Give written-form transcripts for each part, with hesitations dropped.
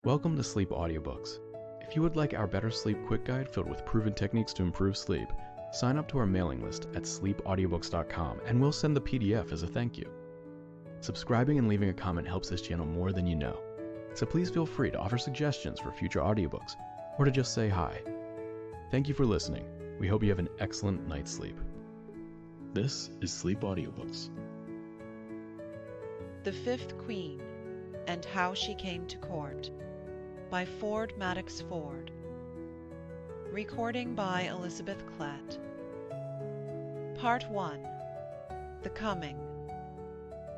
Welcome to Sleep Audiobooks. If you would like our Better Sleep Quick Guide filled with proven techniques to improve sleep, sign up to our mailing list at sleepaudiobooks.com and we'll send the PDF as a thank you. Subscribing and leaving a comment helps this channel more than you know, so please feel free to offer suggestions for future audiobooks or to just say hi. Thank you for listening. We hope you have an excellent night's sleep. This is Sleep Audiobooks. The Fifth Queen and How She Came to Court by Ford Madox Ford. Recording by Elizabeth Klett. Part 1. The Coming.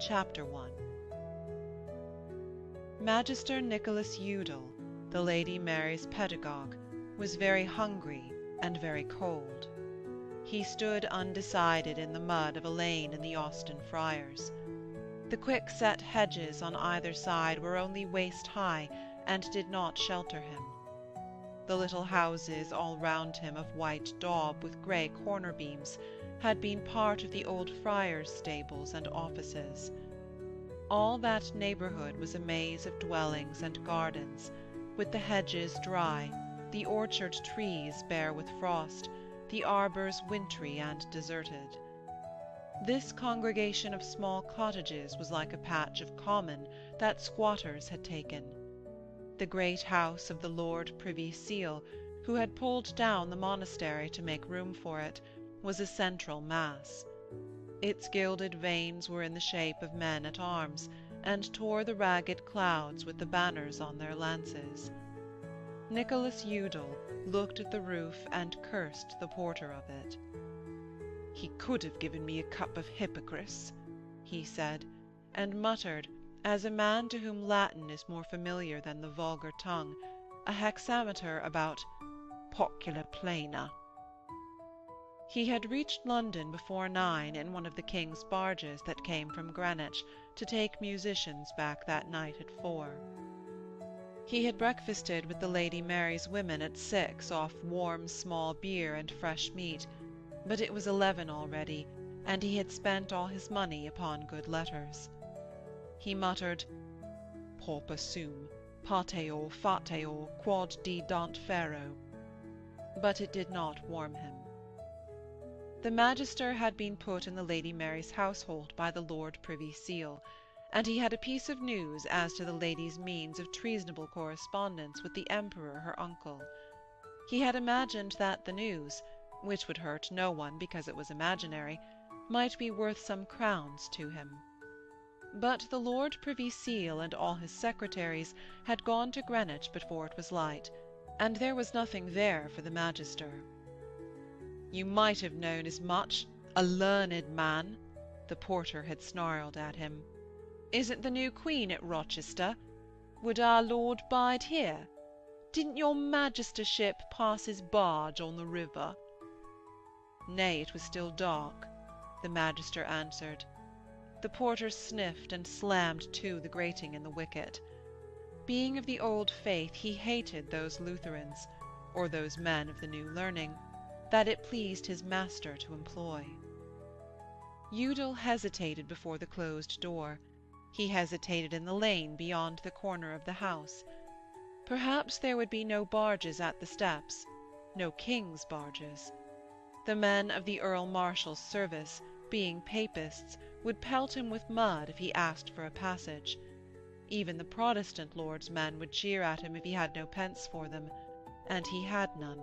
Chapter 1. Magister Nicholas Udal, the Lady Mary's pedagogue, was very hungry and very cold. He stood undecided in the mud of a lane in the Austin Friars. The quick-set hedges on either side were only waist-high, and did not shelter him. The little houses all round him of white daub with grey corner beams had been part of the old friars' stables and offices. All that neighbourhood was a maze of dwellings and gardens, with the hedges dry, the orchard trees bare with frost, the arbours wintry and deserted. This congregation of small cottages was like a patch of common that squatters had taken. The great house of the Lord Privy Seal, who had pulled down the monastery to make room for it, was a central mass. Its gilded vanes were in the shape of men at arms, and tore the ragged clouds with the banners on their lances. Nicholas Udal looked at the roof and cursed the porter of it. "He could have given me a cup of hypocras," he said, and muttered, as a man to whom Latin is more familiar than the vulgar tongue, a hexameter about pocula plena. He had reached London before 9 in one of the King's barges that came from Greenwich to take musicians back that night at 4. He had breakfasted with the Lady Mary's women at 6 off warm small beer and fresh meat, but it was 11 already, and he had spent all his money upon good letters. He muttered, "Pauper sum, pateor, fateor, quod didant fero," but it did not warm him. The Magister had been put in the Lady Mary's household by the Lord Privy Seal, and he had a piece of news as to the lady's means of treasonable correspondence with the Emperor her uncle. He had imagined that the news, which would hurt no one because it was imaginary, might be worth some crowns to him. But the Lord Privy Seal and all his secretaries had gone to Greenwich before it was light, and there was nothing there for the Magister. "You might have known as much, a learned man," the porter had snarled at him. "Isn't the new Queen at Rochester? Would our Lord bide here? Didn't your Magistership pass his barge on the river?" "Nay, it was still dark," the Magister answered. The porter sniffed and slammed to the grating in the wicket. Being of the old faith, he hated those Lutherans, or those men of the new learning, that it pleased his master to employ. Udal hesitated before the closed door. He hesitated in the lane beyond the corner of the house. Perhaps there would be no barges at the steps, no King's barges. The men of the Earl Marshal's service, being Papists, would pelt him with mud if he asked for a passage. Even the Protestant lord's men would jeer at him if he had no pence for them, and he had none.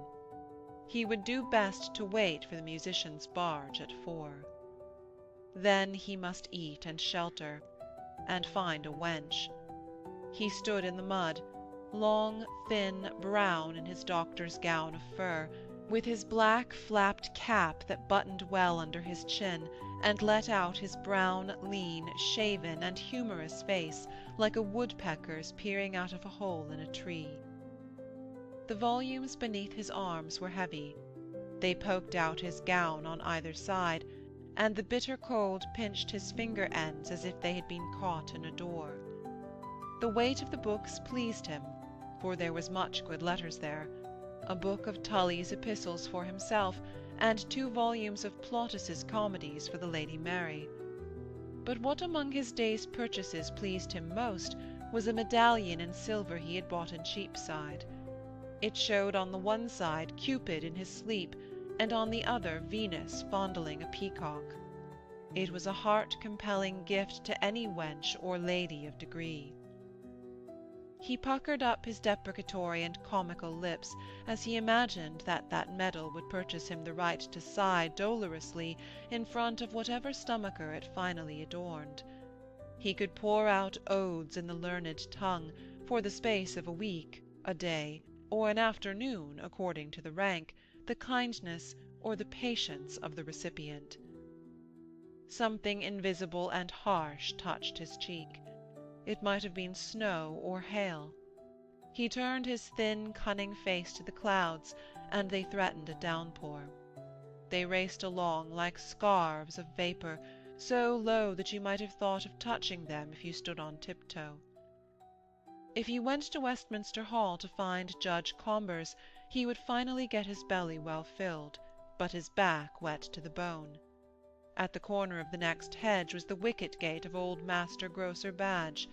He would do best to wait for the musician's barge at 4. Then he must eat and shelter, and find a wench. He stood in the mud, long, thin, brown in his doctor's gown of fur, with his black flapped cap that buttoned well under his chin and let out his brown, lean, shaven, and humorous face like a woodpecker's peering out of a hole in a tree. The volumes beneath his arms were heavy. They poked out his gown on either side, and the bitter cold pinched his finger ends as if they had been caught in a door. The weight of the books pleased him, for there was much good letters there, a book of Tully's epistles for himself, and 2 volumes of Plautus's comedies for the Lady Mary. But what among his day's purchases pleased him most was a medallion in silver he had bought in Cheapside. It showed on the one side Cupid in his sleep, and on the other Venus fondling a peacock. It was a heart-compelling gift to any wench or lady of degree. He puckered up his deprecatory and comical lips as he imagined that that medal would purchase him the right to sigh dolorously in front of whatever stomacher it finally adorned. He could pour out odes in the learned tongue for the space of a week, a day, or an afternoon, according to the rank, the kindness, or the patience of the recipient. Something invisible and harsh touched his cheek. It might have been snow or hail. He turned his thin, cunning face to the clouds, and they threatened a downpour. They raced along like scarves of vapour, so low that you might have thought of touching them if you stood on tiptoe. If he went to Westminster Hall to find Judge Combers, he would finally get his belly well filled, but his back wet to the bone. At the corner of the next hedge was the wicket-gate of old Master Grocer Badge.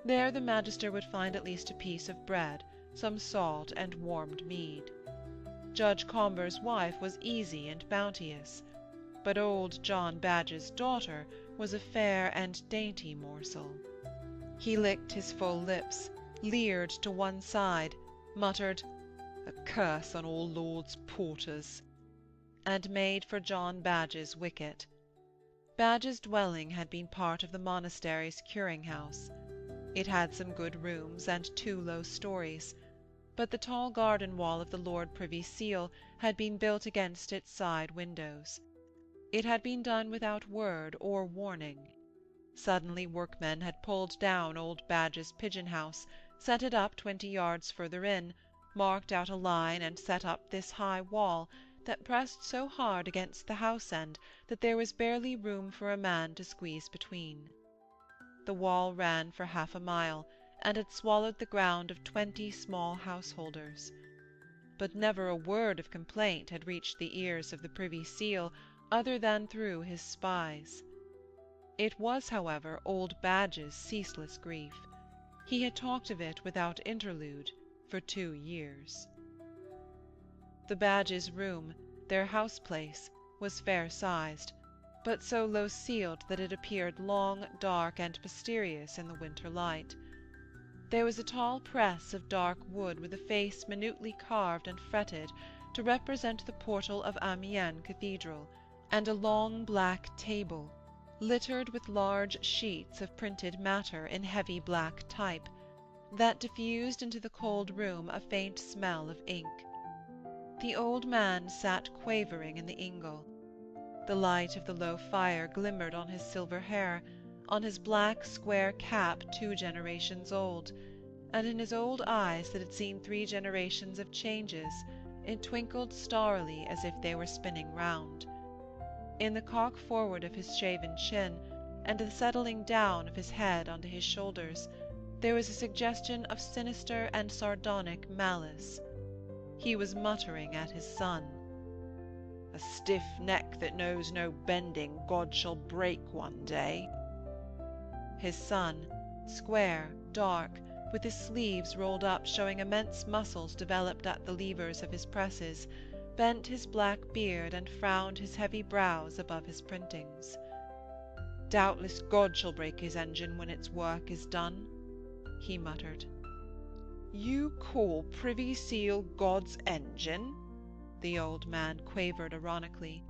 There the magister would find at least a piece of bread, some salt, and warmed mead. Judge Combers' wife was easy and bounteous, but old John Badge's daughter was a fair and dainty morsel. He licked his full lips, leered to one side, muttered, "A curse on all lords' porters," and made for John Badge's wicket. Badge's dwelling had been part of the monastery's curing-house. It had some good rooms and 2 low stories, but the tall garden wall of the Lord Privy Seal had been built against its side windows. It had been done without word or warning. Suddenly workmen had pulled down old Badge's pigeon-house, set it up 20 yards further in, marked out a line and set up this high wall, that pressed so hard against the house-end that there was barely room for a man to squeeze between. The wall ran for half a mile, and had swallowed the ground of 20 small householders. But never a word of complaint had reached the ears of the Privy Seal other than through his spies. It was, however, old Badge's ceaseless grief. He had talked of it without interlude for 2 years. The Badges' room, their house-place, was fair-sized, but so low-ceiled that it appeared long, dark, and mysterious in the winter light. There was a tall press of dark wood with a face minutely carved and fretted to represent the portal of Ambience Cathedral, and a long black table, littered with large sheets of printed matter in heavy black type, that diffused into the cold room a faint smell of ink. The old man sat quavering in the ingle. The light of the low fire glimmered on his silver hair, on his black square cap 2 generations old, and in his old eyes that had seen 3 generations of changes, it twinkled starrily as if they were spinning round. In the cock forward of his shaven chin, and the settling down of his head onto his shoulders, there was a suggestion of sinister and sardonic malice. He was muttering at his son. "A stiff neck that knows no bending God shall break one day." His son, square, dark, with his sleeves rolled up showing immense muscles developed at the levers of his presses, bent his black beard and frowned his heavy brows above his printings. "Doubtless God shall break his engine when its work is done," he muttered. "You call Privy Seal God's engine?" the old man quavered ironically.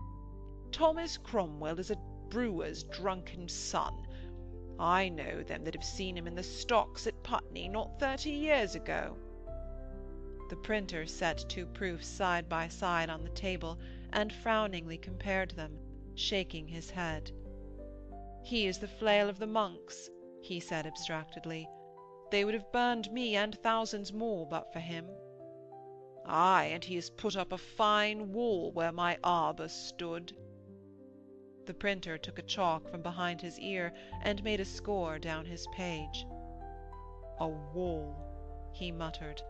"Thomas Cromwell is a brewer's drunken son. I know them that have seen him in the stocks at Putney not 30 years ago." The printer set 2 proofs side by side on the table and frowningly compared them, shaking his head. "He is the flail of the monks," he said abstractedly. "They would have burned me and thousands more but for him." "Ay, and he has put up a fine wall where my arbour stood." The printer took a chalk from behind his ear and made a score down his page. "A wall," he muttered.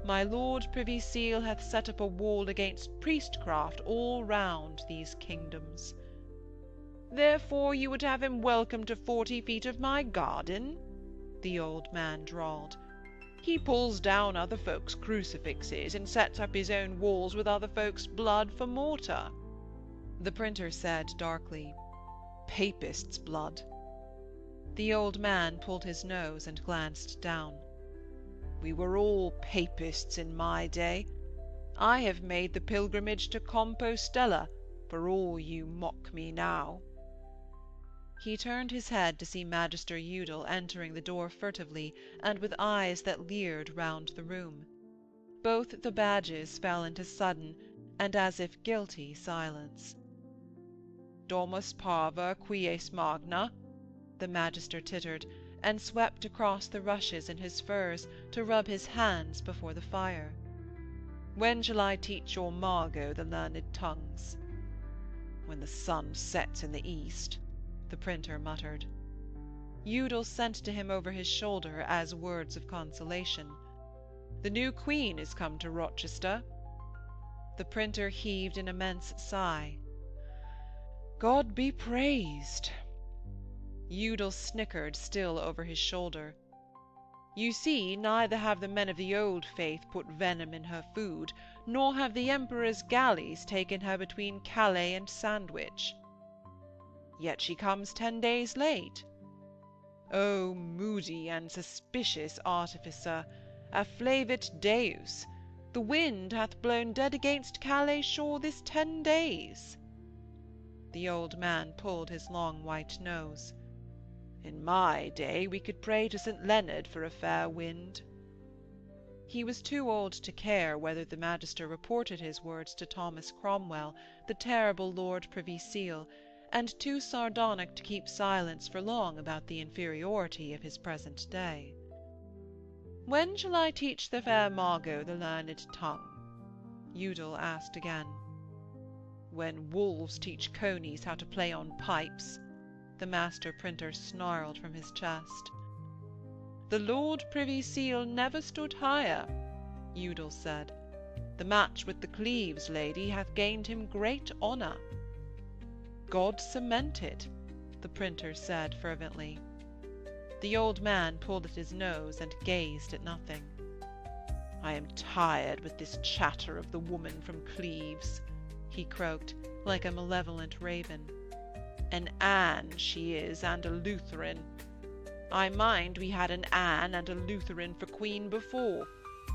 "My Lord Privy Seal hath set up a wall against priestcraft all round these kingdoms." "Therefore you would have him welcome to 40 feet of my garden?" the old man drawled. "He pulls down other folks' crucifixes and sets up his own walls with other folks' blood for mortar." The printer said darkly, "Papists' blood." The old man pulled his nose and glanced down. "We were all Papists in my day. I have made the pilgrimage to Compostela, for all you mock me now." He turned his head to see Magister Udal entering the door furtively and with eyes that leered round the room. Both the badges fell into sudden, and as if guilty, silence. "Domus parva quies magna," the Magister tittered, and swept across the rushes in his furs to rub his hands before the fire. "When shall I teach your Margot the learned tongues?" "When the sun sets in the east," the printer muttered. Udal sent to him over his shoulder as words of consolation. "The new Queen is come to Rochester." The printer heaved an immense sigh. "God be praised!" Udal snickered still over his shoulder. "You see, neither have the men of the old faith put venom in her food, nor have the Emperor's galleys taken her between Calais and Sandwich." "Yet she comes 10 days late." "O moody and suspicious artificer, afflavit Deus, the wind hath blown dead against Calais shore this 10 days." The old man pulled his long white nose. "In my day we could pray to St. Leonard for a fair wind." He was too old to care whether the Magister reported his words to Thomas Cromwell, the terrible Lord Privy Seal, and too sardonic to keep silence for long about the inferiority of his present day. "When shall I teach the fair Margot the learned tongue?" Udal asked again. "When wolves teach conies how to play on pipes," the master printer snarled from his chest. "The Lord Privy Seal never stood higher," Udal said. "The match with the Cleves lady hath gained him great honour." "God cement it," the printer said fervently. The old man pulled at his nose and gazed at nothing. "I am tired with this chatter of the woman from Cleves," he croaked, like a malevolent raven. "An Anne she is, and a Lutheran. I mind we had an Anne and a Lutheran for queen before.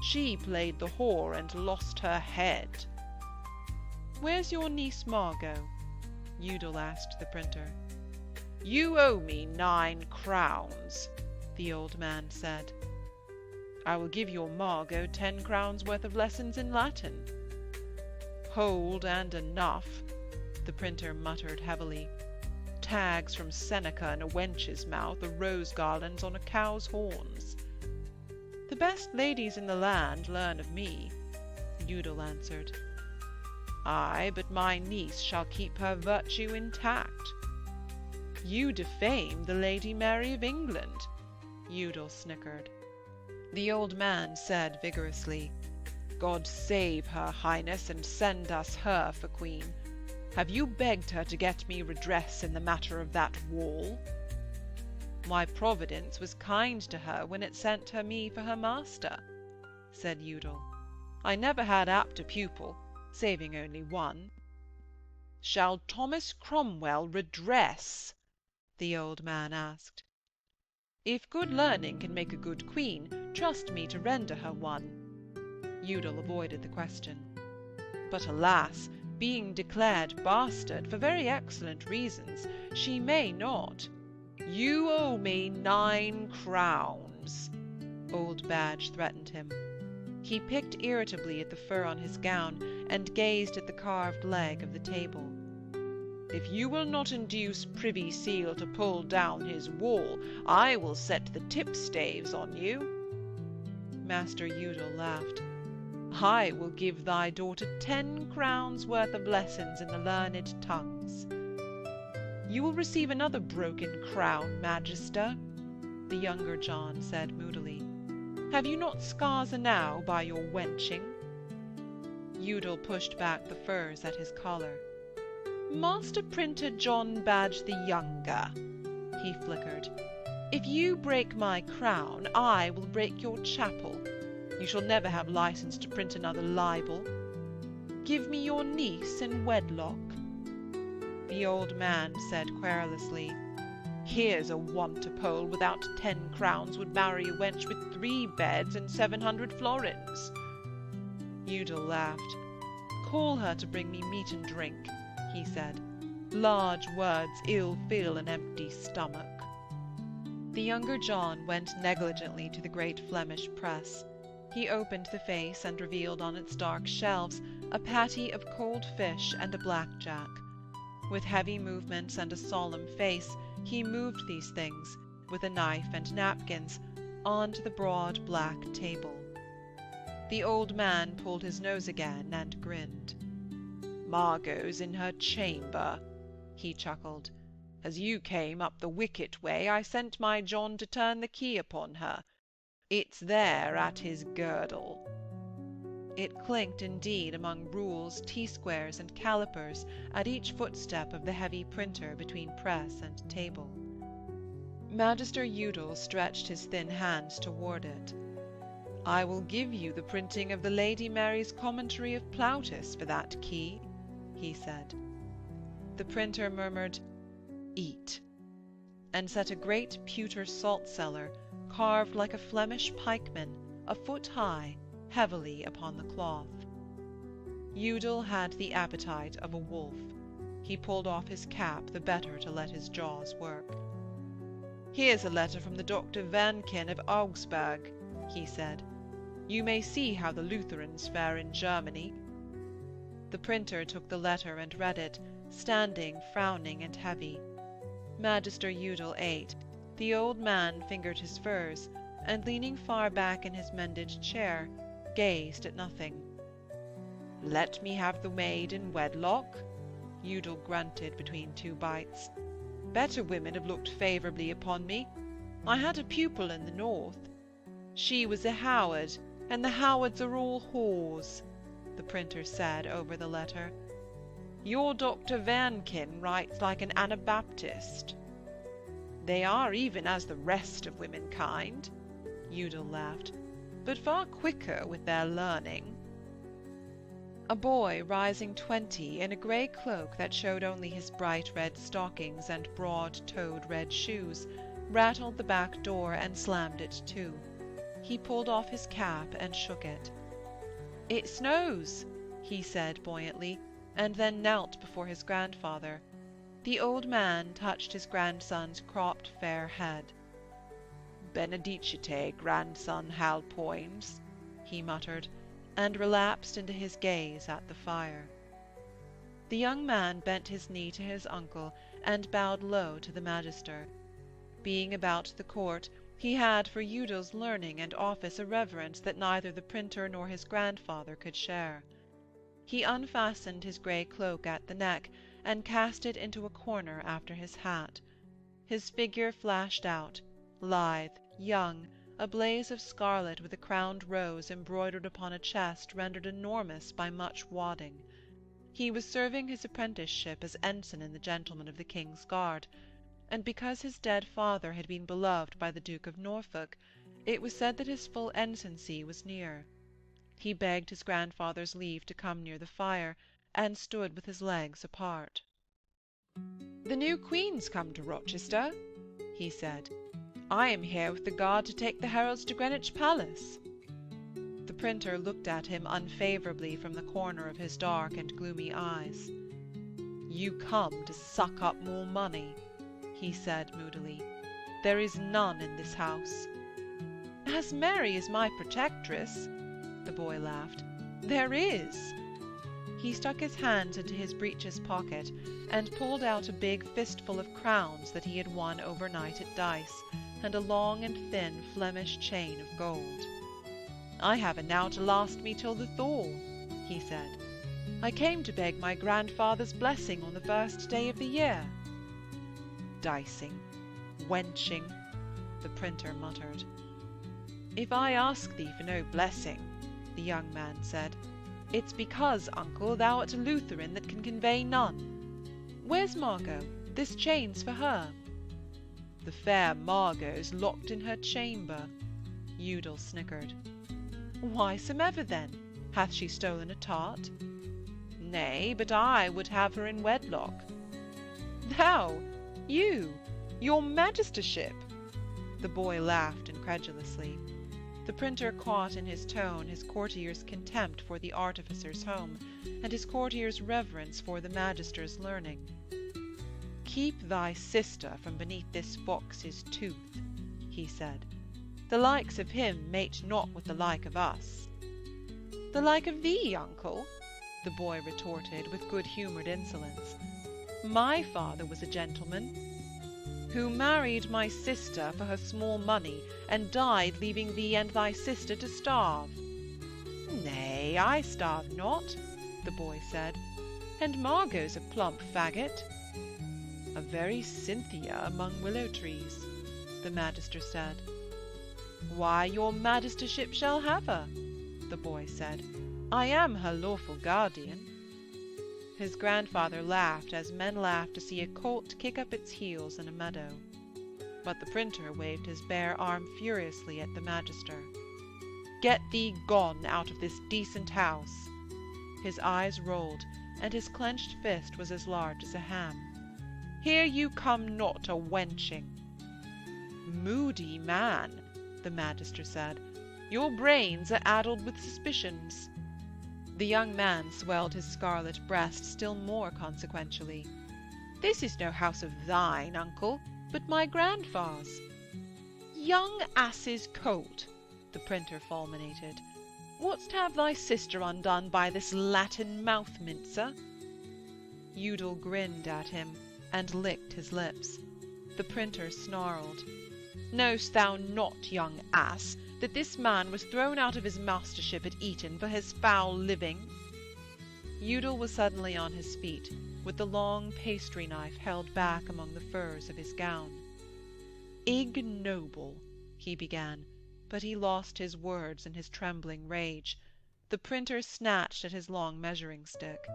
She played the whore and lost her head." "Where's your niece Margot?" Udal asked the printer. "You owe me 9 crowns," the old man said. "I will give your Margot 10 crowns worth of lessons in Latin." "Hold and enough," the printer muttered heavily. "Tags from Seneca in a wench's mouth are rose garlands on a cow's horns." "The best ladies in the land learn of me," Udal answered. "Ay, but my niece shall keep her virtue intact." "You defame the Lady Mary of England," Udal snickered. The old man said vigorously, "God save her Highness, and send us her for queen. Have you begged her to get me redress in the matter of that wall?" "My providence was kind to her when it sent her me for her master," said Udal. "I never had apt a pupil, saving only one." "Shall Thomas Cromwell redress?" the old man asked. "If good learning can make a good queen, trust me to render her one." Udal avoided the question. "But alas, being declared bastard for very excellent reasons, she may not." "You owe me 9 crowns," Old Badge threatened him. He picked irritably at the fur on his gown and gazed at the carved leg of the table. "If you will not induce Privy Seal to pull down his wall, I will set the tipstaves on you." Master Udal laughed. "I will give thy daughter 10 crowns worth of lessons in the learned tongues." "You will receive another broken crown, Magister," the younger John said moodily. "Have you not scars enow by your wenching?" Udal pushed back the furs at his collar. "Master Printer John Badge the Younger," he flickered. If you break my crown, I will break your chapel. You shall never have license to print another libel. Give me your niece in wedlock." The old man said querulously, "Here's a wanterpole without 10 crowns would marry a wench with 3 beds and 700 florins." Udal laughed. "Call her to bring me meat and drink," he said. "Large words ill fill an empty stomach." The younger John went negligently to the great Flemish press. He opened the face and revealed on its dark shelves a patty of cold fish and a blackjack. With heavy movements and a solemn face, he moved these things, with a knife and napkins, onto the broad black table. The old man pulled his nose again and grinned. "Margot's in her chamber," he chuckled. "As you came up the wicket way, I sent my John to turn the key upon her. It's there at his girdle." It clinked indeed among rules, T-squares, and calipers at each footstep of the heavy printer between press and table. Magister Udal stretched his thin hands toward it. "I will give you the printing of the Lady Mary's Commentary of Plautus for that key," he said. The printer murmured, "Eat," and set a great pewter salt-cellar, carved like a Flemish pikeman, a foot high, heavily upon the cloth. Udal had the appetite of a wolf. He pulled off his cap the better to let his jaws work. "Here's a letter from the Dr. Vankin of Augsburg," he said. "You may see how the Lutherans fare in Germany." The printer took the letter and read it, standing frowning and heavy. Magister Udal ate. The old man fingered his furs, and leaning far back in his mended chair, gazed at nothing. "Let me have the maid in wedlock," Udal grunted between 2 bites. "Better women have looked favourably upon me. I had a pupil in the north. She was a Howard, and the Howards are all whores," the printer said over the letter. "Your Dr. Vankin writes like an Anabaptist." "They are even as the rest of womankind," Udal laughed, "but far quicker with their learning." A boy rising 20, in a grey cloak that showed only his bright red stockings and broad-toed red shoes, rattled the back door and slammed it to. He pulled off his cap and shook it. "It snows," he said buoyantly, and then knelt before his grandfather. The old man touched his grandson's cropped fair head. "Benedicite, grandson Hal Poins," he muttered, and relapsed into his gaze at the fire. The young man bent his knee to his uncle and bowed low to the magister. Being about the court, he had for Udal's learning and office a reverence that neither the printer nor his grandfather could share. He unfastened his grey cloak at the neck, and cast it into a corner after his hat. His figure flashed out, lithe, young, a blaze of scarlet with a crowned rose embroidered upon a chest rendered enormous by much wadding. He was serving his apprenticeship as ensign in the gentlemen of the King's Guard, and because his dead father had been beloved by the Duke of Norfolk, it was said that his full ensigncy was near. He begged his grandfather's leave to come near the fire, and stood with his legs apart. "The new Queen's come to Rochester," he said. "I am here with the guard to take the heralds to Greenwich Palace." The printer looked at him unfavourably from the corner of his dark and gloomy eyes. "You come to suck up more money," he said moodily. "There is none in this house." "As Mary is my protectress," the boy laughed, "there is." He stuck his hands into his breeches pocket and pulled out a big fistful of crowns that he had won overnight at dice, and a long and thin Flemish chain of gold. "I have enow to last me till the thaw," he said. "I came to beg my grandfather's blessing on the first day of the year." "Dicing, wenching," the printer muttered. "If I ask thee for no blessing," the young man said, "it's because, uncle, thou art a Lutheran that can convey none. Where's Margot? This chain's for her." The fair Margot's locked in her chamber. Udal snickered. Whysomever then? Hath she stolen a tart? Nay, but I would have her in wedlock. Thou? You? Your magistership? The boy laughed incredulously. The printer caught in his tone his courtier's contempt for the artificer's home, and his courtier's reverence for the magister's learning. Keep thy sister from beneath this fox's tooth, he said. The likes of him mate not with the like of us. The like of thee, uncle? The boy retorted with good-humoured insolence. My father was a gentleman, who married my sister for her small money, and died leaving thee and thy sister to starve. Nay, I starve not, the boy said, and Margot's a plump faggot. A very Cynthia among willow trees, the magister said. Why, your magistership shall have her, the boy said. I am her lawful guardian. His grandfather laughed as men laugh to see a colt kick up its heels in a meadow. But the printer waved his bare arm furiously at the magister. Get thee gone out of this decent house. His eyes rolled, and his clenched fist was as large as a ham. Here you come not a wenching. Moody man, the magister said. Your brains are addled with suspicions. The young man swelled his scarlet breast still more consequentially. This is no house of thine, uncle, but my grandfather's. Young ass's colt, the printer fulminated. Wouldst have thy sister undone by this Latin mouth-mincer? Udal grinned at him, and licked his lips. The printer snarled. Know'st thou not, young ass, that this man was thrown out of his mastership at Eton for his foul living? Udal was suddenly on his feet, with the long pastry knife held back among the furs of his gown. Ignoble, he began, but he lost his words in his trembling rage. The printer snatched at his long measuring-stick.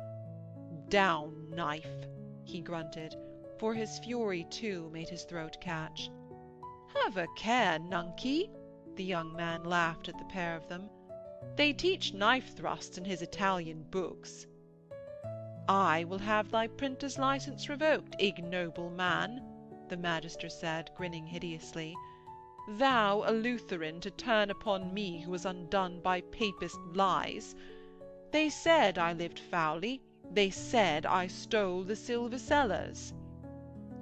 Down, knife, he grunted, for his fury too made his throat catch. Have a care, nunky, the young man laughed at the pair of them. They teach knife thrusts in his Italian books. I will have thy printer's licence revoked, ignoble man, the magister said, grinning hideously. Thou, a Lutheran, to turn upon me who was undone by papist lies. They said I lived foully, they said I stole the silver cellars.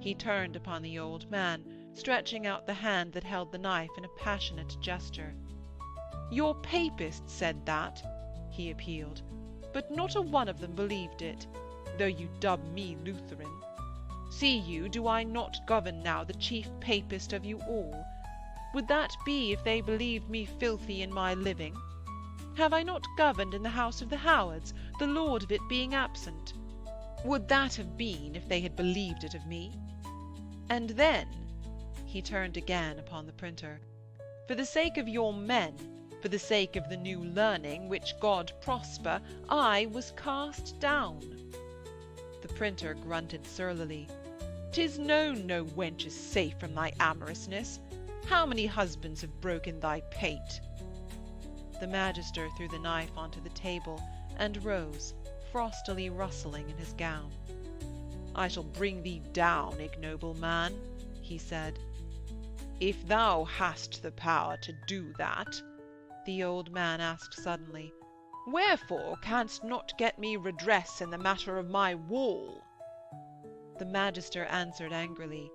He turned upon the old man, stretching out the hand that held the knife in a passionate gesture. Your papists said that, he appealed, but not a one of them believed it, though you dub me Lutheran. See you, do I not govern now the chief papist of you all? Would that be if they believed me filthy in my living? Have I not governed in the house of the Howards, the lord of it being absent? Would that have been if they had believed it of me? And then, he turned again upon the printer, for the sake of your men, for the sake of the new learning, which God prosper, I was cast down. The printer grunted surlily. 'Tis known no wench is safe from thy amorousness. How many husbands have broken thy pate? The magister threw the knife onto the table, and rose, frostily rustling in his gown. I shall bring thee down, ignoble man, he said. If thou hast the power to do that, the old man asked suddenly, wherefore canst not get me redress in the matter of my wall? The magister answered angrily,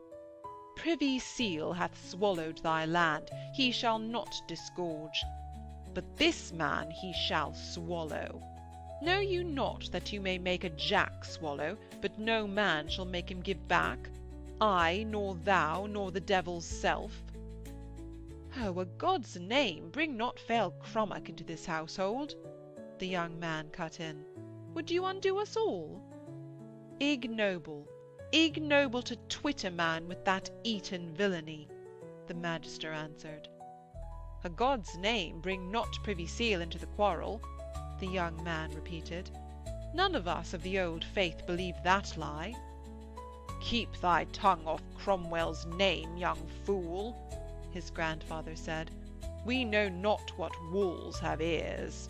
Privy Seal hath swallowed thy land, he shall not disgorge. But this man he shall swallow. Know you not that you may make a jack swallow, but no man shall make him give back? I, nor thou, nor the devil's self. Oh, a God's name, bring not fail Crummock into this household, the young man cut in. Would you undo us all? Ignoble to twit a man with that Eton villainy, the magister answered. A God's name, bring not Privy Seal into the quarrel, the young man repeated. None of us of the old faith believe that lie. "Keep thy tongue off Cromwell's name, young fool," his grandfather said. "We know not what wolves have ears."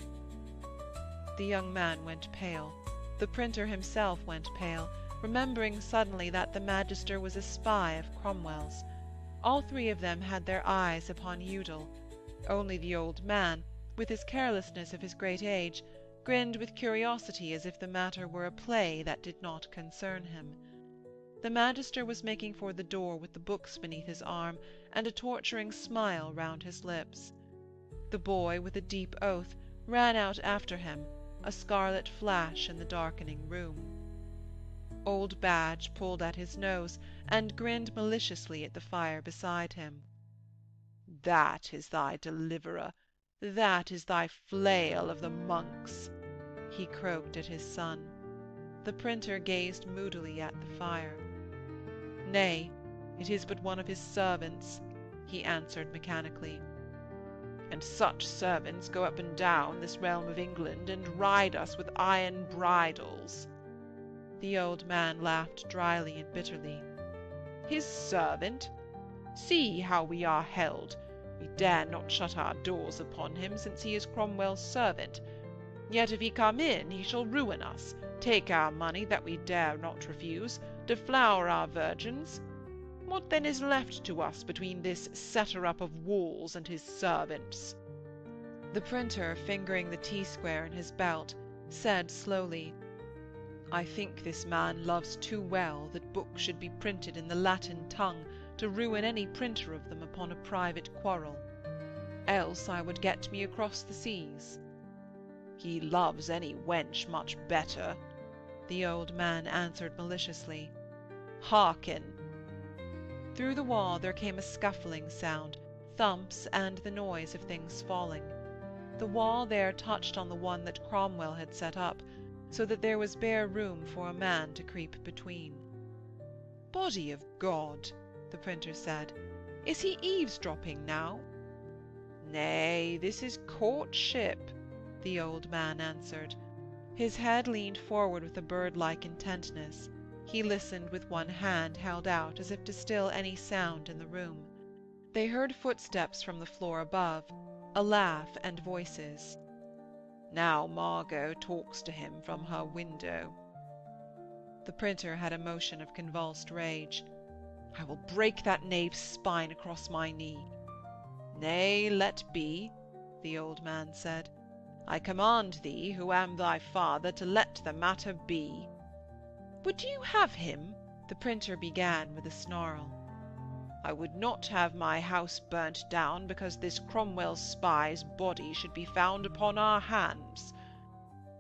The young man went pale. The printer himself went pale, remembering suddenly that the Magister was a spy of Cromwell's. All three of them had their eyes upon Udal. Only the old man, with his carelessness of his great age, grinned with curiosity as if the matter were a play that did not concern him. The Magister was making for the door with the books beneath his arm and a torturing smile round his lips. The boy, with a deep oath, ran out after him, a scarlet flash in the darkening room. Old Badge pulled at his nose and grinned maliciously at the fire beside him. "That is thy deliverer, that is thy flail of the monks," he croaked at his son. The printer gazed moodily at the fire. "Nay, it is but one of his servants," he answered mechanically. "And such servants go up and down this realm of England and ride us with iron bridles." The old man laughed dryly and bitterly. "His servant? See how we are held. We dare not shut our doors upon him, since he is Cromwell's servant. Yet if he come in, he shall ruin us, take our money that we dare not refuse, deflower our virgins. What then is left to us between this setter-up of walls and his servants?" The printer, fingering the T-square in his belt, said slowly, "I think this man loves too well that books should be printed in the Latin tongue to ruin any printer of them upon a private quarrel. Else I would get me across the seas." "He loves any wench much better," the old man answered maliciously. "Hearken!" Through the wall there came a scuffling sound, thumps, and the noise of things falling. The wall there touched on the one that Cromwell had set up, so that there was bare room for a man to creep between. "Body of God!" the printer said. "Is he eavesdropping now?" "Nay, this is courtship," the old man answered. His head leaned forward with a bird-like intentness. He listened with one hand held out as if to still any sound in the room. They heard footsteps from the floor above, a laugh and voices. "Now Margot talks to him from her window." The printer had a motion of convulsed rage. "I will break that knave's spine across my knee." "Nay, let be," the old man said. "I command thee, who am thy father, to let the matter be." "Would you have him?" the printer began with a snarl. "I would not have my house burnt down because this Cromwell spy's body should be found upon our hands.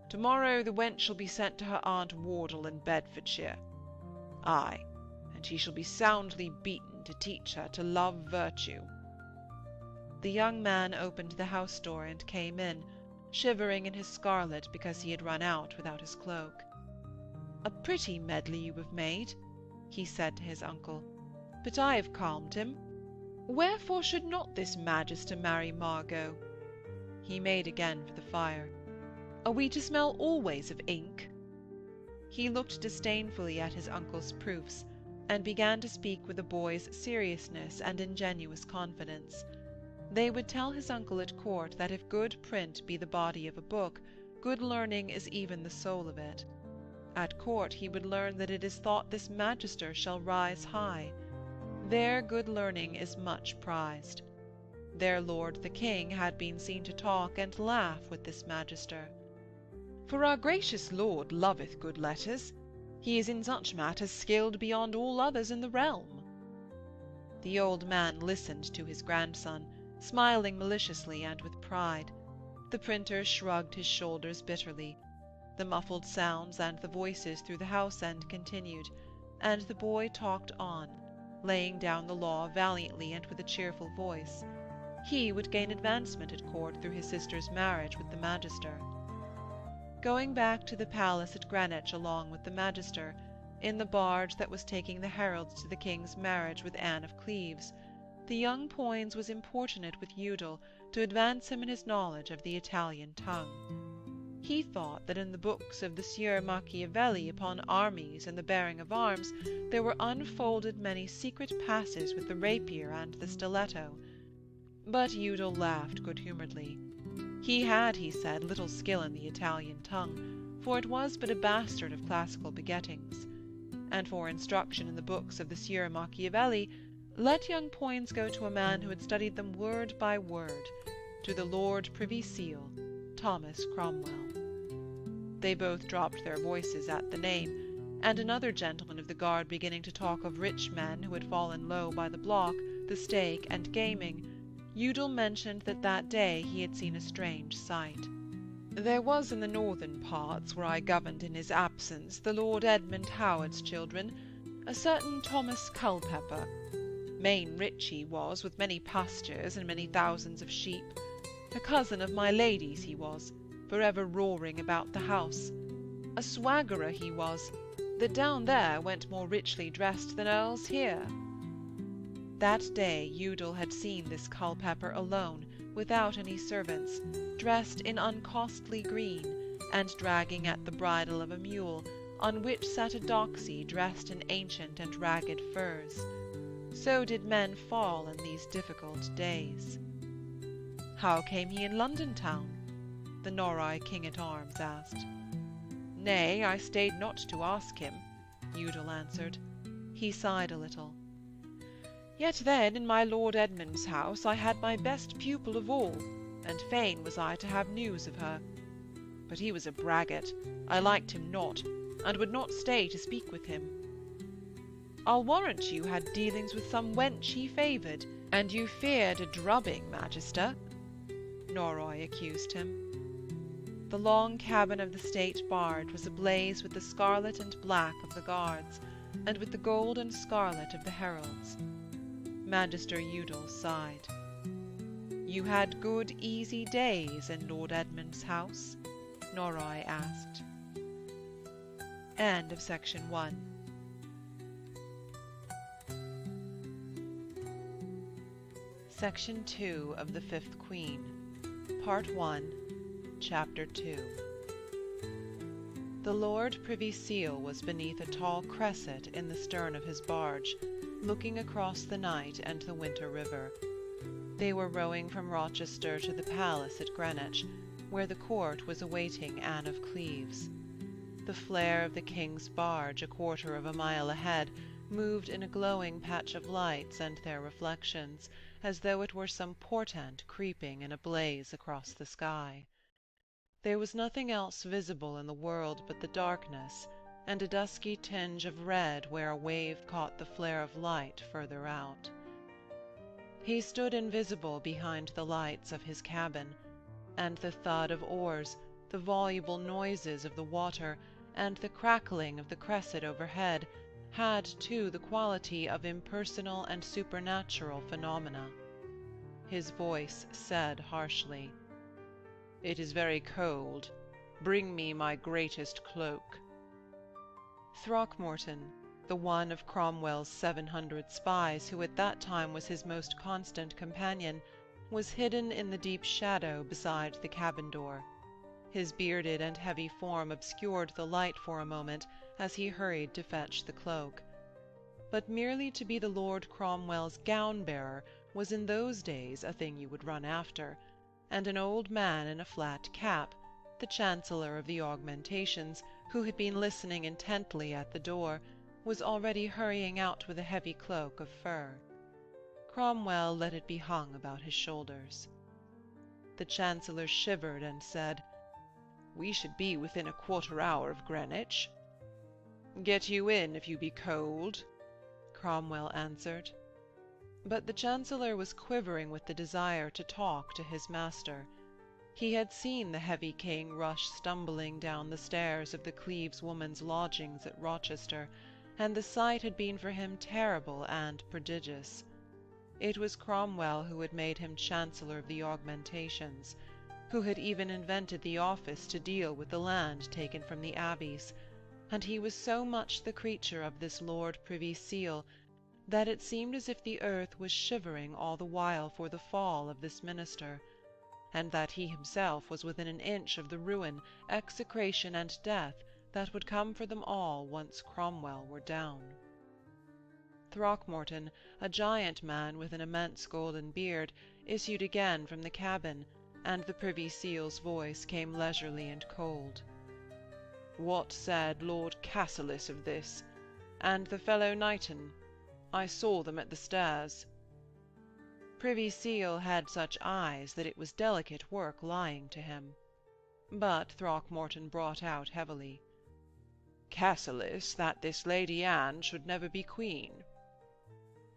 To-morrow the wench shall be sent to her Aunt Wardle in Bedfordshire. Ay, and she shall be soundly beaten to teach her to love virtue." The young man opened the house door and came in, shivering in his scarlet because he had run out without his cloak. "A pretty medley you have made," he said to his uncle, "but I have calmed him. Wherefore should not this Magister marry Margot?" He made again for the fire. "Are we to smell always of ink?" He looked disdainfully at his uncle's proofs, and began to speak with a boy's seriousness and ingenuous confidence. They would tell his uncle at court that if good print be the body of a book, good learning is even the soul of it. At court he would learn that it is thought this Magister shall rise high. There good learning is much prized. Their lord the king had been seen to talk and laugh with this Magister. "For our gracious lord loveth good letters. He is in such matters skilled beyond all others in the realm." The old man listened to his grandson, smiling maliciously and with pride. The printer shrugged his shoulders bitterly. The muffled sounds and the voices through the house end continued, and the boy talked on, laying down the law valiantly and with a cheerful voice. He would gain advancement at court through his sister's marriage with the Magister. Going back to the palace at Greenwich along with the Magister, in the barge that was taking the heralds to the king's marriage with Anne of Cleves, the young Poins was importunate with Udal to advance him in his knowledge of the Italian tongue. He thought that in the books of the Sieur Machiavelli upon armies and the bearing of arms there were unfolded many secret passes with the rapier and the stiletto. But Udal laughed good-humouredly. He had, he said, little skill in the Italian tongue, for it was but a bastard of classical begettings. And for instruction in the books of the Sieur Machiavelli, let young Poins go to a man who had studied them word by word, to the Lord Privy Seal, Thomas Cromwell. They both dropped their voices at the name, and another gentleman of the guard beginning to talk of rich men who had fallen low by the block, the stake, and gaming, Udal mentioned that that day he had seen a strange sight. There was in the northern parts, where I governed in his absence, the Lord Edmund Howard's children, a certain Thomas Culpepper. Main rich he was, with many pastures and many thousands of sheep. A cousin of my lady's he was, for ever roaring about the house. A swaggerer he was, that down there went more richly dressed than earls here. That day Udal had seen this Culpepper alone, without any servants, dressed in uncostly green, and dragging at the bridle of a mule, on which sat a doxy dressed in ancient and ragged furs. So did men fall in these difficult days. How came he in London town? The Norroy King-at-Arms asked. Nay, I stayed not to ask him, Udal answered. He sighed a little. Yet then, in my Lord Edmund's house, I had my best pupil of all, and fain was I to have news of her. But he was a braggart, I liked him not, and would not stay to speak with him. I'll warrant you had dealings with some wench he favoured, and you feared a drubbing, Magister, Norroy accused him. The long cabin of the state bard was ablaze with the scarlet and black of the guards, and with the gold and scarlet of the heralds. Magister Udal sighed. You had good, easy days in Lord Edmund's house? Norroy asked. End of section 1. Section 2 of The Fifth Queen, Part 1, Chapter 2. The Lord Privy Seal was beneath a tall cresset in the stern of his barge, looking across the night and the winter river. They were rowing from Rochester to the palace at Greenwich, where the court was awaiting Anne of Cleves. The flare of the king's barge, a quarter of a mile ahead, moved in a glowing patch of lights and their reflections, as though it were some portent creeping in a blaze across the sky. There was nothing else visible in the world but the darkness, and a dusky tinge of red where a wave caught the flare of light further out. He stood invisible behind the lights of his cabin, and the thud of oars, the voluble noises of the water, and the crackling of the cresset overhead had, too, the quality of impersonal and supernatural phenomena. His voice said harshly, "It is very cold. Bring me my greatest cloak." Throckmorton, the one of Cromwell's 700 spies who at that time was his most constant companion, was hidden in the deep shadow beside the cabin door. His bearded and heavy form obscured the light for a moment as he hurried to fetch the cloak. But merely to be the Lord Cromwell's gown-bearer was in those days a thing you would run after, and an old man in a flat cap, the Chancellor of the Augmentations, who had been listening intently at the door, was already hurrying out with a heavy cloak of fur. Cromwell let it be hung about his shoulders. The Chancellor shivered and said, "We should be within a quarter-hour of Greenwich." "Get you in, if you be cold," Cromwell answered. But the Chancellor was quivering with the desire to talk to his master. He had seen the heavy king rush stumbling down the stairs of the Cleves woman's lodgings at Rochester, and the sight had been for him terrible and prodigious. It was Cromwell who had made him Chancellor of the Augmentations, who had even invented the office to deal with the land taken from the abbeys, and he was so much the creature of this Lord Privy Seal that it seemed as if the earth was shivering all the while for the fall of this minister, and that he himself was within an inch of the ruin, execration, and death that would come for them all once Cromwell were down. Throckmorton, a giant man with an immense golden beard, issued again from the cabin, and the Privy Seal's voice came leisurely and cold. "What said Lord Cassilis of this? And the fellow Knighton? I saw them at the stairs." Privy Seal had such eyes that it was delicate work lying to him. But Throckmorton brought out heavily. "Cassilis, that this Lady Anne should never be queen."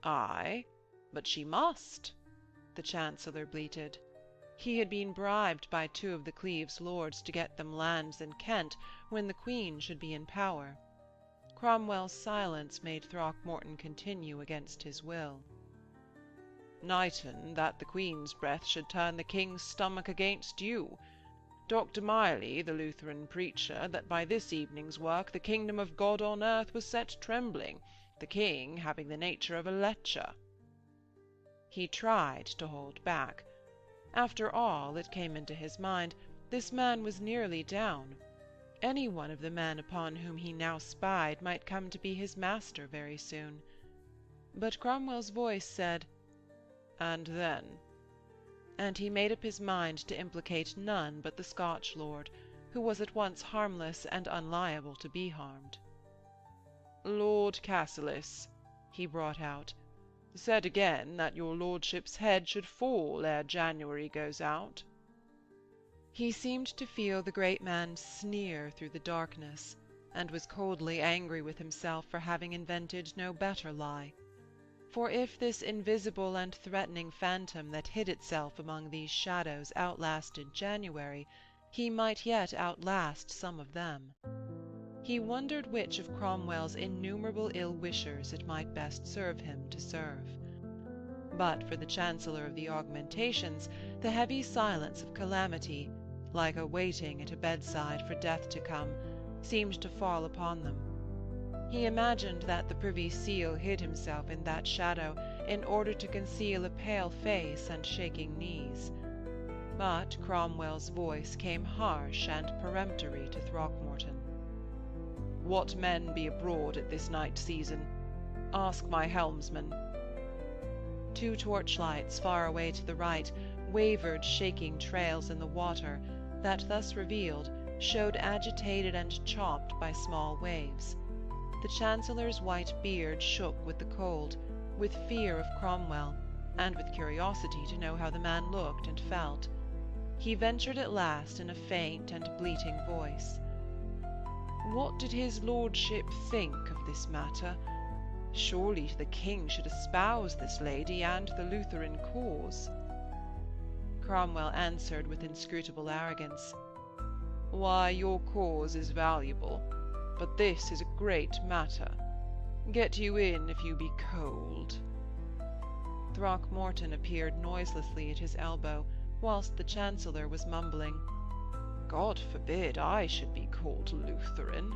"Ay, but she must," the Chancellor bleated. He had been bribed by 2 of the Cleves lords to get them lands in Kent when the Queen should be in power. Cromwell's silence made Throckmorton continue against his will. "Knighton, that the Queen's breath should turn the King's stomach against you. Dr. Miley, the Lutheran preacher, that by this evening's work the kingdom of God on earth was set trembling, the King having the nature of a lecher." He tried to hold back. After all, it came into his mind, this man was nearly down. Any one of the men upon whom he now spied might come to be his master very soon. But Cromwell's voice said, "And then?" and he made up his mind to implicate none but the Scotch lord, who was at once harmless and unliable to be harmed. "Lord Cassilis," he brought out, "said again that your lordship's head should fall ere January goes out." He seemed to feel the great man sneer through the darkness, and was coldly angry with himself for having invented no better lie. For if this invisible and threatening phantom that hid itself among these shadows outlasted January, he might yet outlast some of them. He wondered which of Cromwell's innumerable ill-wishers it might best serve him to serve. But for the Chancellor of the Augmentations, the heavy silence of calamity, like a waiting at a bedside for death to come, seemed to fall upon them. He imagined that the Privy Seal hid himself in that shadow in order to conceal a pale face and shaking knees. But Cromwell's voice came harsh and peremptory to Throckmorton. "What men be abroad at this night season? Ask my helmsman." 2 torchlights far away to the right wavered shaking trails in the water that, thus revealed, showed agitated and chopped by small waves. The Chancellor's white beard shook with the cold, with fear of Cromwell, and with curiosity to know how the man looked and felt. He ventured at last in a faint and bleating voice. "What did his lordship think of this matter? Surely the King should espouse this lady and the Lutheran cause." Cromwell answered with inscrutable arrogance, "Why, your cause is valuable, but this is a great matter. Get you in if you be cold." Throckmorton appeared noiselessly at his elbow, whilst the Chancellor was mumbling, "God forbid I should be called Lutheran."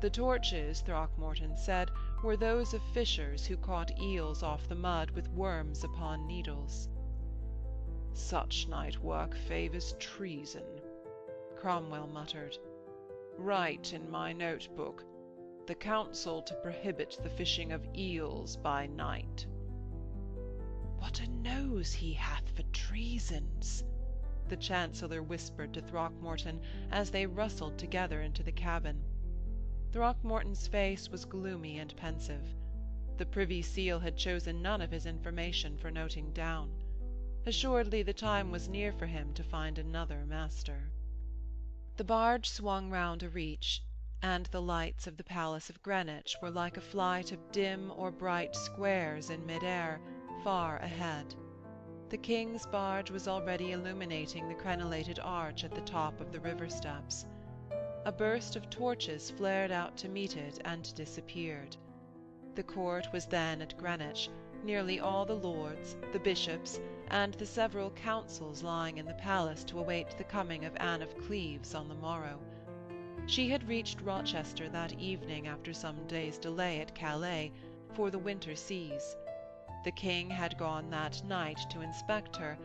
The torches, Throckmorton said, were those of fishers who caught eels off the mud with worms upon needles. "Such night work favours treason," Cromwell muttered. "Write in my notebook, the counsel to prohibit the fishing of eels by night." "What a nose he hath for treasons," the Chancellor whispered to Throckmorton as they rustled together into the cabin. Throckmorton's face was gloomy and pensive. The Privy Seal had chosen none of his information for noting down. Assuredly the time was near for him to find another master. The barge swung round a reach, and the lights of the Palace of Greenwich were like a flight of dim or bright squares in mid-air, far ahead. The King's barge was already illuminating the crenellated arch at the top of the river steps. A burst of torches flared out to meet it and disappeared. The court was then at Greenwich, nearly all the lords, the bishops, and the several councils lying in the palace to await the coming of Anne of Cleves on the morrow. She had reached Rochester that evening after some days' delay at Calais, for the winter seas. The King had gone that night to inspect her,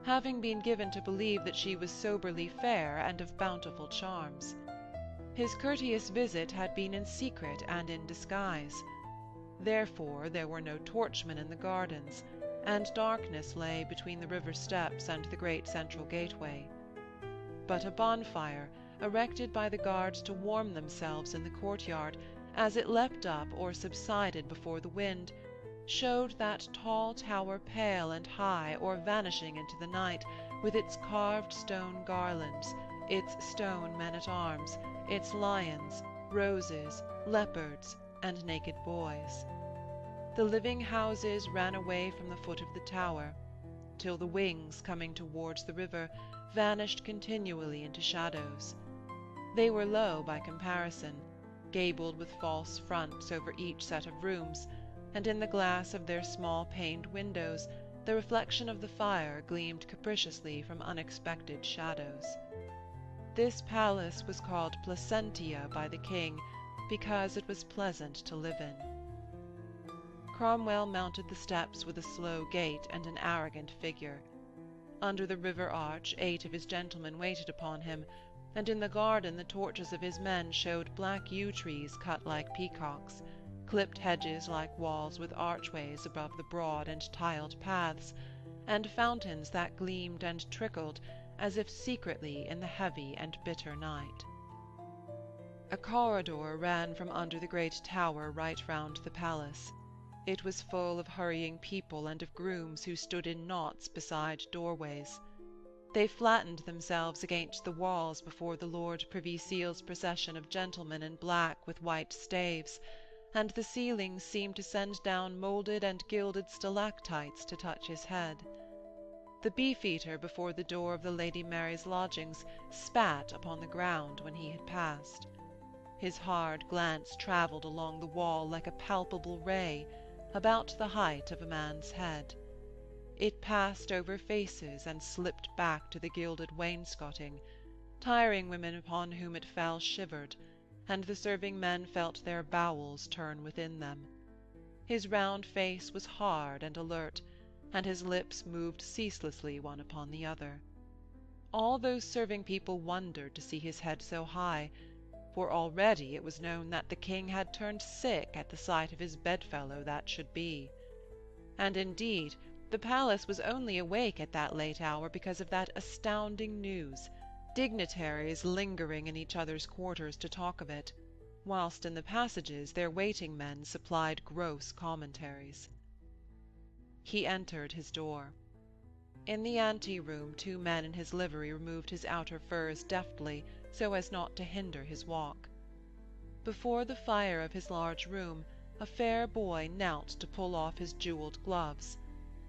having been given to believe that she was soberly fair and of bountiful charms. His courteous visit had been in secret and in disguise. Therefore there were no torchmen in the gardens, and darkness lay between the river steps and the great central gateway. But a bonfire, erected by the guards to warm themselves in the courtyard, as it leapt up or subsided before the wind, showed that tall tower pale and high, or vanishing into the night, with its carved stone garlands, its stone men-at-arms, its lions, roses, leopards, and naked boys. The living houses ran away from the foot of the tower, till the wings, coming towards the river, vanished continually into shadows. They were low by comparison, gabled with false fronts over each set of rooms, and in the glass of their small-paned windows the reflection of the fire gleamed capriciously from unexpected shadows. This palace was called Placentia by the king, because it was pleasant to live in. Cromwell mounted the steps with a slow gait and an arrogant figure. Under the river arch 8 of his gentlemen waited upon him, and in the garden the torches of his men showed black yew-trees cut like peacocks, clipped hedges like walls with archways above the broad and tiled paths, and fountains that gleamed and trickled as if secretly in the heavy and bitter night. A corridor ran from under the great tower right round the palace. It was full of hurrying people and of grooms who stood in knots beside doorways. They flattened themselves against the walls before the Lord Privy Seal's procession of gentlemen in black with white staves, and the ceilings seemed to send down moulded and gilded stalactites to touch his head. The beefeater before the door of the Lady Mary's lodgings spat upon the ground when he had passed. His hard glance travelled along the wall like a palpable ray, about the height of a man's head. It passed over faces and slipped back to the gilded wainscoting. Tiring women upon whom it fell shivered, and the serving men felt their bowels turn within them. His round face was hard and alert, and his lips moved ceaselessly one upon the other. All those serving people wondered to see his head so high, for already it was known that the king had turned sick at the sight of his bedfellow that should be. And indeed the palace was only awake at that late hour because of that astounding news, dignitaries lingering in each other's quarters to talk of it, whilst in the passages their waiting men supplied gross commentaries. He entered his door. In the ante-room 2 men in his livery removed his outer furs deftly, so as not to hinder his walk. Before the fire of his large room a fair boy knelt to pull off his jewelled gloves,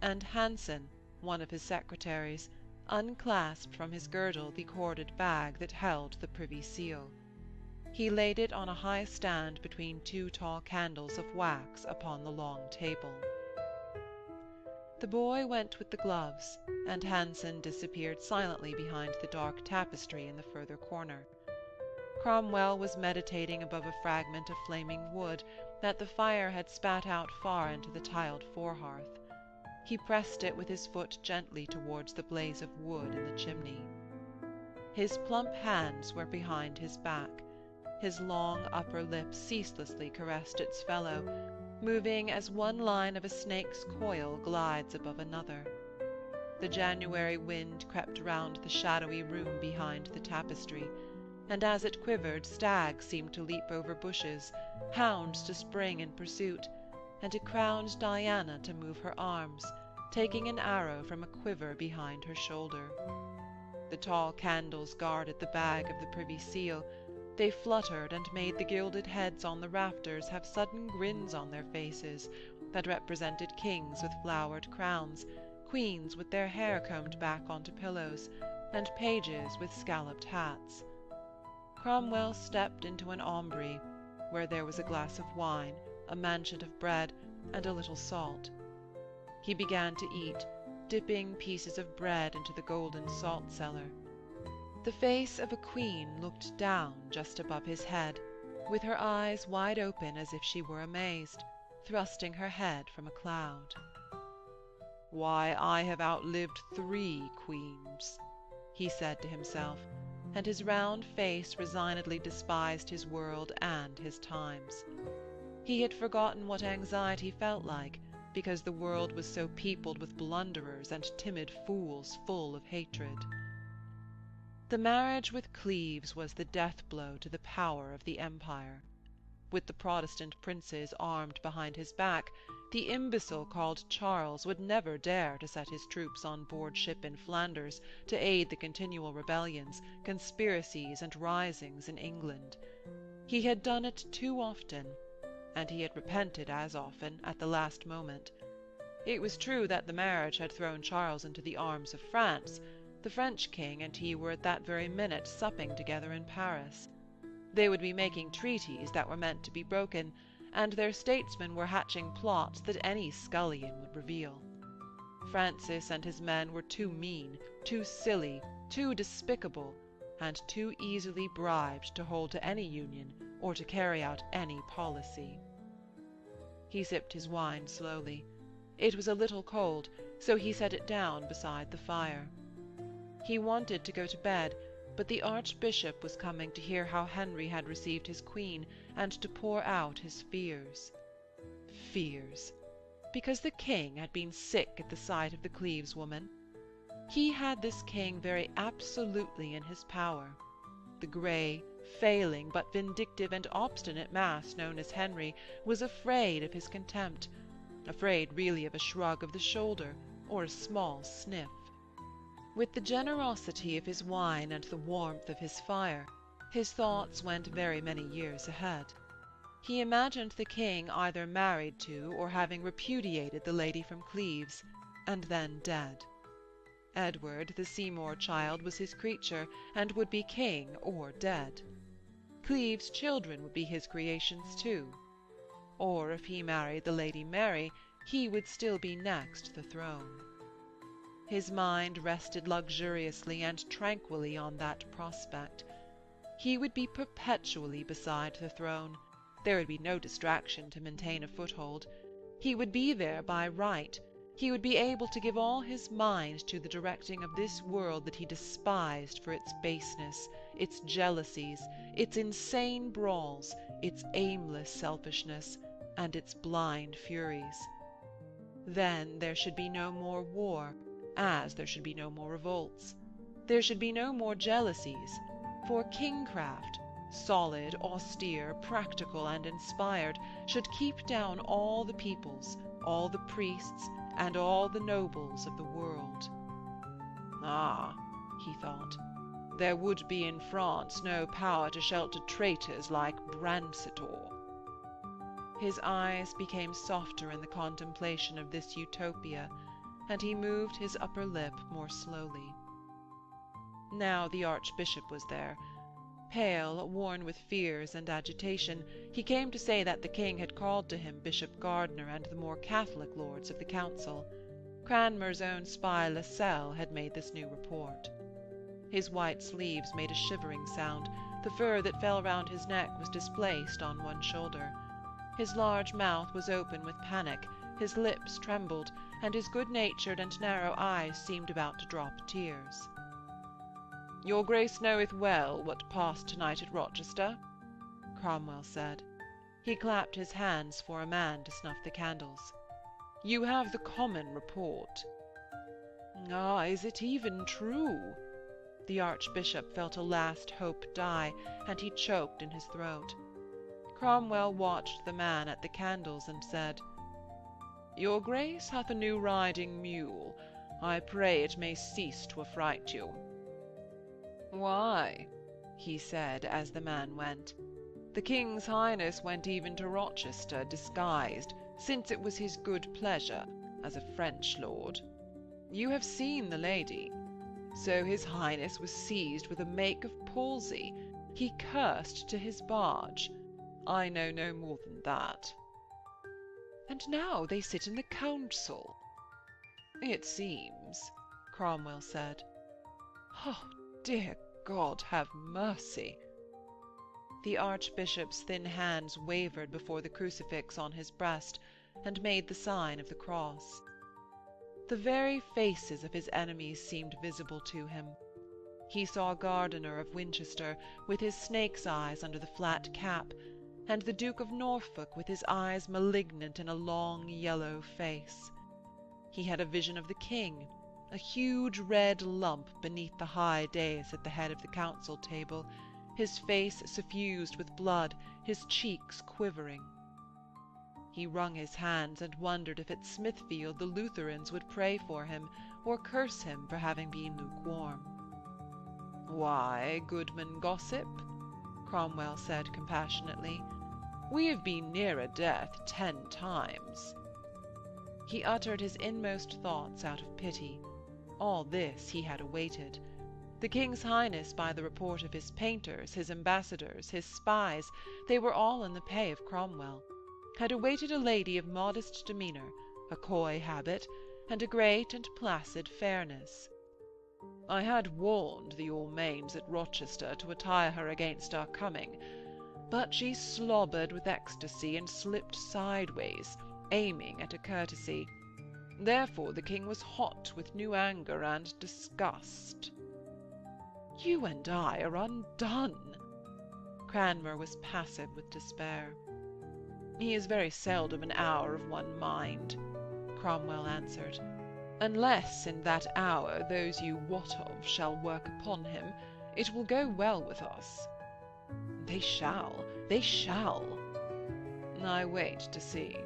and Hanson, one of his secretaries, unclasped from his girdle the corded bag that held the Privy Seal. He laid it on a high stand between 2 tall candles of wax upon the long table. The boy went with the gloves, and Hanson disappeared silently behind the dark tapestry in the further corner. Cromwell was meditating above a fragment of flaming wood that the fire had spat out far into the tiled forehearth. He pressed it with his foot gently towards the blaze of wood in the chimney. His plump hands were behind his back. His long upper lip ceaselessly caressed its fellow, moving as one line of a snake's coil glides above another. The January wind crept round the shadowy room behind the tapestry, and as it quivered stags seemed to leap over bushes, hounds to spring in pursuit, and a crowned Diana to move her arms, taking an arrow from a quiver behind her shoulder. The tall candles guarded the bag of the Privy Seal. They fluttered and made the gilded heads on the rafters have sudden grins on their faces that represented kings with flowered crowns, queens with their hair combed back onto pillows, and pages with scalloped hats. Cromwell stepped into an aumbry, where there was a glass of wine, a manchet of bread, and a little salt. He began to eat, dipping pieces of bread into the golden salt-cellar. The face of a queen looked down just above his head, with her eyes wide open as if she were amazed, thrusting her head from a cloud. Why, I have outlived 3 queens, he said to himself, and his round face resignedly despised his world and his times. He had forgotten what anxiety felt like, because the world was so peopled with blunderers and timid fools full of hatred. The marriage with Cleves was the death-blow to the power of the empire. With the Protestant princes armed behind his back, the imbecile called Charles would never dare to set his troops on board ship in Flanders to aid the continual rebellions, conspiracies, and risings in England. He had done it too often, and he had repented as often at the last moment. It was true that the marriage had thrown Charles into the arms of France. The French king and he were at that very minute supping together in Paris. They would be making treaties that were meant to be broken, and their statesmen were hatching plots that any scullion would reveal. Francis and his men were too mean, too silly, too despicable, and too easily bribed to hold to any union or to carry out any policy. He sipped his wine slowly. It was a little cold, so he set it down beside the fire. He wanted to go to bed, but the Archbishop was coming to hear how Henry had received his queen, and to pour out his fears. Fears! Because the king had been sick at the sight of the Cleves woman. He had this king very absolutely in his power. The grey, failing, but vindictive and obstinate mass known as Henry was afraid of his contempt, afraid really of a shrug of the shoulder or a small sniff. With the generosity of his wine and the warmth of his fire, his thoughts went very many years ahead. He imagined the king either married to or having repudiated the lady from Cleves, and then dead. Edward, the Seymour child, was his creature, and would be king or dead. Cleves' children would be his creations too. Or if he married the Lady Mary, he would still be next the throne. His mind rested luxuriously and tranquilly on that prospect. He would be perpetually beside the throne. There would be no distraction to maintain a foothold. He would be there by right. He would be able to give all his mind to the directing of this world that he despised for its baseness, its jealousies, its insane brawls, its aimless selfishness, and its blind furies. Then there should be no more war, as there should be no more revolts. There should be no more jealousies, for kingcraft, solid, austere, practical, and inspired, should keep down all the peoples, all the priests, and all the nobles of the world. Ah, he thought, there would be in France no power to shelter traitors like Brancetor. His eyes became softer in the contemplation of this utopia, and he moved his upper lip more slowly. Now the Archbishop was there. Pale, worn with fears and agitation, he came to say that the king had called to him Bishop Gardiner and the more Catholic lords of the council. Cranmer's own spy Lascelles had made this new report. His white sleeves made a shivering sound. The fur that fell round his neck was displaced on one shoulder. His large mouth was open with panic, his lips trembled, and his good-natured and narrow eyes seemed about to drop tears. "Your Grace knoweth well what passed tonight at Rochester," Cromwell said. He clapped his hands for a man to snuff the candles. "You have the common report." "Ah, is it even true?" The Archbishop felt a last hope die, and he choked in his throat. Cromwell watched the man at the candles and said, "Your Grace hath a new riding mule. I pray it may cease to affright you." "Why?" he said as the man went. "The King's Highness went even to Rochester disguised, since it was his good pleasure, as a French lord. You have seen the lady. So his Highness was seized with a make of palsy. He cursed to his barge. I know no more than that." "And now they sit in the council." "It seems," Cromwell said. "Oh, dear God, have mercy." The Archbishop's thin hands wavered before the crucifix on his breast, and made the sign of the cross. The very faces of his enemies seemed visible to him. He saw Gardiner of Winchester, with his snake's eyes under the flat cap, and the Duke of Norfolk with his eyes malignant in a long yellow face. He had a vision of the king, a huge red lump beneath the high dais at the head of the council table, his face suffused with blood, his cheeks quivering. He wrung his hands and wondered if at Smithfield the Lutherans would pray for him, or curse him for having been lukewarm. "Why, Goodman Gossip," Cromwell said compassionately, "we have been nearer death 10 times. He uttered his inmost thoughts out of pity. All this he had awaited. The King's Highness, by the report of his painters, his ambassadors, his spies, they were all in the pay of Cromwell, had awaited a lady of modest demeanour, a coy habit, and a great and placid fairness. I had warned the Almains at Rochester to attire her against our coming, but she slobbered with ecstasy and slipped sideways, aiming at a courtesy. Therefore the king was hot with new anger and disgust. You and I are undone." Cranmer was passive with despair. "He is very seldom an hour of one mind," Cromwell answered, "unless in that hour those you wot of shall work upon him, it will go well with us." "They shall, they shall." "I wait to see."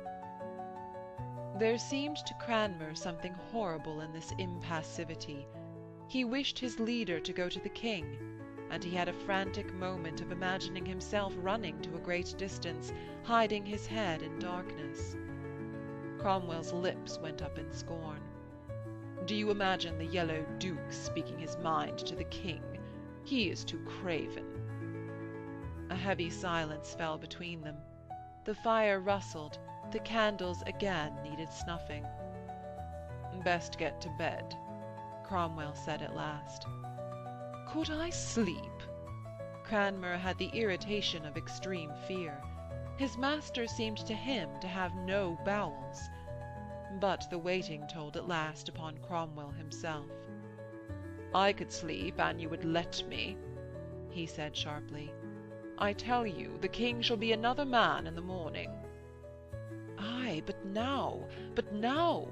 There seemed to Cranmer something horrible in this impassivity. He wished his leader to go to the king, and he had a frantic moment of imagining himself running to a great distance, hiding his head in darkness. Cromwell's lips went up in scorn. "Do you imagine the Yellow Duke speaking his mind to the king? He is too craven." A heavy silence fell between them. The fire rustled, the candles again needed snuffing. "Best get to bed," Cromwell said at last. "Could I sleep?" Cranmer had the irritation of extreme fear. His master seemed to him to have no bowels. But the waiting told at last upon Cromwell himself. "I could sleep, an you would let me," he said sharply. "I tell you, the king shall be another man in the morning." "Aye, but now, but now!"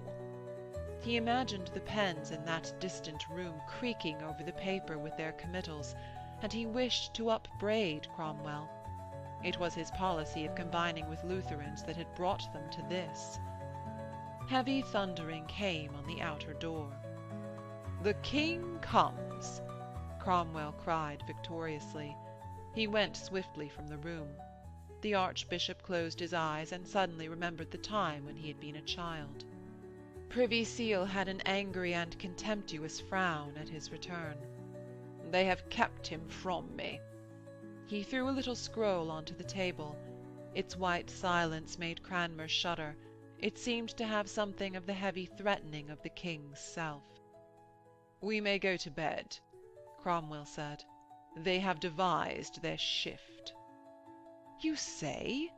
He imagined the pens in that distant room creaking over the paper with their committals, and he wished to upbraid Cromwell. It was his policy of combining with Lutherans that had brought them to this. Heavy thundering came on the outer door. "The king comes!" Cromwell cried victoriously. He went swiftly from the room. The archbishop closed his eyes and suddenly remembered the time when he had been a child. Privy Seal had an angry and contemptuous frown at his return. "They have kept him from me." He threw a little scroll onto the table. Its white silence made Cranmer shudder. It seemed to have something of the heavy threatening of the king's self. "We may go to bed," Cromwell said. "They have devised their shift." "You say?"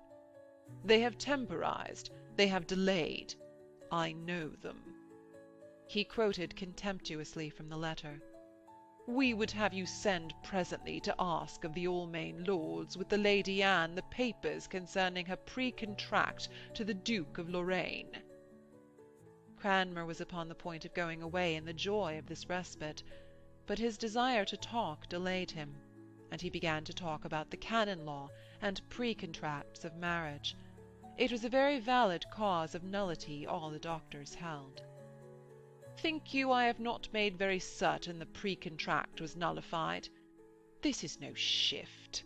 "They have temporized. They have delayed. I know them." He quoted contemptuously from the letter. "We would have you send presently to ask of the Almain lords, with the Lady Anne, the papers concerning her pre-contract to the Duke of Lorraine." Cranmer was upon the point of going away in the joy of this respite, but his desire to talk delayed him, and he began to talk about the canon law and pre-contracts of marriage. It was a very valid cause of nullity, all the doctors held. "Think you I have not made very certain the pre-contract was nullified? This is no shift."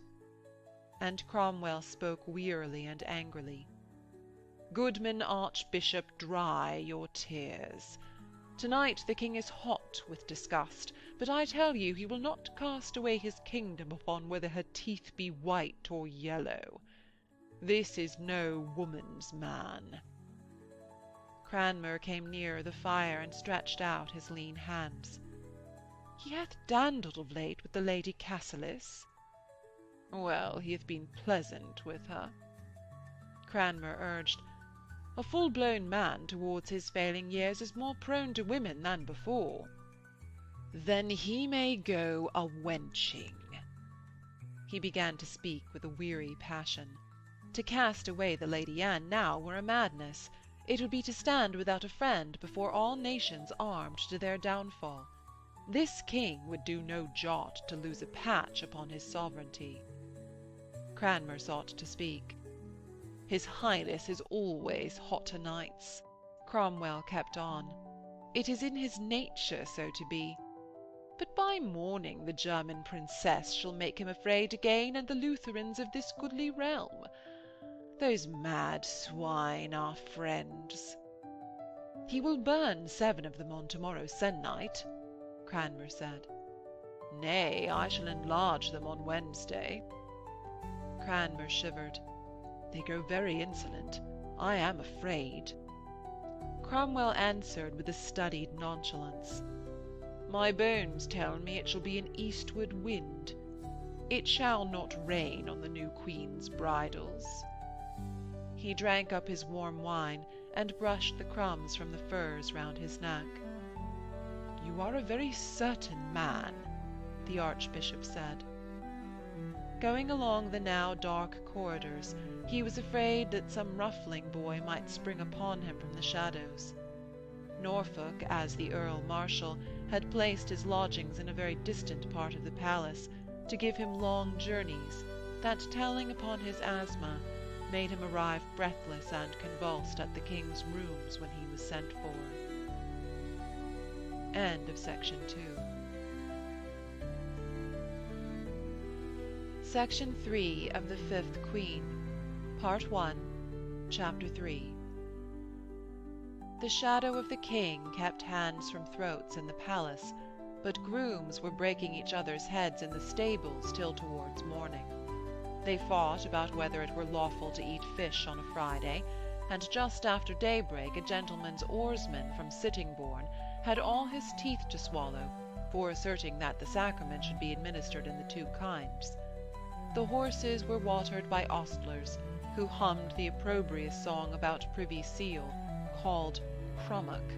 And Cromwell spoke wearily and angrily. "Goodman Archbishop, dry your tears. Tonight the king is hot with disgust, but I tell you he will not cast away his kingdom upon whether her teeth be white or yellow. This is no woman's man." Cranmer came nearer the fire and stretched out his lean hands. "He hath dandled of late with the Lady Cassilis." "Well, he hath been pleasant with her." Cranmer urged, A full-blown man towards his failing years is more prone to women than before. Then he may go a-wenching. He began to speak with a weary passion. To cast away the Lady Anne now were a madness. It would be to stand without a friend before all nations armed to their downfall. This king would do no jot to lose a patch upon his sovereignty. Cranmer sought to speak. His Highness is always hot o' nights, Cromwell kept on. It is in his nature so to be. But by morning the German princess shall make him afraid again, and the Lutherans of this goodly realm. Those mad swine are friends. He will burn 7 of them on tomorrow se'nnight, Cranmer said. Nay, I shall enlarge them on Wednesday. Cranmer shivered. They grow very insolent. I am afraid. Cromwell answered with a studied nonchalance. My bones tell me it shall be an eastward wind. It shall not rain on the new queen's bridals. He drank up his warm wine, and brushed the crumbs from the furs round his neck. You are a very certain man, the Archbishop said. Going along the now dark corridors, he was afraid that some ruffling boy might spring upon him from the shadows. Norfolk, as the Earl Marshal, had placed his lodgings in a very distant part of the palace, to give him long journeys, that, telling upon his asthma, made him arrive breathless and convulsed at the king's rooms when he was sent for. End of Section 2. Section 3 of The Fifth Queen, Part 1, Chapter 3. The shadow of the king kept hands from throats in the palace, but grooms were breaking each other's heads in the stables till towards morning. They fought about whether it were lawful to eat fish on a Friday, and just after daybreak a gentleman's oarsman from Sittingbourne had all his teeth to swallow for asserting that the sacrament should be administered in the 2 kinds. The horses were watered by ostlers, who hummed the opprobrious song about Privy Seal, called Crummock.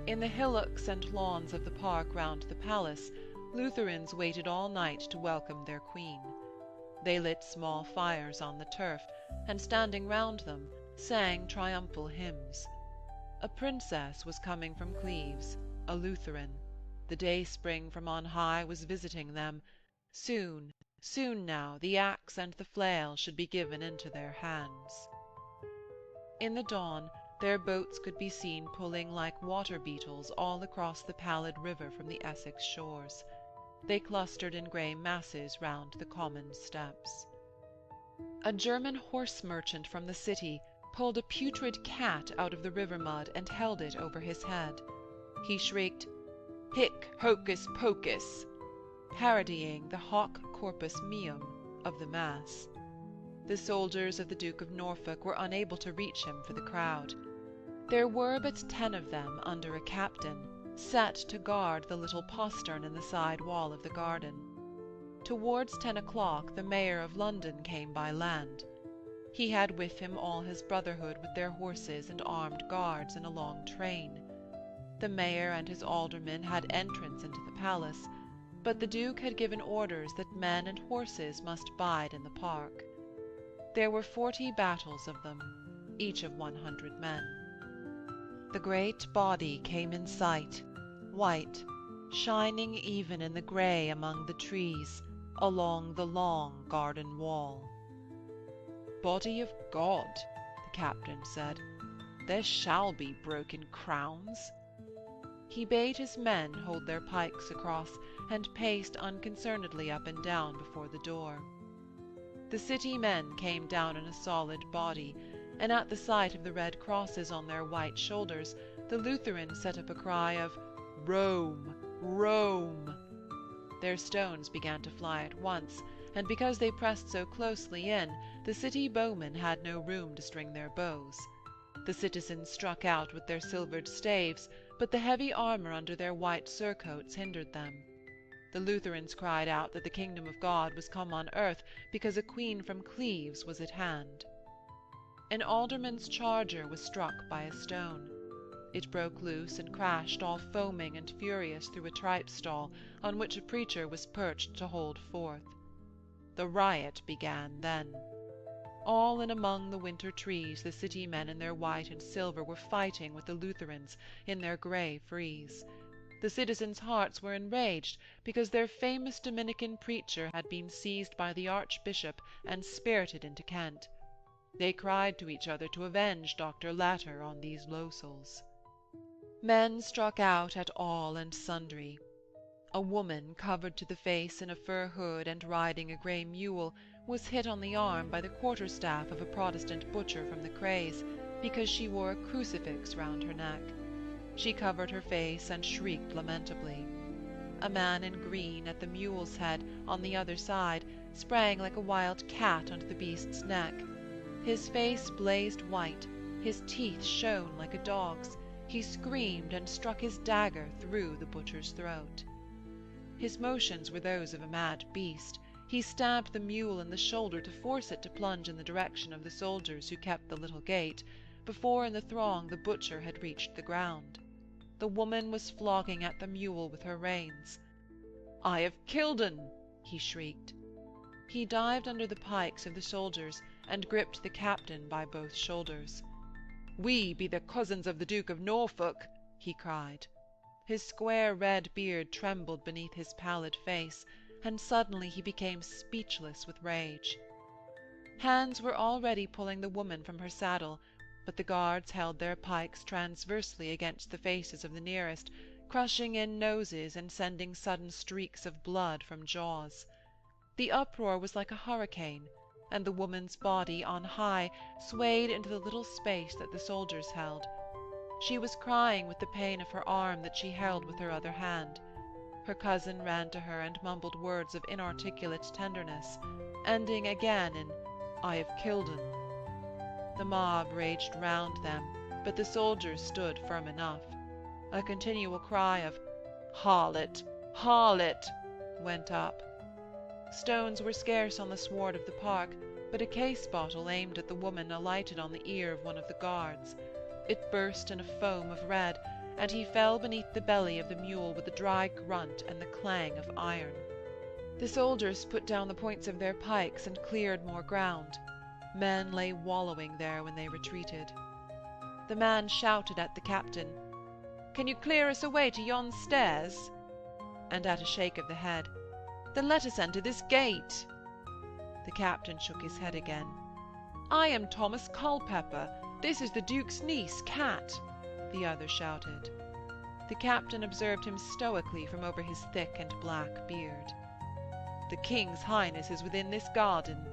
In the hillocks and lawns of the park round the palace, Lutherans waited all night to welcome their queen. They lit small fires on the turf, and standing round them, sang triumphal hymns. A princess was coming from Cleves, a Lutheran. The dayspring from on high was visiting them. Soon now, the axe and the flail should be given into their hands. In the dawn, their boats could be seen pulling like water beetles all across the pallid river from the Essex shores. They clustered in grey masses round the common steps. A German horse merchant from the city pulled a putrid cat out of the river mud and held it over his head. He shrieked, "Hic hocus pocus," parodying the hoc corpus meum of the Mass. The soldiers of the Duke of Norfolk were unable to reach him for the crowd. There were but 10 of them under a captain, set to guard the little postern in the side wall of the garden. Towards 10 o'clock the Mayor of London came by land. He had with him all his brotherhood with their horses and armed guards in a long train. The Mayor and his aldermen had entrance into the palace, but the Duke had given orders that men and horses must bide in the park. There were 40 battles of them, each of 100 men. The great body came in sight, white, shining even in the grey among the trees, along the long garden wall. "Body of God," the captain said, "there shall be broken crowns." He bade his men hold their pikes across, and paced unconcernedly up and down before the door. The city men came down in a solid body, and at the sight of the red crosses on their white shoulders, the Lutherans set up a cry of "Rome! Rome!" Their stones began to fly at once, and because they pressed so closely in, the city bowmen had no room to string their bows. The citizens struck out with their silvered staves, but the heavy armour under their white surcoats hindered them. The Lutherans cried out that the kingdom of God was come on earth, because a queen from Cleves was at hand. An alderman's charger was struck by a stone. It broke loose and crashed all foaming and furious through a tripe stall on which a preacher was perched to hold forth. The riot began then. All in among the winter trees the city men in their white and silver were fighting with the Lutherans in their grey frieze. The citizens' hearts were enraged because their famous Dominican preacher had been seized by the Archbishop and spirited into Kent. They cried to each other to avenge Dr. Latter on these lowsels. Men struck out at all and sundry. A woman, covered to the face in a fur hood and riding a grey mule, was hit on the arm by the quarterstaff of a Protestant butcher from the Crays, because she wore a crucifix round her neck. She covered her face and shrieked lamentably. A man in green, at the mule's head, on the other side, sprang like a wild cat onto the beast's neck. His face blazed white, his teeth shone like a dog's. He screamed and struck his dagger through the butcher's throat. His motions were those of a mad beast. He stabbed the mule in the shoulder to force it to plunge in the direction of the soldiers who kept the little gate, before in the throng the butcher had reached the ground. The woman was flogging at the mule with her reins. "I have killed un!" he shrieked. He dived under the pikes of the soldiers and gripped the captain by both shoulders. "We be the cousins of the Duke of Norfolk," he cried. His square red beard trembled beneath his pallid face, and suddenly he became speechless with rage. Hands were already pulling the woman from her saddle, but the guards held their pikes transversely against the faces of the nearest, crushing in noses and sending sudden streaks of blood from jaws. The uproar was like a hurricane, and the woman's body, on high, swayed into the little space that the soldiers held. She was crying with the pain of her arm that she held with her other hand. Her cousin ran to her and mumbled words of inarticulate tenderness, ending again in, "I have killed un." The mob raged round them, but the soldiers stood firm enough. A continual cry of "Harlot! Harlot!" went up. Stones were scarce on the sward of the park, but a case bottle aimed at the woman alighted on the ear of one of the guards. It burst in a foam of red, and he fell beneath the belly of the mule with a dry grunt and the clang of iron. The soldiers put down the points of their pikes and cleared more ground. Men lay wallowing there when they retreated. The man shouted at the captain, "Can you clear us a way to yon stairs?" And at a shake of the head, "Then let us enter this gate." The captain shook his head again. "I am Thomas Culpepper. This is the Duke's niece, Kat," the other shouted. The captain observed him stoically from over his thick and black beard. "The King's Highness is within this garden,"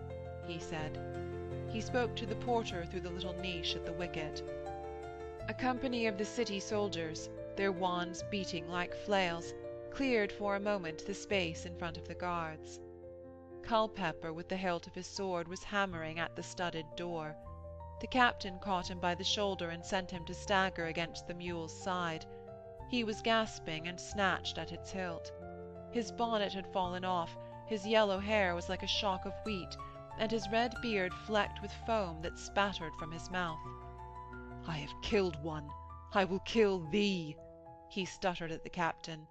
he said. He spoke to the porter through the little niche at the wicket. A company of the city soldiers, their wands beating like flails, cleared for a moment the space in front of the guards. Culpepper, with the hilt of his sword, was hammering at the studded door. The captain caught him by the shoulder and sent him to stagger against the mule's side. He was gasping and snatched at its hilt. His bonnet had fallen off, his yellow hair was like a shock of wheat, and his red beard flecked with foam that spattered from his mouth. "I have killed one. I will kill thee," he stuttered at the captain.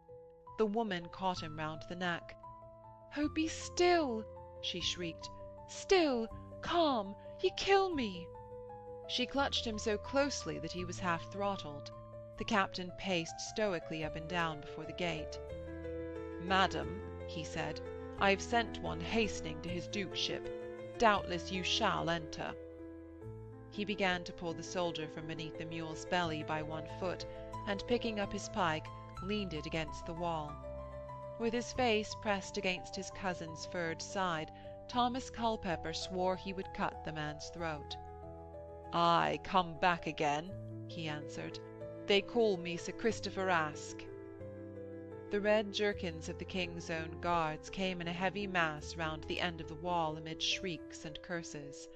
The woman caught him round the neck. "Oh, be still," she shrieked. "Still, calm, ye kill me." She clutched him so closely that he was half throttled. The captain paced stoically up and down before the gate. "Madam," he said, "I have sent one hastening to his dukeship. Doubtless you shall enter." He began to pull the soldier from beneath the mule's belly by one foot, and picking up his pike, leaned it against the wall. With his face pressed against his cousin's furred side, Thomas Culpepper swore he would cut the man's throat. "Ay, come back again," he answered. "They call me Sir Christopher Aske." The red jerkins of the King's own guards came in a heavy mass round the end of the wall amid shrieks and curses.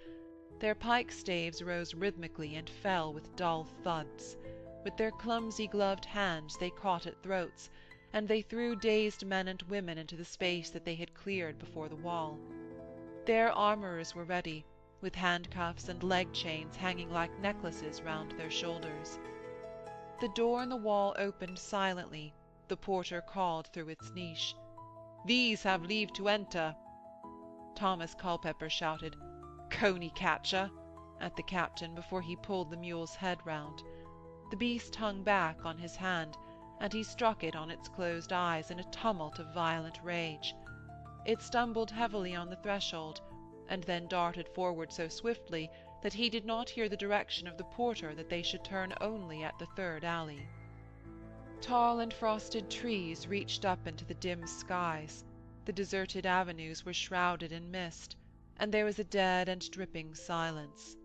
Their pike-staves rose rhythmically and fell with dull thuds. With their clumsy gloved hands they caught at throats, and they threw dazed men and women into the space that they had cleared before the wall. Their armourers were ready, with handcuffs and leg chains hanging like necklaces round their shoulders. The door in the wall opened silently. The porter called through its niche, "These have leave to enter." Thomas Culpepper shouted, "Coney catcher," at the captain before he pulled the mule's head round. The beast hung back on his hand, and he struck it on its closed eyes in a tumult of violent rage. It stumbled heavily on the threshold, and then darted forward so swiftly that he did not hear the direction of the porter that they should turn only at the third alley. Tall and frosted trees reached up into the dim skies. The deserted avenues were shrouded in mist, and there was a dead and dripping silence.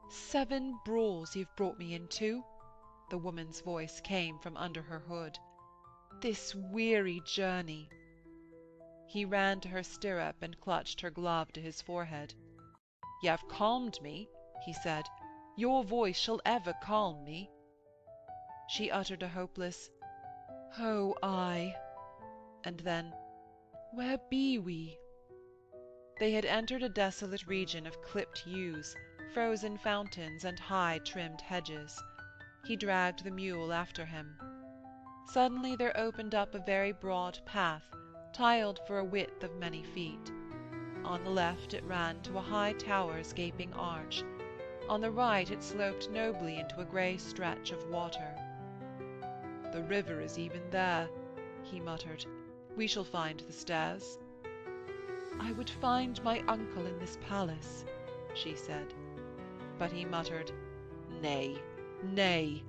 "7 brawls you've brought me into," the woman's voice came from under her hood. "This weary journey." He ran to her stirrup and clutched her glove to his forehead. "Y'ave calmed me," he said. "Your voice shall ever calm me." She uttered a hopeless, "Oh, ay," and then, "Where be we?" They had entered a desolate region of clipped yews, frozen fountains, and high-trimmed hedges. He dragged the mule after him. Suddenly there opened up a very broad path, tiled for a width of many feet. On the left it ran to a high tower's gaping arch. On the right it sloped nobly into a grey stretch of water. "The river is even there," he muttered. "We shall find the stairs." "I would find my uncle in this palace," she said. But he muttered, "Nay, nay,"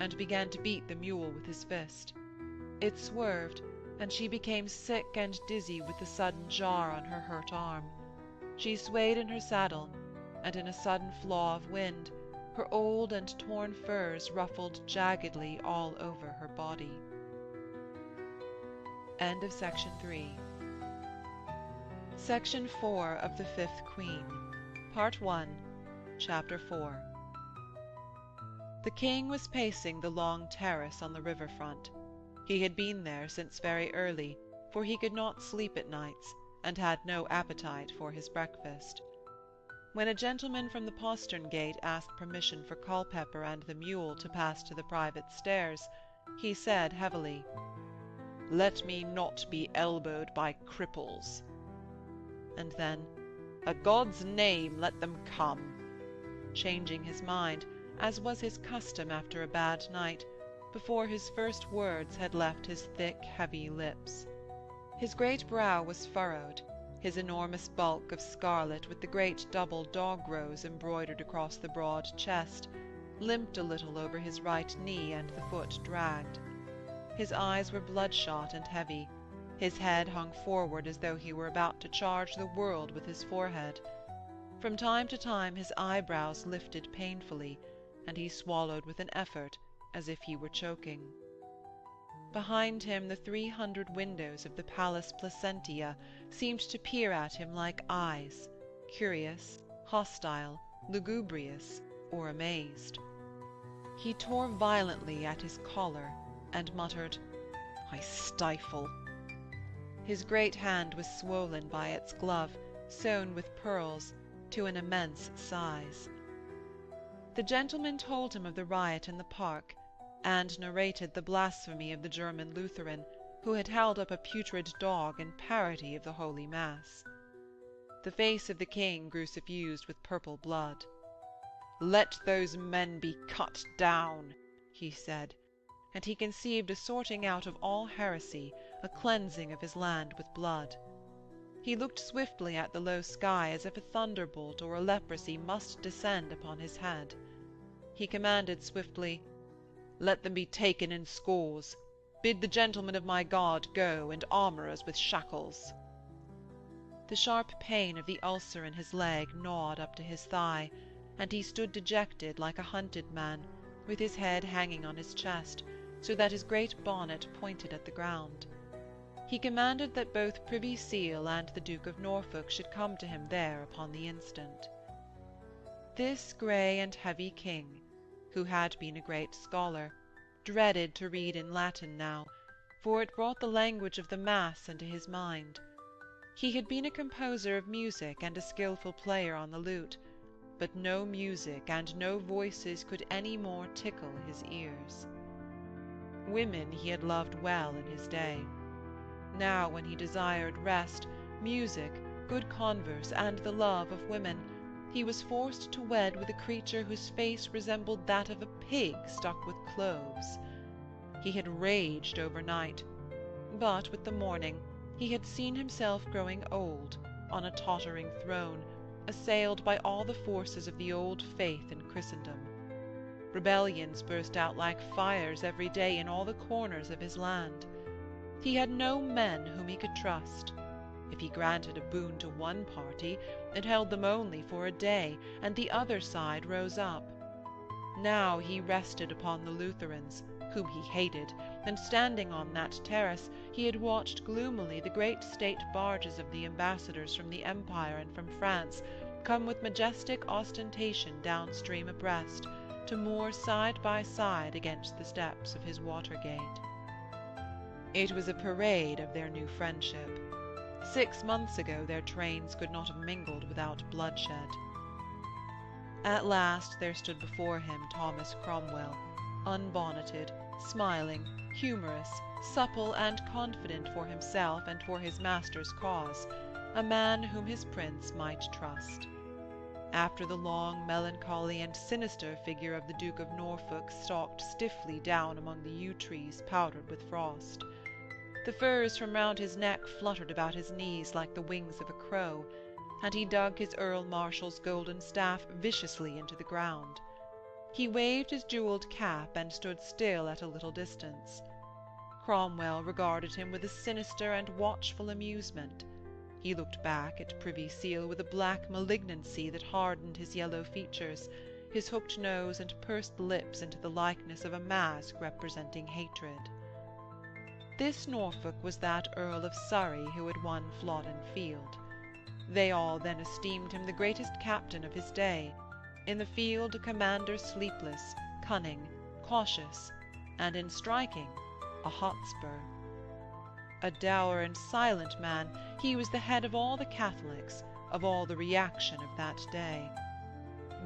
and began to beat the mule with his fist. It swerved, and she became sick and dizzy with the sudden jar on her hurt arm. She swayed in her saddle, and in a sudden flaw of wind, her old and torn furs ruffled jaggedly all over her body. End of Section 3. Section 4 of The Fifth Queen, Part 1, Chapter 4. The king was pacing the long terrace on the river-front. He had been there since very early, for he could not sleep at nights, and had no appetite for his breakfast. When a gentleman from the postern gate asked permission for Culpepper and the mule to pass to the private stairs, he said heavily, "Let me not be elbowed by cripples." And then, "A God's name, let them come," changing his mind, as was his custom after a bad night, before his first words had left his thick, heavy lips. His great brow was furrowed, his enormous bulk of scarlet with the great double dog-rose embroidered across the broad chest, limped a little over his right knee, and the foot dragged. His eyes were bloodshot and heavy. His head hung forward as though he were about to charge the world with his forehead. From time to time his eyebrows lifted painfully, and he swallowed with an effort, as if he were choking. Behind him the 300 windows of the Palace Placentia seemed to peer at him like eyes, curious, hostile, lugubrious, or amazed. He tore violently at his collar, and muttered, "I stifle." His great hand was swollen by its glove, sewn with pearls, to an immense size. The gentleman told him of the riot in the park, and narrated the blasphemy of the German Lutheran, who had held up a putrid dog in parody of the Holy Mass. The face of the king grew suffused with purple blood. "Let those men be cut down," he said, and he conceived a sorting out of all heresy, a cleansing of his land with blood. He looked swiftly at the low sky as if a thunderbolt or a leprosy must descend upon his head. He commanded swiftly, "Let them be taken in scores. Bid the gentlemen of my guard go, and armourers with shackles." The sharp pain of the ulcer in his leg gnawed up to his thigh, and he stood dejected like a hunted man, with his head hanging on his chest, so that his great bonnet pointed at the ground. He commanded that both Privy Seal and the Duke of Norfolk should come to him there upon the instant. This grey and heavy king, who had been a great scholar, dreaded to read in Latin now, for it brought the language of the Mass into his mind. He had been a composer of music and a skilful player on the lute, but no music and no voices could any more tickle his ears. Women he had loved well in his day. Now, when he desired rest, music, good converse, and the love of women, he was forced to wed with a creature whose face resembled that of a pig stuck with cloves. He had raged overnight, but with the morning he had seen himself growing old, on a tottering throne, assailed by all the forces of the old faith in Christendom. Rebellions burst out like fires every day in all the corners of his land. He had no men whom he could trust. If he granted a boon to one party, it held them only for a day, and the other side rose up. Now he rested upon the Lutherans, whom he hated, and standing on that terrace, he had watched gloomily the great state barges of the ambassadors from the Empire and from France come with majestic ostentation downstream abreast, to moor side by side against the steps of his water-gate. It was a parade of their new friendship. 6 months ago their trains could not have mingled without bloodshed. At last there stood before him Thomas Cromwell, unbonneted, smiling, humorous, supple, and confident for himself and for his master's cause, a man whom his prince might trust. After the long, melancholy, and sinister figure of the Duke of Norfolk stalked stiffly down among the yew trees powdered with frost. The furs from round his neck fluttered about his knees like the wings of a crow, and he dug his Earl Marshal's golden staff viciously into the ground. He waved his jewelled cap and stood still at a little distance. Cromwell regarded him with a sinister and watchful amusement. He looked back at Privy Seal with a black malignancy that hardened his yellow features, his hooked nose and pursed lips into the likeness of a mask representing hatred. This Norfolk was that Earl of Surrey who had won Flodden Field. They all then esteemed him the greatest captain of his day, in the field a commander sleepless, cunning, cautious, and in striking a Hotspur. A dour and silent man, he was the head of all the Catholics, of all the reaction of that day.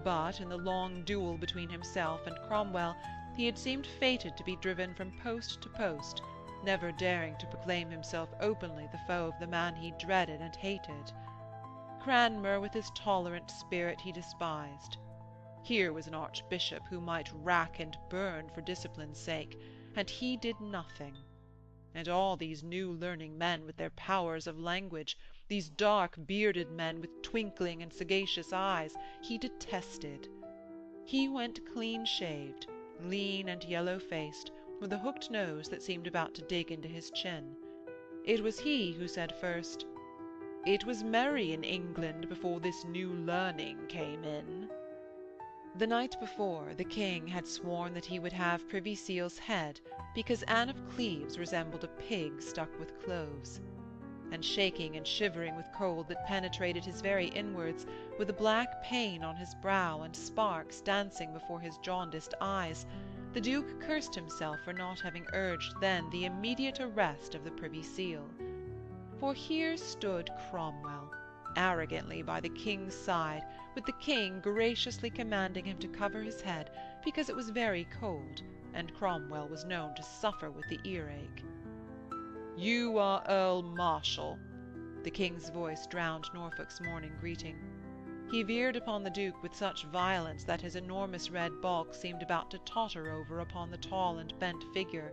But in the long duel between himself and Cromwell, he had seemed fated to be driven from post to post, never daring to proclaim himself openly the foe of the man he dreaded and hated. Cranmer, with his tolerant spirit, he despised. Here was an archbishop who might rack and burn for discipline's sake, and he did nothing. And all these new learning men with their powers of language, these dark bearded men with twinkling and sagacious eyes, he detested. He went clean-shaved, lean and yellow-faced, with a hooked nose that seemed about to dig into his chin. It was he who said first, "It was merry in England before this new learning came in." The night before, the king had sworn that he would have Privy Seal's head, because Anne of Cleves resembled a pig stuck with cloves. And shaking and shivering with cold that penetrated his very inwards, with a black pain on his brow and sparks dancing before his jaundiced eyes, the Duke cursed himself for not having urged then the immediate arrest of the Privy Seal. For here stood Cromwell, arrogantly by the king's side, with the king graciously commanding him to cover his head, because it was very cold, and Cromwell was known to suffer with the earache. "You are Earl Marshal," the king's voice drowned Norfolk's morning greeting. He veered upon the Duke with such violence that his enormous red bulk seemed about to totter over upon the tall and bent figure.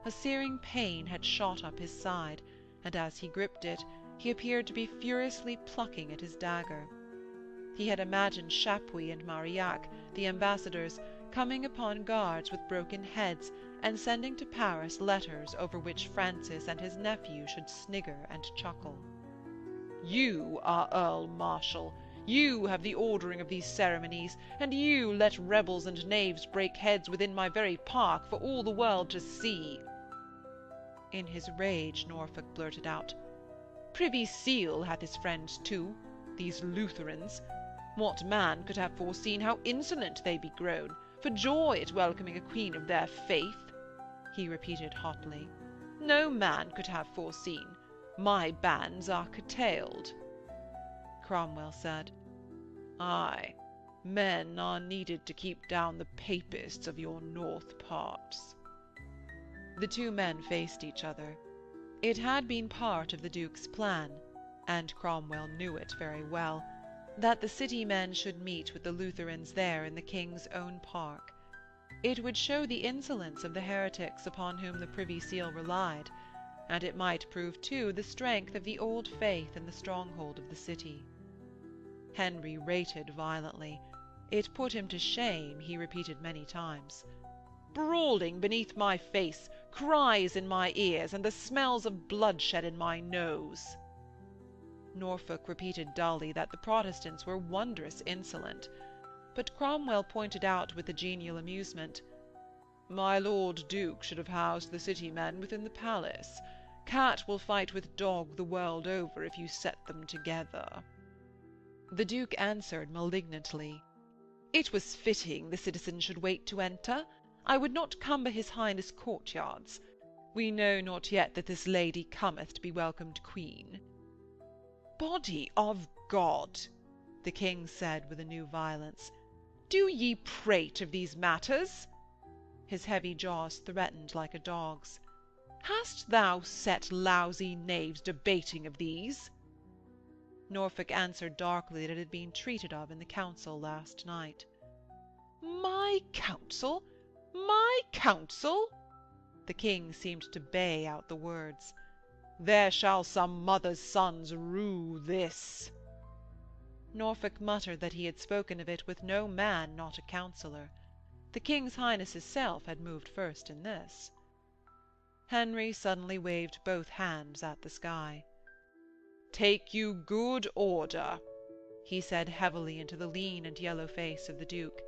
A searing pain had shot up his side, and as he gripped it, he appeared to be furiously plucking at his dagger. He had imagined Chapuis and Marillac, the ambassadors, coming upon guards with broken heads, and sending to Paris letters over which Francis and his nephew should snigger and chuckle. "You are Earl Marshal. You have the ordering of these ceremonies, and you let rebels and knaves break heads within my very park for all the world to see." In his rage Norfolk blurted out, "Privy Seal hath his friends too, these Lutherans. What man could have foreseen how insolent they be grown, for joy at welcoming a queen of their faith?" he repeated hotly. "No man could have foreseen. My bands are curtailed. Cromwell said, Ay, men are needed to keep down the papists of your north parts. The two men faced each other. It had been part of the Duke's plan, and Cromwell knew it very well, that the city men should meet with the Lutherans there in the King's own park. It would show the insolence of the heretics upon whom the Privy Seal relied, and it might prove too the strength of the old faith in the stronghold of the city. Henry rated violently. It put him to shame, he repeated many times. Brawling beneath my face, cries in my ears, and the smells of bloodshed in my nose. Norfolk repeated dully that the Protestants were wondrous insolent, but Cromwell pointed out with a genial amusement, My Lord Duke should have housed the city men within the palace. Cat will fight with dog the world over if you set them together. The Duke answered malignantly, It was fitting the citizen should wait to enter. I would not cumber his Highness' courtyards. We know not yet that this lady cometh to be welcomed queen. Body of God, the King said with a new violence, do ye prate of these matters? His heavy jaws threatened like a dog's. Hast thou set lousy knaves debating of these? Norfolk answered darkly that it had been treated of in the council last night. My council? My council? The King seemed to bay out the words. There shall some mother's sons rue this. Norfolk muttered that he had spoken of it with no man not a counsellor. The King's Highness's self had moved first in this. Henry suddenly waved both hands at the sky. Take you good order, he said heavily into the lean and yellow face of the Duke.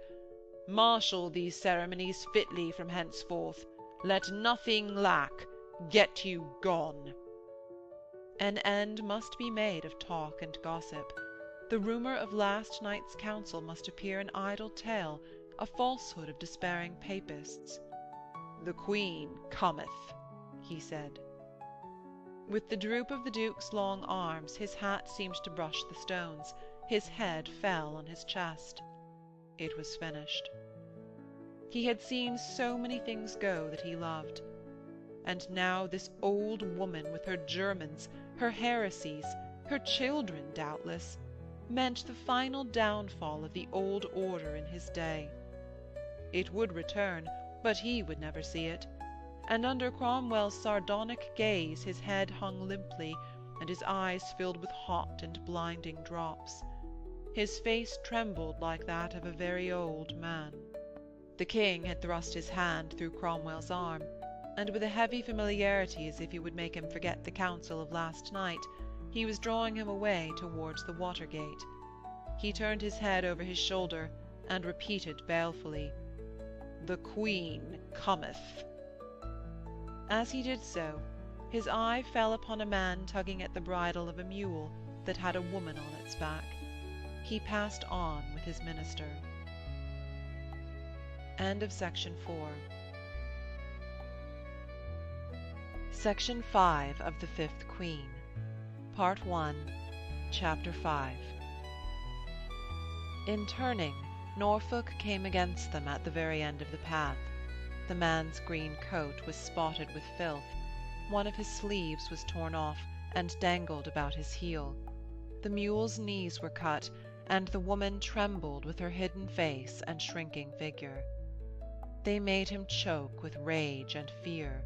Marshal these ceremonies fitly from henceforth. Let nothing lack. Get you gone. An end must be made of talk and gossip. The rumour of last night's council must appear an idle tale, a falsehood of despairing papists. The Queen cometh, he said. With the droop of the Duke's long arms, his hat seemed to brush the stones, his head fell on his chest. It was finished. He had seen so many things go that he loved. And now this old woman with her Germans, her heresies, her children doubtless, meant the final downfall of the old order in his day. It would return, but he would never see it, and under Cromwell's sardonic gaze his head hung limply, and his eyes filled with hot and blinding drops. His face trembled like that of a very old man. The King had thrust his hand through Cromwell's arm, and with a heavy familiarity as if he would make him forget the council of last night, he was drawing him away towards the water-gate. He turned his head over his shoulder, and repeated balefully, The Queen cometh. As he did so, his eye fell upon a man tugging at the bridle of a mule that had a woman on its back. He passed on with his minister. End of Section 4. Section 5 of The Fifth Queen, Part 1, Chapter 5. In turning, Norfolk came against them at the very end of the path. The man's green coat was spotted with filth. One of his sleeves was torn off and dangled about his heel. The mule's knees were cut, and the woman trembled with her hidden face and shrinking figure. They made him choke with rage and fear.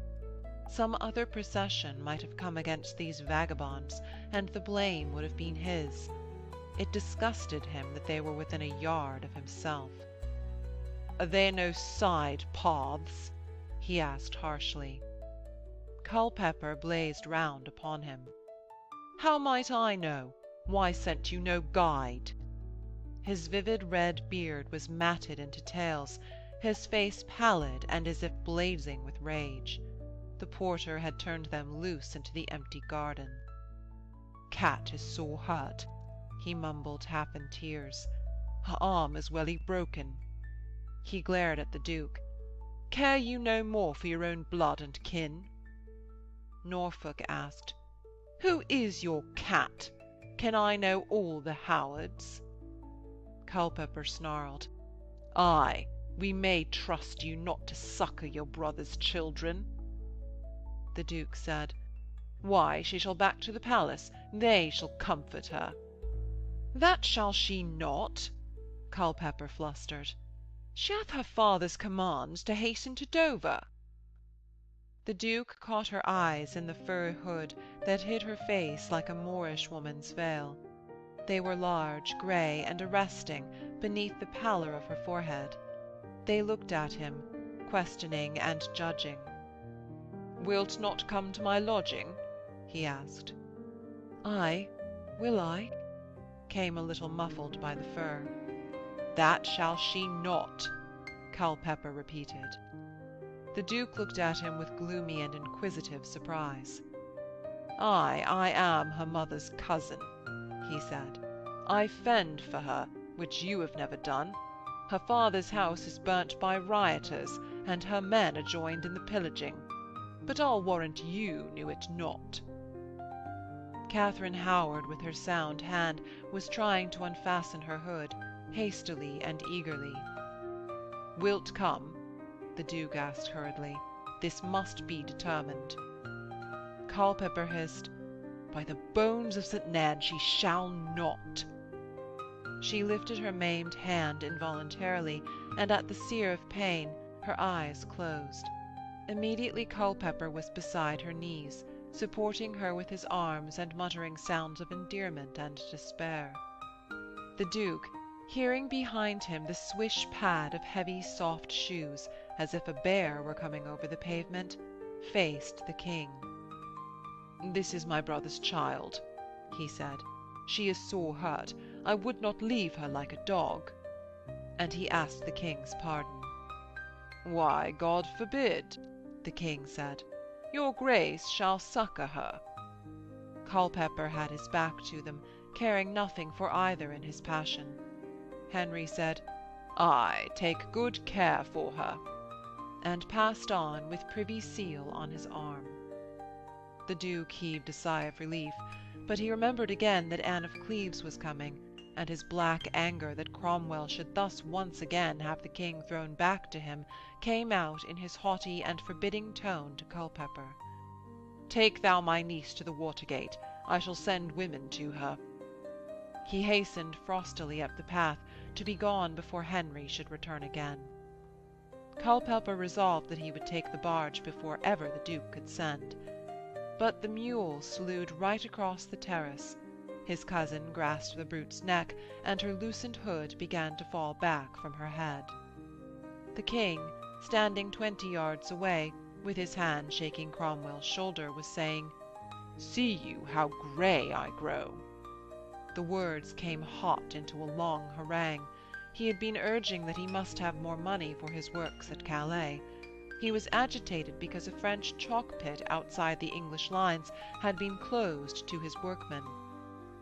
Some other procession might have come against these vagabonds, and the blame would have been his. It disgusted him that they were within a yard of himself. "Are there no side paths?" he asked harshly. Culpepper blazed round upon him. "How might I know? Why sent you no guide?" His vivid red beard was matted into tails, his face pallid and as if blazing with rage. The porter had turned them loose into the empty garden. "Cat is sore hurt," he mumbled half in tears. "Her arm is welly broken." He glared at the Duke. "Care you no more for your own blood and kin?" Norfolk asked, Who is your cat? Can I know all the Howards?" Culpepper snarled. "Ay, we may trust you not to succour your brother's children." The Duke said, "Why, she shall back to the palace. They shall comfort her." "That shall she not," Culpepper flustered. "She hath her father's commands to hasten to Dover." The Duke caught her eyes in the fur hood that hid her face like a Moorish woman's veil. They were large, grey, and arresting beneath the pallor of her forehead. They looked at him, questioning and judging. "Wilt not come to my lodging?" he asked. "Ay, will I?" came a little muffled by the fur. "That shall she not," Culpepper repeated. The Duke looked at him with gloomy and inquisitive surprise. "Ay, I am her mother's cousin," he said. "I fend for her, which you have never done. Her father's house is burnt by rioters, and her men are joined in the pillaging. But I'll warrant you knew it not." Katharine Howard, with her sound hand, was trying to unfasten her hood, hastily and eagerly. "Wilt come?" the Duke asked hurriedly. "This must be determined." Culpepper hissed, "By the bones of St. Nan, she shall not." She lifted her maimed hand involuntarily, and at the sear of pain her eyes closed. Immediately Culpepper was beside her knees, supporting her with his arms and muttering sounds of endearment and despair. The Duke, hearing behind him the swish-pad of heavy soft shoes, as if a bear were coming over the pavement, faced the King. "This is my brother's child," he said. "She is sore hurt. I would not leave her like a dog." And he asked the King's pardon. "Why, God forbid," the King said. "Your Grace shall succour her." Culpepper had his back to them, caring nothing for either in his passion. Henry said, "Ay, take good care for her," and passed on with Privy Seal on his arm. The Duke heaved a sigh of relief, but he remembered again that Anne of Cleves was coming, and his black anger that Cromwell should thus once again have the King thrown back to him came out in his haughty and forbidding tone to Culpepper. "Take thou my niece to the Watergate. I shall send women to her." He hastened frostily up the path, to be gone before Henry should return again. Culpepper resolved that he would take the barge before ever the Duke could send. But the mule slewed right across the terrace. His cousin grasped the brute's neck, and her loosened hood began to fall back from her head. The King, standing 20 yards away, with his hand shaking Cromwell's shoulder, was saying, "See you how grey I grow?" The words came hot into a long harangue. He had been urging that he must have more money for his works at Calais. He was agitated because a French chalk pit outside the English lines had been closed to his workmen.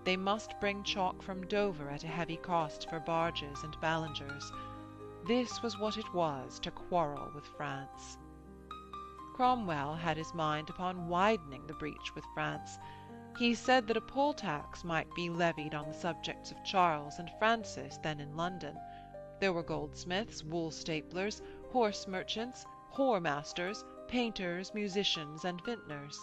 They must bring chalk from Dover at a heavy cost for barges and balingers. This was what it was to quarrel with France. Cromwell had his mind upon widening the breach with France. He said that a poll tax might be levied on the subjects of Charles and Francis then in London. There were goldsmiths, wool-staplers, horse-merchants, whoremasters, painters, musicians, and vintners.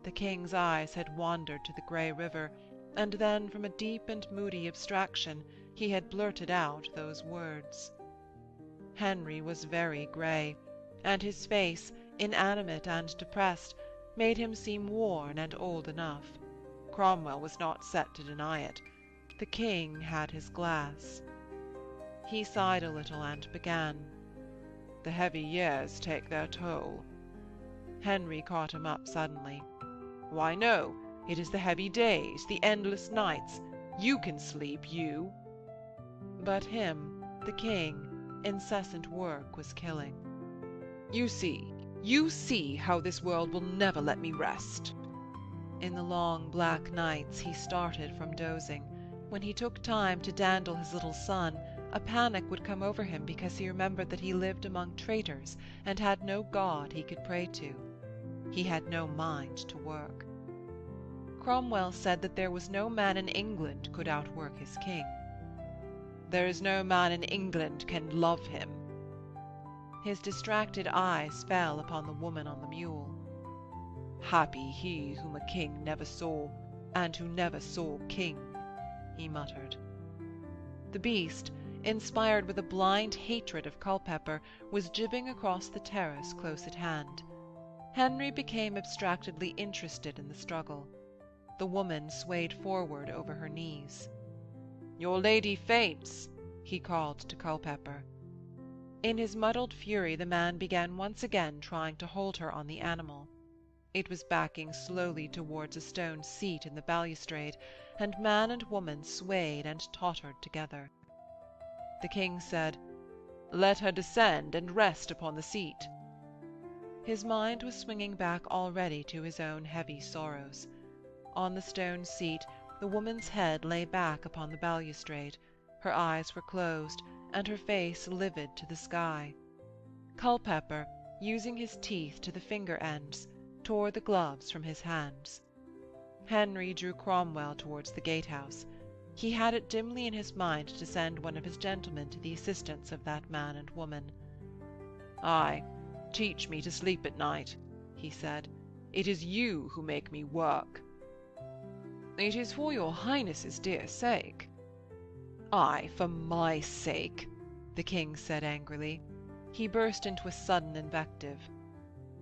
The King's eyes had wandered to the grey river, and then from a deep and moody abstraction he had blurted out those words. Henry was very grey, and his face, inanimate and depressed, made him seem worn and old enough. Cromwell was not set to deny it. The King had his glass. He sighed a little and began, "The heavy years take their toll." Henry caught him up suddenly. "Why, no, it is the heavy days, the endless nights. You can sleep, you." But him, the King, incessant work was killing. You see how this world will never let me rest." In the long black nights he started from dozing. When he took time to dandle his little son, a panic would come over him because he remembered that he lived among traitors and had no God he could pray to. He had no mind to work. Cromwell said that there was no man in England could outwork his king. "There is no man in England can love him." His distracted eyes fell upon the woman on the mule. "Happy he whom a king never saw, and who never saw king," he muttered. The beast, inspired with a blind hatred of Culpeper, was jibbing across the terrace close at hand. Henry became abstractedly interested in the struggle. The woman swayed forward over her knees. "Your lady faints," he called to Culpeper. In his muddled fury the man began once again trying to hold her on the animal. It was backing slowly towards a stone seat in the balustrade, and man and woman swayed and tottered together. The king said, "Let her descend and rest upon the seat." His mind was swinging back already to his own heavy sorrows. On the stone seat the woman's head lay back upon the balustrade, her eyes were closed, and her face livid to the sky. Culpeper, using his teeth to the finger ends, tore the gloves from his hands. Henry drew Cromwell towards the gatehouse. He had it dimly in his mind to send one of his gentlemen to the assistance of that man and woman. "Ay, teach me to sleep at night," he said. "It is you who make me work." "It is for your Highness's dear sake." "Ay, for my sake," the king said angrily. He burst into a sudden invective.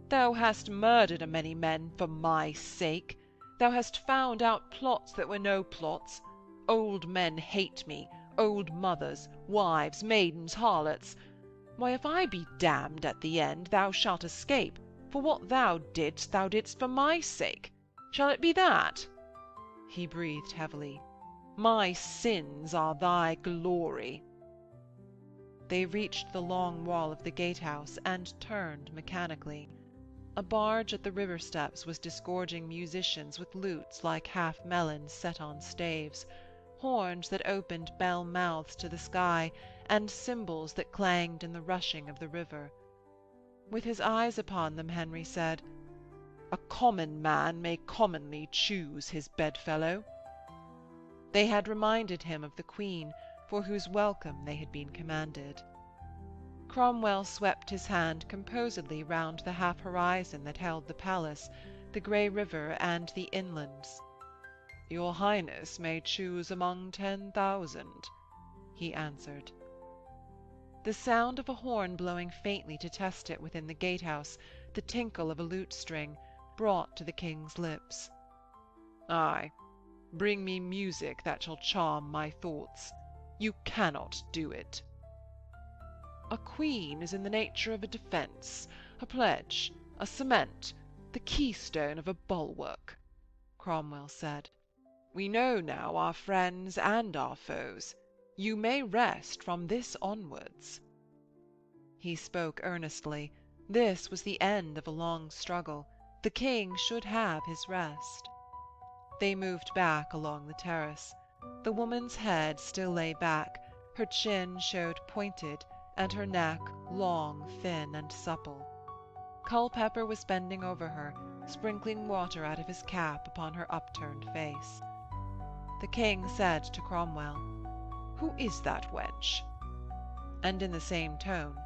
"Thou hast murdered a many men for my sake. Thou hast found out plots that were no plots. Old men hate me, old mothers, wives, maidens, harlots. Why, if I be damned at the end, thou shalt escape, for what thou didst for my sake. Shall it be that?" He breathed heavily. "My sins are thy glory." They reached the long wall of the gatehouse and turned mechanically. A barge at the river steps was disgorging musicians with lutes like half-melons set on staves, horns that opened bell-mouths to the sky, and cymbals that clanged in the rushing of the river. With his eyes upon them, Henry said, "A common man may commonly choose his bedfellow." They had reminded him of the Queen, for whose welcome they had been commanded. Cromwell swept his hand composedly round the half-horizon that held the palace, the grey river, and the inlands. "Your Highness may choose among 10,000, he answered. The sound of a horn blowing faintly to test it within the gatehouse, the tinkle of a lute-string, brought to the king's lips. "Ay, bring me music that shall charm my thoughts. You cannot do it." "A queen is in the nature of a defence, a pledge, a cement, the keystone of a bulwark," Cromwell said. "We know now our friends and our foes. You may rest from this onwards." He spoke earnestly. This was the end of a long struggle. The king should have his rest. They moved back along the terrace. The woman's head still lay back, her chin showed pointed, and her neck long, thin, and supple. Culpeper was bending over her, sprinkling water out of his cap upon her upturned face. The king said to Cromwell, "Who is that wench?" And in the same tone,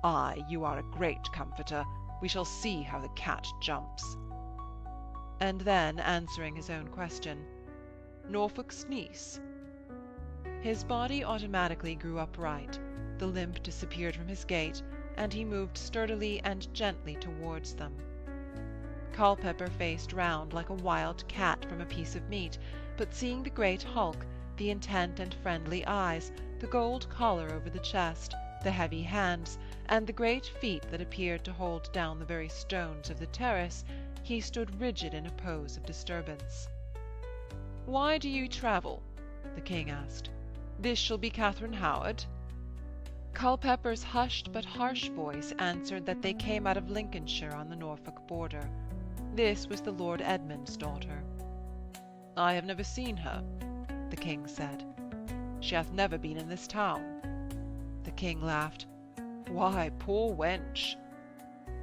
"Ay, you are a great comforter. We shall see how the cat jumps." And then, answering his own question, "Norfolk's niece?" His body automatically grew upright, the limp disappeared from his gait, and he moved sturdily and gently towards them. Culpeper faced round like a wild cat from a piece of meat, but seeing the great hulk, the intent and friendly eyes, the gold collar over the chest, the heavy hands, and the great feet that appeared to hold down the very stones of the terrace, he stood rigid in a pose of disturbance. "Why do you travel?" the king asked. "This shall be Katharine Howard?" Culpeper's hushed but harsh voice answered that they came out of Lincolnshire on the Norfolk border. This was the Lord Edmund's daughter. "I have never seen her," the king said. "She hath never been in this town." The king laughed. "Why, poor wench!"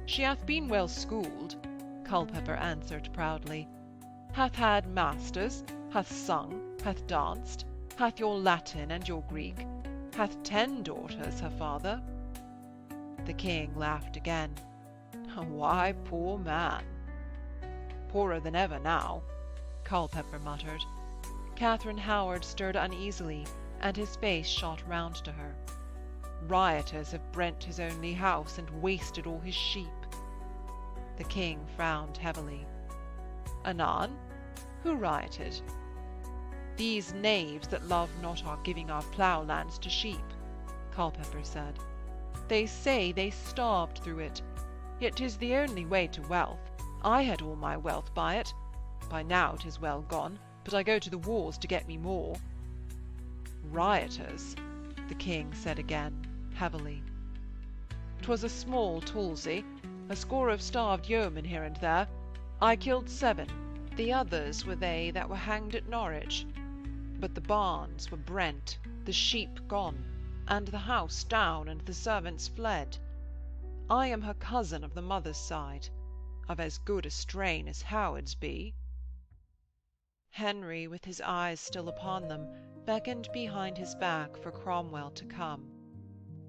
"She hath been well schooled," Culpeper answered proudly. hath had masters, hath sung, hath danced, hath your Latin and your Greek, hath 10 daughters, her father. The king laughed again. Why, poor man. Poorer than ever now, Culpepper muttered. Katharine Howard stirred uneasily, and his face shot round to her. Rioters have brent his only house and wasted all his sheep. The king frowned heavily. Anan? Who rioted? These knaves that love not our giving our plough-lands to sheep, Culpepper said. They say they starved through it, yet 'tis the only way to wealth. I had all my wealth by it. By now 'tis well gone, but I go to the wars to get me more. Rioters, the king said again, heavily. 'Twas a small tulzie, a score of starved yeomen here and there. I killed 7, the others were they that were hanged at Norwich. But the barns were brent, the sheep gone, and the house down, and the servants fled. I am her cousin of the mother's side, of as good a strain as Howard's be. Henry, with his eyes still upon them, beckoned behind his back for Cromwell to come.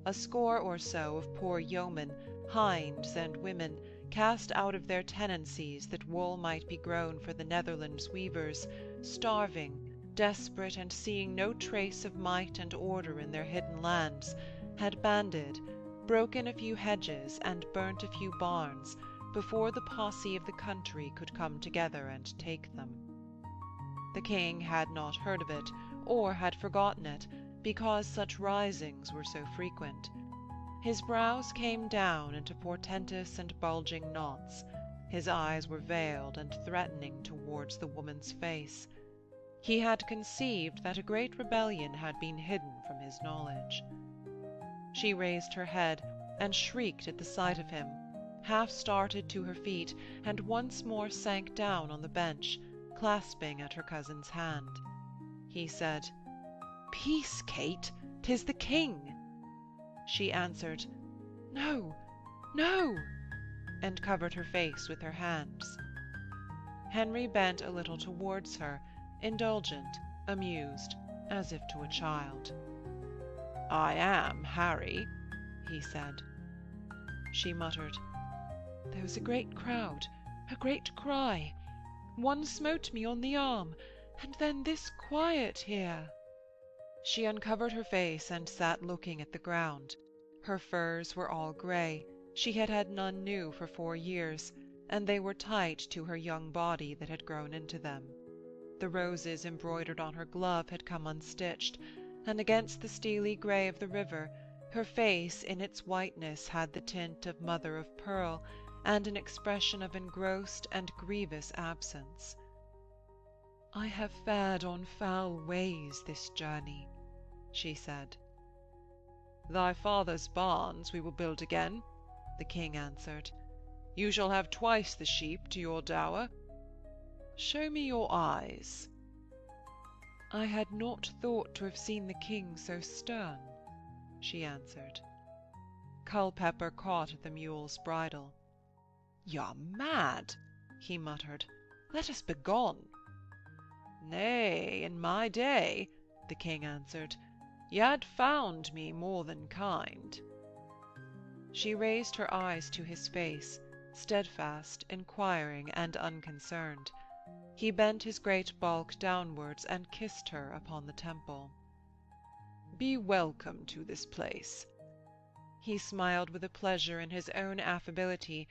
A score or so of poor yeomen, hinds, and women, cast out of their tenancies that wool might be grown for the Netherlands weavers, starving, desperate, and seeing no trace of might and order in their hidden lands, had banded, broken a few hedges, and burnt a few barns, before the posse of the country could come together and take them. The king had not heard of it, or had forgotten it, because such risings were so frequent. His brows came down into portentous and bulging knots. His eyes were veiled and threatening towards the woman's face. He had conceived that a great rebellion had been hidden from his knowledge. She raised her head, and shrieked at the sight of him, half started to her feet, and once more sank down on the bench, clasping at her cousin's hand. He said, "Peace, Kate, 'tis the king." She answered, "No, no," and covered her face with her hands. Henry bent a little towards her, indulgent, amused, as if to a child. "I am Harry," he said. She muttered, "There was a great crowd, a great cry. One smote me on the arm, and then this quiet here." She uncovered her face and sat looking at the ground. Her furs were all grey. She had had none new for 4 years, and they were tight to her young body that had grown into them. The roses embroidered on her glove had come unstitched, and against the steely grey of the river, her face in its whiteness had the tint of mother of pearl, and an expression of engrossed and grievous absence. "I have fared on foul ways this journey," she said. "Thy father's barns we will build again," the king answered. "You shall have twice the sheep to your dower. Show me your eyes." "I had not thought to have seen the king so stern," she answered. Culpepper caught at the mule's bridle. "You're mad," he muttered. "Let us begone." "Nay, in my day," the king answered, "ye had found me more than kind." She raised her eyes to his face, steadfast, inquiring, and unconcerned. He bent his great bulk downwards and kissed her upon the temple. "Be welcome to this place." He smiled with a pleasure in his own affability,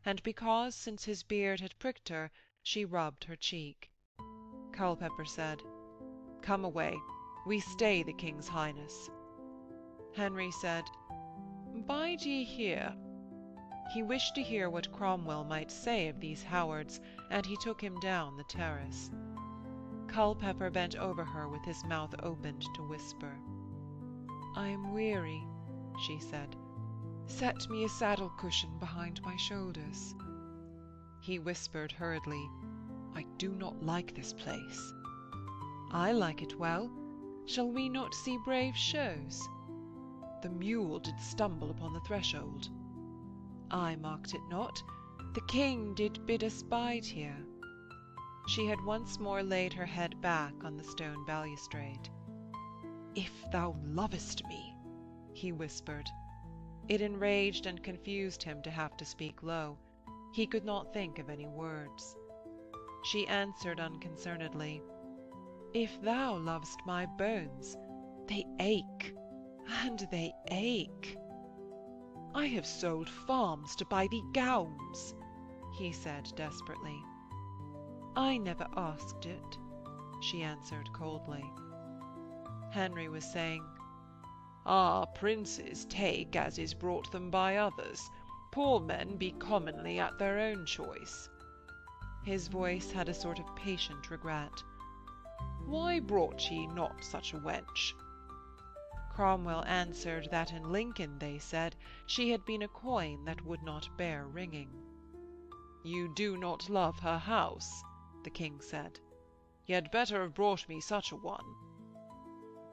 and because, since his beard had pricked her, she rubbed her cheek. Culpepper said, "Come away, we stay the king's highness." Henry said, "Bide ye here." He wished to hear what Cromwell might say of these Howards, and he took him down the terrace. Culpepper bent over her with his mouth opened to whisper. "I am weary," she said. "Set me a saddle cushion behind my shoulders." He whispered hurriedly, "I do not like this place." "I like it well. Shall we not see brave shows?" "The mule did stumble upon the threshold." "I marked it not. The king did bid us bide here." She had once more laid her head back on the stone balustrade. "If thou lovest me," he whispered. It enraged and confused him to have to speak low. He could not think of any words. She answered unconcernedly, "If thou lovest my bones, they ache, and they ache." "I have sold farms to buy thee gowns," he said desperately. "I never asked it," she answered coldly. Henry was saying, "Ah, princes take as is brought them by others. Poor men be commonly at their own choice." His voice had a sort of patient regret. "Why brought ye not such a wench?" Cromwell answered that in Lincoln, they said, she had been a coin that would not bear ringing. "You do not love her house," the king said. "Ye had better have brought me such a one."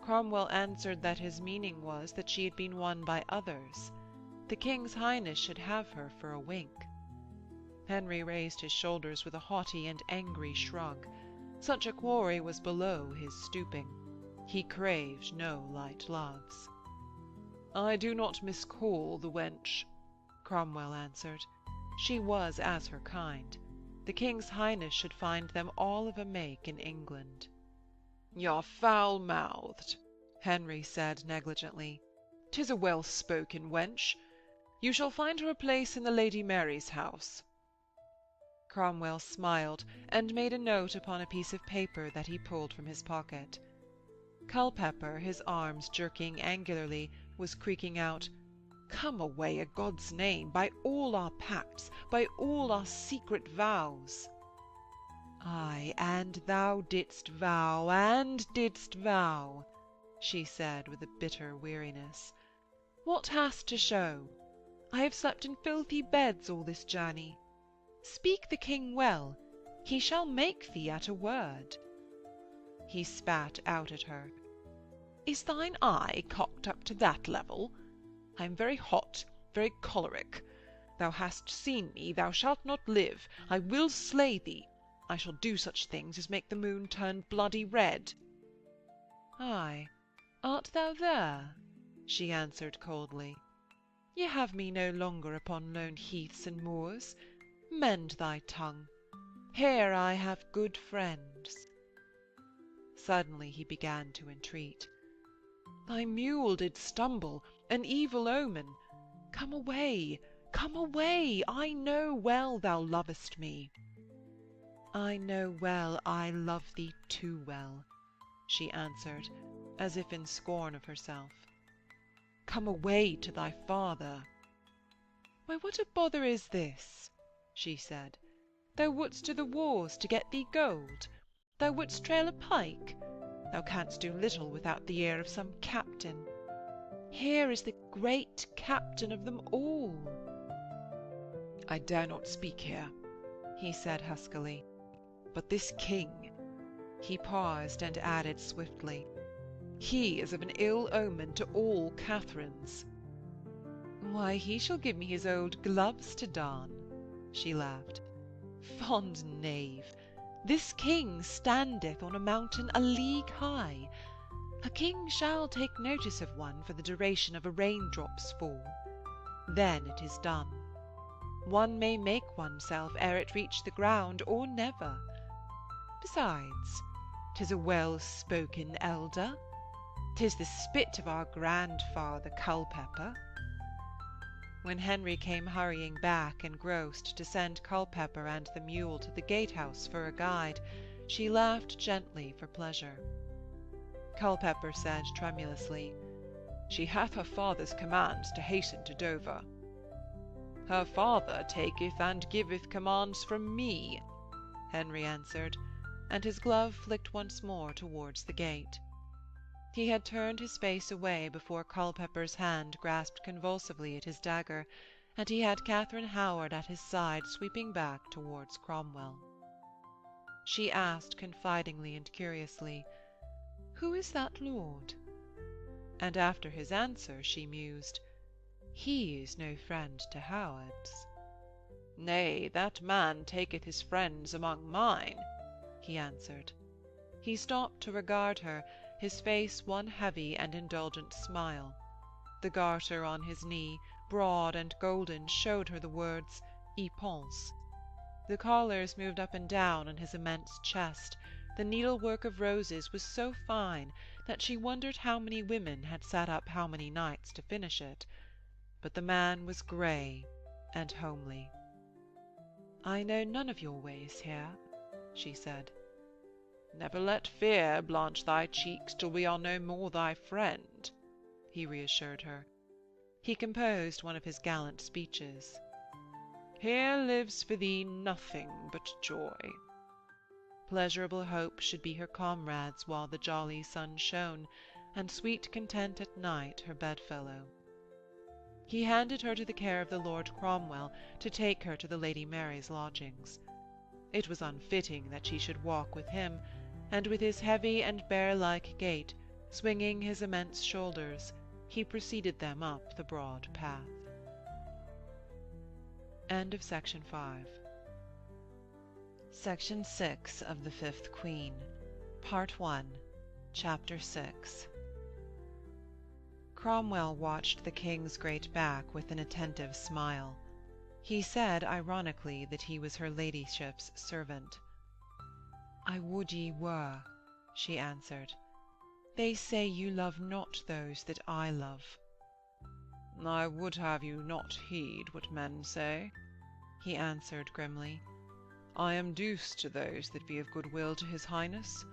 Cromwell answered that his meaning was that she had been won by others. The King's Highness should have her for a wink. Henry raised his shoulders with a haughty and angry shrug. Such a quarry was below his stooping. He craved no light loves. "I do not miscall the wench," Cromwell answered. She was as her kind. The King's Highness should find them all of a make in England. "Y'are foul-mouthed," Henry said negligently. "'Tis a well-spoken wench. You shall find her a place in the Lady Mary's house." Cromwell smiled, and made a note upon a piece of paper that he pulled from his pocket. Culpepper, his arms jerking angularly, was creaking out, "Come away, a God's name, by all our pacts, by all our secret vows." "Ay, and thou didst vow, and didst vow," she said with a bitter weariness. "What hast to show? I have slept in filthy beds all this journey. Speak the king well, he shall make thee at a word." He spat out at her. "Is thine eye cocked up to that level? I am very hot, very choleric. Thou hast seen me, thou shalt not live. I will slay thee. I shall do such things as make the moon turn bloody red." "Ay, art thou there?" she answered coldly. "Ye have me no longer upon lone heaths and moors. Mend thy tongue. Here I have good friends." Suddenly he began to entreat. "Thy mule did stumble, an evil omen. Come away, come away. I know well thou lovest me." "I know well I love thee too well," she answered, as if in scorn of herself. "Come away to thy father." "Why, what a bother is this?" she said. "Thou wouldst to the wars to get thee gold. Thou wouldst trail a pike. Thou canst do little without the ear of some captain. Here is the great captain of them all." "I dare not speak here," he said huskily. "But this king—" He paused and added swiftly, "he is of an ill omen to all Catharines." "Why, he shall give me his old gloves to darn," she laughed. "Fond knave! This king standeth on a mountain a league high. A king shall take notice of one for the duration of a raindrop's fall. Then it is done. One may make oneself ere it reach the ground, or never. Besides, 'tis a well-spoken elder. 'Tis the spit of our grandfather Culpepper." When Henry came hurrying back, engrossed, to send Culpepper and the mule to the gatehouse for a guide, she laughed gently for pleasure. Culpepper said tremulously, "She hath her father's commands to hasten to Dover." "Her father taketh and giveth commands from me," Henry answered, and his glove flicked once more towards the gate. He had turned his face away before Culpepper's hand grasped convulsively at his dagger, and he had Katharine Howard at his side sweeping back towards Cromwell. She asked confidingly and curiously, "Who is that lord?" And after his answer she mused, "He is no friend to Howard's." "Nay, that man taketh his friends among mine," he answered. He stopped to regard her, his face one heavy and indulgent smile. The garter on his knee, broad and golden, showed her the words, "Y pense." The collars moved up and down on his immense chest. The needlework of roses was so fine that she wondered how many women had sat up how many nights to finish it. But the man was grey and homely. "I know none of your ways here," she said. "Never let fear blanch thy cheeks till we are no more thy friend," he reassured her. He composed one of his gallant speeches. "Here lives for thee nothing but joy." Pleasurable hope should be her comrades while the jolly sun shone, and sweet content at night her bedfellow. He handed her to the care of the Lord Cromwell to take her to the Lady Mary's lodgings. It was unfitting that she should walk with him, and with his heavy and bear-like gait, swinging his immense shoulders, he preceded them up the broad path. End of Section 5. Section 6 of The Fifth Queen, Part 1, Chapter 6. Cromwell watched the king's great back with an attentive smile. He said ironically that he was her ladyship's servant. "I would ye were," she answered. "They say you love not those that I love." "I would have you not heed what men say," he answered grimly. "I am douce to those that be of good will to his highness.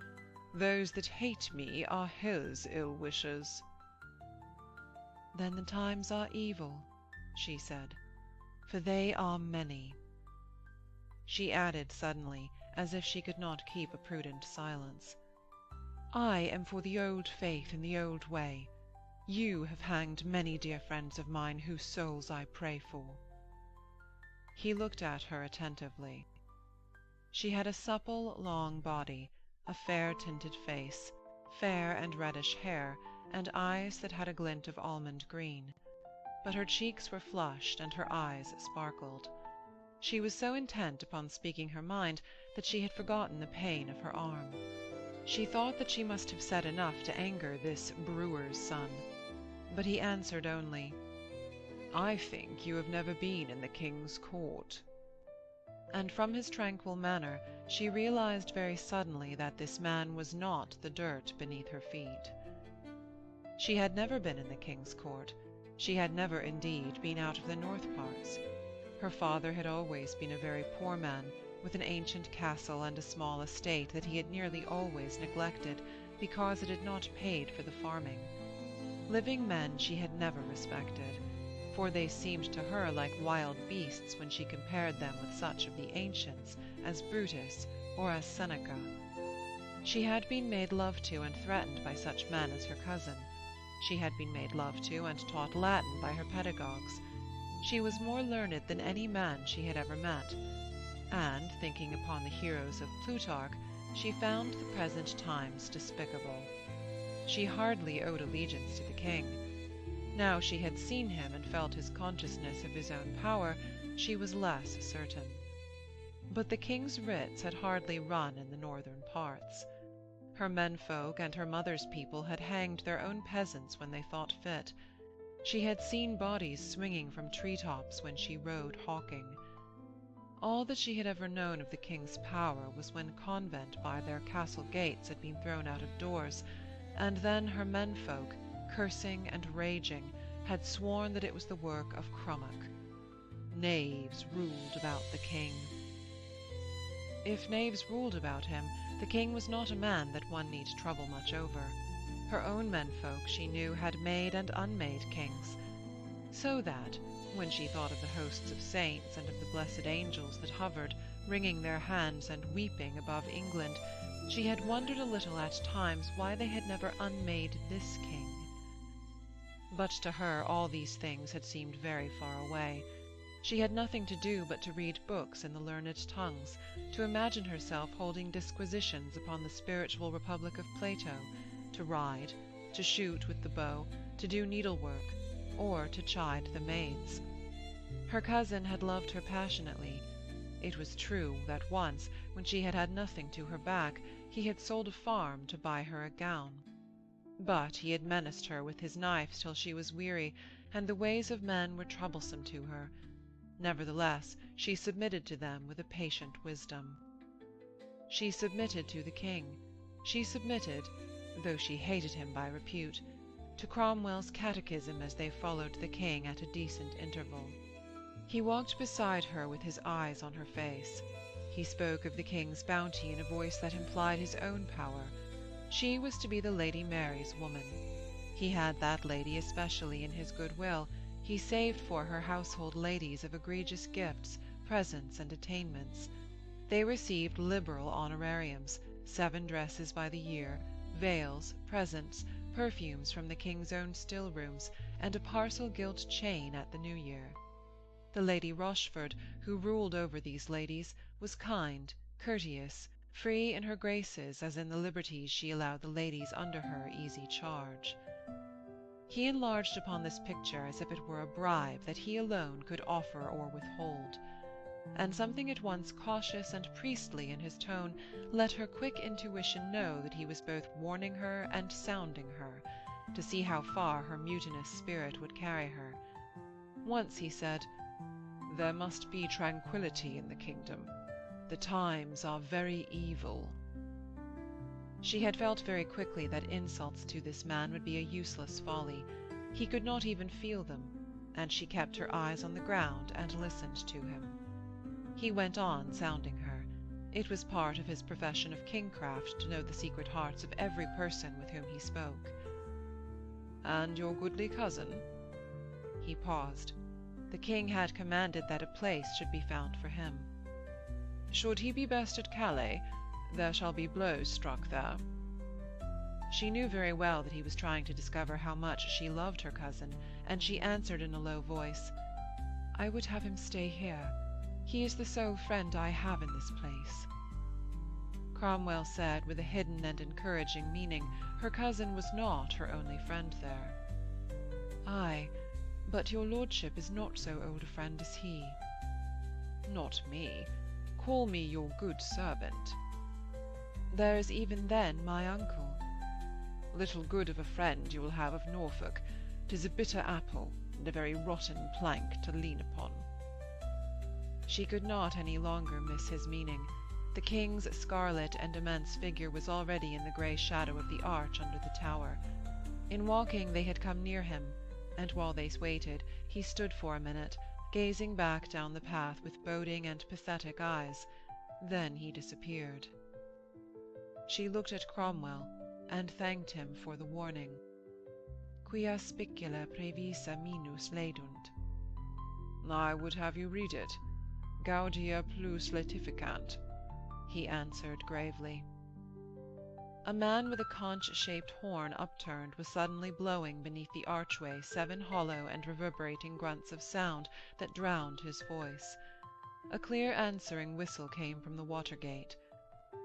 Those that hate me are his ill-wishers." "Then the times are evil," she said, "for they are many." She added suddenly, as if she could not keep a prudent silence, "I am for the old faith and the old way. You have hanged many dear friends of mine whose souls I pray for." He looked at her attentively. She had a supple, long body, a fair-tinted face, fair and reddish hair, and eyes that had a glint of almond green. But her cheeks were flushed and her eyes sparkled. She was so intent upon speaking her mind that she had forgotten the pain of her arm. She thought that she must have said enough to anger this brewer's son. But he answered only, "I think you have never been in the king's court." And from his tranquil manner she realized very suddenly that this man was not the dirt beneath her feet. She had never been in the king's court. She had never, indeed, been out of the north parts. Her father had always been a very poor man, with an ancient castle and a small estate that he had nearly always neglected because it had not paid for the farming. Living men she had never respected, for they seemed to her like wild beasts when she compared them with such of the ancients as Brutus or as Seneca. She had been made love to and threatened by such men as her cousin. She had been made love to and taught Latin by her pedagogues. She was more learned than any man she had ever met, and, thinking upon the heroes of Plutarch, she found the present times despicable. She hardly owed allegiance to the king. Now she had seen him and felt his consciousness of his own power, she was less certain. But the king's writs had hardly run in the northern parts. Her menfolk and her mother's people had hanged their own peasants when they thought fit. She had seen bodies swinging from tree-tops when she rode hawking. All that she had ever known of the king's power was when convent by their castle gates had been thrown out of doors, and then her menfolk, cursing and raging, had sworn that it was the work of Crummock. Knaves ruled about the king. If knaves ruled about him, the king was not a man that one need trouble much over. Her own menfolk, she knew, had made and unmade kings, so that, when she thought of the hosts of saints and of the blessed angels that hovered, wringing their hands and weeping above England, she had wondered a little at times why they had never unmade this king. But to her all these things had seemed very far away. She had nothing to do but to read books in the learned tongues, to imagine herself holding disquisitions upon the spiritual republic of Plato, to ride, to shoot with the bow, to do needlework, or to chide the maids. Her cousin had loved her passionately. It was true that once, When she had had nothing to her back, he had sold a farm to buy her a gown. But he had menaced her with his knife till she was weary, and the ways of men were troublesome to her. Nevertheless, she submitted to them with a patient wisdom. She submitted to the king. She submitted, though she hated him by repute, to Cromwell's catechism as they followed the king at a decent interval. He walked beside her with his eyes on her face. He spoke of the king's bounty in a voice that implied his own power. She was to be the Lady Mary's woman. He had that lady especially in his good will. He saved for her household ladies of egregious gifts, presents, and attainments. They received liberal honorariums, 7 dresses by the year, veils, presents, perfumes from the king's own still rooms, and a parcel gilt chain at the New Year. The Lady Rochford, who ruled over these ladies, was kind, courteous, free in her graces as in the liberties she allowed the ladies under her easy charge. He enlarged upon this picture as if it were a bribe that he alone could offer or withhold, and something at once cautious and priestly in his tone let her quick intuition know that he was both warning her and sounding her, to see how far her mutinous spirit would carry her. Once he said, "There must be tranquillity in the kingdom. The times are very evil." She had felt very quickly that insults to this man would be a useless folly. He could not even feel them, and she kept her eyes on the ground and listened to him. He went on sounding her. It was part of his profession of kingcraft to know the secret hearts of every person with whom he spoke. "And your goodly cousin?" He paused. The king had commanded that a place should be found for him. "Should he be best at Calais? There shall be blows struck there." She knew very well that he was trying to discover how much she loved her cousin, and she answered in a low voice, "I would have him stay here. He is the sole friend I have in this place." Cromwell said, with a hidden and encouraging meaning, her cousin was not her only friend there. "Ay, but your lordship is not so old a friend as he." "Not me. Call me your good servant." "There is even then my uncle." "Little good of a friend you will have of Norfolk. 'Tis a bitter apple, and a very rotten plank to lean upon." She could not any longer miss his meaning. The king's scarlet and immense figure was already in the grey shadow of the arch under the tower. In walking they had come near him, and while they waited, he stood for a minute, gazing back down the path with boding and pathetic eyes. Then he disappeared. She looked at Cromwell, and thanked him for the warning. "Quia spicula previsa minus ledunt." "I would have you read it. Gaudia plus laetificant," he answered gravely. A man with a conch-shaped horn upturned was suddenly blowing beneath the archway 7 hollow and reverberating grunts of sound that drowned his voice. A clear answering whistle came from the water-gate.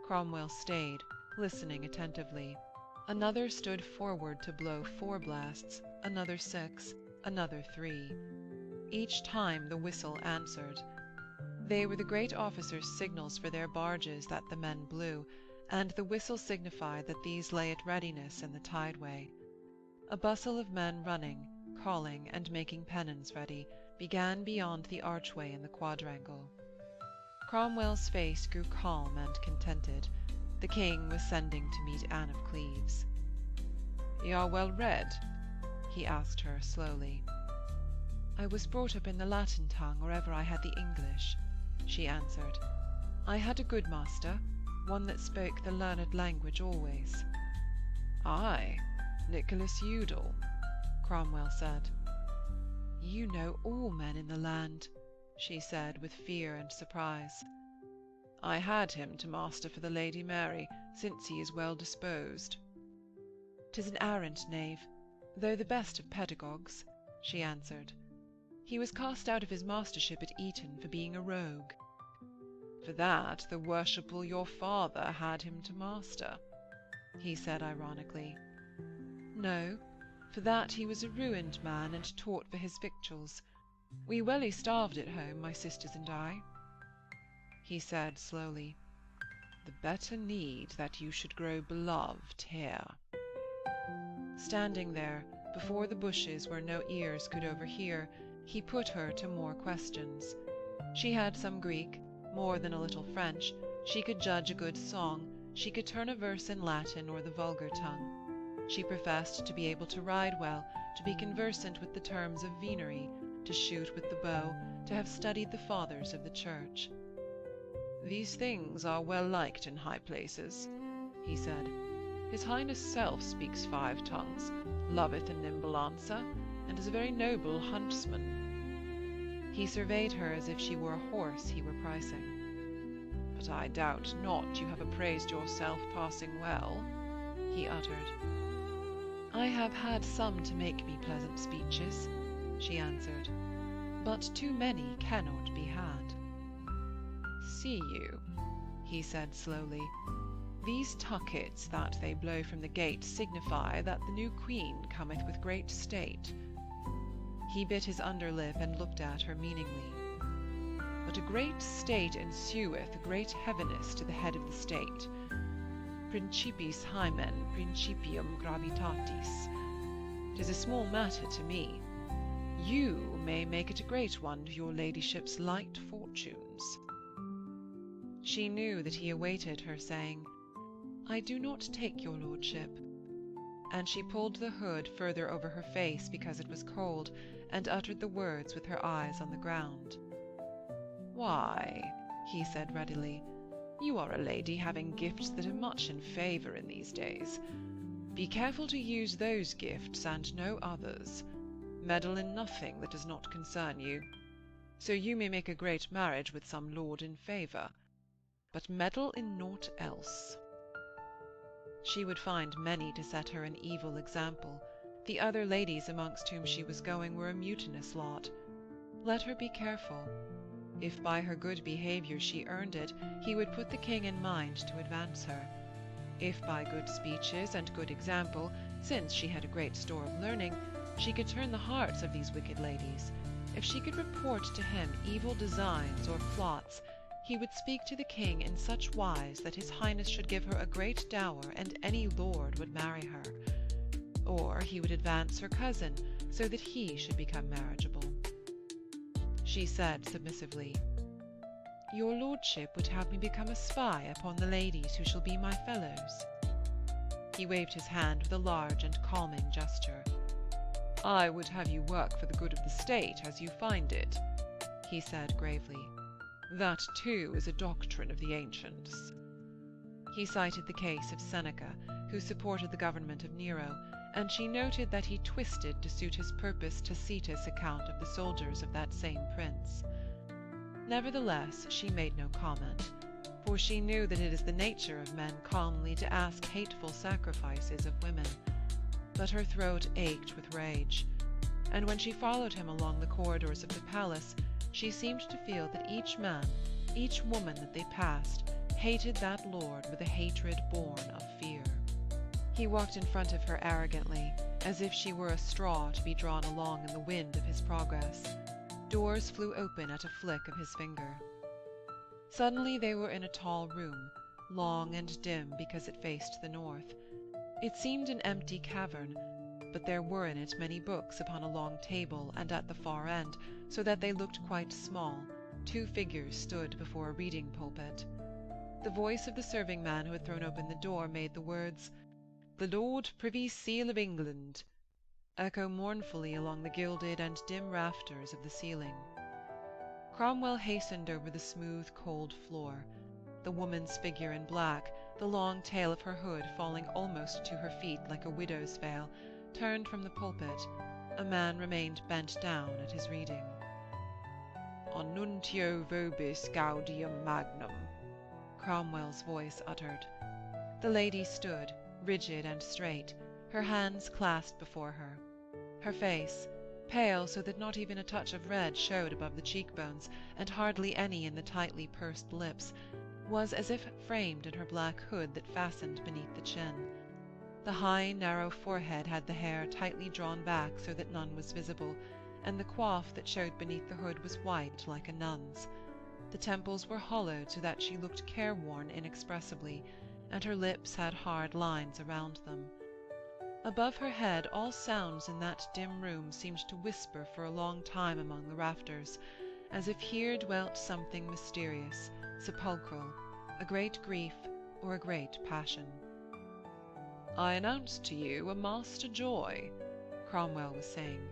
Cromwell stayed, listening attentively. Another stood forward to blow 4 blasts, another 6, another 3. Each time the whistle answered. They were the great officers' signals for their barges that the men blew, and the whistle signified that these lay at readiness in the tideway. A bustle of men running, calling, and making pennons ready, began beyond the archway in the quadrangle. Cromwell's face grew calm and contented. The king was sending to meet Anne of Cleves. "You are well read?" he asked her slowly. "I was brought up in the Latin tongue or ever I had the English," she answered. "I had a good master, one that spoke the learned language always." "Ay, Nicholas Udal," Cromwell said. "You know all men in the land," she said with fear and surprise. "I had him to master for the Lady Mary, since he is well disposed." "'Tis an arrant knave, though the best of pedagogues," she answered. "He was cast out of his mastership at Eton for being a rogue." "For that the worshipful your father had him to master," he said ironically. "No, for that he was a ruined man and taught for his victuals. We welly starved at home, my sisters and I," he said slowly. the better need that you should grow beloved here." Standing there, before the bushes where no ears could overhear, he put her to more questions. She had some Greek, more than a little French, she could judge a good song, she could turn a verse in Latin or the vulgar tongue. She professed to be able to ride well, to be conversant with the terms of venery, to shoot with the bow, to have studied the fathers of the church. "These things are well liked in high places," he said. "His Highness self speaks 5 tongues, loveth a nimble answer, and is a very noble huntsman." He surveyed her as if she were a horse he were pricing. "But I doubt not you have appraised yourself passing well," he uttered. "I have had some to make me pleasant speeches," she answered, "but too many cannot be had." "See you," he said slowly, "these tuckets that they blow from the gate signify that the new queen cometh with great state." He bit his underlip and looked at her meaningly. "But a great state ensueth a great heaviness to the head of the state. Principis hymen principium gravitatis. 'Tis a small matter to me. You may make it a great one to your ladyship's light fortunes." She knew that he awaited her saying, "I do not take your lordship," and she pulled the hood further over her face because it was cold, and uttered the words with her eyes on the ground. "Why," he said readily, "you are a lady having gifts that are much in favour in these days. Be careful to use those gifts and no others. Meddle in nothing that does not concern you. So you may make a great marriage with some lord in favour, but meddle in naught else." She would find many to set her an evil example. The other ladies amongst whom she was going were a mutinous lot. Let her be careful. If by her good behaviour she earned it, he would put the king in mind to advance her. If by good speeches and good example, since she had a great store of learning, she could turn the hearts of these wicked ladies, if she could report to him evil designs or plots, he would speak to the king in such wise that his highness should give her a great dower, and any lord would marry her. Or he would advance her cousin, so that he should become marriageable. She said submissively, "Your lordship would have me become a spy upon the ladies who shall be my fellows." He waved his hand with a large and calming gesture. "I would have you work for the good of the state as you find it," he said gravely. "That, too, is a doctrine of the ancients." He cited the case of Seneca, who supported the government of Nero, and she noted that he twisted to suit his purpose Tacitus' account of the soldiers of that same prince. Nevertheless, she made no comment, for she knew that it is the nature of men calmly to ask hateful sacrifices of women. But her throat ached with rage, and when she followed him along the corridors of the palace, she seemed to feel that each man, each woman that they passed, hated that lord with a hatred born of fear. He walked in front of her arrogantly, as if she were a straw to be drawn along in the wind of his progress. Doors flew open at a flick of his finger. Suddenly they were in a tall room, long and dim because it faced the north. It seemed an empty cavern, but there were in it many books upon a long table and at the far end, so that they looked quite small. 2 figures stood before a reading pulpit. The voice of the serving man who had thrown open the door made the words, "The Lord Privy Seal of England," echo mournfully along the gilded and dim rafters of the ceiling. Cromwell hastened over the smooth, cold floor. The woman's figure in black, the long tail of her hood falling almost to her feet like a widow's veil, turned from the pulpit. A man remained bent down at his reading. "Annuntio vobis gaudium magnum," Cromwell's voice uttered. The lady stood, rigid and straight, her hands clasped before her. Her face, pale so that not even a touch of red showed above the cheekbones, and hardly any in the tightly pursed lips, was as if framed in her black hood that fastened beneath the chin. The high, narrow forehead had the hair tightly drawn back so that none was visible, and the coif that showed beneath the hood was white like a nun's. The temples were hollowed so that she looked careworn inexpressibly, and her lips had hard lines around them. Above her head all sounds in that dim room seemed to whisper for a long time among the rafters, as if here dwelt something mysterious, sepulchral, a great grief or a great passion. "I announce to you a master joy," Cromwell was saying.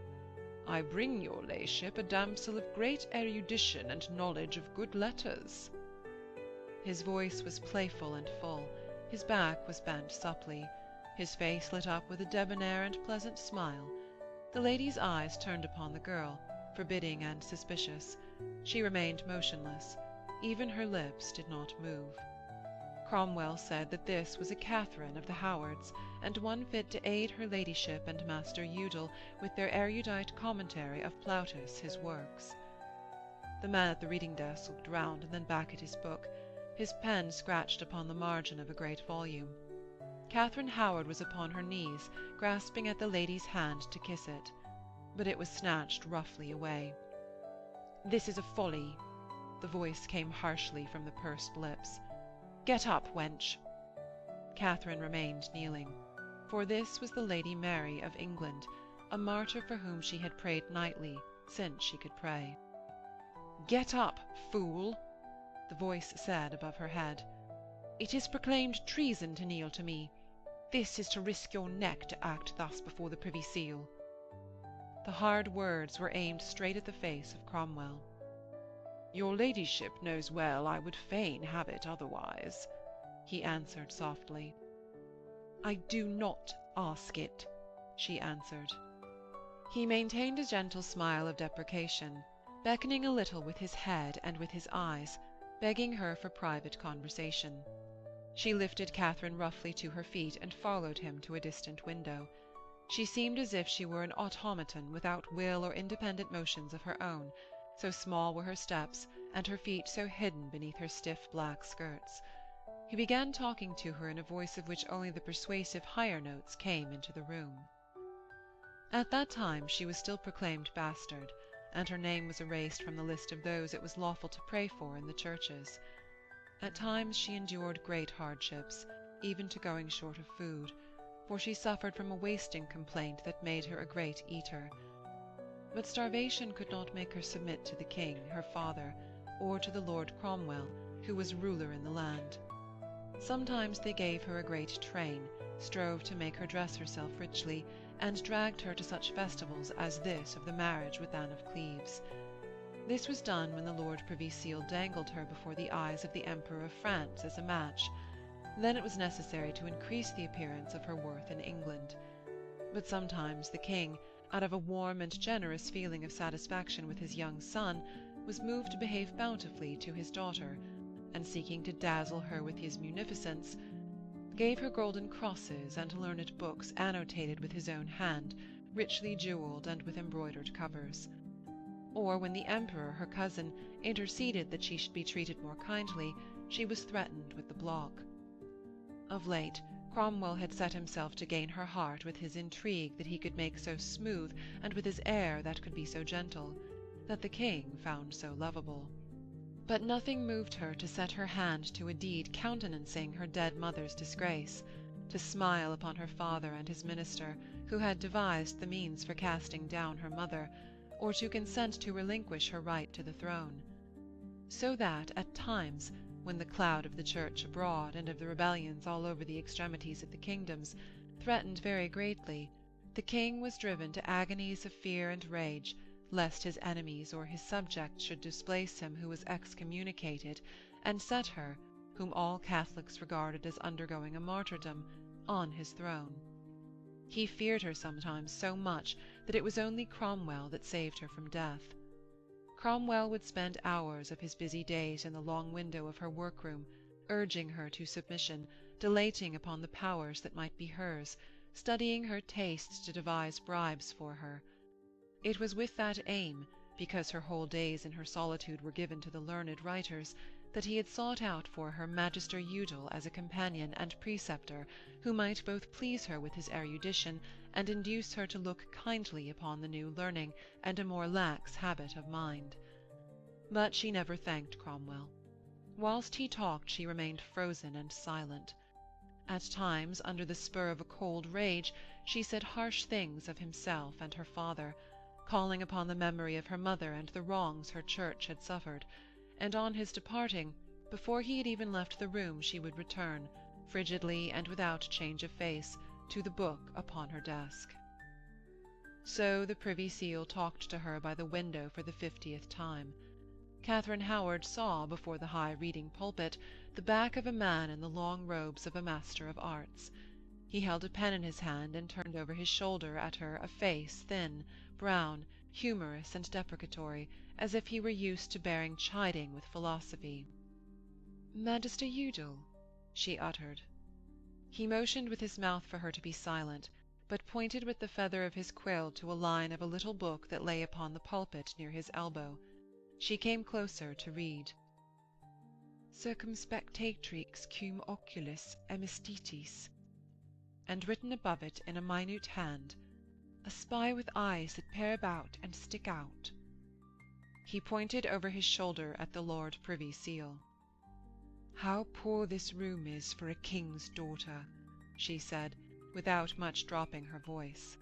"I bring your la'ship a damsel of great erudition and knowledge of good letters." His voice was playful and full, his back was bent supply, his face lit up with a debonair and pleasant smile. The lady's eyes turned upon the girl, forbidding and suspicious. She remained motionless. Even her lips did not move. Cromwell said that this was a Katharine of the Howards, and one fit to aid her ladyship and Master Udal with their erudite commentary of Plautus his works. The man at the reading-desk looked round and then back at his book. His pen scratched upon the margin of a great volume. Katharine Howard was upon her knees, grasping at the lady's hand to kiss it, but it was snatched roughly away. "This is a folly," the voice came harshly from the pursed lips. "Get up, wench." Katharine remained kneeling, for this was the Lady Mary of England, a martyr for whom she had prayed nightly since she could pray. "Get up, fool," the voice said above her head. "It is proclaimed treason to kneel to me. This is to risk your neck to act thus before the Privy Seal." The hard words were aimed straight at the face of Cromwell. "Your ladyship knows well I would fain have it otherwise," he answered softly. "I do not ask it," she answered. He maintained a gentle smile of deprecation, beckoning a little with his head and with his eyes, begging her for private conversation. She lifted Katharine roughly to her feet and followed him to a distant window. She seemed as if she were an automaton without will or independent motions of her own, so small were her steps, and her feet so hidden beneath her stiff black skirts. He began talking to her in a voice of which only the persuasive higher notes came into the room. At that time she was still proclaimed bastard, and her name was erased from the list of those it was lawful to pray for in the churches. At times she endured great hardships, even to going short of food, for she suffered from a wasting complaint that made her a great eater. But starvation could not make her submit to the king, her father, or to the Lord Cromwell, who was ruler in the land. Sometimes they gave her a great train, strove to make her dress herself richly, and dragged her to such festivals as this of the marriage with Anne of Cleves. This was done when the Lord Privy Seal dangled her before the eyes of the Emperor of France as a match. Then it was necessary to increase the appearance of her worth in England. But sometimes the king, out of a warm and generous feeling of satisfaction with his young son, was moved to behave bountifully to his daughter, and seeking to dazzle her with his munificence, gave her golden crosses and learned books annotated with his own hand, richly jewelled and with embroidered covers. Or when the emperor, her cousin, interceded that she should be treated more kindly, she was threatened with the block. Of late, Cromwell had set himself to gain her heart with his intrigue that he could make so smooth, and with his air that could be so gentle, that the king found so lovable. But nothing moved her to set her hand to a deed countenancing her dead mother's disgrace, to smile upon her father and his minister, who had devised the means for casting down her mother, or to consent to relinquish her right to the throne. So that, at times, when the cloud of the church abroad and of the rebellions all over the extremities of the kingdoms threatened very greatly, the king was driven to agonies of fear and rage, lest his enemies or his subjects should displace him who was excommunicated, and set her, whom all Catholics regarded as undergoing a martyrdom, on his throne. He feared her sometimes so much that it was only Cromwell that saved her from death. Cromwell would spend hours of his busy days in the long window of her workroom, urging her to submission, dilating upon the powers that might be hers, studying her tastes to devise bribes for her. It was with that aim, because her whole days in her solitude were given to the learned writers, that he had sought out for her Magister Udal as a companion and preceptor who might both please her with his erudition and induce her to look kindly upon the new learning and a more lax habit of mind. But she never thanked Cromwell. Whilst he talked she remained frozen and silent. At times, under the spur of a cold rage, she said harsh things of himself and her father, calling upon the memory of her mother and the wrongs her church had suffered, and on his departing, before he had even left the room, she would return, frigidly and without change of face, to the book upon her desk. So the Privy Seal talked to her by the window for the 50th time. Katharine Howard saw, before the high reading pulpit, the back of a man in the long robes of a Master of Arts. He held a pen in his hand and turned over his shoulder at her a face thin, brown, humorous and deprecatory, as if he were used to bearing chiding with philosophy. "Magister Udal," she uttered. He motioned with his mouth for her to be silent, but pointed with the feather of his quill to a line of a little book that lay upon the pulpit near his elbow. She came closer to read. "Circumspectatrix cum oculis emistitis," and written above it in a minute hand, "A spy with eyes that peer about and stick out." He pointed over his shoulder at the Lord Privy Seal. "How poor this room is for a king's daughter," she said, without much dropping her voice.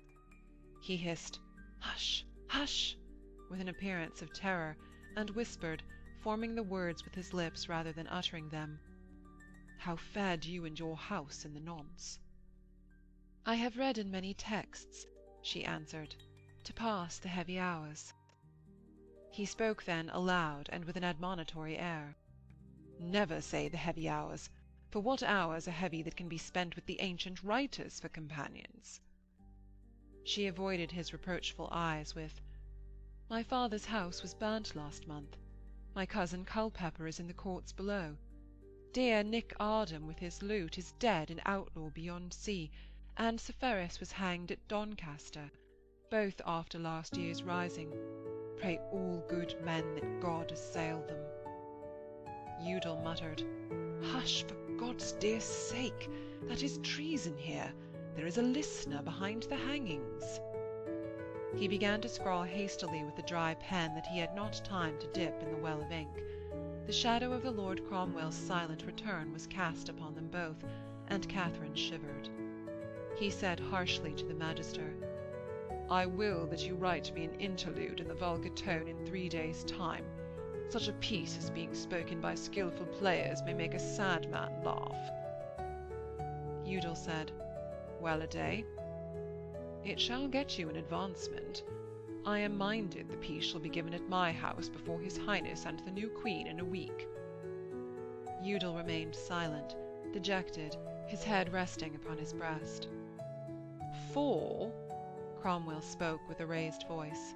He hissed, "Hush, hush!" with an appearance of terror, and whispered, forming the words with his lips rather than uttering them, "How fared you and your house in the nonce?" "I have read in many texts," she answered, "to pass the heavy hours." He spoke then aloud and with an admonitory air. "Never say the heavy hours, for what hours are heavy that can be spent with the ancient writers for companions?" She avoided his reproachful eyes with, "My father's house was burnt last month. My cousin Culpepper is in the courts below. Dear Nick Ardham with his lute is dead an outlaw beyond sea, and Sir Ferris was hanged at Doncaster, both after last year's rising. Pray all good men that God assail them." Udal muttered, "Hush, for God's dear sake! That is treason here. There is a listener behind the hangings." He began to scrawl hastily with a dry pen that he had not time to dip in the well of ink. The shadow of the Lord Cromwell's silent return was cast upon them both, and Katharine shivered. He said harshly to the Magister, "I will that you write me an interlude in the vulgar tone in 3 days' time. Such a piece as being spoken by skilful players may make a sad man laugh." Udal said, "Well a day?" "It shall get you an advancement. I am minded the piece shall be given at my house before his Highness and the new Queen in a week." Udal remained silent, dejected, his head resting upon his breast. "For," Cromwell spoke with a raised voice,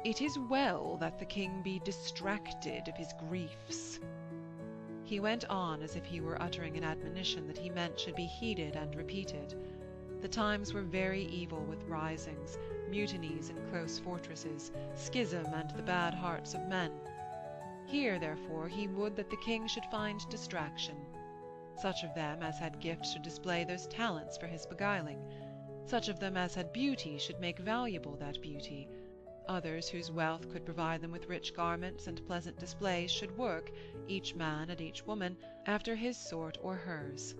"it is well that the king be distracted of his griefs." He went on as if he were uttering an admonition that he meant should be heeded and repeated. The times were very evil with risings, mutinies in close fortresses, schism and the bad hearts of men. Here, therefore, he would that the king should find distraction. Such of them as had gifts should display those talents for his beguiling. Such of them as had beauty should make valuable that beauty. Others whose wealth could provide them with rich garments and pleasant displays should work, each man and each woman, after his sort or hers.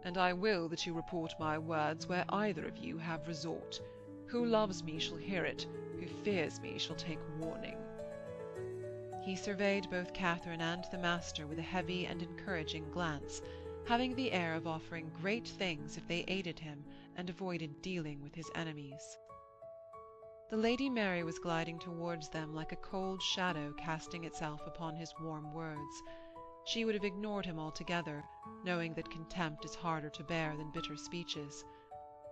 And I will that you report my words where either of you have resort. Who loves me shall hear it, who fears me shall take warning." He surveyed both Katharine and the Master with a heavy and encouraging glance, having the air of offering great things if they aided him and avoided dealing with his enemies. The Lady Mary was gliding towards them like a cold shadow casting itself upon his warm words. She would have ignored him altogether, knowing that contempt is harder to bear than bitter speeches.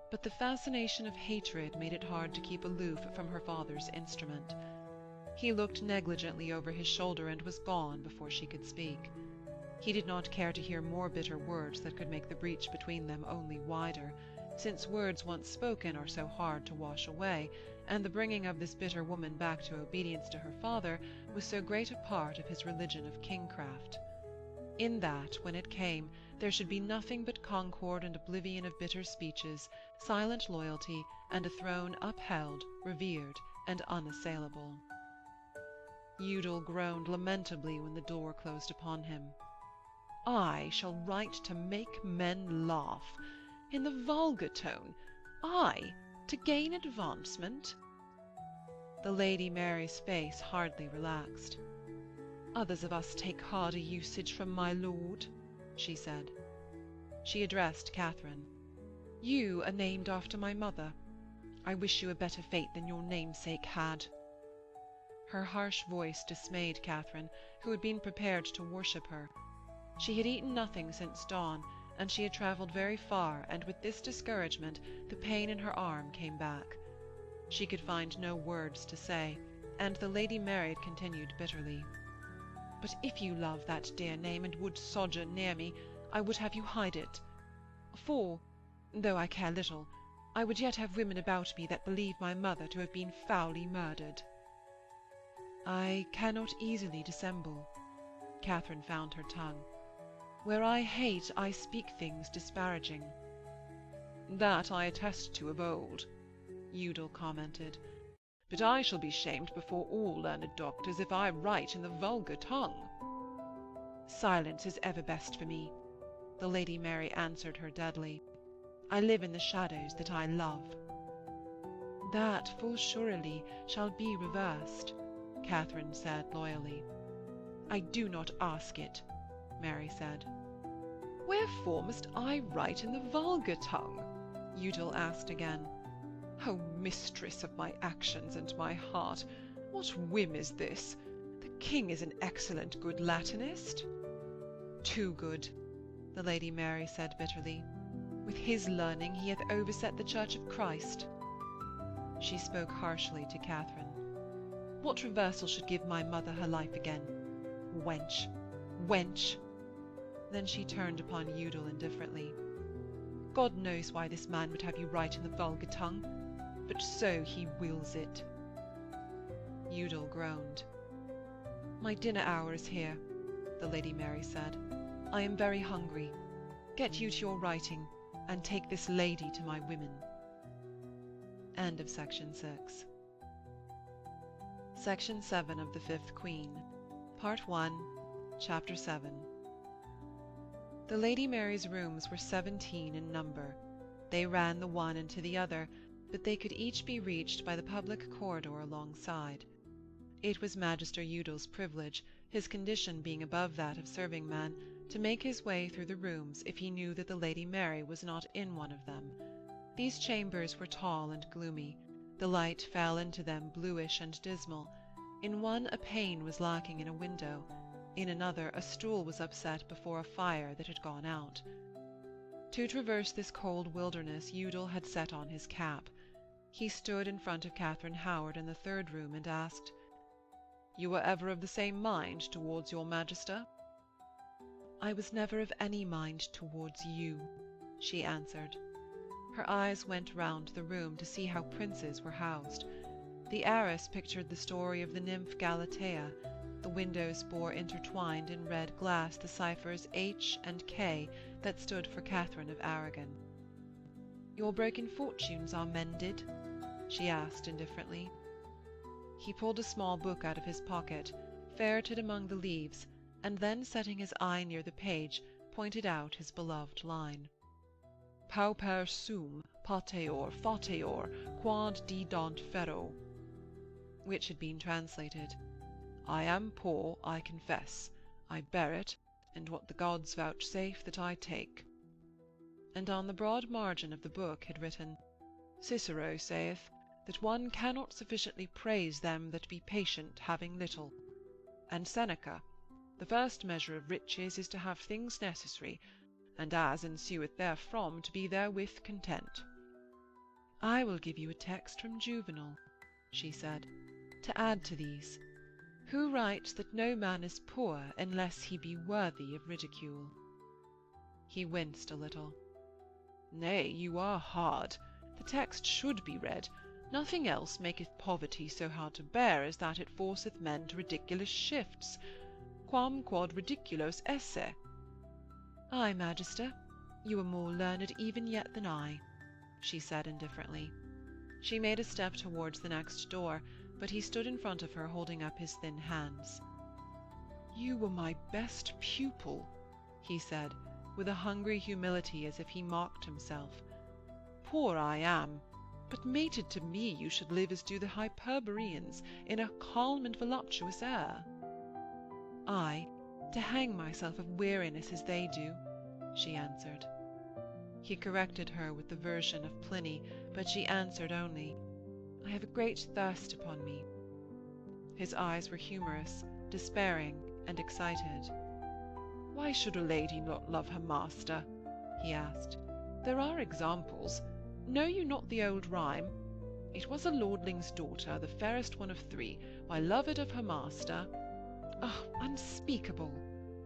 But the fascination of hatred made it hard to keep aloof from her father's instrument. He looked negligently over his shoulder and was gone before she could speak. He did not care to hear more bitter words that could make the breach between them only wider, since words once spoken are so hard to wash away, and the bringing of this bitter woman back to obedience to her father was so great a part of his religion of kingcraft. In that, when it came, there should be nothing but concord and oblivion of bitter speeches, silent loyalty, and a throne upheld, revered, and unassailable. Udal groaned lamentably when the door closed upon him. I shall write to make men laugh, in the vulgar tone, I, to gain advancement? The Lady Mary's face hardly relaxed. Others of us take harder usage from my lord, she said. She addressed Katharine. You are named after my mother. I wish you a better fate than your namesake had. Her harsh voice dismayed Katharine, who had been prepared to worship her. She had eaten nothing since dawn, and she had travelled very far, and with this discouragement the pain in her arm came back. She could find no words to say, and the Lady Mary continued bitterly. But if you love that dear name, and would sojourn near me, I would have you hide it. For, though I care little, I would yet have women about me that believe my mother to have been foully murdered. I cannot easily dissemble. Katharine found her tongue. Where I hate, I speak things disparaging. That I attest to of old, Udal commented. But I shall be shamed before all learned doctors if I write in the vulgar tongue. Silence is ever best for me, the Lady Mary answered her deadly. I live in the shadows that I love. That full surely shall be reversed, Katharine said loyally. I do not ask it, Mary said. Wherefore must I write in the vulgar tongue? Udal asked again. O mistress of my actions and my heart, what whim is this? The king is an excellent good Latinist. Too good, the Lady Mary said bitterly. With his learning he hath overset the Church of Christ. She spoke harshly to Katharine. What reversal should give my mother her life again? Wench! Wench! Then she turned upon Udal indifferently. God knows why this man would have you write in the vulgar tongue, but so he wills it. Udal groaned. My dinner hour is here, the Lady Mary said. I am very hungry. Get you to your writing, and take this lady to my women. End of Section 6. Section 7 of The Fifth Queen, Part 1, Chapter 7. The Lady Mary's rooms were 17 in number. They ran the one into the other, but they could each be reached by the public corridor alongside. It was Magister Udal's privilege, his condition being above that of serving-man, to make his way through the rooms if he knew that the Lady Mary was not in one of them. These chambers were tall and gloomy. The light fell into them bluish and dismal. In one a pane was lacking in a window. In another a stool was upset before a fire that had gone out. To traverse this cold wilderness Udal had set on his cap. He stood in front of Katharine Howard in the third room and asked, You were ever of the same mind towards your Magister? I was never of any mind towards you, she answered. Her eyes went round the room to see how princes were housed. The arras pictured the story of the nymph Galatea. The windows bore intertwined in red glass the ciphers H and K that stood for Catherine of Aragon. Your broken fortunes are mended? She asked indifferently. He pulled a small book out of his pocket, ferreted among the leaves, and then setting his eye near the page, pointed out his beloved line. Pauper sum, pateor, fateor, quod didant ferro, which had been translated, I am poor, I confess, I bear it, and what the gods vouchsafe that I take. And on the broad margin of the book had written, Cicero saith, that one cannot sufficiently praise them that be patient having little. And Seneca, the first measure of riches is to have things necessary, and as ensueth therefrom to be therewith content. I will give you a text from Juvenal, she said, to add to these, who writes that no man is poor unless he be worthy of ridicule. He winced a little. Nay, you are hard. The text should be read. Nothing else maketh poverty so hard to bear as that it forceth men to ridiculous shifts. Quam quod ridiculos esse. Ay, Magister, you are more learned even yet than I, she said indifferently. She made a step towards the next door, but he stood in front of her holding up his thin hands. "You were my best pupil," he said, with a hungry humility as if he mocked himself. "Poor I am, but mated to me you should live as do the Hyperboreans, in a calm and voluptuous air." "I, to hang myself of weariness as they do," she answered. He corrected her with the version of Pliny, but she answered only, "I have a great thirst upon me." His eyes were humorous, despairing, and excited. "Why should a lady not love her master?" he asked. "There are examples. Know you not the old rhyme? It was a lordling's daughter, the fairest one of three, why loved of her master—" "Oh, unspeakable!"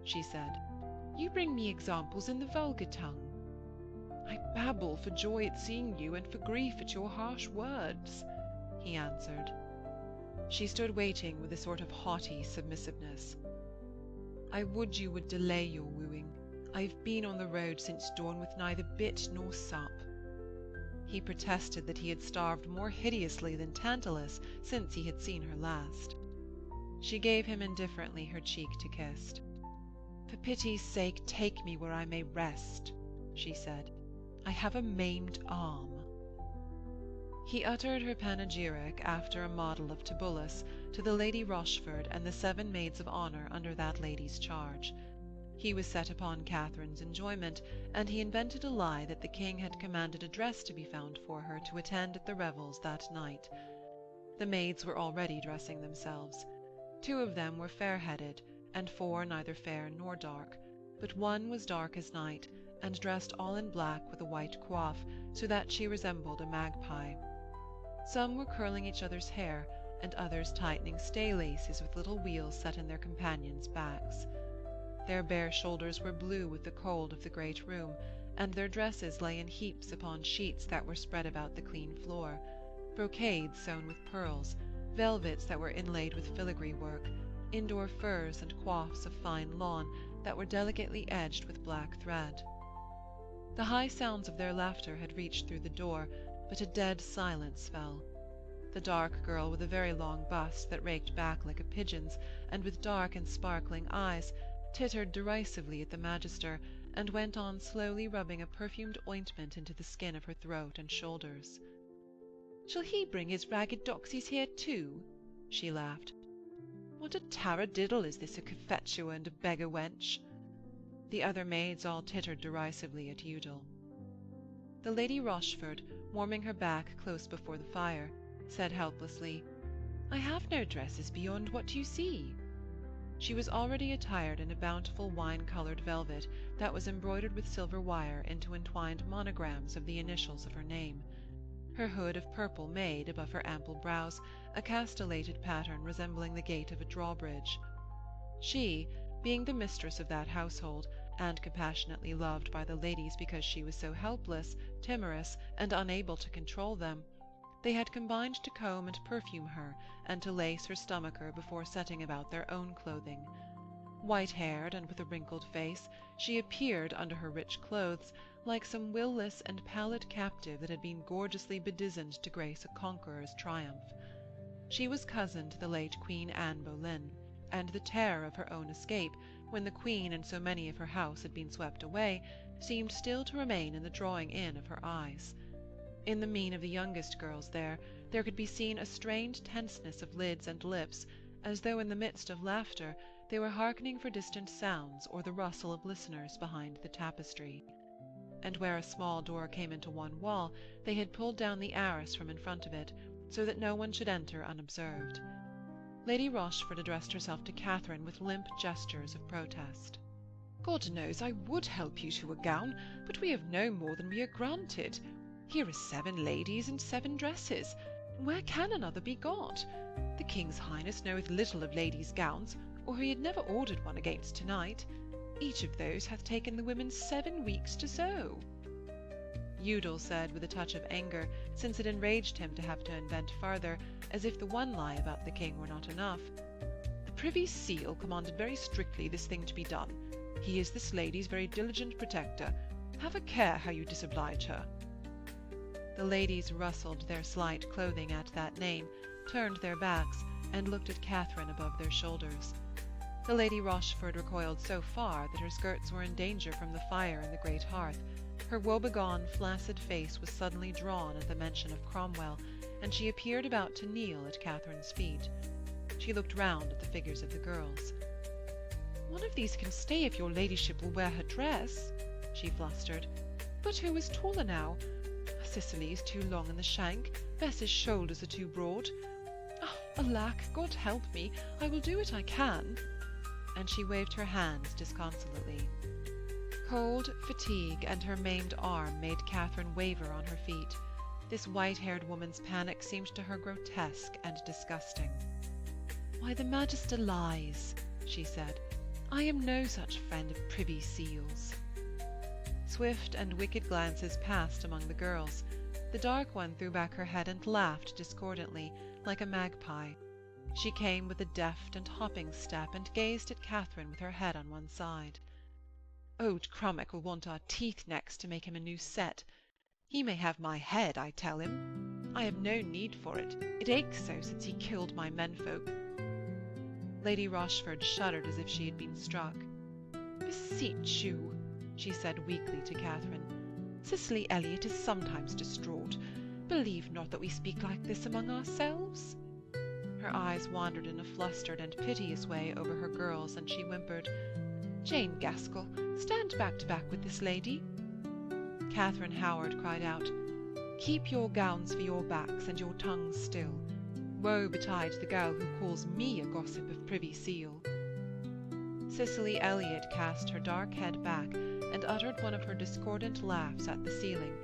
she said. "You bring me examples in the vulgar tongue." "I babble for joy at seeing you, and for grief at your harsh words," he answered. She stood waiting with a sort of haughty submissiveness. "I would you would delay your wooing. I have been on the road since dawn with neither bit nor sup." He protested that he had starved more hideously than Tantalus since he had seen her last. She gave him indifferently her cheek to kiss. "For pity's sake, take me where I may rest," she said. "I have a maimed arm." He uttered her panegyric after a model of Tibullus to the Lady Rochford and the 7 maids of honour under that lady's charge. He was set upon Katharine's enjoyment, and he invented a lie that the king had commanded a dress to be found for her to attend at the revels that night. The maids were already dressing themselves. 2 of them were fair-headed, and 4 neither fair nor dark, but one was dark as night, and dressed all in black with a white coif, so that she resembled a magpie. Some were curling each other's hair, and others tightening stay-laces with little wheels set in their companions' backs. Their bare shoulders were blue with the cold of the great room, and their dresses lay in heaps upon sheets that were spread about the clean floor, brocades sewn with pearls, velvets that were inlaid with filigree work, indoor furs and coifs of fine lawn that were delicately edged with black thread. The high sounds of their laughter had reached through the door, but a dead silence fell. The dark girl with a very long bust that raked back like a pigeon's, and with dark and sparkling eyes, tittered derisively at the magister, and went on slowly rubbing a perfumed ointment into the skin of her throat and shoulders. "Shall he bring his ragged doxies here too?" she laughed. "What a taradiddle is this, a Cophetua and a beggar wench!" The other maids all tittered derisively at Udal. The Lady Rochford, warming her back close before the fire, said helplessly, "I have no dresses beyond what you see." She was already attired in a bountiful wine-coloured velvet that was embroidered with silver wire into entwined monograms of the initials of her name. Her hood of purple made, above her ample brows, a castellated pattern resembling the gate of a drawbridge. She, being the mistress of that household, and compassionately loved by the ladies because she was so helpless, timorous, and unable to control them, they had combined to comb and perfume her, and to lace her stomacher before setting about their own clothing. White-haired and with a wrinkled face, she appeared, under her rich clothes, like some will-less and pallid captive that had been gorgeously bedizened to grace a conqueror's triumph. She was cousin to the late Queen Anne Boleyn, and the terror of her own escape, when the Queen and so many of her house had been swept away, seemed still to remain in the drawing-in of her eyes. In the mien of the youngest girls there could be seen a strained tenseness of lids and lips, as though in the midst of laughter they were hearkening for distant sounds or the rustle of listeners behind the tapestry. And where a small door came into one wall, they had pulled down the arras from in front of it, so that no one should enter unobserved. Lady Rochford addressed herself to Katharine with limp gestures of protest. "God knows I would help you to a gown, but we have no more than we are granted. Here are 7 ladies and 7 dresses. Where can another be got? The King's Highness knoweth little of ladies' gowns, or he had never ordered one against tonight. Each of those hath taken the women 7 weeks to sew." Udal said with a touch of anger, since it enraged him to have to invent farther, as if the one lie about the king were not enough, "The Privy Seal commanded very strictly this thing to be done. He is this lady's very diligent protector. Have a care how you disoblige her." The ladies rustled their slight clothing at that name, turned their backs, and looked at Katharine above their shoulders. The Lady Rochford recoiled so far that her skirts were in danger from the fire in the great hearth. Her woebegone, flaccid face was suddenly drawn at the mention of Cromwell, and she appeared about to kneel at Katharine's feet. She looked round at the figures of the girls. "One of these can stay if your ladyship will wear her dress," she flustered. "But who is taller now? Cicely is too long in the shank. Bess's shoulders are too broad. Oh, alack, God help me, I will do what I can." And she waved her hands disconsolately. Cold, fatigue, and her maimed arm made Katharine waver on her feet. This white-haired woman's panic seemed to her grotesque and disgusting. "Why, the Magister lies," she said. "I am no such friend of Privy Seal's." Swift and wicked glances passed among the girls. The dark one threw back her head and laughed discordantly, like a magpie. She came with a deft and hopping step, and gazed at Katharine with her head on one side. "Old Crummock will want our teeth next to make him a new set. He may have my head, I tell him. I have no need for it. It aches so since he killed my menfolk." Lady Rochford shuddered as if she had been struck. "Beseech you," she said weakly to Katharine. "Cicely Elliot is sometimes distraught. Believe not that we speak like this among ourselves." Her eyes wandered in a flustered and piteous way over her girls, and she whimpered, "Jane Gaskell, stand back to back with this lady." Katharine Howard cried out, "Keep your gowns for your backs, and your tongues still. Woe betide the girl who calls me a gossip of Privy Seal." Cicely Elliot cast her dark head back, and uttered one of her discordant laughs at the ceiling,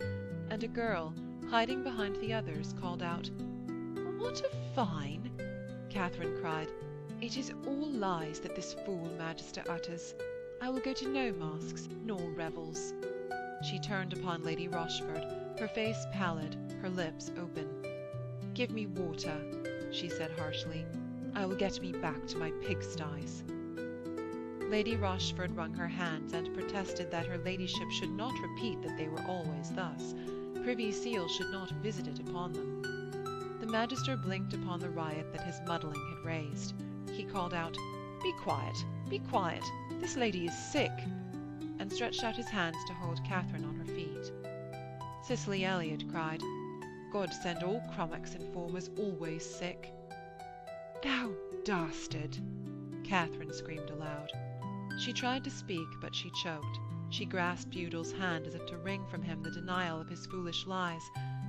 and a girl, hiding behind the others, called out, "What a fine—" Katharine cried, "It is all lies that this fool Magister utters. I will go to no masques, nor revels." She turned upon Lady Rochford, her face pallid, her lips open. "Give me water," she said harshly. "I will get me back to my pigsties." Lady Rochford wrung her hands and protested that her ladyship should not repeat that they were always thus. Privy Seal should not visit it upon them. The Magister blinked upon the riot that his muddling had raised. He called out, "Be quiet, be quiet, this lady is sick," and stretched out his hands to hold Katharine on her feet. Cicely Elliot cried, "God send all Crummock's informers always sick." "Thou dastard!" Katharine screamed aloud. She tried to speak, but she choked. She grasped Udal's hand as if to wring from him the denial of his foolish lies,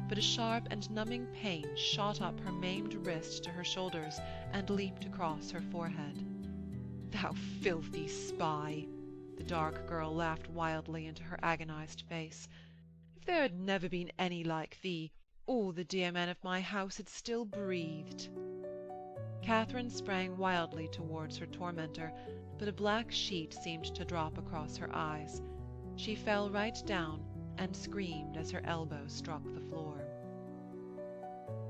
but a sharp and numbing pain shot up her maimed wrist to her shoulders and leaped across her forehead. "Thou filthy spy!" The dark girl laughed wildly into her agonized face. "If there had never been any like thee, all the dear men of my house had still breathed." Katharine sprang wildly towards her tormentor, but a black sheet seemed to drop across her eyes. She fell right down and screamed as her elbow struck the floor.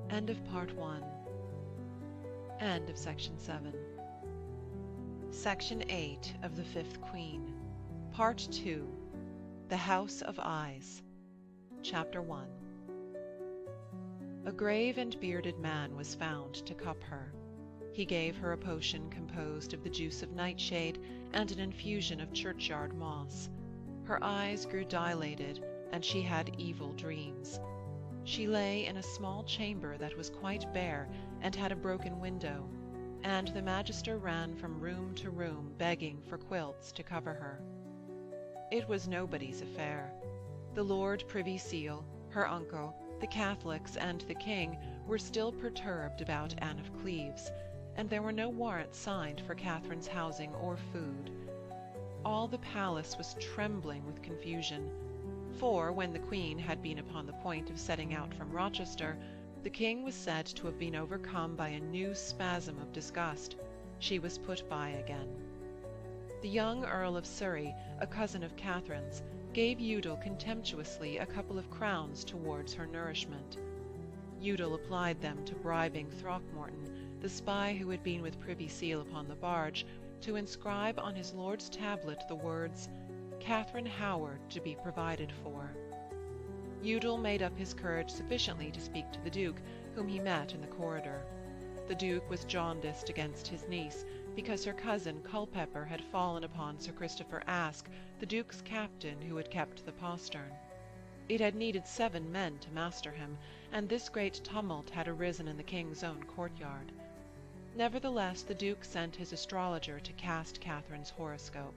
End of Part 1. End of Section 7. Section 8 of The Fifth Queen. Part 2. The House of Eyes. Chapter 1. A grave and bearded man was found to cup her. He gave her a potion composed of the juice of nightshade and an infusion of churchyard moss. Her eyes grew dilated, and she had evil dreams. She lay in a small chamber that was quite bare and had a broken window, and the Magister ran from room to room begging for quilts to cover her. It was nobody's affair. The Lord Privy Seal, her uncle, the Catholics, and the King were still perturbed about Anne of Cleves, and there were no warrants signed for Katharine's housing or food. All the palace was trembling with confusion, for when the Queen had been upon the point of setting out from Rochester, the King was said to have been overcome by a new spasm of disgust. She was put by again. The young Earl of Surrey, a cousin of Katharine's, gave Udal contemptuously a couple of crowns towards her nourishment. Udal applied them to bribing Throckmorton, the spy who had been with Privy Seal upon the barge, to inscribe on his lord's tablet the words, "Katharine Howard to be provided for." Udal made up his courage sufficiently to speak to the Duke, whom he met in the corridor. The Duke was jaundiced against his niece, because her cousin Culpepper had fallen upon Sir Christopher Aske, the Duke's captain who had kept the postern. It had needed 7 men to master him, and this great tumult had arisen in the king's own courtyard. Nevertheless, the Duke sent his astrologer to cast Catherine's horoscope.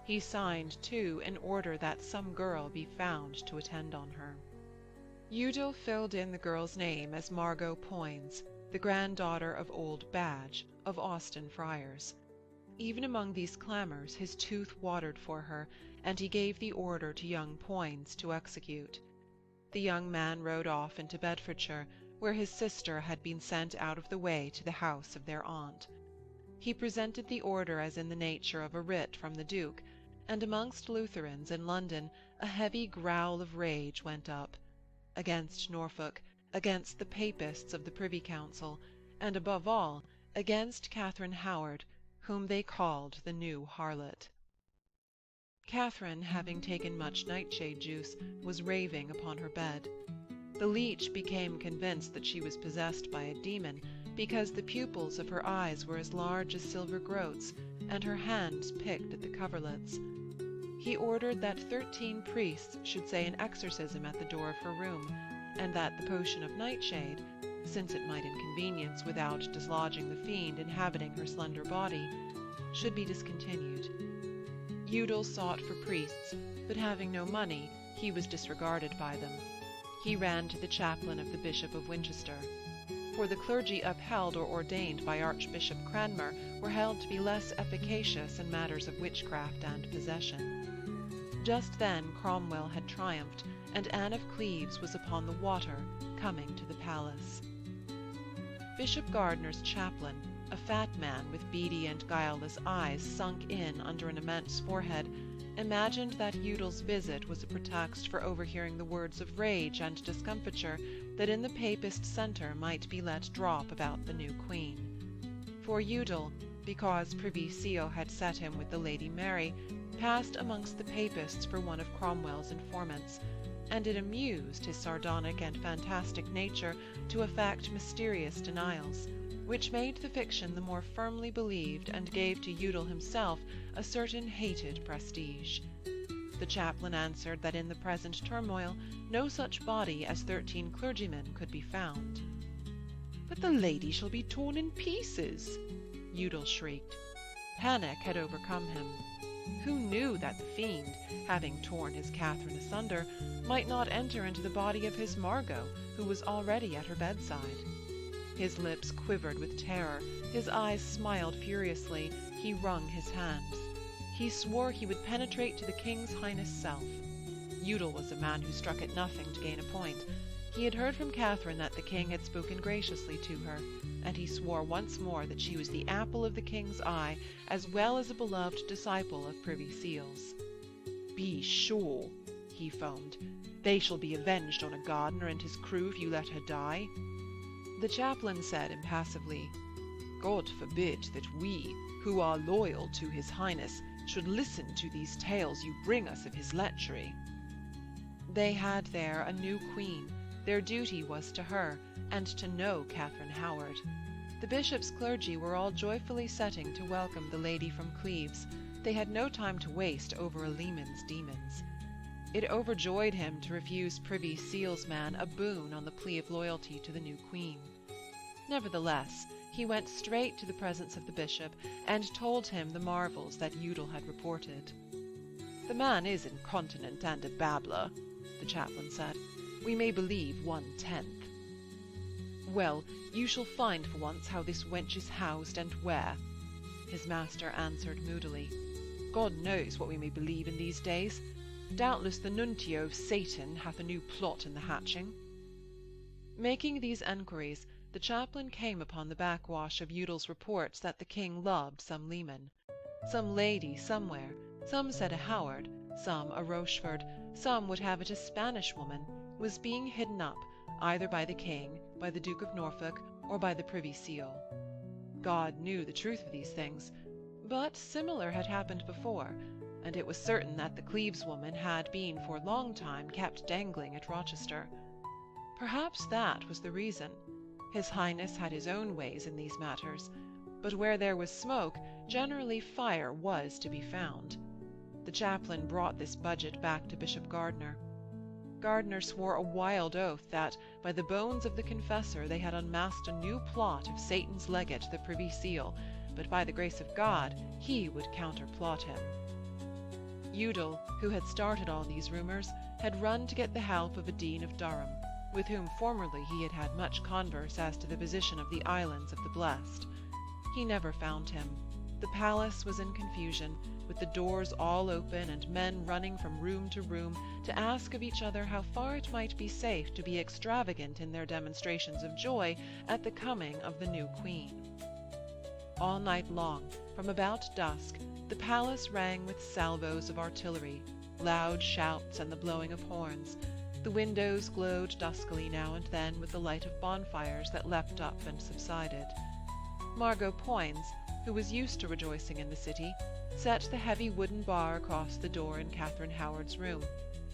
He signed, too, an order that some girl be found to attend on her. Udal filled in the girl's name as Margot Poins, the granddaughter of old Badge, of Austin Friars. Even among these clamours his tooth watered for her, and he gave the order to young Poins to execute. The young man rode off into Bedfordshire, where his sister had been sent out of the way to the house of their aunt. He presented the order as in the nature of a writ from the Duke, and amongst Lutherans in London a heavy growl of rage went up, against Norfolk, against the Papists of the Privy Council, and above all against Katharine Howard, whom they called the new harlot. Katharine, having taken much nightshade juice, was raving upon her bed. The leech became convinced that she was possessed by a demon, because the pupils of her eyes were as large as silver groats, and her hands picked at the coverlets. He ordered that 13 priests should say an exorcism at the door of her room, and that the potion of nightshade, since it might inconvenience without dislodging the fiend inhabiting her slender body, should be discontinued. Udal sought for priests, but having no money, he was disregarded by them. He ran to the chaplain of the Bishop of Winchester, for the clergy upheld or ordained by Archbishop Cranmer were held to be less efficacious in matters of witchcraft and possession. Just then Cromwell had triumphed, and Anne of Cleves was upon the water, coming to the palace. Bishop Gardiner's chaplain, a fat man with beady and guileless eyes sunk in under an immense forehead, imagined that Udal's visit was a pretext for overhearing the words of rage and discomfiture that in the Papist centre might be let drop about the new queen. For Udal, because Privy Seal had set him with the Lady Mary, passed amongst the Papists for one of Cromwell's informants, and it amused his sardonic and fantastic nature to affect mysterious denials, which made the fiction the more firmly believed and gave to Udal himself a certain hated prestige. The chaplain answered that in the present turmoil no such body as 13 clergymen could be found. "But the lady shall be torn in pieces," Udal shrieked. Panic had overcome him. Who knew that the fiend, having torn his Catherine asunder, might not enter into the body of his Margot, who was already at her bedside? His lips quivered with terror, his eyes smiled furiously, he wrung his hands. He swore he would penetrate to the King's Highness' self. Udal was a man who struck at nothing to gain a point. He had heard from Catherine that the King had spoken graciously to her, and he swore once more that she was the apple of the King's eye, as well as a beloved disciple of Privy Seal's. "Be sure," he foamed, "they shall be avenged on a Gardiner and his crew if you let her die." The chaplain said impassively, "God forbid that we, who are loyal to his Highness, should listen to these tales you bring us of his lechery." They had there a new queen. Their duty was to her, and to know Katharine Howard. The bishop's clergy were all joyfully setting to welcome the lady from Cleves. They had no time to waste over a Leman's demons. It overjoyed him to refuse Privy Seal's man a boon on the plea of loyalty to the new queen. Nevertheless, he went straight to the presence of the bishop, and told him the marvels that Udal had reported. "The man is incontinent and a babbler," the chaplain said. "We may believe 1/10. "Well, you shall find for once how this wench is housed and where," his master answered moodily. "God knows what we may believe in these days. Doubtless the nuntio of Satan hath a new plot in the hatching." Making these enquiries, the chaplain came upon the backwash of Udal's reports that the king loved some leman. Some lady somewhere, some said a Howard, some a Rochford, some would have it a Spanish woman, was being hidden up, either by the king, by the Duke of Norfolk, or by the Privy Seal. God knew the truth of these things, but similar had happened before, and it was certain that the Cleves woman had been for a long time kept dangling at Rochester. Perhaps that was the reason. His Highness had his own ways in these matters, but where there was smoke, generally fire was to be found. The chaplain brought this budget back to Bishop Gardiner. Gardiner swore a wild oath that, by the bones of the confessor, they had unmasked a new plot of Satan's legate, the Privy Seal, but by the grace of God he would counterplot him. Udal, who had started all these rumours, had run to get the help of a Dean of Durham, with whom formerly he had had much converse as to the position of the islands of the blessed. He never found him. The palace was in confusion, with the doors all open and men running from room to room to ask of each other how far it might be safe to be extravagant in their demonstrations of joy at the coming of the new queen. All night long, from about dusk, the palace rang with salvos of artillery, loud shouts, and the blowing of horns. The windows glowed duskily now and then with the light of bonfires that leapt up and subsided. Margot Poins, who was used to rejoicing in the city, set the heavy wooden bar across the door in Katharine Howard's room,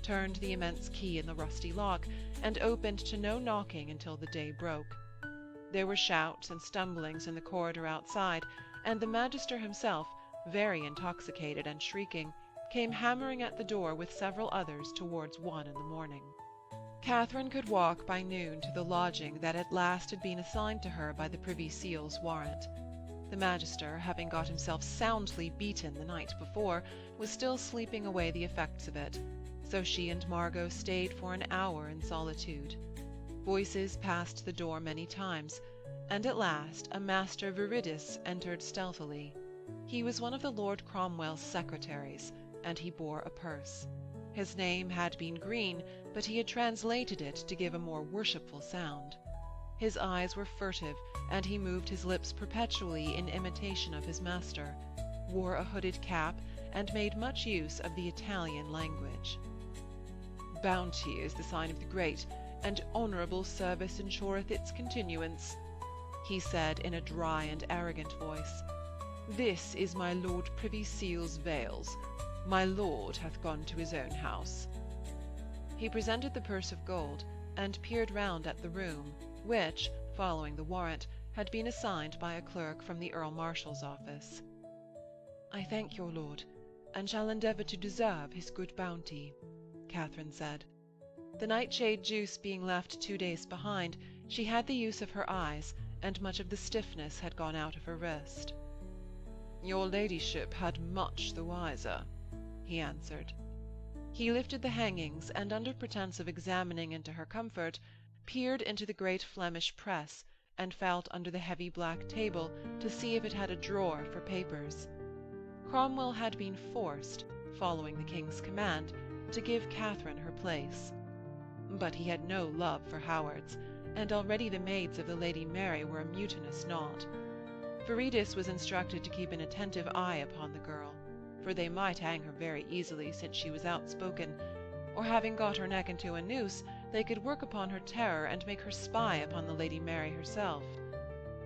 turned the immense key in the rusty lock, and opened to no knocking until the day broke. There were shouts and stumblings in the corridor outside, and the magister himself, very intoxicated and shrieking, came hammering at the door with several others towards 1 in the morning. Katharine could walk by noon to the lodging that at last had been assigned to her by the Privy Seal's warrant. The magister, having got himself soundly beaten the night before, was still sleeping away the effects of it, so she and Margot stayed for an hour in solitude. Voices passed the door many times, and at last a Master Viridis entered stealthily. He was one of the Lord Cromwell's secretaries, and he bore a purse. His name had been Green, but he had translated it to give a more worshipful sound. His eyes were furtive, and he moved his lips perpetually in imitation of his master, wore a hooded cap, and made much use of the Italian language. "Bounty is the sign of the great, and honourable service ensureth its continuance," he said in a dry and arrogant voice. "This is my Lord Privy Seal's veils. My lord hath gone to his own house." He presented the purse of gold, and peered round at the room, which, following the warrant, had been assigned by a clerk from the Earl Marshal's office. "I thank your lord, and shall endeavour to deserve his good bounty," Katharine said. The nightshade juice being left 2 days behind, she had the use of her eyes, and much of the stiffness had gone out of her wrist. "Your ladyship had much the wiser," he answered. He lifted the hangings, and under pretence of examining into her comfort, peered into the great Flemish press, and felt under the heavy black table to see if it had a drawer for papers. Cromwell had been forced, following the king's command, to give Katharine her place. But he had no love for Howards, and already the maids of the Lady Mary were a mutinous knot. Viridis was instructed to keep an attentive eye upon the girl, for they might hang her very easily since she was outspoken, or having got her neck into a noose, they could work upon her terror and make her spy upon the Lady Mary herself.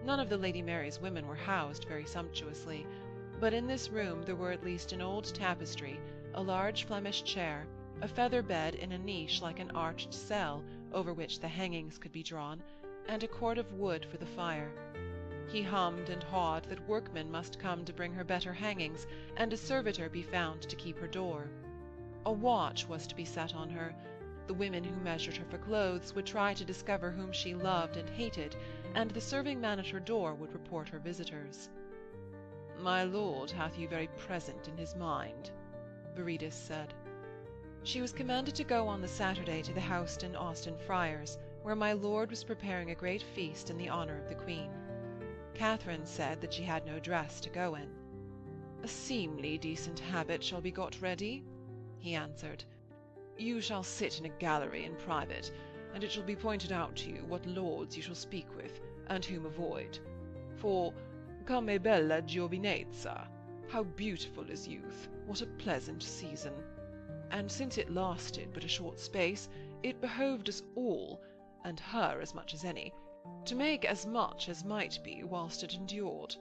None of the Lady Mary's women were housed very sumptuously, but in this room there were at least an old tapestry, a large Flemish chair, a feather bed in a niche like an arched cell, over which the hangings could be drawn, and a cord of wood for the fire. He hummed and hawed that workmen must come to bring her better hangings, and a servitor be found to keep her door. A watch was to be set on her. The women who measured her for clothes would try to discover whom she loved and hated, and the serving man at her door would report her visitors. "My lord hath you very present in his mind," Viridis said. She was commanded to go on the Saturday to the Houston Austin Friars, where my lord was preparing a great feast in the honour of the Queen. Katharine said that she had no dress to go in. "A seemly decent habit shall be got ready," he answered. "You shall sit in a gallery in private, and it shall be pointed out to you what lords you shall speak with, and whom avoid. For, come bella giovinezza, how beautiful is youth, what a pleasant season! And since it lasted but a short space, it behoved us all, and her as much as any, to make as much as might be whilst it endured.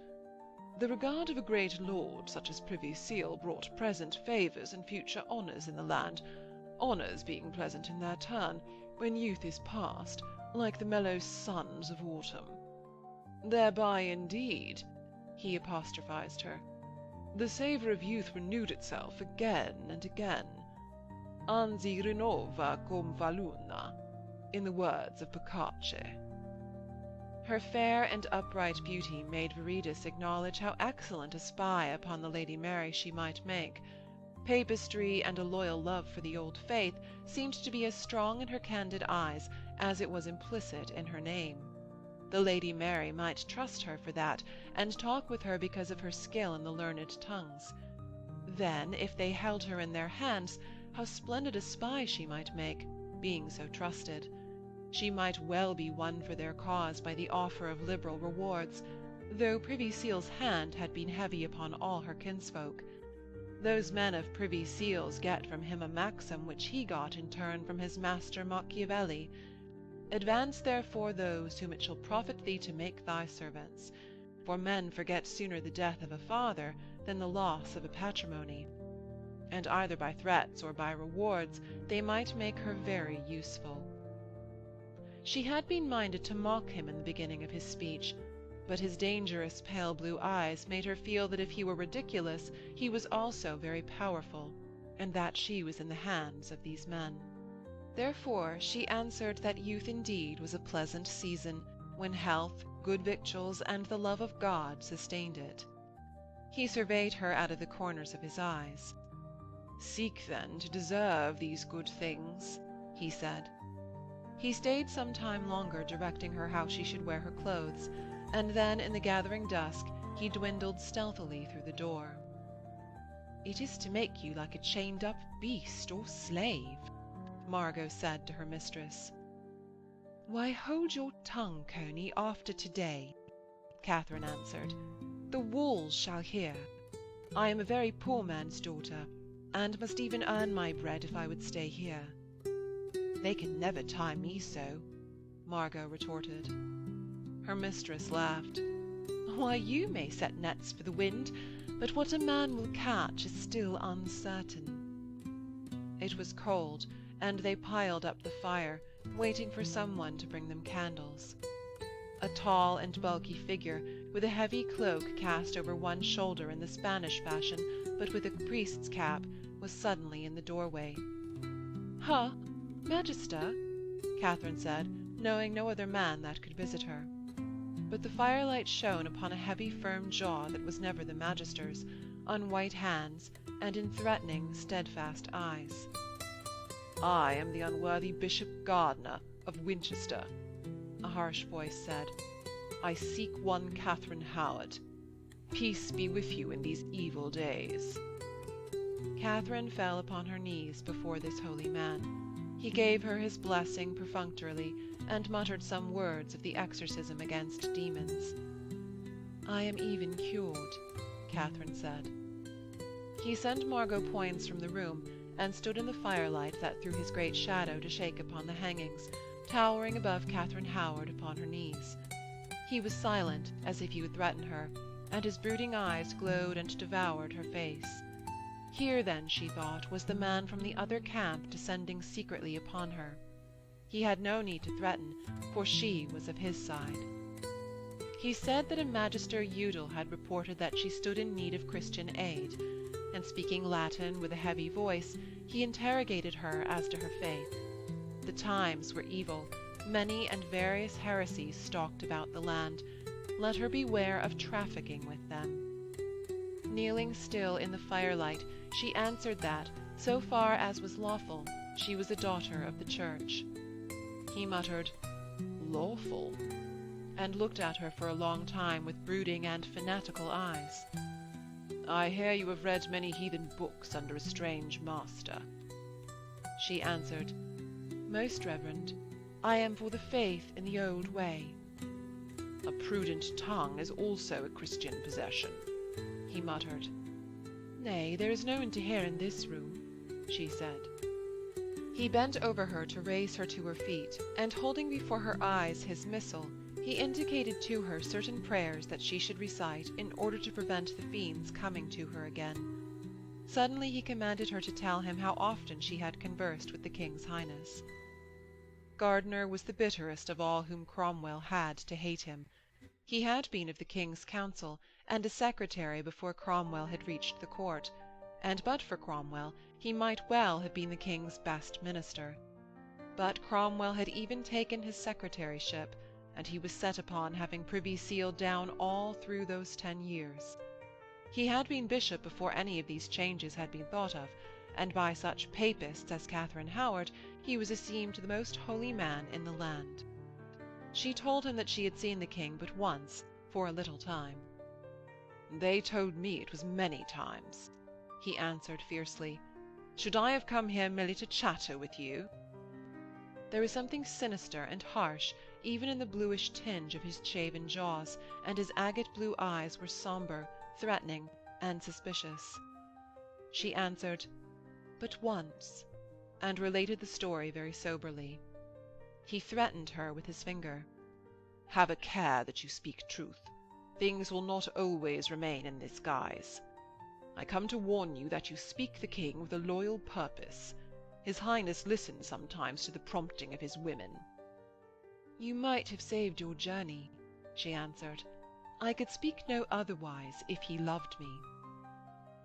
The regard of a great lord such as Privy Seal brought present favours and future honours in the land, honours being pleasant in their turn, when youth is past, like the mellow suns of autumn. Thereby, indeed, he apostrophized her, the savour of youth renewed itself again and again. Anzi rinnova cum fa luna, in the words of Boccace. Her fair and upright beauty made Viridus acknowledge how excellent a spy upon the Lady Mary she might make. Papistry and a loyal love for the old faith seemed to be as strong in her candid eyes as it was implicit in her name. The Lady Mary might trust her for that, and talk with her because of her skill in the learned tongues. Then, if they held her in their hands, how splendid a spy she might make, being so trusted. She might well be won for their cause by the offer of liberal rewards, though Privy Seal's hand had been heavy upon all her kinsfolk. Those men of Privy Seal's get from him a maxim which he got in turn from his master Machiavelli. Advance therefore those whom it shall profit thee to make thy servants, for men forget sooner the death of a father than the loss of a patrimony. And either by threats or by rewards they might make her very useful. She had been minded to mock him in the beginning of his speech, but his dangerous pale blue eyes made her feel that if he were ridiculous, he was also very powerful, and that she was in the hands of these men. Therefore she answered that youth indeed was a pleasant season, when health, good victuals, and the love of God sustained it. He surveyed her out of the corners of his eyes. "Seek, then, to deserve these good things," he said. He stayed some time longer, directing her how she should wear her clothes, and then, in the gathering dusk, he dwindled stealthily through the door. "It is to make you like a chained-up beast or slave," Margot said to her mistress. "Why, hold your tongue, Coney, after today," Katharine answered. "The walls shall hear. I am a very poor man's daughter, and must even earn my bread if I would stay here." "They can never tie me so," Margot retorted. Her mistress laughed. "Why, you may set nets for the wind, but what a man will catch is still uncertain." It was cold, and they piled up the fire, waiting for someone to bring them candles. A tall and bulky figure, with a heavy cloak cast over one shoulder in the Spanish fashion, but with a priest's cap, was suddenly in the doorway. "Ha, Magister," Katharine said, knowing no other man that could visit her. But the firelight shone upon a heavy firm jaw that was never the Magister's, on white hands, and in threatening, steadfast eyes. "I am the unworthy Bishop Gardiner of Winchester," a harsh voice said. "I seek one Katharine Howard. Peace be with you in these evil days." Katharine fell upon her knees before this holy man. He gave her his blessing perfunctorily, and muttered some words of the exorcism against demons. "I am even cured," Katharine said. He sent Margot Poins from the room, and stood in the firelight that threw his great shadow to shake upon the hangings, towering above Katharine Howard upon her knees. He was silent, as if he would threaten her, and his brooding eyes glowed and devoured her face. Here, then, she thought, was the man from the other camp descending secretly upon her. He had no need to threaten, for she was of his side. He said that a Magister Udal had reported that she stood in need of Christian aid, and speaking Latin with a heavy voice, he interrogated her as to her faith. The times were evil, many and various heresies stalked about the land. Let her beware of trafficking with them. Kneeling still in the firelight, she answered that, so far as was lawful, she was a daughter of the Church. He muttered, "Lawful?" and looked at her for a long time with brooding and fanatical eyes. "I hear you have read many heathen books under a strange master." She answered, "Most reverend, I am for the faith in the old way." "A prudent tongue is also a Christian possession," he muttered. "Nay, there is no one to hear in this room," she said. He bent over her to raise her to her feet, and holding before her eyes his missal, he indicated to her certain prayers that she should recite in order to prevent the fiends coming to her again. Suddenly he commanded her to tell him how often she had conversed with the King's Highness. Gardiner was the bitterest of all whom Cromwell had to hate him. He had been of the King's Council, and a secretary before Cromwell had reached the court, and but for Cromwell he might well have been the King's best minister. But Cromwell had even taken his secretaryship, and he was set upon having Privy Seal down all through those 10 years. He had been bishop before any of these changes had been thought of, and by such papists as Katharine Howard he was esteemed the most holy man in the land. She told him that she had seen the king but once, for a little time. "They told me it was many times," he answered fiercely. "Should I have come here merely to chatter with you?" There was something sinister and harsh even in the bluish tinge of his shaven jaws, and his agate blue eyes were sombre, threatening, and suspicious. She answered, "But once," and related the story very soberly. He threatened her with his finger. "Have a care that you speak truth. Things will not always remain in this guise. I come to warn you that you speak the king with a loyal purpose. His Highness listens sometimes to the prompting of his women." "You might have saved your journey," she answered. "I could speak no otherwise if he loved me."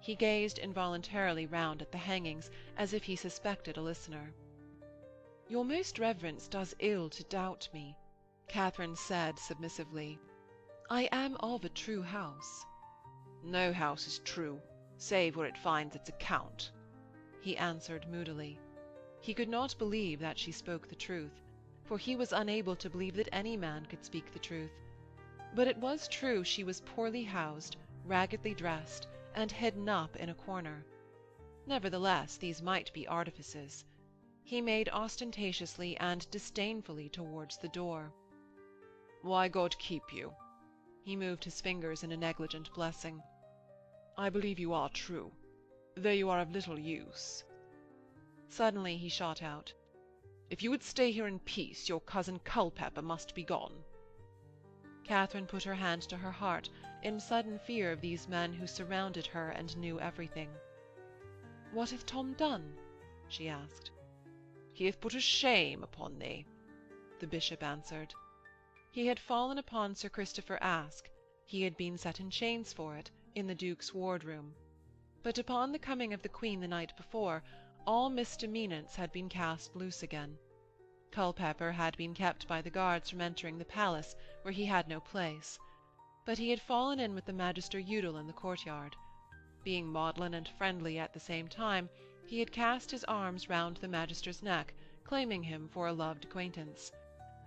He gazed involuntarily round at the hangings, as if he suspected a listener. "Your most reverence does ill to doubt me," Katharine said submissively. "I am of a true house." "No house is true, save where it finds its account," he answered moodily. He could not believe that she spoke the truth, for he was unable to believe that any man could speak the truth. But it was true she was poorly housed, raggedly dressed, and hidden up in a corner. Nevertheless, these might be artifices. He made ostentatiously and disdainfully towards the door. "Why, God keep you." He moved his fingers in a negligent blessing. "I believe you are true, though you are of little use." Suddenly he shot out, "If you would stay here in peace, your cousin Culpepper must be gone." Katharine put her hand to her heart, in sudden fear of these men who surrounded her and knew everything. "What hath Tom done?" she asked. "He hath put a shame upon thee," the bishop answered. He had fallen upon Sir Christopher Aske. He had been set in chains for it, in the Duke's ward-room. But upon the coming of the Queen the night before, all misdemeanants had been cast loose again. Culpepper had been kept by the guards from entering the palace, where he had no place. But he had fallen in with the Magister Udal in the courtyard. Being maudlin and friendly at the same time, he had cast his arms round the Magister's neck, claiming him for a loved acquaintance.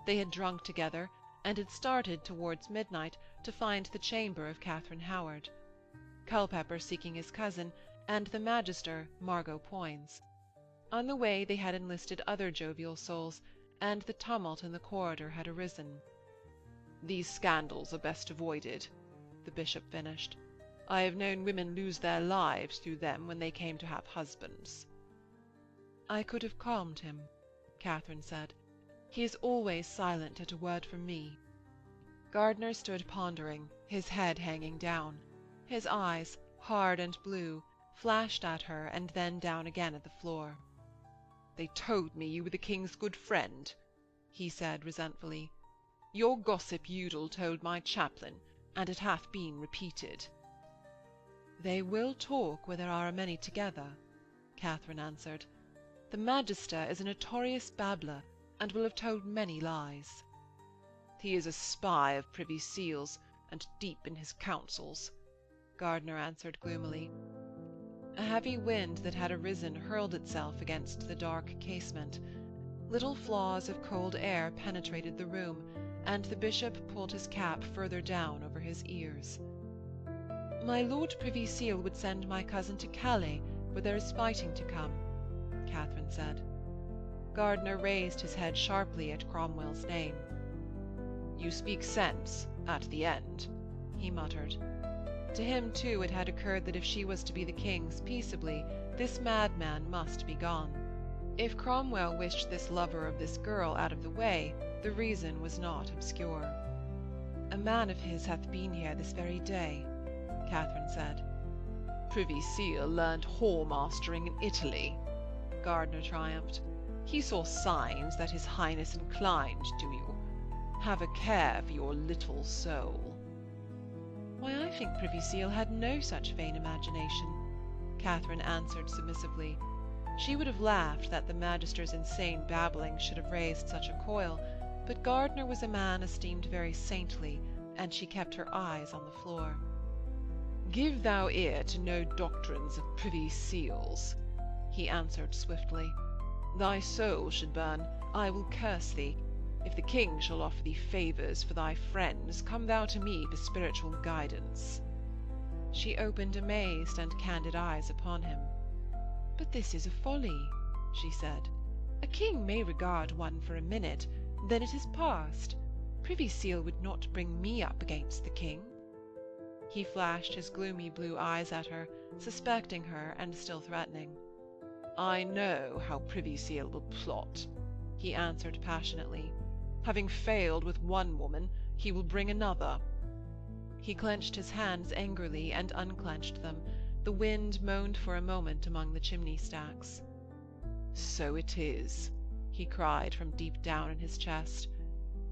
They had drunk together, and had started towards midnight to find the chamber of Katharine Howard. Culpepper seeking his cousin, and the Magister Margot Poins. On the way they had enlisted other jovial souls, and the tumult in the corridor had arisen. "These scandals are best avoided," the bishop finished. "I have known women lose their lives through them when they came to have husbands." "I could have calmed him," Katharine said. "He is always silent at a word from me." Gardiner stood pondering, his head hanging down. His eyes, hard and blue, flashed at her and then down again at the floor. "They told me you were the king's good friend," he said resentfully. "Your gossip Udal told my chaplain, and it hath been repeated." "They will talk where there are a many together," Katharine answered. "The Magister is a notorious babbler, and will have told many lies." "He is a spy of Privy Seal's, and deep in his counsels," Gardiner answered gloomily. A heavy wind that had arisen hurled itself against the dark casement. Little flaws of cold air penetrated the room, and the bishop pulled his cap further down over his ears. "My Lord Privy Seal would send my cousin to Calais, where there is fighting to come," Katharine said. Gardiner raised his head sharply at Cromwell's name. "You speak sense, at the end," he muttered. To him, too, it had occurred that if she was to be the king's peaceably, this madman must be gone. If Cromwell wished this lover of this girl out of the way, the reason was not obscure. "A man of his hath been here this very day," Katharine said. "Privy Seal learned whore-mastering in Italy," Gardiner triumphed. He saw signs that his Highness inclined to you. Have a care for your little soul." "Why, I think Privy Seal had no such vain imagination," Katharine answered submissively. She would have laughed that the Magister's insane babbling should have raised such a coil, but Gardiner was a man esteemed very saintly, and she kept her eyes on the floor. "Give thou ear to no doctrines of Privy Seal's," he answered swiftly. "Thy soul should burn, I will curse thee. If the king shall offer thee favours for thy friends, come thou to me for spiritual guidance." She opened amazed and candid eyes upon him. "But this is a folly," she said. "A king may regard one for a minute, then it is past. Privy Seal would not bring me up against the king." He flashed his gloomy blue eyes at her, suspecting her and still threatening. "I know how Privy Seal will plot," he answered passionately. "Having failed with one woman, he will bring another." He clenched his hands angrily and unclenched them. The wind moaned for a moment among the chimney stacks. "So it is," he cried from deep down in his chest.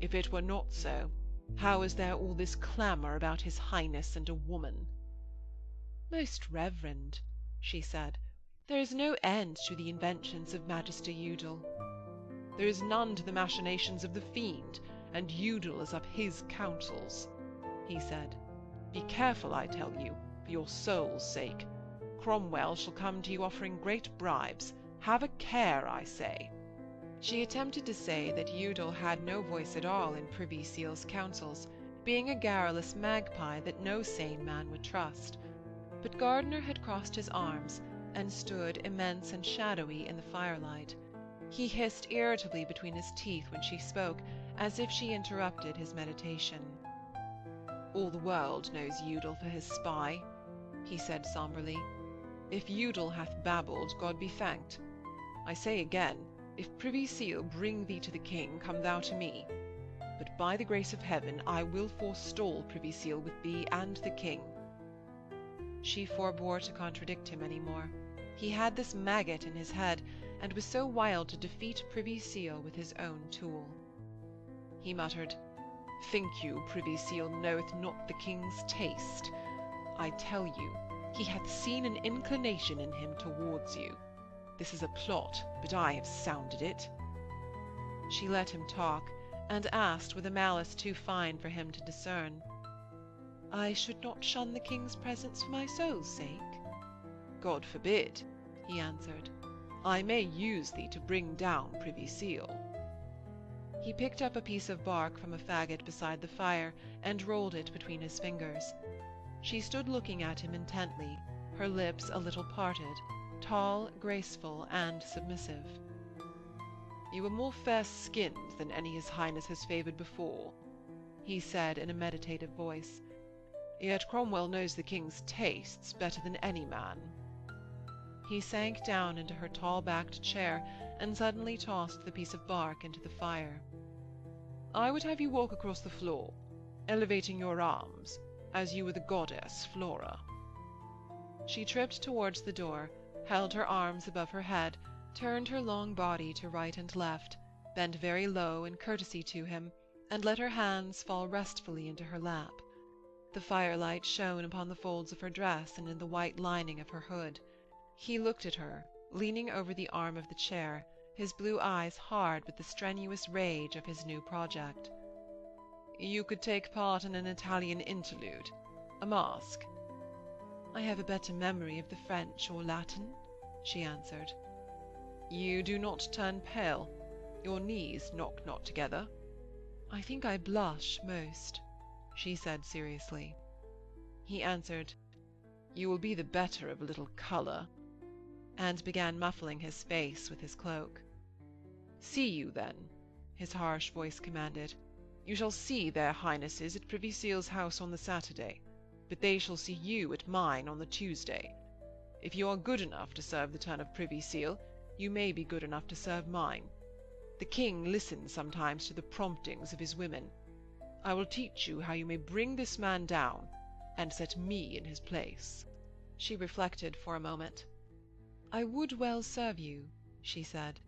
"If it were not so, how is there all this clamour about his Highness and a woman?" "Most reverend," she said, "there is no end to the inventions of Magister Udal." "There is none to the machinations of the fiend, and Udal is of his counsels," he said. "Be careful, I tell you, for your soul's sake. Cromwell shall come to you offering great bribes. Have a care, I say." She attempted to say that Udal had no voice at all in Privy Seal's counsels, being a garrulous magpie that no sane man would trust. But Gardiner had crossed his arms, and stood immense and shadowy in the firelight. He hissed irritably between his teeth when she spoke, as if she interrupted his meditation. "All the world knows Udal for his spy," he said sombrely. "If Udal hath babbled, God be thanked. I say again, if Privy Seal bring thee to the king, come thou to me. But by the grace of heaven I will forestall Privy Seal with thee and the king." She forbore to contradict him any more. He had this maggot in his head, and was so wild to defeat Privy Seal with his own tool. He muttered, "Think you Privy Seal knoweth not the king's taste? I tell you, he hath seen an inclination in him towards you. This is a plot, but I have sounded it." She let him talk, and asked with a malice too fine for him to discern, "I should not shun the king's presence for my soul's sake?" "God forbid," he answered. "I may use thee to bring down Privy Seal." He picked up a piece of bark from a faggot beside the fire and rolled it between his fingers. She stood looking at him intently, her lips a little parted, tall, graceful, and submissive. "You are more fair-skinned than any his Highness has favoured before," he said in a meditative voice. "Yet Cromwell knows the king's tastes better than any man." He sank down into her tall-backed chair and suddenly tossed the piece of bark into the fire. "I would have you walk across the floor, elevating your arms, as you were the goddess Flora." She tripped towards the door, held her arms above her head, turned her long body to right and left, bent very low in courtesy to him, and let her hands fall restfully into her lap. The firelight shone upon the folds of her dress and in the white lining of her hood. He looked at her, leaning over the arm of the chair, his blue eyes hard with the strenuous rage of his new project. "You could take part in an Italian interlude, a masque." "I have a better memory of the French or Latin," she answered. "You do not turn pale. Your knees knock not together." "I think I blush most," she said seriously. He answered, "You will be the better of a little colour," and began muffling his face with his cloak. "See you, then," his harsh voice commanded. "You shall see their Highnesses at Privy Seal's house on the Saturday, but they shall see you at mine on the Tuesday. If you are good enough to serve the turn of Privy Seal, you may be good enough to serve mine. The king listens sometimes to the promptings of his women. I will teach you how you may bring this man down, and set me in his place." She reflected for a moment. "I would well serve you," she said.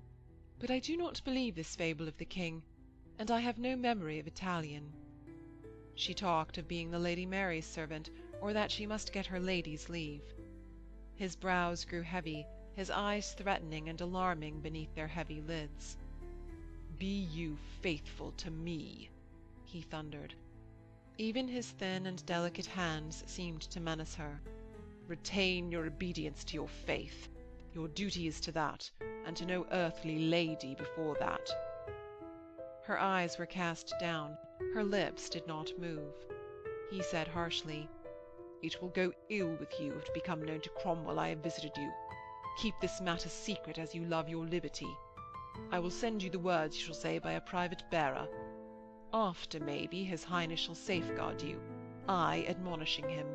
But I do not believe this fable of the king, and I have no memory of Italian. She talked of being the Lady Mary's servant, or that she must get her lady's leave. His brows grew heavy, his eyes threatening and alarming beneath their heavy lids. "Be you faithful to me?" he thundered. Even his thin and delicate hands seemed to menace her. "Retain your obedience to your faith. Your duty is to that, and to no earthly lady before that." Her eyes were cast down, her lips did not move. He said harshly, "It will go ill with you if it become known to Cromwell I have visited you. Keep this matter secret as you love your liberty. I will send you the words you shall say by a private bearer. After, maybe, his Highness shall safeguard you, I admonishing him.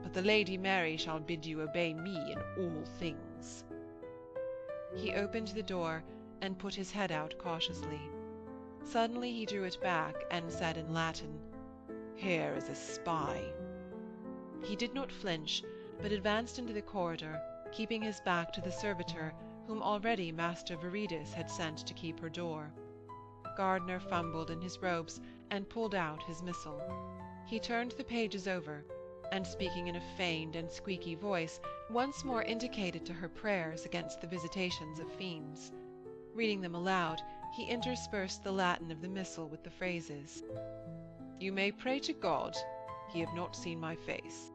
But the Lady Mary shall bid you obey me in all things." He opened the door and put his head out cautiously. Suddenly he drew it back and said in Latin, "Here is a spy." He did not flinch, but advanced into the corridor, keeping his back to the servitor whom already Master Viridus had sent to keep her door. Gardiner fumbled in his robes and pulled out his missal. He turned the pages over, and speaking in a feigned and squeaky voice, once more indicated to her prayers against the visitations of fiends. Reading them aloud, he interspersed the Latin of the missal with the phrases, "You may pray to God, he have not seen my face.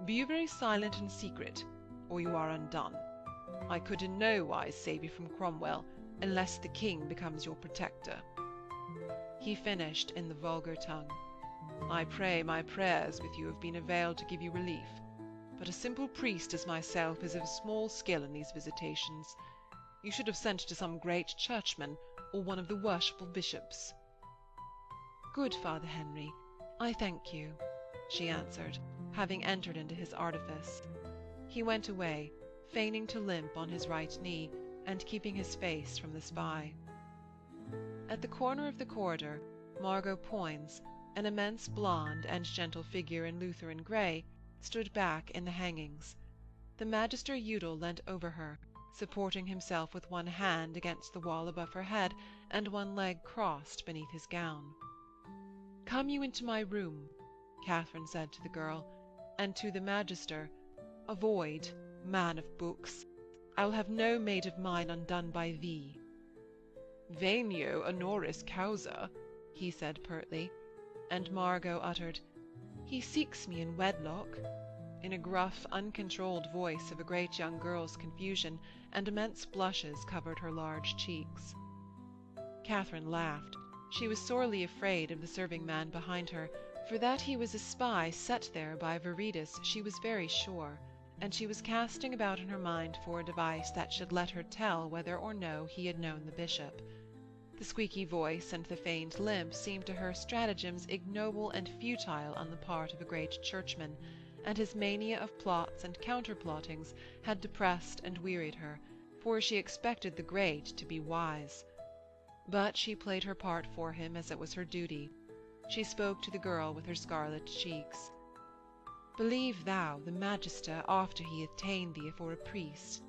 Be you very silent and secret, or you are undone. I could in no wise save you from Cromwell, unless the king becomes your protector." He finished in the vulgar tongue, "I pray my prayers with you have been availed to give you relief, but a simple priest as myself is of small skill in these visitations. You should have sent to some great churchman, or one of the worshipful bishops." "Good Father Henry, I thank you," she answered, having entered into his artifice. He went away, feigning to limp on his right knee, and keeping his face from the spy. At the corner of the corridor, Margot Poins, an immense blonde and gentle figure in Lutheran grey, stood back in the hangings. The Magister Udal leant over her, supporting himself with one hand against the wall above her head, and one leg crossed beneath his gown. "Come you into my room," Catherine said to the girl, and to the Magister, "Avoid, man of books. I will have no maid of mine undone by thee." "Venio honoris causa," he said pertly, and Margot uttered, "He seeks me in wedlock," in a gruff, uncontrolled voice of a great young girl's confusion, and immense blushes covered her large cheeks. Catherine laughed. She was sorely afraid of the serving-man behind her, for that he was a spy set there by Viridus she was very sure, and she was casting about in her mind for a device that should let her tell whether or no he had known the bishop. The squeaky voice and the feigned limp seemed to her stratagems ignoble and futile on the part of a great churchman, and his mania of plots and counterplottings had depressed and wearied her, for she expected the great to be wise. But she played her part for him as it was her duty. She spoke to the girl with her scarlet cheeks. "Believe thou the Magister after he hath ta'en thee for a priest.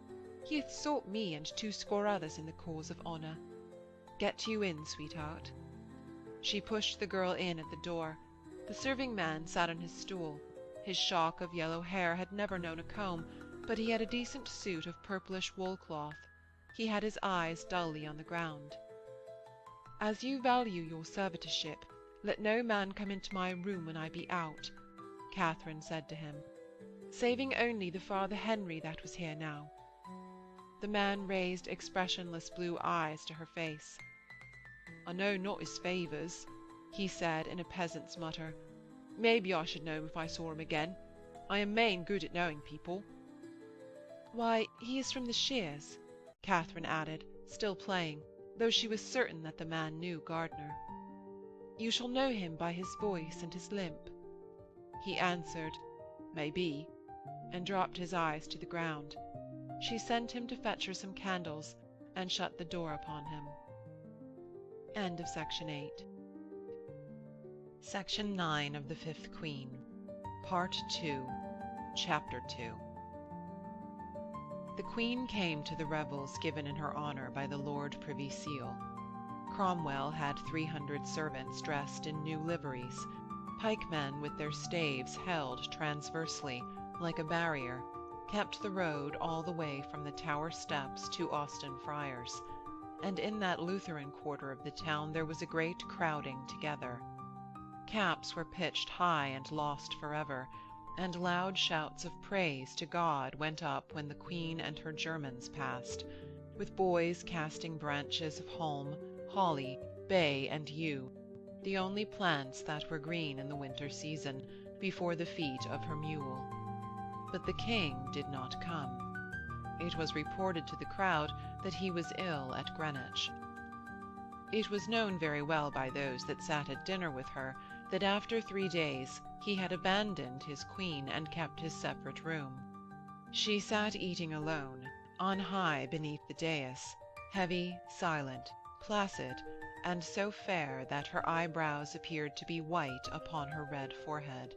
He hath sought me and 2 others in the cause of honour. Get you in, sweetheart." She pushed the girl in at the door. The serving-man sat on his stool. His shock of yellow hair had never known a comb, but he had a decent suit of purplish wool-cloth. He had his eyes dully on the ground. "As you value your servitorship, let no man come into my room when I be out," Catherine said to him, "saving only the Father Henry that was here now." The man raised expressionless blue eyes to her face. "I know not his favours," he said in a peasant's mutter. "Maybe I should know him if I saw him again. I am main good at knowing people." "Why, he is from the Shears," Catherine added, still playing, though she was certain that the man knew Gardiner. "You shall know him by his voice and his limp." He answered, "Maybe," and dropped his eyes to the ground. She sent him to fetch her some candles, and shut the door upon him. End of Section 8. Section 9 of The Fifth Queen. Part 2. Chapter 2. The Queen came to the revels given in her honour by the Lord Privy Seal. Cromwell had 300 servants dressed in new liveries. Pikemen with their staves held transversely, like a barrier, kept the road all the way from the Tower steps to Austin Friars, and in that Lutheran quarter of the town there was a great crowding together. Caps were pitched high and lost forever, and loud shouts of praise to God went up when the Queen and her Germans passed, with boys casting branches of holm, holly, bay, and yew, the only plants that were green in the winter season, before the feet of her mule. But the King did not come. It was reported to the crowd that he was ill at Greenwich. It was known very well by those that sat at dinner with her that after 3 days he had abandoned his Queen and kept his separate room. She sat eating alone, on high beneath the dais, heavy, silent, placid, and so fair that her eyebrows appeared to be white upon her red forehead.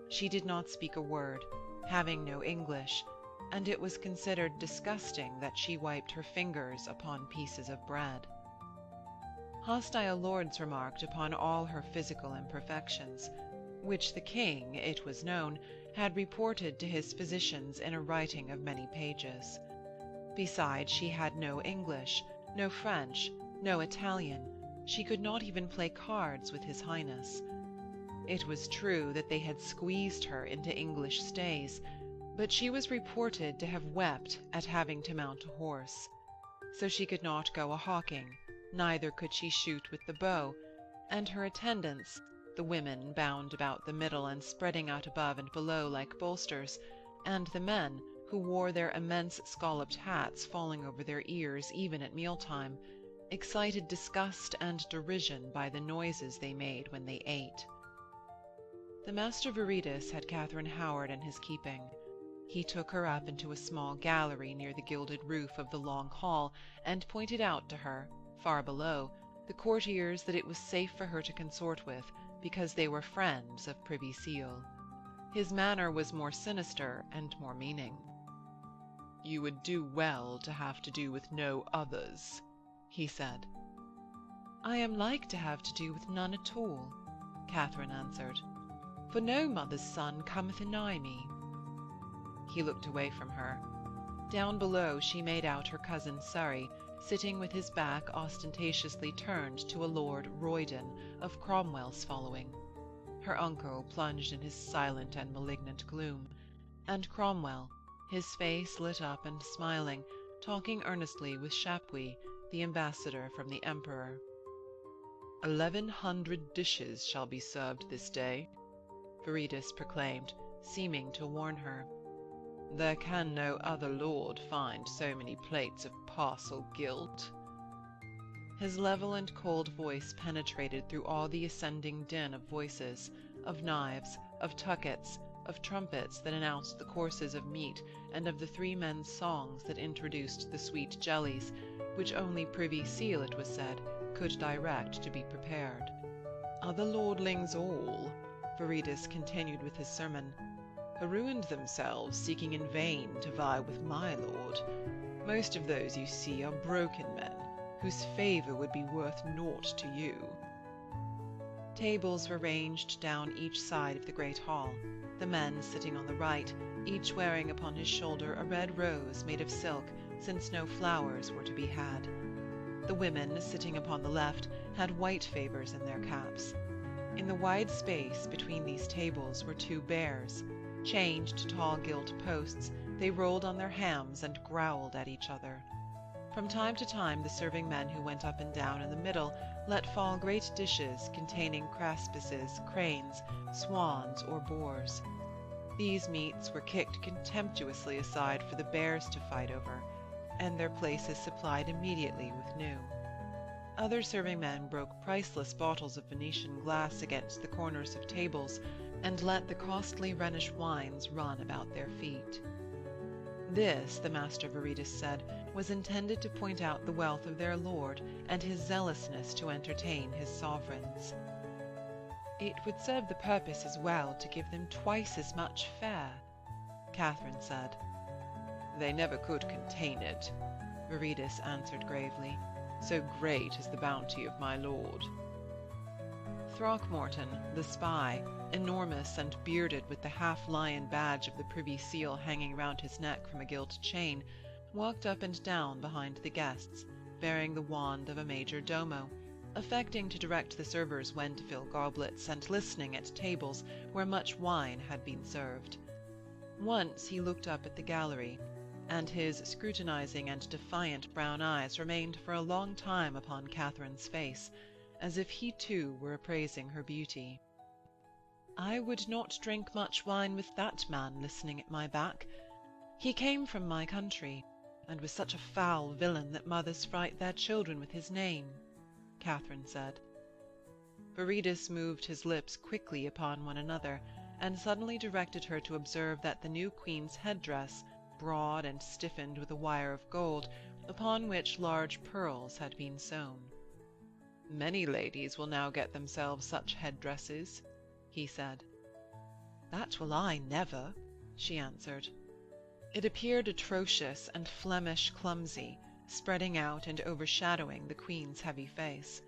She did not speak a word, having no English, and it was considered disgusting that she wiped her fingers upon pieces of bread. Hostile lords remarked upon all her physical imperfections, which the King, it was known, had reported to his physicians in a writing of many pages. Besides, she had no English, no French, no Italian. She could not even play cards with his Highness. It was true that they had squeezed her into English stays, but she was reported to have wept at having to mount a horse. So she could not go a-hawking, neither could she shoot with the bow, and her attendants, the women bound about the middle and spreading out above and below like bolsters, and the men, who wore their immense scalloped hats falling over their ears even at mealtime, excited disgust and derision by the noises they made when they ate. The Master Viridus had Katharine Howard in his keeping. He took her up into a small gallery near the gilded roof of the long hall, and pointed out to her, far below, the courtiers that it was safe for her to consort with, because they were friends of Privy Seal. His manner was more sinister and more meaning. "You would do well to have to do with no others," he said. "I am like to have to do with none at all," Katharine answered, "for no mother's son cometh anigh me." He looked away from her. Down below she made out her cousin Surrey, sitting with his back ostentatiously turned to a Lord Roydon of Cromwell's following. Her uncle plunged in his silent and malignant gloom, and Cromwell, his face lit up and smiling, talking earnestly with Chapuis, the ambassador from the Emperor. 1100 dishes shall be served this day," Viridus proclaimed, seeming to warn her. "There can no other lord find so many plates of parcel gilt." His level and cold voice penetrated through all the ascending din of voices, of knives, of tuckets, of trumpets that announced the courses of meat, and of the 3 men's songs that introduced the sweet jellies, which only Privy Seal, it was said, could direct to be prepared. "Other lordlings all," Viridus continued with his sermon, "ruined themselves seeking in vain to vie with my lord. Most of those you see are broken men, whose favour would be worth naught to you." Tables were ranged down each side of the great hall, the men sitting on the right, each wearing upon his shoulder a red rose made of silk, since no flowers were to be had. The women, sitting upon the left, had white favours in their caps. In the wide space between these tables were 2 bears. Chained to tall gilt posts, they rolled on their hams and growled at each other. From time to time the serving men who went up and down in the middle let fall great dishes containing craspices, cranes, swans, or boars. These meats were kicked contemptuously aside for the bears to fight over, and their places supplied immediately with new. Other serving men broke priceless bottles of Venetian glass against the corners of tables, and let the costly Rhenish wines run about their feet. This, the Master Viridus said, was intended to point out the wealth of their lord, and his zealousness to entertain his sovereigns. "It would serve the purpose as well to give them twice as much fare," Katharine said. They never could contain it, Viridus answered gravely. So great is the bounty of my lord. Throckmorton, the spy, enormous and bearded with the half-lion badge of the Privy Seal hanging round his neck from a gilt chain, walked up and down behind the guests, bearing the wand of a major domo, affecting to direct the servers when to fill goblets, and listening at tables where much wine had been served. Once he looked up at the gallery, and his scrutinizing and defiant brown eyes remained for a long time upon Katharine's face, as if he too were appraising her beauty. "I would not drink much wine with that man listening at my back. He came from my country, and was such a foul villain that mothers fright their children with his name," Katharine said. Viridus moved his lips quickly upon one another, and suddenly directed her to observe that the new queen's headdress, broad and stiffened with a wire of gold, upon which large pearls had been sewn. "Many ladies will now get themselves such headdresses," he said. "That will I never," she answered. It appeared atrocious and Flemish clumsy, spreading out and overshadowing the queen's heavy face.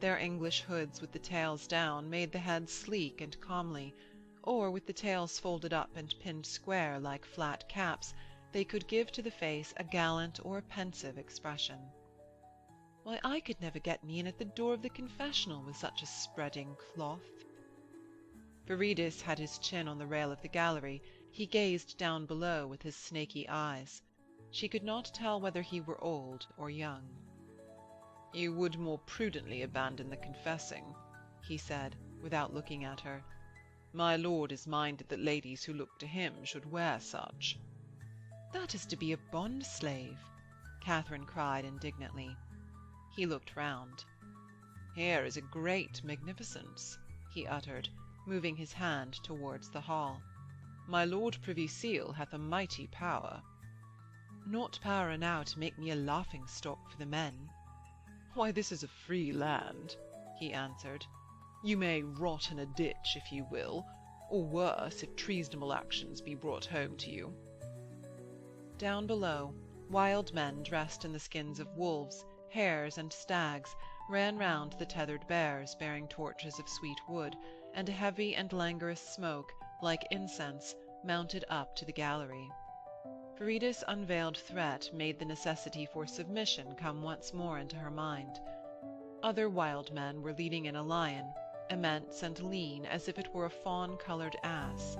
Their English hoods with the tails down made the heads sleek and comely, or with the tails folded up and pinned square like flat caps, they could give to the face a gallant or pensive expression. "Why, I could never get me in at the door of the confessional with such a spreading cloth." Viridus had his chin on the rail of the gallery. He gazed down below with his snaky eyes. She could not tell whether he were old or young. "You would more prudently abandon the confessing," he said, without looking at her. "My lord is minded that ladies who look to him should wear such." "That is to be a bond-slave," Katharine cried indignantly. He looked round. "Here is a great magnificence," he uttered, moving his hand towards the hall. "My lord Privy Seal hath a mighty power." "Not power enow to make me a laughing-stock for the men." "Why, this is a free land," he answered. "You may rot in a ditch if you will, or worse if treasonable actions be brought home to you." Down below, wild men dressed in the skins of wolves, hares, and stags ran round the tethered bears, bearing torches of sweet wood, and a heavy and languorous smoke, like incense, mounted up to the gallery. Viridus' unveiled threat made the necessity for submission come once more into her mind. Other wild men were leading in a lion, immense and lean as if it were a fawn-coloured ass.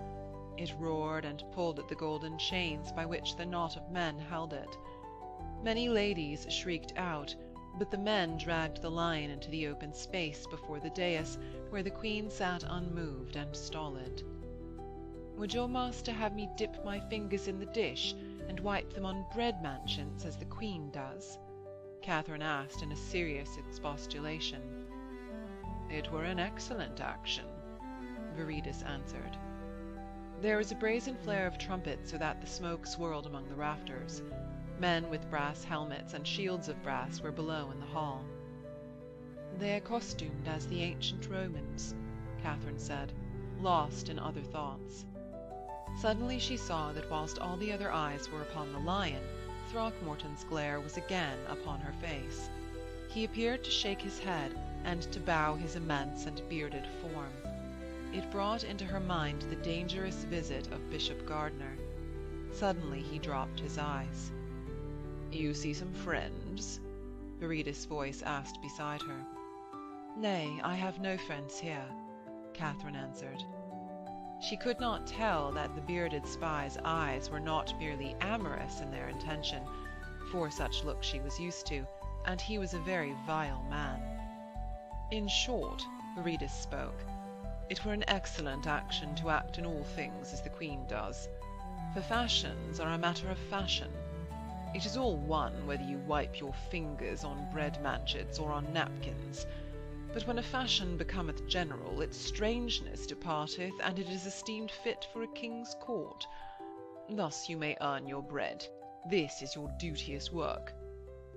It roared and pulled at the golden chains by which the knot of men held it. Many ladies shrieked out, but the men dragged the lion into the open space before the dais, where the queen sat unmoved and stolid. "Would your master have me dip my fingers in the dish and wipe them on bread manchets as the queen does?" Katharine asked in a serious expostulation. "It were an excellent action," Viridus answered. There was a brazen flare of trumpets so that the smoke swirled among the rafters. Men with brass helmets and shields of brass were below in the hall. "They are costumed as the ancient Romans," Katharine said, lost in other thoughts. Suddenly she saw that whilst all the other eyes were upon the lion, Throckmorton's glare was again upon her face. He appeared to shake his head and to bow his immense and bearded form. It brought into her mind the dangerous visit of Bishop Gardiner. Suddenly he dropped his eyes. "You see some friends?" Viridus' voice asked beside her. "Nay, I have no friends here," Katharine answered. She could not tell that the bearded spy's eyes were not merely amorous in their intention, for such looks she was used to, and he was a very vile man. "In short," Viridus spoke, "it were an excellent action to act in all things as the Queen does. For fashions are a matter of fashion. It is all one whether you wipe your fingers on bread manchets or on napkins. But when a fashion becometh general, its strangeness departeth, and it is esteemed fit for a king's court. Thus you may earn your bread. This is your duteous work.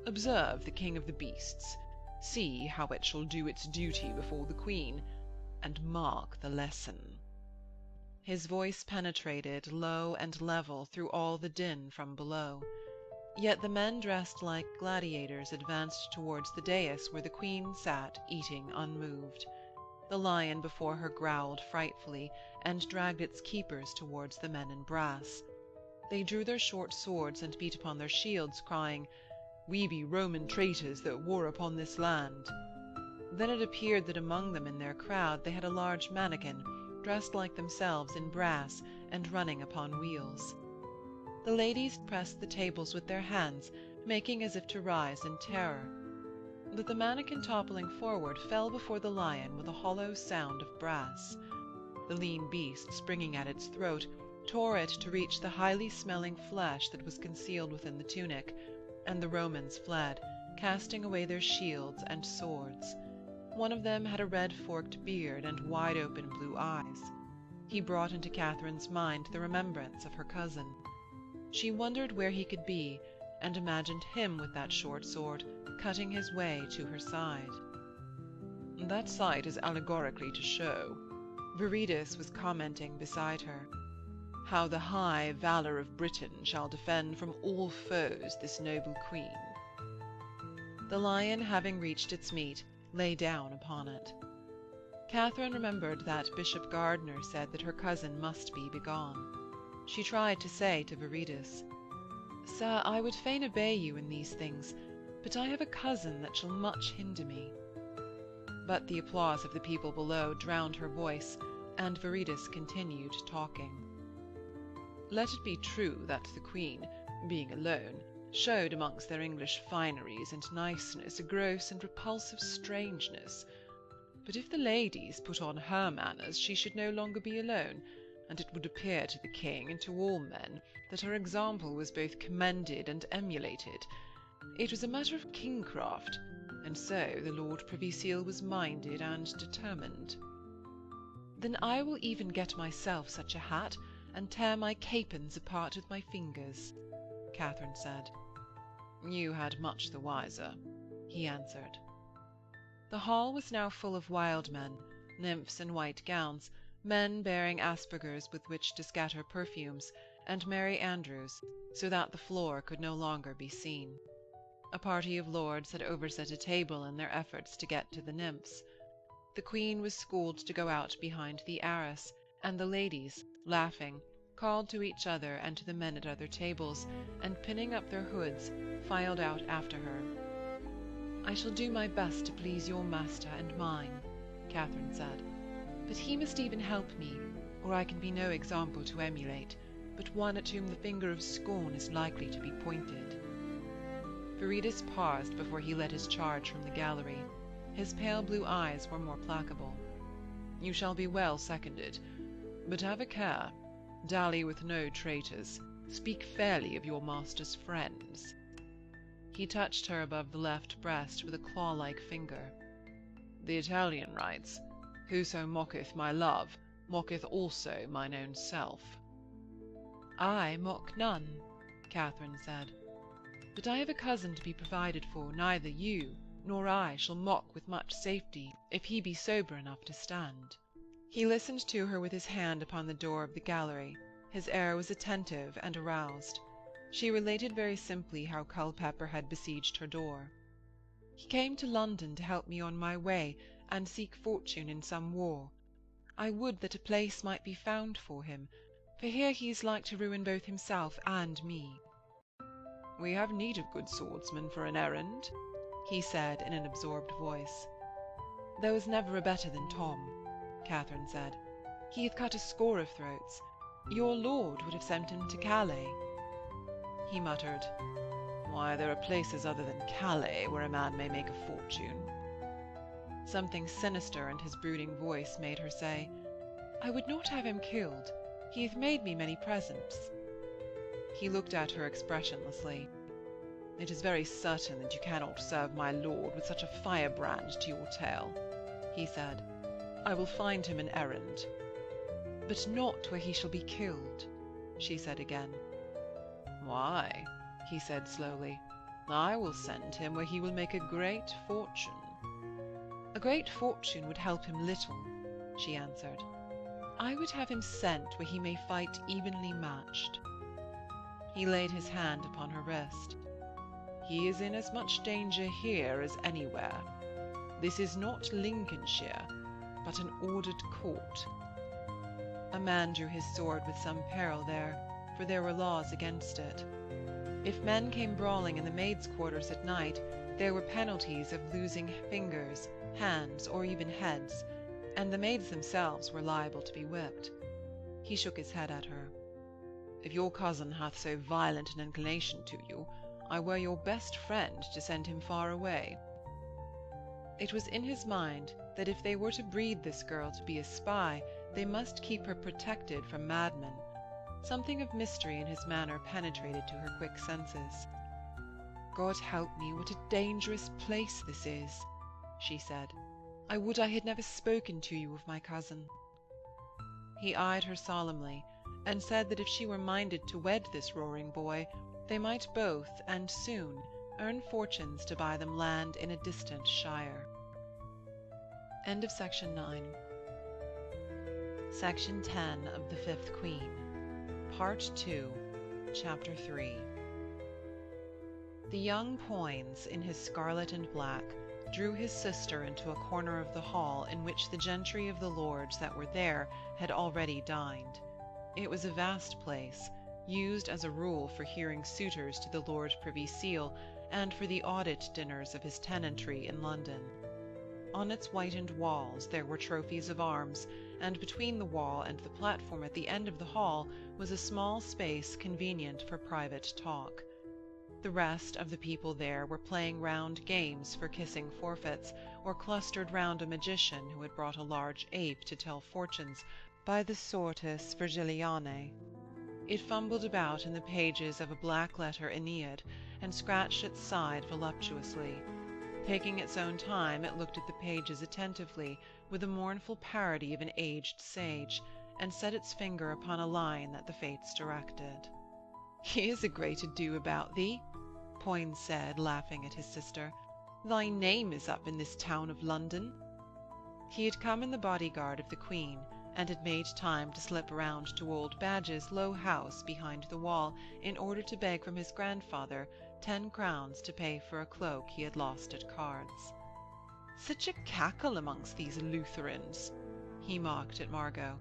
Observe the king of the beasts. See how it shall do its duty before the queen, and mark the lesson." His voice penetrated, low and level, through all the din from below. Yet the men dressed like gladiators advanced towards the dais where the Queen sat eating unmoved. The lion before her growled frightfully, and dragged its keepers towards the men in brass. They drew their short swords and beat upon their shields, crying, "We be Roman traitors that war upon this land." Then it appeared that among them in their crowd they had a large mannikin, dressed like themselves in brass, and running upon wheels. The ladies pressed the tables with their hands, making as if to rise in terror. But the mannikin toppling forward fell before the lion with a hollow sound of brass. The lean beast, springing at its throat, tore it to reach the highly smelling flesh that was concealed within the tunic, and the Romans fled, casting away their shields and swords. One of them had a red forked beard and wide-open blue eyes. He brought into Katharine's mind the remembrance of her cousin. She wondered where he could be, and imagined him with that short sword, cutting his way to her side. "That sight is allegorically to show," Viridus was commenting beside her, "how the high valour of Britain shall defend from all foes this noble queen." The lion, having reached its meat, lay down upon it. Katharine remembered that Bishop Gardiner said that her cousin must be begone. She tried to say to Viridus, "Sir, I would fain obey you in these things, but I have a cousin that shall much hinder me." But the applause of the people below drowned her voice, and Viridus continued talking. "Let it be true that the Queen, being alone, showed amongst their English fineries and niceness a gross and repulsive strangeness. But if the ladies put on her manners, she should no longer be alone, and it would appear to the king and to all men that her example was both commended and emulated. It was a matter of kingcraft, and so the Lord Privy Seal was minded and determined." "Then I will even get myself such a hat, and tear my capons apart with my fingers," Katharine said. "You had much the wiser," he answered. The hall was now full of wild men, nymphs in white gowns, men bearing aspergers with which to scatter perfumes, and Merry Andrews, so that the floor could no longer be seen. A party of lords had overset a table in their efforts to get to the nymphs. The Queen was schooled to go out behind the arras, and the ladies, laughing, called to each other and to the men at other tables, and pinning up their hoods, filed out after her. "I shall do my best to please your master and mine," Katharine said, "but he must even help me, or I can be no example to emulate, but one at whom the finger of scorn is likely to be pointed." Viridus paused before he led his charge from the gallery. His pale blue eyes were more placable. "You shall be well seconded, but have a care. Dally with no traitors. Speak fairly of your master's friends." He touched her above the left breast with a claw-like finger. "The Italian writes, 'Whoso mocketh my love, mocketh also mine own self.'" "I mock none," Katharine said. "But I have a cousin to be provided for. Neither you nor I shall mock with much safety, if he be sober enough to stand." He listened to her with his hand upon the door of the gallery. His air was attentive and aroused. She related very simply how Culpepper had besieged her door. "He came to London to help me on my way, and seek fortune in some war. I would that a place might be found for him, for here he is like to ruin both himself and me." "We have need of good swordsmen for an errand," he said in an absorbed voice. "There was never a better than Tom," Katharine said. "He hath cut a score of throats. Your lord would have sent him to Calais." He muttered, "Why, there are places other than Calais where a man may make a fortune." Something sinister in his brooding voice made her say, "I would not have him killed. He hath made me many presents." He looked at her expressionlessly. "It is very certain that you cannot serve my lord with such a firebrand to your tail," he said. "I will find him an errand." "But not where he shall be killed," she said again. "Why?" he said slowly. "I will send him where he will make a great fortune." "A great fortune would help him little," she answered. I would have him sent where he may fight evenly matched. He laid his hand upon her wrist. He is in as much danger here as anywhere. This is not Lincolnshire, but an ordered court. A man drew his sword with some peril there, for there were laws against it. If men came brawling in the maids' quarters at night, there were penalties of losing fingers, hands, or even heads, and the maids themselves were liable to be whipped. He shook his head at her. If your cousin hath so violent an inclination to you, I were your best friend to send him far away. It was in his mind that if they were to breed this girl to be a spy, they must keep her protected from madmen. Something of mystery in his manner penetrated to her quick senses. God help me, what a dangerous place this is, she said. I would I had never spoken to you of my cousin. He eyed her solemnly, and said that if she were minded to wed this roaring boy, they might both, and soon, earn fortunes to buy them land in a distant shire. End of Section 9. Section 10 of The Fifth Queen. Part 2, Chapter 3. The young Poins, in his scarlet and black, drew his sister into a corner of the hall in which the gentry of the lords that were there had already dined. It was a vast place, used as a rule for hearing suitors to the Lord Privy Seal, and for the audit dinners of his tenantry in London. On its whitened walls there were trophies of arms, and between the wall and the platform at the end of the hall was a small space convenient for private talk. The rest of the people there were playing round games for kissing forfeits, or clustered round a magician who had brought a large ape to tell fortunes by the Sortus Virgilianae. It fumbled about in the pages of a black-letter Aeneid, and scratched its side voluptuously. Taking its own time, it looked at the pages attentively, with a mournful parody of an aged sage, and set its finger upon a line that the fates directed. "Here's a great ado about thee," Poins said, laughing at his sister. "Thy name is up in this town of London." He had come in the bodyguard of the Queen, and had made time to slip round to old Badge's low house behind the wall in order to beg from his grandfather 10 crowns to pay for a cloak he had lost at cards. "Such a cackle amongst these Lutherans," he mocked at Margot.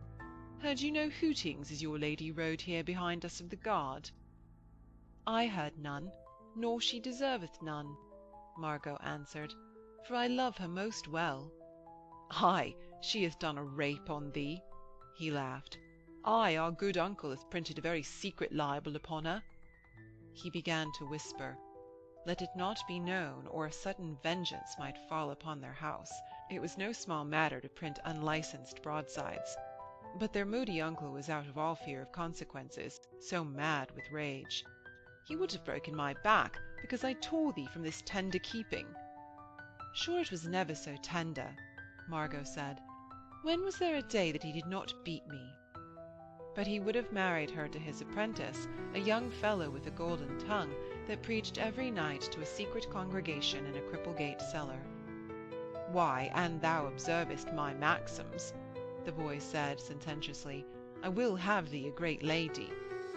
"Heard you no hootings as your lady rode here behind us of the guard?" "I heard none, nor she deserveth none," Margot answered, "for I love her most well." "Ay, she hath done a rape on thee," he laughed. "Ay, our good uncle hath printed a very secret libel upon her." He began to whisper. Let it not be known, or a sudden vengeance might fall upon their house. It was no small matter to print unlicensed broadsides. But their moody uncle was out of all fear of consequences, so mad with rage. "He would have broken my back, because I tore thee from this tender keeping." "Sure it was never so tender," Margot said. "When was there a day that he did not beat me?" But he would have married her to his apprentice, a young fellow with a golden tongue, that preached every night to a secret congregation in a Cripplegate cellar. "Why, an thou observest my maxims," the boy said sententiously, "I will have thee a great lady.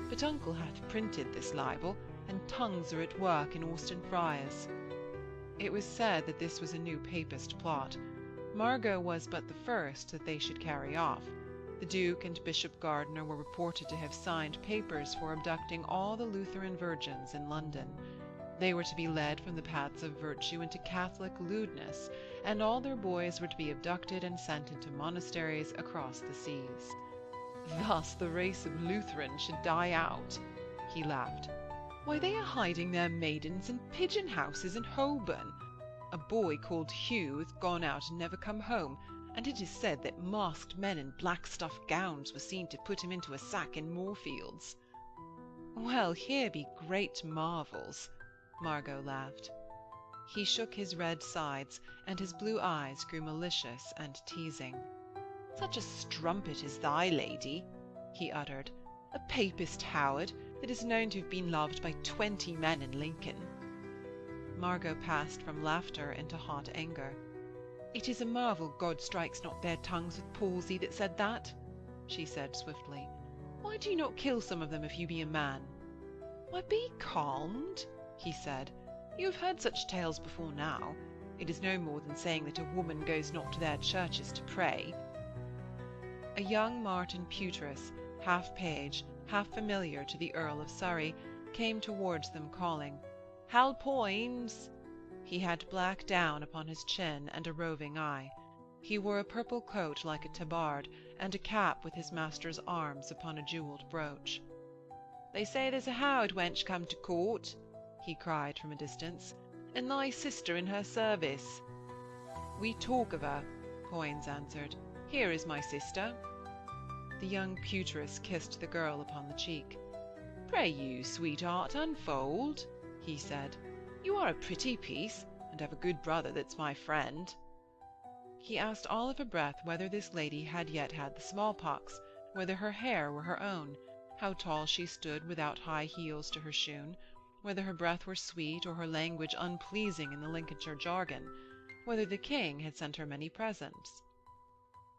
But uncle hath printed this libel, and tongues are at work in Austin Friars." It was said that this was a new papist plot. Margot was but the first that they should carry off. The Duke and Bishop Gardiner were reported to have signed papers for abducting all the Lutheran virgins in London. They were to be led from the paths of virtue into Catholic lewdness, and all their boys were to be abducted and sent into monasteries across the seas. "Thus the race of Lutherans should die out," he laughed. "Why, they are hiding their maidens in pigeon houses in Holborn. A boy called Hugh hath gone out and never come home, and it is said that masked men in black stuff gowns were seen to put him into a sack in Moorfields." "Well, here be great marvels," Margot laughed. He shook his red sides, and his blue eyes grew malicious and teasing. "Such a strumpet is thy lady," he uttered, "a papist Howard, that is known to have been loved by 20 men in Lincoln." Margot passed from laughter into hot anger. "It is a marvel God strikes not their tongues with palsy that said that." she said swiftly. "Why do you not kill some of them if you be a man?" "Why, be calmed," he said. "You have heard such tales before now. It is no more than saying that a woman goes not to their churches to pray." A young Martin Pewtress, half page, half familiar to the Earl of Surrey, came towards them calling, "Hal Poins!" He had black down upon his chin and a roving eye. He wore a purple coat like a tabard, and a cap with his master's arms upon a jewelled brooch. "They say there's a Howard wench come to court," he cried from a distance, "and thy sister in her service." "We talk of her," Poins answered. "Here is my sister." The young Pewtress kissed the girl upon the cheek. "Pray you, sweetheart, unfold," he said. "You are a pretty piece, and have a good brother that's my friend." He asked all of a breath whether this lady had yet had the smallpox, whether her hair were her own, how tall she stood without high heels to her shoon, whether her breath were sweet or her language unpleasing in the Lincolnshire jargon, whether the king had sent her many presents.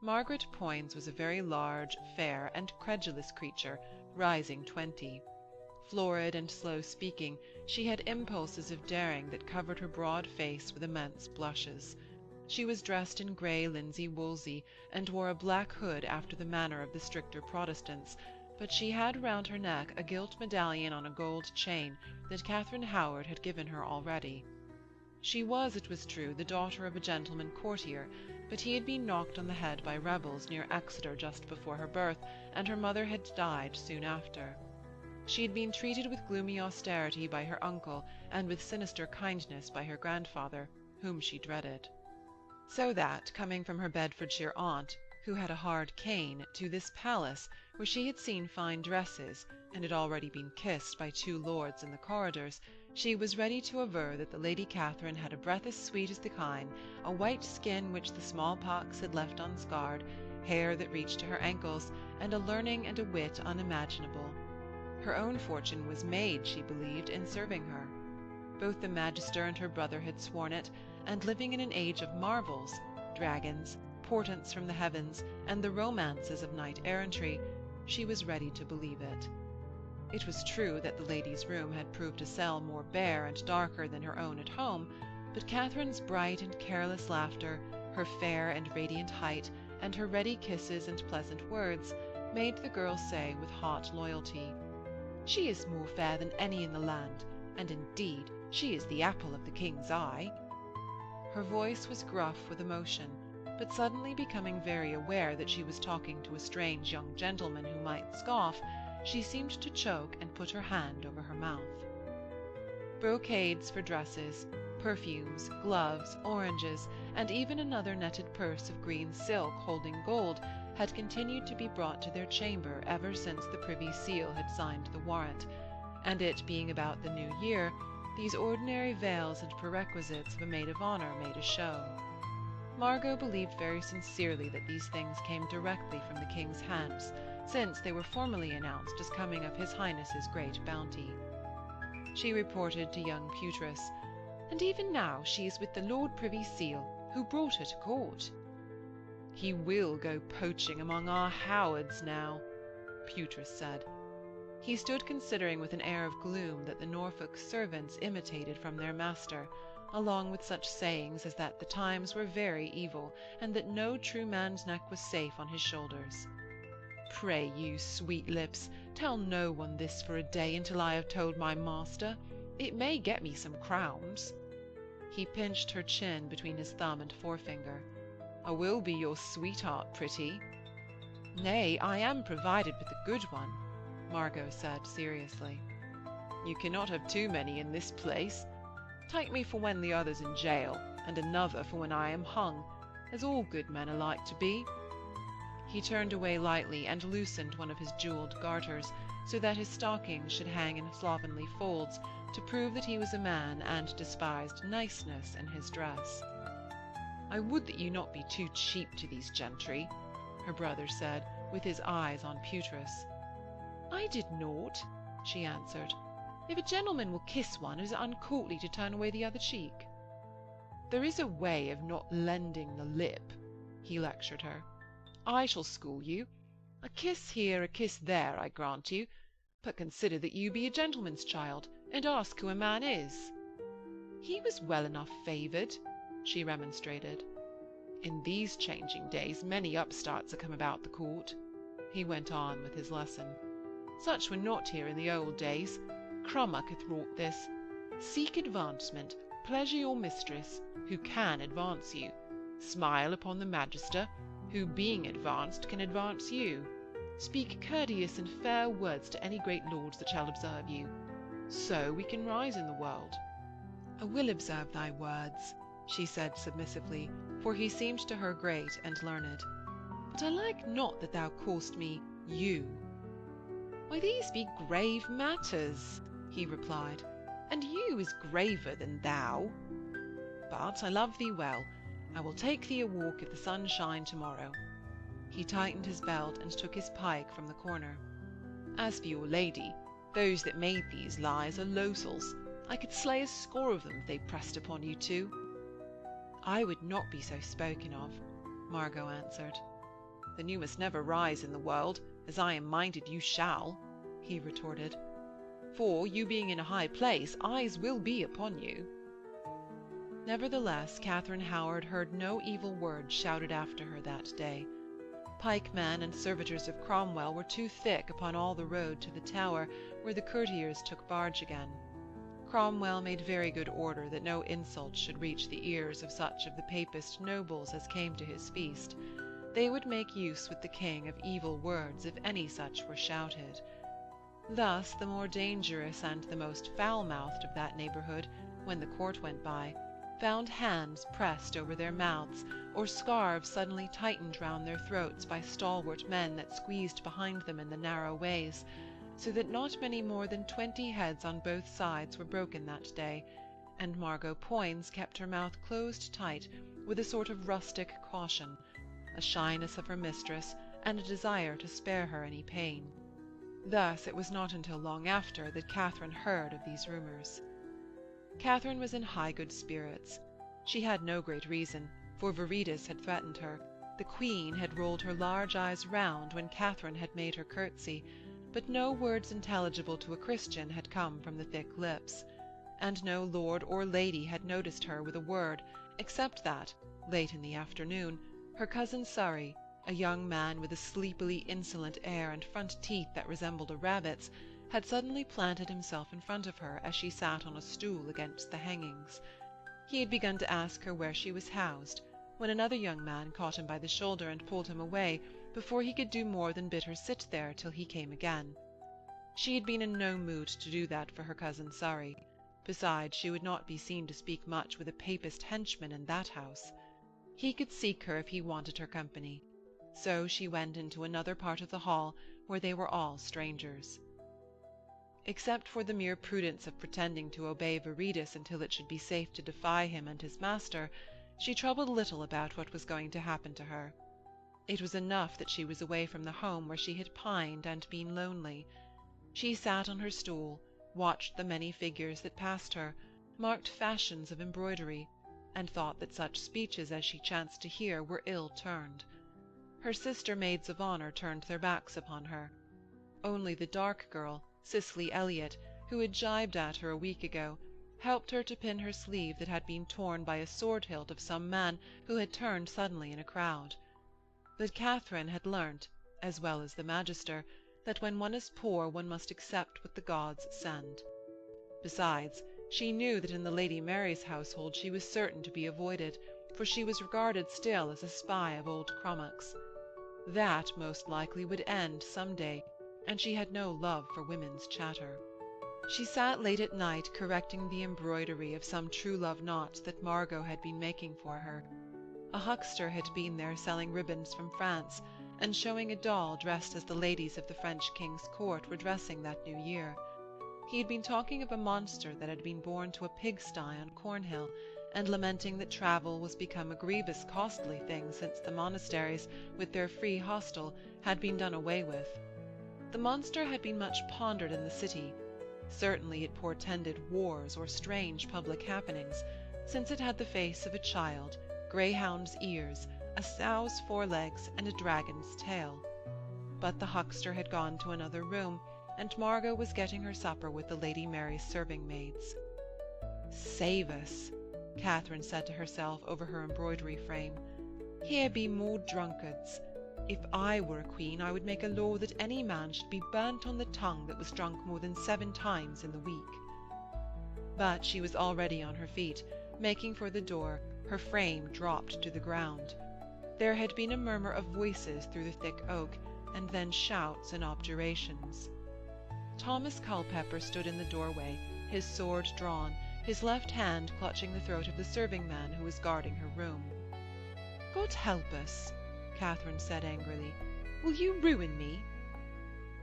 Margaret Poins was a very large, fair, and credulous creature, rising 20. Florid and slow-speaking, she had impulses of daring that covered her broad face with immense blushes. She was dressed in grey linsey-woolsey, and wore a black hood after the manner of the stricter Protestants, but she had round her neck a gilt medallion on a gold chain that Katharine Howard had given her already. She was, it was true, the daughter of a gentleman courtier, but he had been knocked on the head by rebels near Exeter just before her birth, and her mother had died soon after. She had been treated with gloomy austerity by her uncle, and with sinister kindness by her grandfather, whom she dreaded. So that, coming from her Bedfordshire aunt, who had a hard cane, to this palace, where she had seen fine dresses, and had already been kissed by 2 lords in the corridors, she was ready to aver that the Lady Catherine had a breath as sweet as the kine, a white skin which the smallpox had left unscarred, hair that reached to her ankles, and a learning and a wit unimaginable. Her own fortune was made, she believed, in serving her. Both the Magister and her brother had sworn it, and living in an age of marvels, dragons, portents from the heavens, and the romances of knight-errantry, she was ready to believe it. It was true that the lady's room had proved a cell more bare and darker than her own at home, but Catherine's bright and careless laughter, her fair and radiant height, and her ready kisses and pleasant words, made the girl say with hot loyalty, "She is more fair than any in the land, and indeed she is the apple of the king's eye." Her voice was gruff with emotion, but suddenly becoming very aware that she was talking to a strange young gentleman who might scoff, she seemed to choke and put her hand over her mouth. Brocades for dresses, perfumes, gloves, oranges, and even another netted purse of green silk holding gold had continued to be brought to their chamber ever since the Privy Seal had signed the warrant, and it being about the new year, these ordinary veils and perquisites of a maid of honour made a show. Margot believed very sincerely that these things came directly from the king's hands, since they were formally announced as coming of his Highness's great bounty. She reported to young Pewtress, "And even now she is with the Lord Privy Seal, who brought her to court." "He will go poaching among our Howards now," Pewtress said. He stood considering with an air of gloom that the Norfolk servants imitated from their master, along with such sayings as that the times were very evil, and that no true man's neck was safe on his shoulders. "Pray you, sweet lips, tell no one this for a day until I have told my master. It may get me some crowns." He pinched her chin between his thumb and forefinger. "I will be your sweetheart, pretty." "Nay, I am provided with a good one," Margot said seriously. "You cannot have too many in this place. Take me for when the other's in jail, and another for when I am hung, as all good men are like to be." He turned away lightly and loosened one of his jewelled garters, so that his stockings should hang in slovenly folds, to prove that he was a man and despised niceness in his dress. "I would that you not be too cheap to these gentry," her brother said, with his eyes on Pewtress. "I did naught," she answered. "If a gentleman will kiss one, it is uncourtly to turn away the other cheek." "There is a way of not lending the lip," he lectured her. "I shall school you. A kiss here, a kiss there, I grant you, but consider that you be a gentleman's child, and ask who a man is. He was well enough favoured, she remonstrated. In these changing days many upstarts are come about the court, he went on with his lesson. Such were not here in the old days. Crummock hath wrought this. Seek advancement, pleasure your mistress, who can advance you. Smile upon the magister, who being advanced can advance you. Speak courteous and fair words to any great lords that shall observe you. So we can rise in the world. I will observe thy words, she said submissively, for he seemed to her great and learned. But I like not that thou call'st me you. Why, these be grave matters, he replied, and you is graver than thou. But I love thee well. I will take thee a walk if the sun shine tomorrow. He tightened his belt and took his pike from the corner. As for your lady, those that made these lies are losels. I could slay a score of them if they pressed upon you too. I would not be so spoken of, Margot answered. Then you must never rise in the world, as I am minded you shall, he retorted. For, you being in a high place, eyes will be upon you. Nevertheless, Katharine Howard heard no evil word shouted after her that day. Pikemen and servitors of Cromwell were too thick upon all the road to the Tower, where the courtiers took barge again. Cromwell made very good order that no insult should reach the ears of such of the Papist nobles as came to his feast. They would make use with the king of evil words if any such were shouted. Thus the more dangerous and the most foul-mouthed of that neighbourhood, when the court went by, found hands pressed over their mouths, or scarves suddenly tightened round their throats by stalwart men that squeezed behind them in the narrow ways, so that not many more than 20 heads on both sides were broken that day, and Margot Poins kept her mouth closed tight with a sort of rustic caution, a shyness of her mistress, and a desire to spare her any pain. Thus it was not until long after that Catherine heard of these rumours. Catherine was in high good spirits. She had no great reason, for Viridus had threatened her. The Queen had rolled her large eyes round when Catherine had made her curtsy, but no words intelligible to a Christian had come from the thick lips, and no lord or lady had noticed her with a word, except that, late in the afternoon, her cousin Surrey, a young man with a sleepily insolent air and front teeth that resembled a rabbit's, had suddenly planted himself in front of her as she sat on a stool against the hangings. He had begun to ask her where she was housed, when another young man caught him by the shoulder and pulled him away before he could do more than bid her sit there till he came again. She had been in no mood to do that for her cousin Surrey. Besides, she would not be seen to speak much with a Papist henchman in that house. He could seek her if he wanted her company. So she went into another part of the hall, where they were all strangers. Except for the mere prudence of pretending to obey Viridus until it should be safe to defy him and his master, she troubled little about what was going to happen to her. It was enough that she was away from the home where she had pined and been lonely. She sat on her stool, watched the many figures that passed her, marked fashions of embroidery, and thought that such speeches as she chanced to hear were ill turned. Her sister maids of honour turned their backs upon her. Only the dark girl, Cicely Elliot, who had gibed at her a week ago, helped her to pin her sleeve that had been torn by a sword-hilt of some man who had turned suddenly in a crowd. But Catherine had learnt, as well as the magister, that when one is poor one must accept what the gods send. Besides, she knew that in the Lady Mary's household she was certain to be avoided, for she was regarded still as a spy of old Crummock's. That most likely would end some day, and she had no love for women's chatter. She sat late at night correcting the embroidery of some true-love knots that Margot had been making for her. A huckster had been there selling ribbons from France, and showing a doll dressed as the ladies of the French king's court were dressing that new year. He had been talking of a monster that had been born to a pigsty on Cornhill, and lamenting that travel was become a grievous costly thing since the monasteries, with their free hostel, had been done away with. The monster had been much pondered in the city. Certainly it portended wars or strange public happenings, since it had the face of a child, greyhound's ears, a sow's forelegs, and a dragon's tail. but the huckster had gone to another room, and Margot was getting her supper with the Lady Mary's serving-maids. "Save us," Katharine said to herself over her embroidery frame. "Here be more drunkards. If I were a queen, I would make a law that any man should be burnt on the tongue that was drunk more than 7 times in the week." But she was already on her feet, making for the door, her frame dropped to the ground. There had been a murmur of voices through the thick oak, and then shouts and objurgations. Thomas Culpepper stood in the doorway, his sword drawn, his left hand clutching the throat of the serving-man who was guarding her room. "God help us," Katharine said angrily. "Will you ruin me?"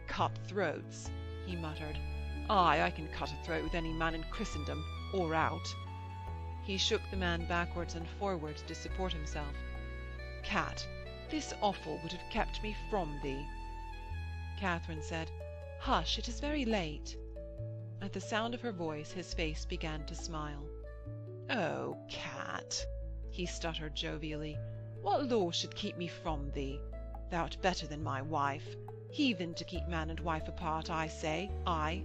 "Cut throats," he muttered. "Aye, I can cut a throat with any man in Christendom, or out." He shook the man backwards and forwards to support himself. "Cat, this offal would have kept me from thee." Katharine said, "Hush, it is very late." At the sound of her voice his face began to smile. "Oh, Cat," he stuttered jovially, "what law should keep me from thee? Thou'rt better than my wife. Heathen to keep man and wife apart, I say, I."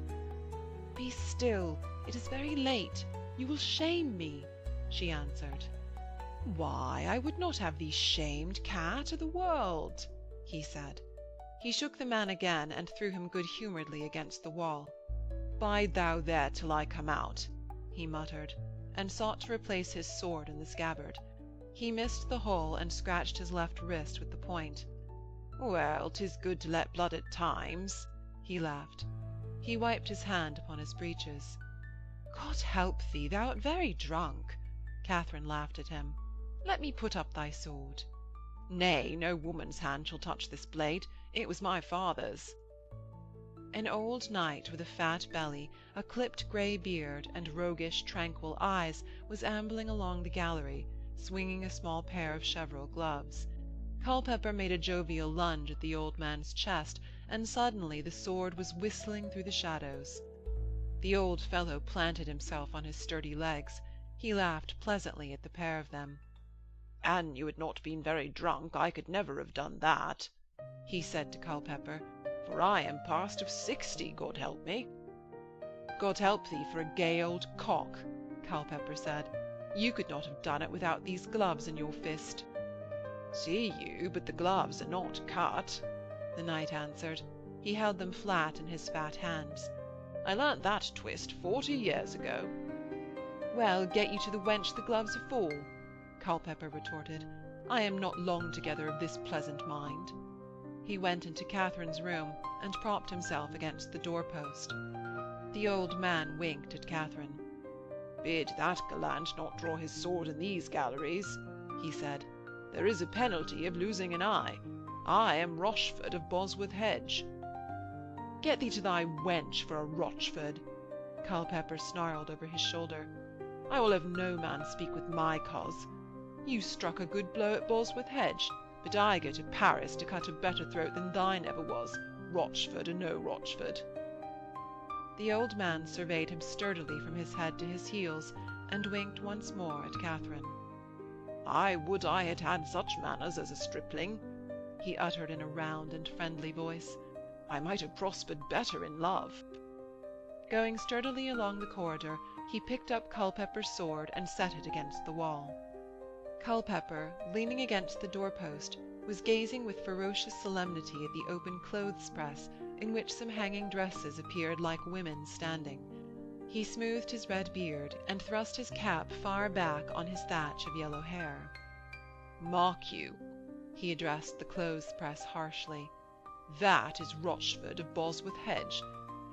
"Be still, it is very late. You will shame me," she answered. "Why, I would not have thee shamed, Cat, of the world," he said. He shook the man again and threw him good-humouredly against the wall. "Bide thou there till I come out," he muttered, and sought to replace his sword in the scabbard. He missed the hole and scratched his left wrist with the point. "Well, 'tis good to let blood at times," he laughed. He wiped his hand upon his breeches. "God help thee, thou art very drunk," Katharine laughed at him. "Let me put up thy sword." "Nay, no woman's hand shall touch this blade. It was my father's." An old knight with a fat belly, a clipped grey beard, and roguish, tranquil eyes was ambling along the gallery, swinging a small pair of cheverel gloves. Culpepper made a jovial lunge at the old man's chest, and suddenly the sword was whistling through the shadows. The old fellow planted himself on his sturdy legs. He laughed pleasantly at the pair of them. "An you had not been very drunk, I could never have done that," he said to Culpepper, "for I am past of 60, God help me." "God help thee for a gay old cock," Culpepper said. "You could not have done it without these gloves in your fist." "See you, but the gloves are not cut," the knight answered. He held them flat in his fat hands. "I learnt that twist 40 years ago." "Well, get you to the wench the gloves are for," Culpepper retorted. "I am not long together of this pleasant mind." He went into Katharine's room and propped himself against the doorpost. The old man winked at Katharine. "Bid that gallant not draw his sword in these galleries," he said. "There is a penalty of losing an eye. I am Rochford of Bosworth Hedge." "Get thee to thy wench for a Rochford," Culpepper snarled over his shoulder. "I will have no man speak with my coz. You struck a good blow at Bosworth Hedge, but I go to Paris to cut a better throat than thine ever was, Rochford or no Rochford." The old man surveyed him sturdily from his head to his heels, and winked once more at Katharine. "I would I had had such manners as a stripling," he uttered in a round and friendly voice. "I might have prospered better in love." Going sturdily along the corridor, he picked up Culpepper's sword and set it against the wall. Culpepper, leaning against the doorpost, was gazing with ferocious solemnity at the open clothes-press, in which some hanging dresses appeared like women standing. He smoothed his red beard, and thrust his cap far back on his thatch of yellow hair. "Mark you," he addressed the clothes-press harshly, "that is Rochford of Bosworth Hedge.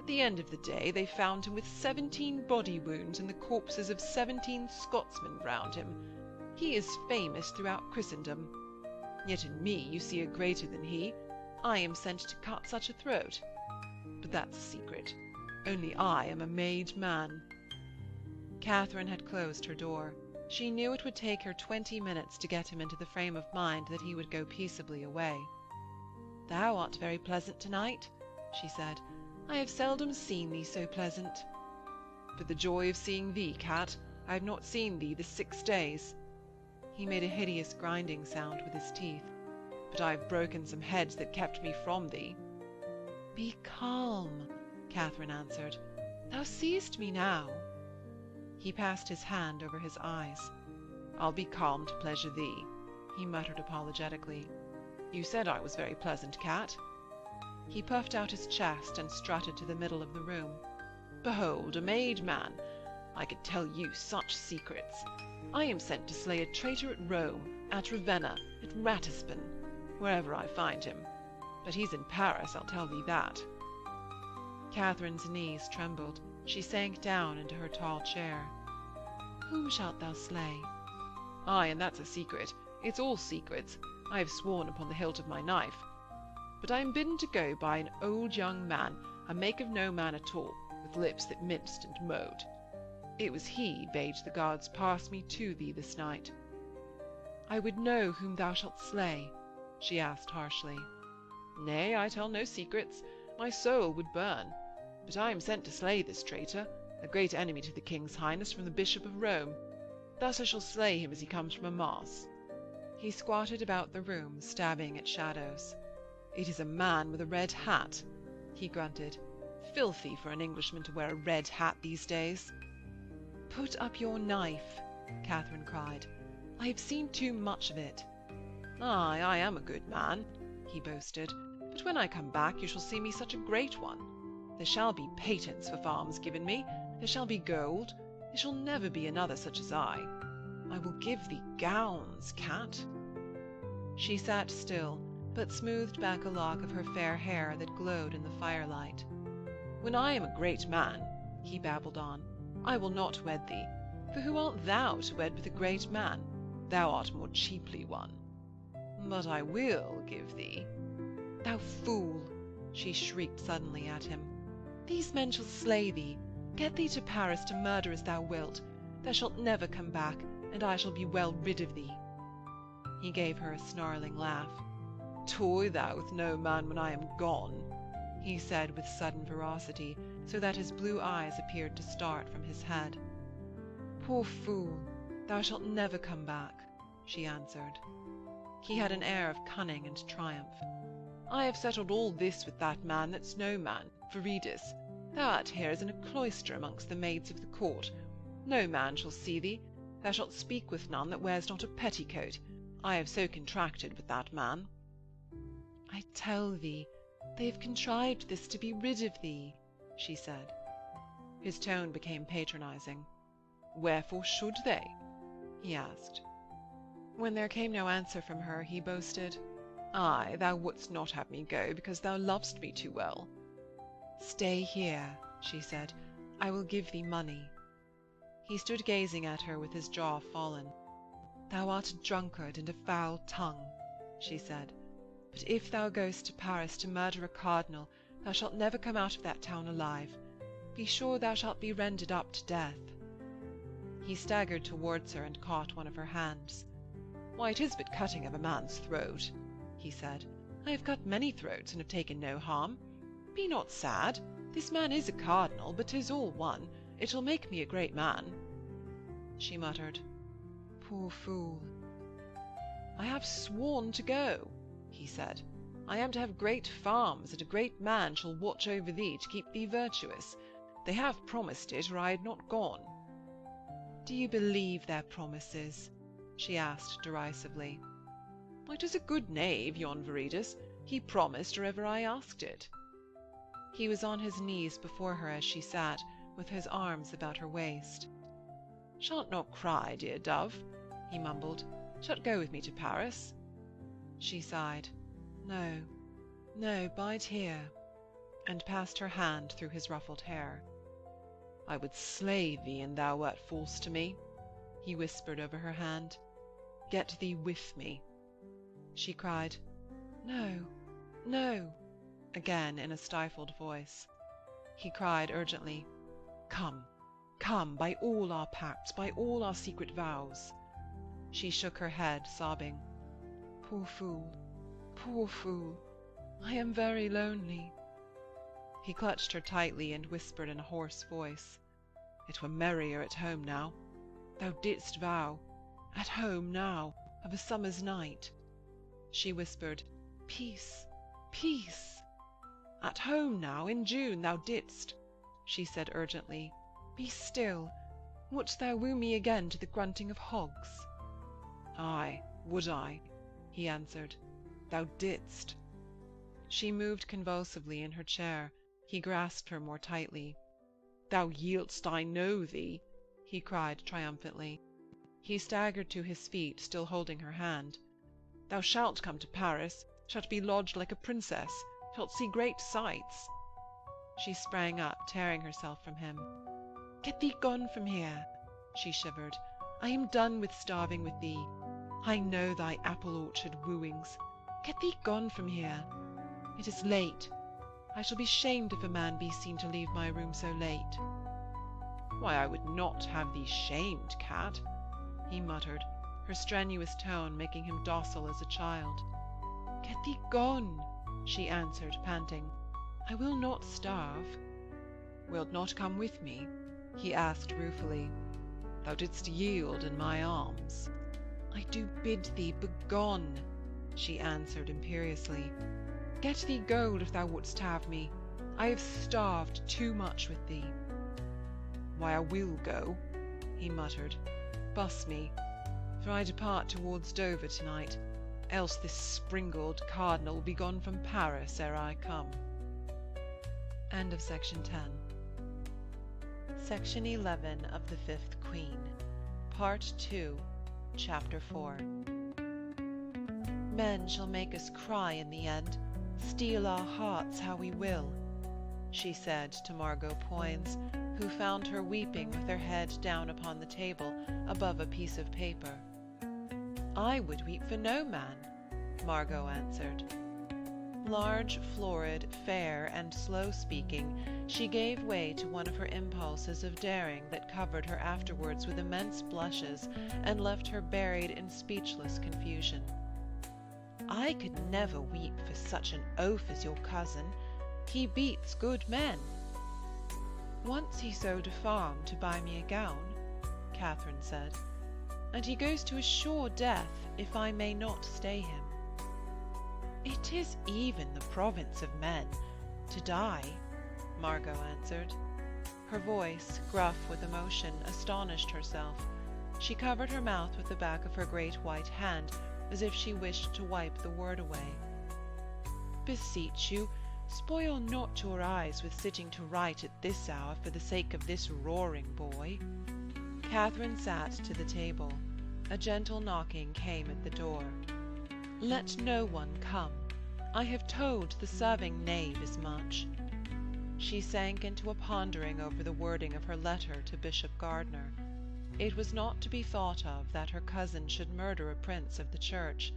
At the end of the day they found him with 17 body wounds and the corpses of 17 Scotsmen round him. He is famous throughout Christendom. Yet in me you see a greater than he. I am sent to cut such a throat. But that's a secret. Only I am a made man." Katharine had closed her door. She knew it would take her 20 minutes to get him into the frame of mind that he would go peaceably away. "Thou art very pleasant tonight," she said. "I have seldom seen thee so pleasant." "For the joy of seeing thee, Cat. I have not seen thee this 6 days." He made a hideous grinding sound with his teeth. but I have broken some heads that kept me from thee. Be calm, Katharine answered. Thou seest me now. He passed his hand over his eyes. I'll be calm to pleasure thee, he muttered apologetically. You said I was very pleasant, Cat. He puffed out his chest and strutted to the middle of the room. Behold, a made man! I could tell you such secrets. I am sent to slay a traitor at Rome, at Ravenna, at Ratisbon, wherever I find him. But he's in Paris, I'll tell thee that. Catherine's knees trembled. She sank down into her tall chair. Whom shalt thou slay? Ay, and that's a secret. It's all secrets. I have sworn upon the hilt of my knife. But I am bidden to go by an old young man, a make of no man at all, with lips that minced and mowed. It was he bade the guards pass me to thee this night. I would know whom thou shalt slay, she asked harshly. Nay, I tell no secrets. My soul would burn. But I am sent to slay this traitor, a great enemy to the King's Highness from the Bishop of Rome. Thus I shall slay him as he comes from a mass. He squatted about the room, stabbing at shadows. It is a man with a red hat, he grunted. Filthy for an Englishman to wear a red hat these days. Put up your knife, Katharine cried. I have seen too much of it. Aye, I am a good man, he boasted, but when I come back you shall see me such a great one. There shall be patents for farms given me, there shall be gold, there shall never be another such as I. I will give thee gowns, Cat. She sat still, but smoothed back a lock of her fair hair that glowed in the firelight. When I am a great man, he babbled on, I will not wed thee, for who art thou to wed with a great man? Thou art more cheaply won. But I will give thee— Thou fool! She shrieked suddenly at him. These men shall slay thee. Get thee to Paris to murder as thou wilt. Thou shalt never come back, and I shall be well rid of thee. He gave her a snarling laugh. Toy thou with no man when I am gone, he said with sudden ferocity, so that his blue eyes appeared to start from his head. Poor fool, thou shalt never come back, she answered. He had an air of cunning and triumph. I have settled all this with that man that's no man, Viridus. Thou art here as in a cloister amongst the maids of the court. No man shall see thee. Thou shalt speak with none that wears not a petticoat. I have so contracted with that man. I tell thee, they have contrived this to be rid of thee, she said. His tone became patronizing. Wherefore should they? He asked. When there came no answer from her, he boasted, Ay, thou wouldst not have me go, because thou lovest me too well. Stay here, she said. I will give thee money. He stood gazing at her with his jaw fallen. Thou art a drunkard and a foul tongue, she said. But if thou goest to Paris to murder a cardinal, thou shalt never come out of that town alive. Be sure thou shalt be rendered up to death. He staggered towards her and caught one of her hands. Why, it is but cutting of a man's throat, he said. I have cut many throats and have taken no harm. Be not sad. This man is a cardinal, but 'tis all one. It shall make me a great man. She muttered, Poor fool. I have sworn to go, he said. I am to have great farms, and a great man shall watch over thee to keep thee virtuous. They have promised it, or I had not gone. Do you believe their promises? She asked derisively. It is a good knave, yon Viridus. He promised, or ever I asked it. He was on his knees before her as she sat, with his arms about her waist. Shalt not cry, dear dove, he mumbled. Shalt go with me to Paris? She sighed. No, no, bide here, and passed her hand through his ruffled hair. I would slay thee, and thou wert false to me, he whispered over her hand. Get thee with me. She cried, No, no, again in a stifled voice. He cried urgently, Come, come, by all our pacts, by all our secret vows. She shook her head, sobbing, Poor fool, I am very lonely. He clutched her tightly and whispered in a hoarse voice, It were merrier at home now. Thou didst vow, at home now, of a summer's night. She whispered, "Peace, peace." "At home now, in June, thou didst," she said urgently. "Be still. Wouldst thou woo me again to the grunting of hogs?" "Ay, would I," he answered. "Thou didst." She moved convulsively in her chair. He grasped her more tightly. "Thou yield'st, I know thee," he cried triumphantly. He staggered to his feet, still holding her hand. "Thou shalt come to Paris, shalt be lodged like a princess, shalt see great sights." She sprang up, tearing herself from him. "Get thee gone from here," she shivered. "I am done with starving with thee. I know thy apple-orchard wooings. Get thee gone from here. It is late. I shall be shamed if a man be seen to leave my room so late." "Why, I would not have thee shamed, Kat," he muttered, her strenuous tone making him docile as a child. "Get thee gone," she answered, panting. "I will not starve." "Wilt not come with me?" he asked ruefully. "Thou didst yield in my arms." "I do bid thee begone," she answered imperiously. "Get thee gold if thou wouldst have me. I have starved too much with thee." "Why, I will go," he muttered. "Buss me, for I depart towards Dover tonight, else this springled cardinal will be gone from Paris ere I come." End of Section 10. Section 11 of The Fifth Queen, Part 2, Chapter 4. "Men shall make us cry in the end, steel our hearts how we will," she said to Margot Poins, who found her weeping with her head down upon the table above a piece of paper. "I would weep for no man," Margot answered. Large, florid, fair, and slow-speaking, she gave way to one of her impulses of daring that covered her afterwards with immense blushes and left her buried in speechless confusion. "I could never weep for such an oaf as your cousin. He beats good men." "Once he sowed a farm to buy me a gown," Katharine said, "and he goes to a sure death if I may not stay him." "It is even the province of men to die," Margot answered. Her voice, gruff with emotion, astonished herself. She covered her mouth with the back of her great white hand, as if she wished to wipe the word away. "Beseech you, spoil not your eyes with sitting to write at this hour for the sake of this roaring boy." Katharine sat to the table. A gentle knocking came at the door. "Let no one come. I have told the serving knave as much." She sank into a pondering over the wording of her letter to Bishop Gardiner. It was not to be thought of that her cousin should murder a prince of the Church.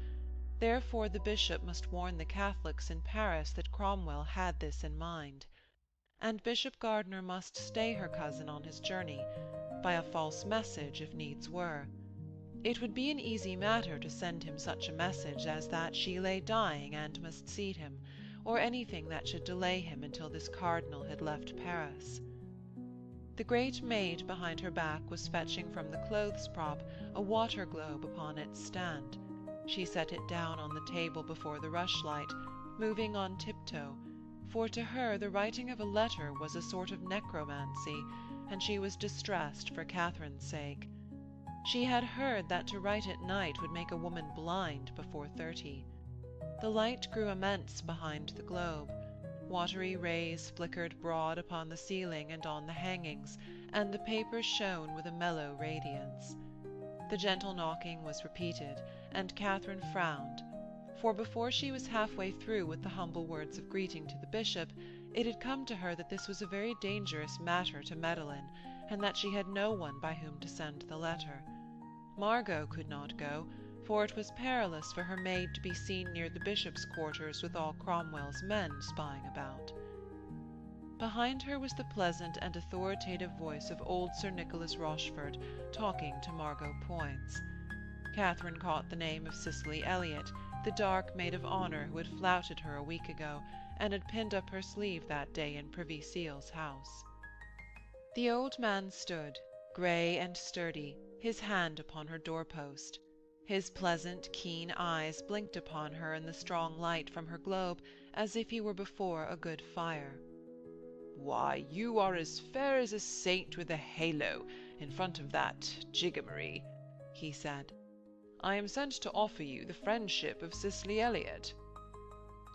Therefore the bishop must warn the Catholics in Paris that Cromwell had this in mind. And Bishop Gardiner must stay her cousin on his journey, by a false message if needs were. It would be an easy matter to send him such a message as that she lay dying and must see him, or anything that should delay him until this cardinal had left Paris. The great maid behind her back was fetching from the clothes-prop a water globe upon its stand. She set it down on the table before the rushlight, moving on tiptoe, for to her the writing of a letter was a sort of necromancy, and she was distressed for Katharine's sake. She had heard that to write at night would make a woman blind before 30. The light grew immense behind the globe. Watery rays flickered broad upon the ceiling and on the hangings, and the paper shone with a mellow radiance. The gentle knocking was repeated, and Katharine frowned, for before she was halfway through with the humble words of greeting to the bishop, it had come to her that this was a very dangerous matter to meddle in, and that she had no one by whom to send the letter. Margot could not go, for it was perilous for her maid to be seen near the bishop's quarters with all Cromwell's men spying about. Behind her was the pleasant and authoritative voice of old Sir Nicholas Rochford talking to Margot Poins. Katharine caught the name of Cicely Elliot, the dark maid of honour who had flouted her a week ago, and had pinned up her sleeve that day in Privy Seal's house. The old man stood, grey and sturdy, his hand upon her door-post. His pleasant, keen eyes blinked upon her in the strong light from her globe as if he were before a good fire. "Why, you are as fair as a saint with a halo in front of that jigamaree," he said. "I am sent to offer you the friendship of Cicely Elliot."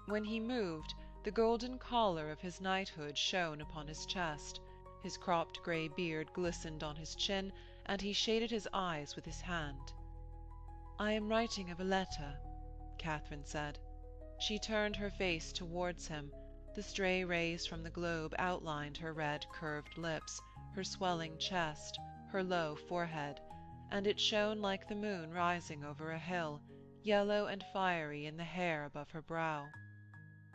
When he moved, the golden collar of his knighthood shone upon his chest, his cropped grey beard glistened on his chin, and he shaded his eyes with his hand. "I am writing of a letter," Katharine said. She turned her face towards him. The stray rays from the globe outlined her red curved lips, her swelling chest, her low forehead, and it shone like the moon rising over a hill, yellow and fiery in the hair above her brow.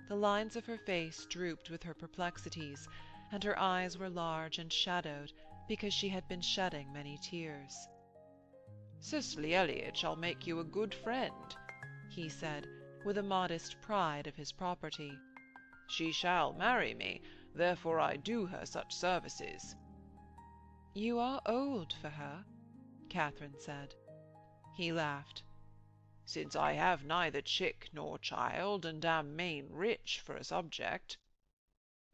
The lines of her face drooped with her perplexities, and her eyes were large and shadowed, because she had been shedding many tears. "Cicely Elliot shall make you a good friend," he said, with a modest pride of his property. "She shall marry me, therefore I do her such services." "You are old for her," Katharine said. He laughed. "Since I have neither chick nor child, and am main rich for a subject."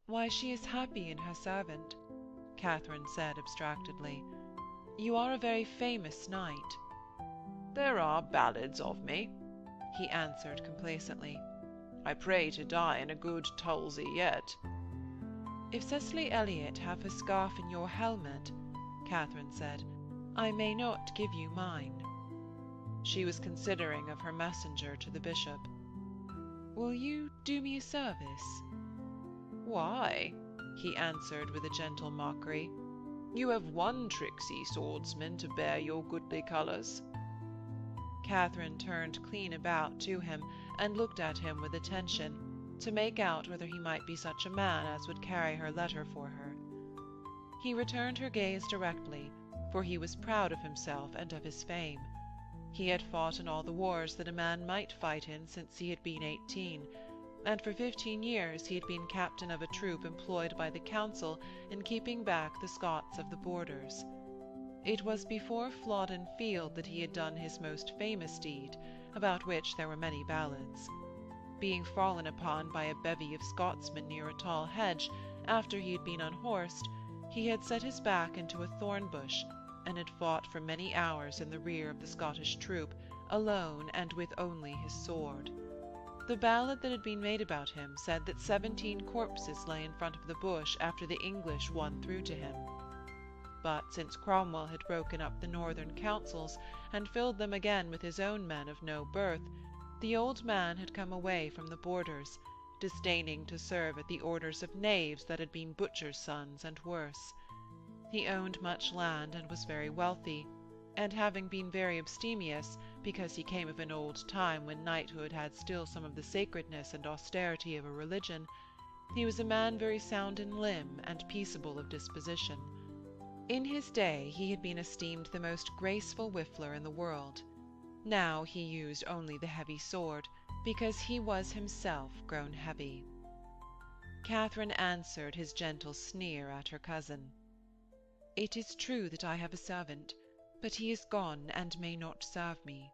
"Why, she is happy in her servant," Katharine said abstractedly. "You are a very famous knight." "There are ballads of me," he answered complacently. "I pray to die in a good tulzie yet." "If Cicely Elliot have her scarf in your helmet," Katharine said, "I may not give you mine." She was considering of her messenger to the bishop. "Will you do me a service?" "Why?" he answered with a gentle mockery. "You have one tricksy swordsman to bear your goodly colours." Katharine turned clean about to him, and looked at him with attention, to make out whether he might be such a man as would carry her letter for her. He returned her gaze directly, for he was proud of himself and of his fame. He had fought in all the wars that a man might fight in since he had been 18, and for 15 years he had been captain of a troop employed by the council in keeping back the Scots of the borders. It was before Flodden Field that he had done his most famous deed, about which there were many ballads. Being fallen upon by a bevy of Scotsmen near a tall hedge, after he had been unhorsed, he had set his back into a thorn bush, and had fought for many hours in the rear of the Scottish troop, alone and with only his sword. The ballad that had been made about him said that 17 corpses lay in front of the bush after the English won through to him. But since Cromwell had broken up the northern councils and filled them again with his own men of no birth, the old man had come away from the borders, disdaining to serve at the orders of knaves that had been butchers' sons and worse. He owned much land and was very wealthy, and having been very abstemious, because he came of an old time when knighthood had still some of the sacredness and austerity of a religion, he was a man very sound in limb and peaceable of disposition. In his day he had been esteemed the most graceful whiffler in the world. Now he used only the heavy sword, because he was himself grown heavy. Katharine answered his gentle sneer at her cousin. "It is true that I have a servant, but he is gone and may not serve me."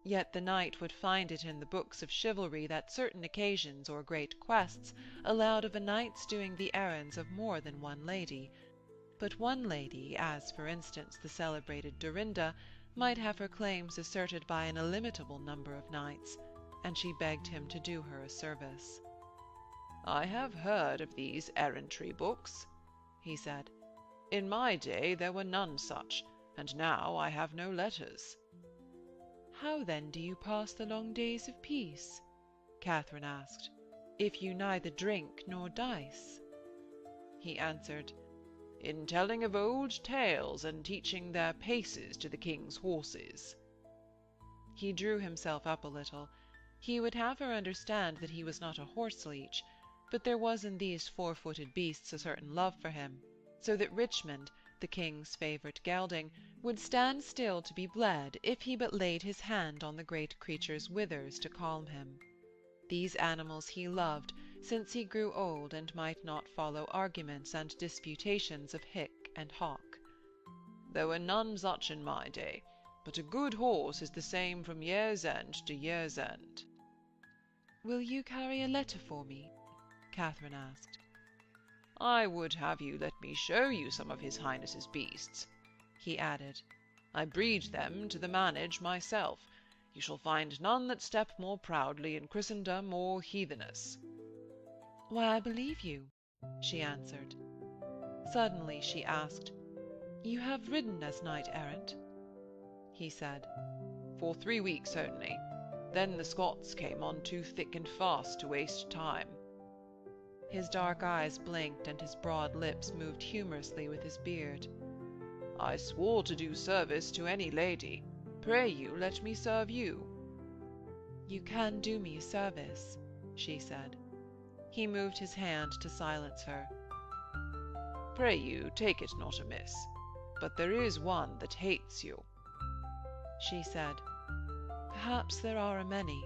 Yet the knight would find it in the books of chivalry that certain occasions or great quests allowed of a knight's doing the errands of more than one lady, but one lady, as for instance the celebrated Dorinda, might have her claims asserted by an illimitable number of knights, and she begged him to do her a service. "I have heard of these errantry books," he said. "In my day there were none such, and now I have no letters." "How then do you pass the long days of peace?" Katharine asked, "if you neither drink nor dice?" He answered, "In telling of old tales and teaching their paces to the king's horses." He drew himself up a little. He would have her understand that he was not a horse-leech, but there was in these 4-footed beasts a certain love for him, so that Richmond, the king's favourite gelding, would stand still to be bled if he but laid his hand on the great creature's withers to calm him. These animals he loved, since he grew old and might not follow arguments and disputations of hick and hock. "There were none such in my day. but a good horse is the same from year's end to year's end. Will you carry a letter for me? Katharine asked. I would have you let me show you some of his Highness's beasts, he added. I breed them to the manage myself. You shall find none that step more proudly in Christendom or heathenesse. Why, I believe you, she answered. Suddenly she asked, You have ridden as knight-errant? He said, For 3 weeks only. Then the Scots came on too thick and fast to waste time. His dark eyes blinked, and his broad lips moved humorously with his beard. I swore to do service to any lady. Pray you, let me serve you. You can do me a service, she said. He moved his hand to silence her. Pray you, take it not amiss, but there is one that hates you. She said, Perhaps there are a many,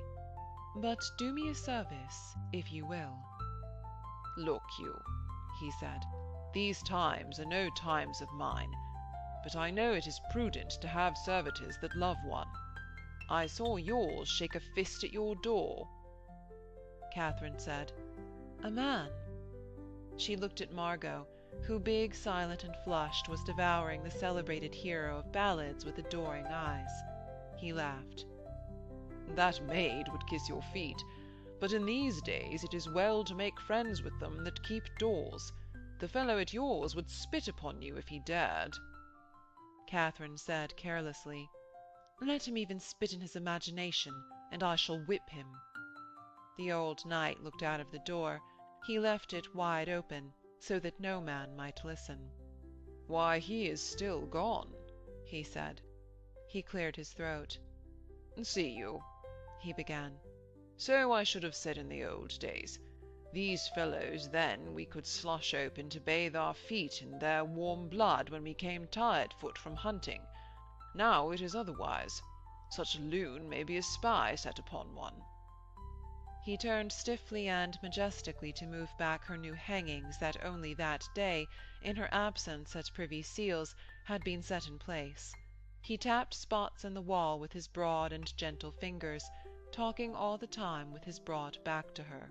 but do me a service, if you will. Look you, he said, these times are no times of mine, but I know it is prudent to have servitors that love one. I saw yours shake a fist at your door. Katharine said, A man? She looked at Margot, who, big, silent, and flushed, was devouring the celebrated hero of ballads with adoring eyes. He laughed. That maid would kiss your feet, but in these days it is well to make friends with them that keep doors. The fellow at yours would spit upon you if he dared. Katharine said carelessly, Let him even spit in his imagination, and I shall whip him. The old knight looked out of the door. He left it wide open, so that no man might listen. Why, he is still gone, he said. He cleared his throat. See you, he began. So I should have said in the old days. These fellows then we could slush open to bathe our feet in their warm blood when we came tired-foot from hunting. Now it is otherwise. Such a loon may be a spy set upon one. He turned stiffly and majestically to move back her new hangings that only that day, in her absence at Privy Seal's, had been set in place. He tapped spots in the wall with his broad and gentle fingers, talking all the time with his broad back to her.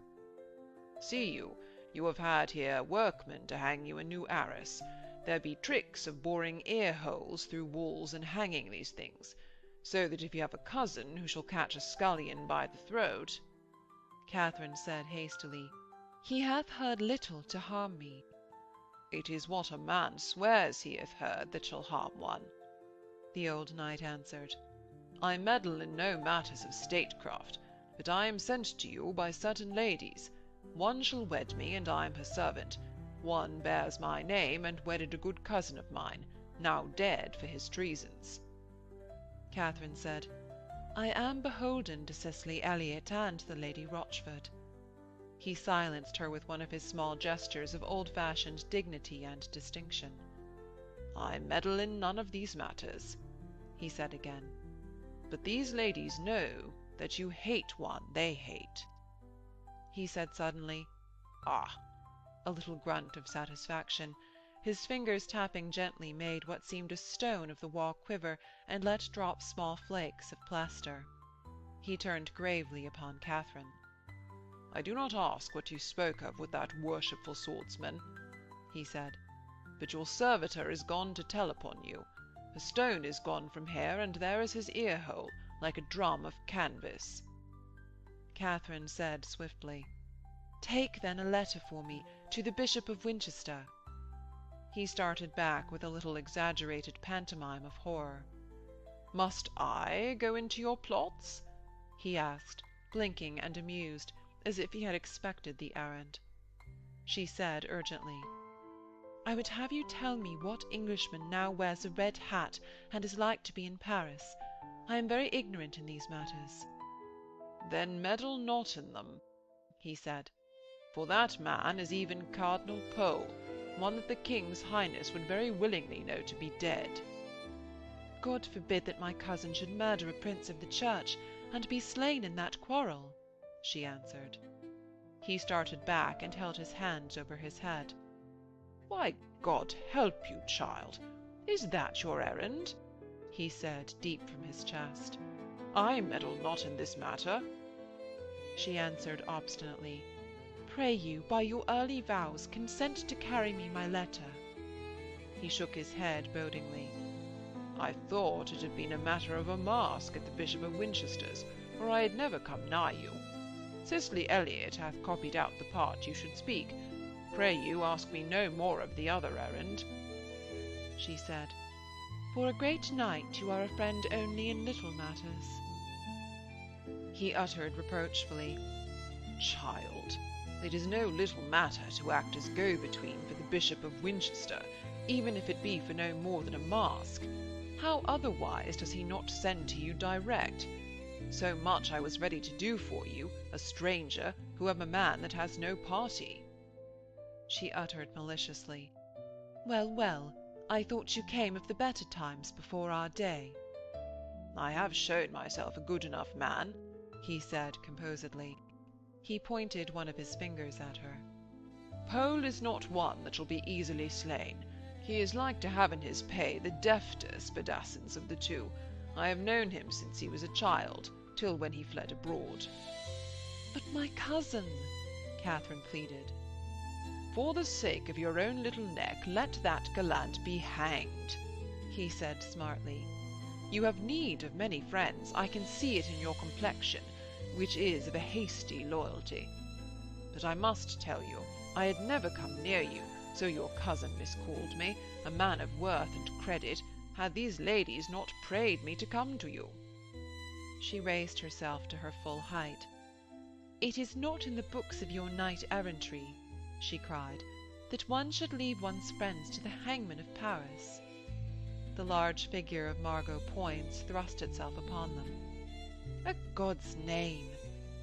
See you, you have had here workmen to hang you a new arras. There be tricks of boring ear-holes through walls and hanging these things, so that if you have a cousin who shall catch a scullion by the throat— Katharine said hastily, He hath heard little to harm me. It is what a man swears he hath heard that shall harm one, the old knight answered. I meddle in no matters of statecraft, but I am sent to you by certain ladies. One shall wed me, and I am her servant. One bears my name, and wedded a good cousin of mine, now dead for his treasons. Katharine said, I am beholden to Cicely Elliot and the Lady Rochford. He silenced her with one of his small gestures of old-fashioned dignity and distinction. I meddle in none of these matters, he said again. But these ladies know that you hate one they hate. He said suddenly, Ah! A little grunt of satisfaction. His fingers tapping gently made what seemed a stone of the wall quiver and let drop small flakes of plaster. He turned gravely upon Katharine. I do not ask what you spoke of with that worshipful swordsman, he said, but your servitor is gone to tell upon you. A stone is gone from here, and there is his ear-hole, like a drum of canvas. Katharine said swiftly, Take then a letter for me to the Bishop of Winchester. He started back with a little exaggerated pantomime of horror. Must I go into your plots? He asked, blinking and amused, as if he had expected the errand. She said urgently, I would have you tell me what Englishman now wears a red hat and is like to be in Paris. I am very ignorant in these matters. Then meddle not in them, he said, for that man is even Cardinal Pole, one that the King's Highness would very willingly know to be dead. God forbid that my cousin should murder a prince of the church, and be slain in that quarrel, she answered. He started back and held his hands over his head. Why, God help you, child! Is that your errand? he said, deep from his chest. "I meddle not in this matter." She answered obstinately, "Pray you, by your early vows, consent to carry me my letter." He shook his head bodingly. "I thought it had been a matter of a masque at the Bishop of Winchester's, or I had never come nigh you. Cicely Elliot hath copied out the part you should speak. Pray you ask me no more of the other errand." She said, "For a great knight you are a friend only in little matters." He uttered reproachfully, "Child, it is no little matter to act as go-between for the Bishop of Winchester, even if it be for no more than a masque. How otherwise does he not send to you direct? So much I was ready to do for you, a stranger, who am a man that has no party." She uttered maliciously, "Well, well, I thought you came of the better times before our day." "I have shown myself a good enough man," he said composedly. He pointed one of his fingers at her. "Pole is not one that shall be easily slain. He is like to have in his pay the defter Spadassins of the two. I have known him since he was a child, till when he fled abroad." "But my cousin," Katharine pleaded. "For the sake of your own little neck, let that gallant be hanged," he said smartly. "You have need of many friends, I can see it in your complexion, which is of a hasty loyalty. But I must tell you, I had never come near you, so your cousin miscalled me, a man of worth and credit, had these ladies not prayed me to come to you." She raised herself to her full height. "It is not in the books of your knight-errantry," she cried, "that one should leave one's friends to the hangman of Paris." The large figure of Margot Poins thrust itself upon them. "A God's name,"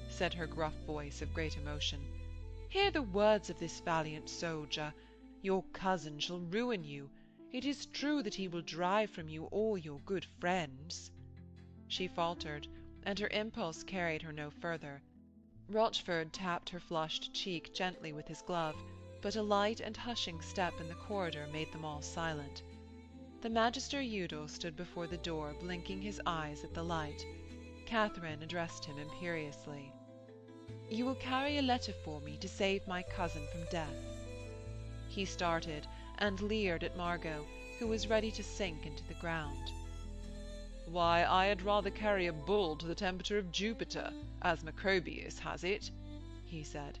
said her gruff voice of great emotion, "hear the words of this valiant soldier. Your cousin shall ruin you. It is true that he will drive from you all your good friends." She faltered, and her impulse carried her no further. Rochford tapped her flushed cheek gently with his glove, but a light and hushing step in the corridor made them all silent. The Magister Udal stood before the door, blinking his eyes at the light. Katharine addressed him imperiously. "You will carry a letter for me to save my cousin from death." He started, and leered at Margot, who was ready to sink into the ground. "Why, I had rather carry a bull to the temperature of Jupiter, as Macrobius has it," he said.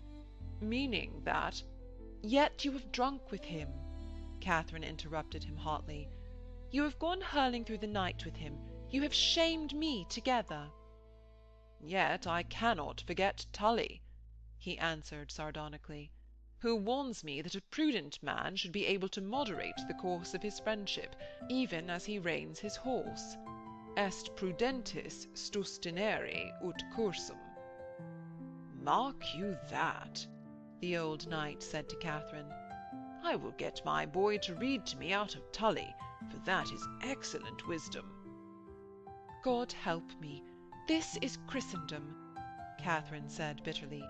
"Meaning that—" "Yet you have drunk with him," Katharine interrupted him hotly. "You have gone hurling through the night with him. You have shamed me together." "Yet I cannot forget Tully," he answered sardonically, "who warns me that a prudent man should be able to moderate the course of his friendship, even as he reins his horse. Est prudentis sustinere ut cursum." "Mark you that," the old knight said to Katharine. "I will get my boy to read to me out of Tully, for that is excellent wisdom." "God help me, this is Christendom," Katharine said bitterly.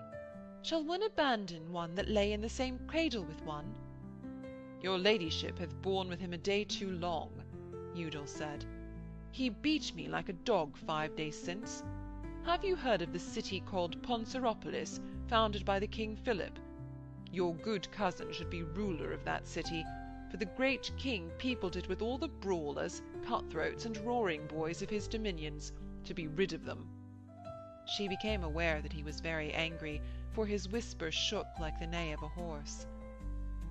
"Shall one abandon one that lay in the same cradle with one?" "Your ladyship hath borne with him a day too long," Udal said. "He beat me like a dog 5 days since. Have you heard of the city called Ponceropolis, founded by the King Philip? Your good cousin should be ruler of that city, for the great king peopled it with all the brawlers, cutthroats, and roaring boys of his dominions, to be rid of them." She became aware that he was very angry, for his whisper shook like the neigh of a horse.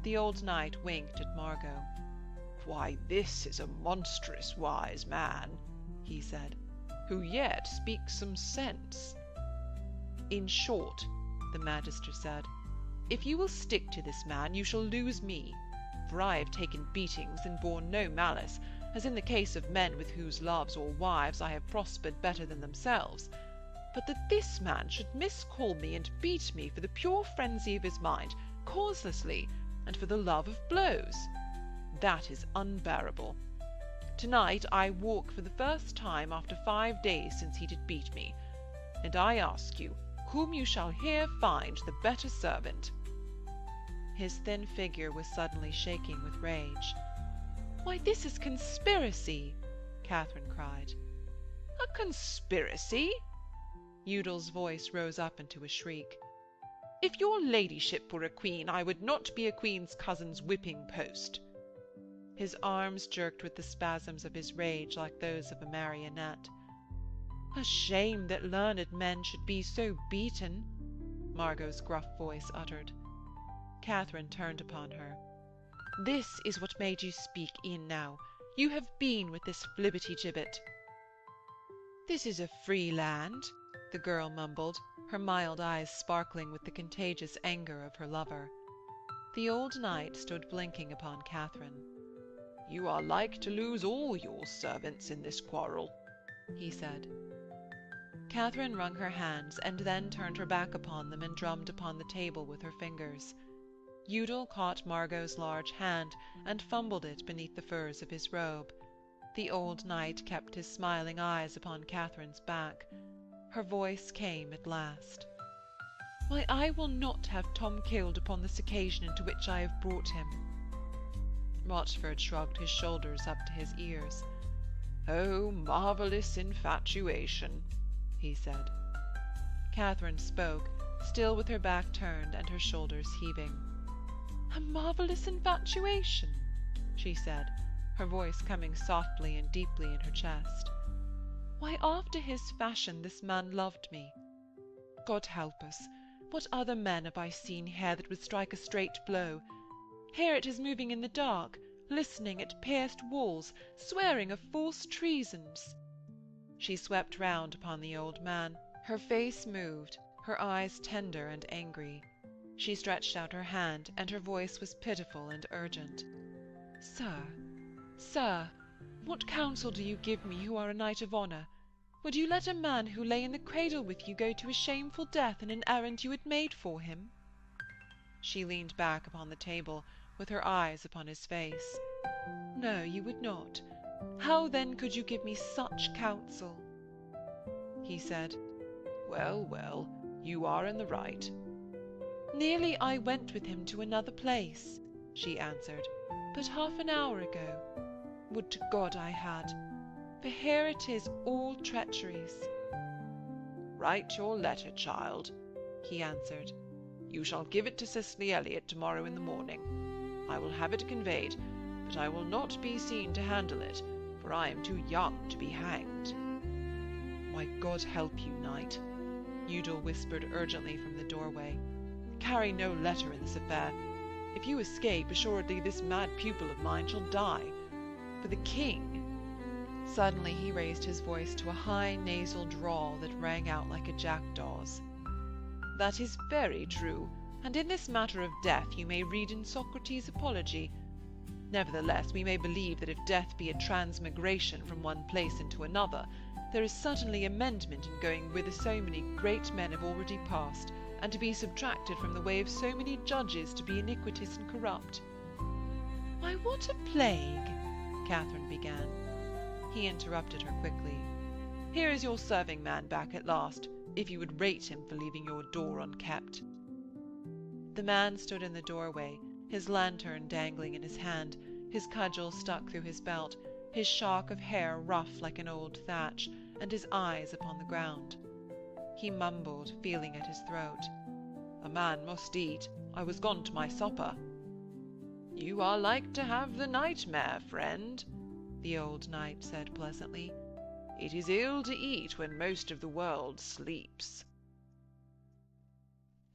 The old knight winked at Margot. "Why, this is a monstrous wise man," he said, "who yet speaks some sense." "In short," the Magister said, "if you will stick to this man, you shall lose me, for I have taken beatings and borne no malice, as in the case of men with whose loves or wives I have prospered better than themselves. But that this man should miscall me and beat me for the pure frenzy of his mind, causelessly, and for the love of blows, that is unbearable. Tonight I walk for the first time after 5 days since he did beat me, and I ask you, whom you shall here find the better servant?" His thin figure was suddenly shaking with rage. "Why, this is conspiracy!" Katharine cried. "A conspiracy?" Udal's voice rose up into a shriek. "If your ladyship were a queen, I would not be a queen's cousin's whipping post." His arms jerked with the spasms of his rage like those of a marionette. "A shame that learned men should be so beaten," Margot's gruff voice uttered. Katharine turned upon her. "This is what made you speak in now. You have been with this flibbertigibbet." "This is a free land," the girl mumbled, her mild eyes sparkling with the contagious anger of her lover. The old knight stood blinking upon Katharine. "You are like to lose all your servants in this quarrel," he said. Katharine wrung her hands, and then turned her back upon them and drummed upon the table with her fingers. Udal caught Margot's large hand and fumbled it beneath the furs of his robe. The old knight kept his smiling eyes upon Katharine's back. Her voice came at last. "Why, I will not have Tom killed upon this occasion into which I have brought him." Rochford shrugged his shoulders up to his ears. "Oh, marvellous infatuation," he said. Katharine spoke, still with her back turned and her shoulders heaving. "A marvellous infatuation," she said, her voice coming softly and deeply in her chest. "Why, after his fashion this man loved me. God help us, what other men have I seen here that would strike a straight blow? Here it is moving in the dark, listening at pierced walls, swearing of false treasons." She swept round upon the old man, her face moved, her eyes tender and angry. She stretched out her hand, and her voice was pitiful and urgent. Sir, what counsel do you give me who are a knight of honour? Would you let a man who lay in the cradle with you go to a shameful death in an errand you had made for him?" She leaned back upon the table, with her eyes upon his face. "No, you would not. How then could you give me such counsel?" He said, Well, well, you are in the right." "Nearly I went with him to another place," she answered, "but half an hour ago. Would to God I had, for here it is all treacheries." "Write your letter, child," he answered. "You shall give it to Cicely Elliot tomorrow in the morning. I will have it conveyed, but I will not be seen to handle it, for I am too young to be hanged." "Why, God help you, knight," Udal whispered urgently from the doorway. "Carry no letter in this affair. If you escape, assuredly this mad pupil of mine shall die. For the king—" Suddenly he raised his voice to a high nasal drawl that rang out like a jackdaw's. "That is very true, and in this matter of death you may read in Socrates' Apology. Nevertheless, we may believe that if death be a transmigration from one place into another, there is certainly amendment in going whither so many great men have already passed, and to be subtracted from the way of so many judges to be iniquitous and corrupt." "Why, what a plague!" Katharine began. He interrupted her quickly. "Here is your serving man back at last, if you would rate him for leaving your door unkept." The man stood in the doorway, his lantern dangling in his hand, his cudgel stuck through his belt, his shock of hair rough like an old thatch, and his eyes upon the ground. He mumbled, feeling at his throat. "A man must eat. I was gone to my supper." "You are like to have the nightmare, friend," the old knight said pleasantly. "It is ill to eat when most of the world sleeps."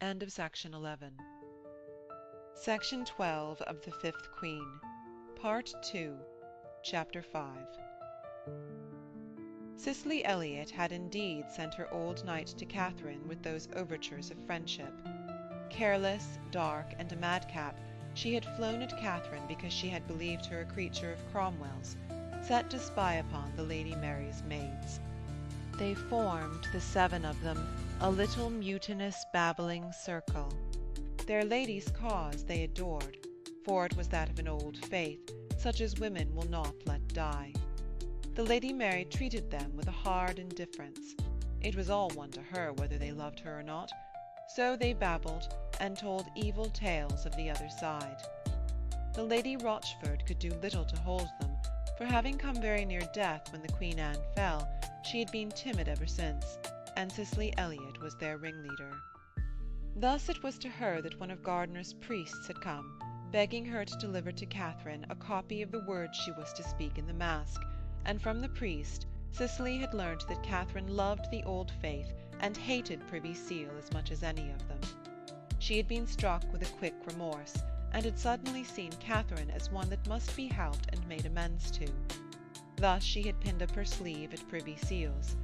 End of Section 11. Section 12 of The Fifth Queen, Part 2, Chapter 5. Cicely Elliot had indeed sent her old knight to Katharine with those overtures of friendship. Careless, dark, and a madcap, she had flown at Katharine because she had believed her a creature of Cromwell's, set to spy upon the Lady Mary's maids. They formed, the 7 of them, a little mutinous, babbling circle. Their lady's cause they adored, for it was that of an old faith, such as women will not let die. The Lady Mary treated them with a hard indifference. It was all one to her whether they loved her or not. So they babbled, and told evil tales of the other side. The Lady Rochford could do little to hold them, for having come very near death when the Queen Anne fell, she had been timid ever since, and Cicely Elliot was their ringleader. Thus it was to her that one of Gardiner's priests had come, begging her to deliver to Catherine a copy of the words she was to speak in the Mask, and from the priest Cicely had learnt that Catherine loved the old faith and hated Privy Seal as much as any of them. She had been struck with a quick remorse, and had suddenly seen Catherine as one that must be helped and made amends to. Thus she had pinned up her sleeve at Privy Seal's.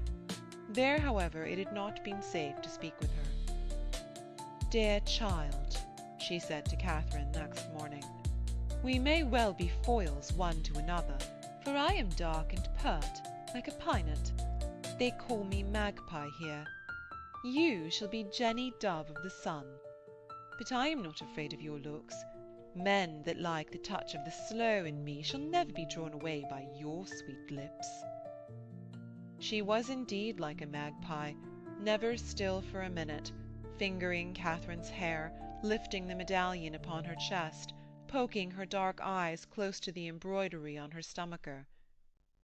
There, however, it had not been safe to speak with her. "Dear child," she said to Catherine next morning, "we may well be foils one to another, for I am dark and pert, like a pynot. They call me Magpie here. You shall be Jenny Dove of the Sun. But I am not afraid of your looks. Men that like the touch of the sloe in me shall never be drawn away by your sweet lips." She was indeed like a magpie, never still for a minute, fingering Catherine's hair, lifting the medallion upon her chest, poking her dark eyes close to the embroidery on her stomacher.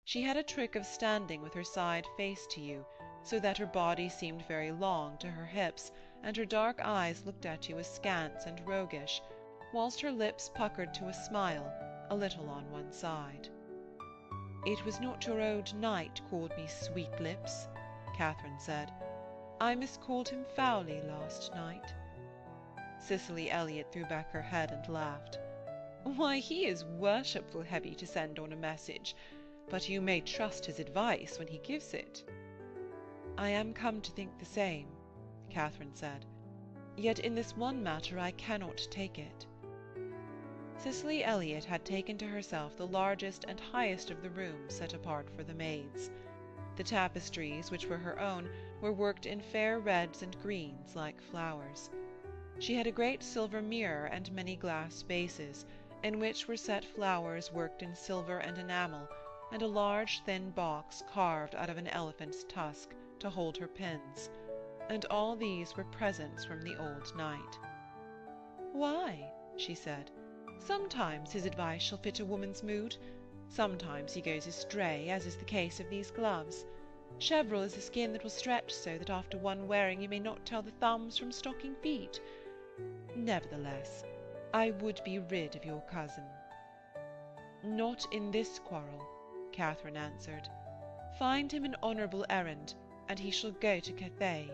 She had a trick of standing with her side face to you, so that her body seemed very long to her hips, and her dark eyes looked at you askance and roguish, whilst her lips puckered to a smile, a little on one side. "It was not your old knight called me sweet lips," Catherine said. "I miscalled him foully last night." Cicely Elliot threw back her head and laughed. "Why, he is worshipful heavy to send on a message, but you may trust his advice when he gives it." "I am come to think the same," Catherine said. "Yet in this one matter I cannot take it." Cicely Elliot had taken to herself the largest and highest of the rooms set apart for the maids. The tapestries, which were her own, were worked in fair reds and greens like flowers. She had a great silver mirror and many glass vases, in which were set flowers worked in silver and enamel, and a large thin box carved out of an elephant's tusk to hold her pins, and all these were presents from the old knight. "Why?" she said. "Sometimes his advice shall fit a woman's mood. Sometimes he goes astray, as is the case of these gloves. Cheverel is a skin that will stretch so that after one wearing you may not tell the thumbs from stocking feet. Nevertheless, I would be rid of your cousin." "Not in this quarrel," Catherine answered. "Find him an honourable errand, and he shall go to Cathay."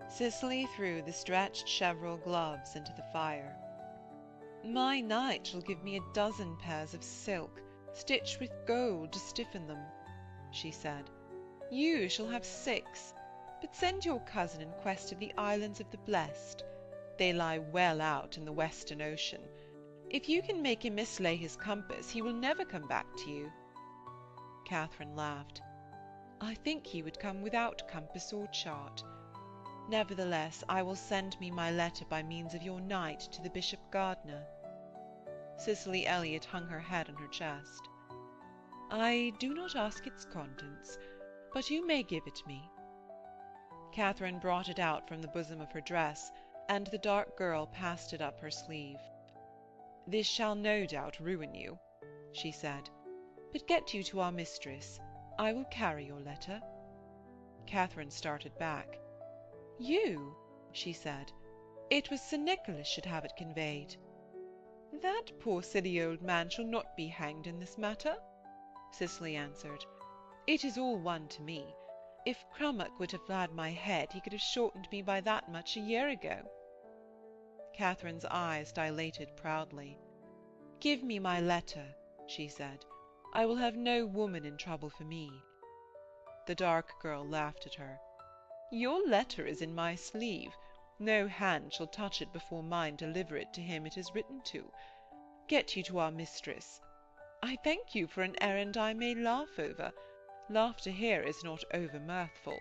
Cicely threw the stretched cheverel gloves into the fire. "My knight shall give me 12 pairs of silk, stitched with gold to stiffen them," she said. "You shall have 6, but send your cousin in quest of the Islands of the Blest. They lie well out in the Western Ocean. If you can make him mislay his compass, he will never come back to you." Catherine laughed. "I think he would come without compass or chart. Nevertheless, I will send me my letter by means of your knight to the Bishop Gardiner." Cicely Elliot hung her head on her chest. "I do not ask its contents, but you may give it me." Catherine brought it out from the bosom of her dress, and the dark girl passed it up her sleeve. "This shall no doubt ruin you," she said, "but get you to our mistress. I will carry your letter." Catherine started back. "You?" she said. "It was Sir Nicholas should have it conveyed." "That poor silly old man shall not be hanged in this matter," Cicely answered. "It is all one to me. If Crummock would have had my head, he could have shortened me by that much a year ago." Catherine's eyes dilated proudly. "Give me my letter," she said. "I will have no woman in trouble for me." The dark girl laughed at her. "Your letter is in my sleeve. No hand shall touch it before mine deliver it to him it is written to. Get you to our mistress. I thank you for an errand I may laugh over. Laughter here is not over-mirthful."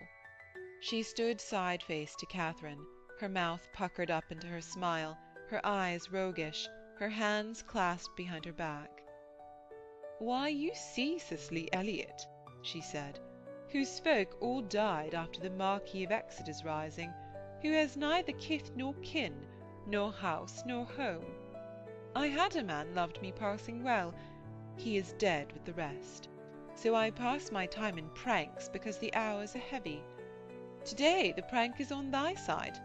She stood side-face to Catherine, her mouth puckered up into her smile, her eyes roguish, her hands clasped behind her back. "Why, you see Cicely Elliot," she said, "whose folk all died after the Marquis of Exeter's rising, who has neither kith nor kin, nor house nor home. I had a man loved me passing well, He is dead with the rest. So I pass my time in pranks because the hours are heavy. Today the prank is on thy side.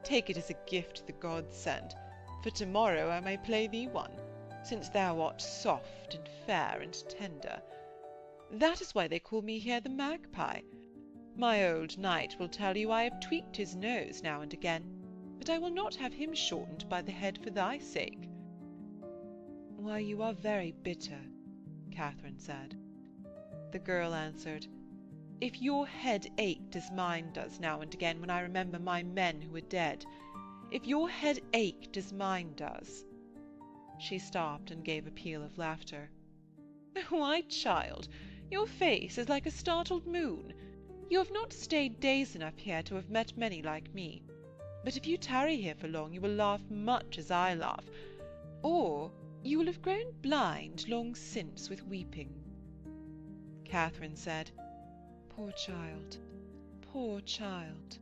Take it as a gift the gods send, for tomorrow I may play thee one, since thou art soft and fair and tender. That is why they call me here the magpie. My old knight will tell you I have tweaked his nose now and again, but I will not have him shortened by the head for thy sake. Why, you are very bitter, Katharine said. The girl answered, If your head ached as mine does now and again when I remember my men who are dead, if your head ached as mine does— She stopped and gave a peal of laughter. Why, child, your face is like a startled moon. You have not stayed days enough here to have met many like me. But if you tarry here for long, you will laugh much as I laugh, or you will have grown blind long since with weeping. Katharine said, Poor child, poor child.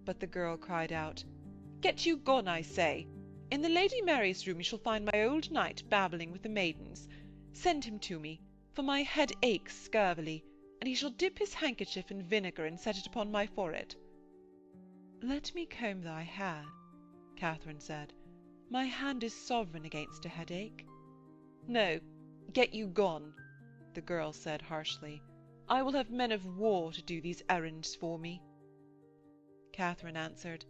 But the girl cried out, Get you gone, I say. In the Lady Mary's room you shall find my old knight babbling with the maidens. Send him to me, for my head aches scurvily, and he shall dip his handkerchief in vinegar and set it upon my forehead. Let me comb thy hair, Katharine said. My hand is sovereign against a headache. No, get you gone, the girl said harshly. I will have men of war to do these errands for me. Katharine answered,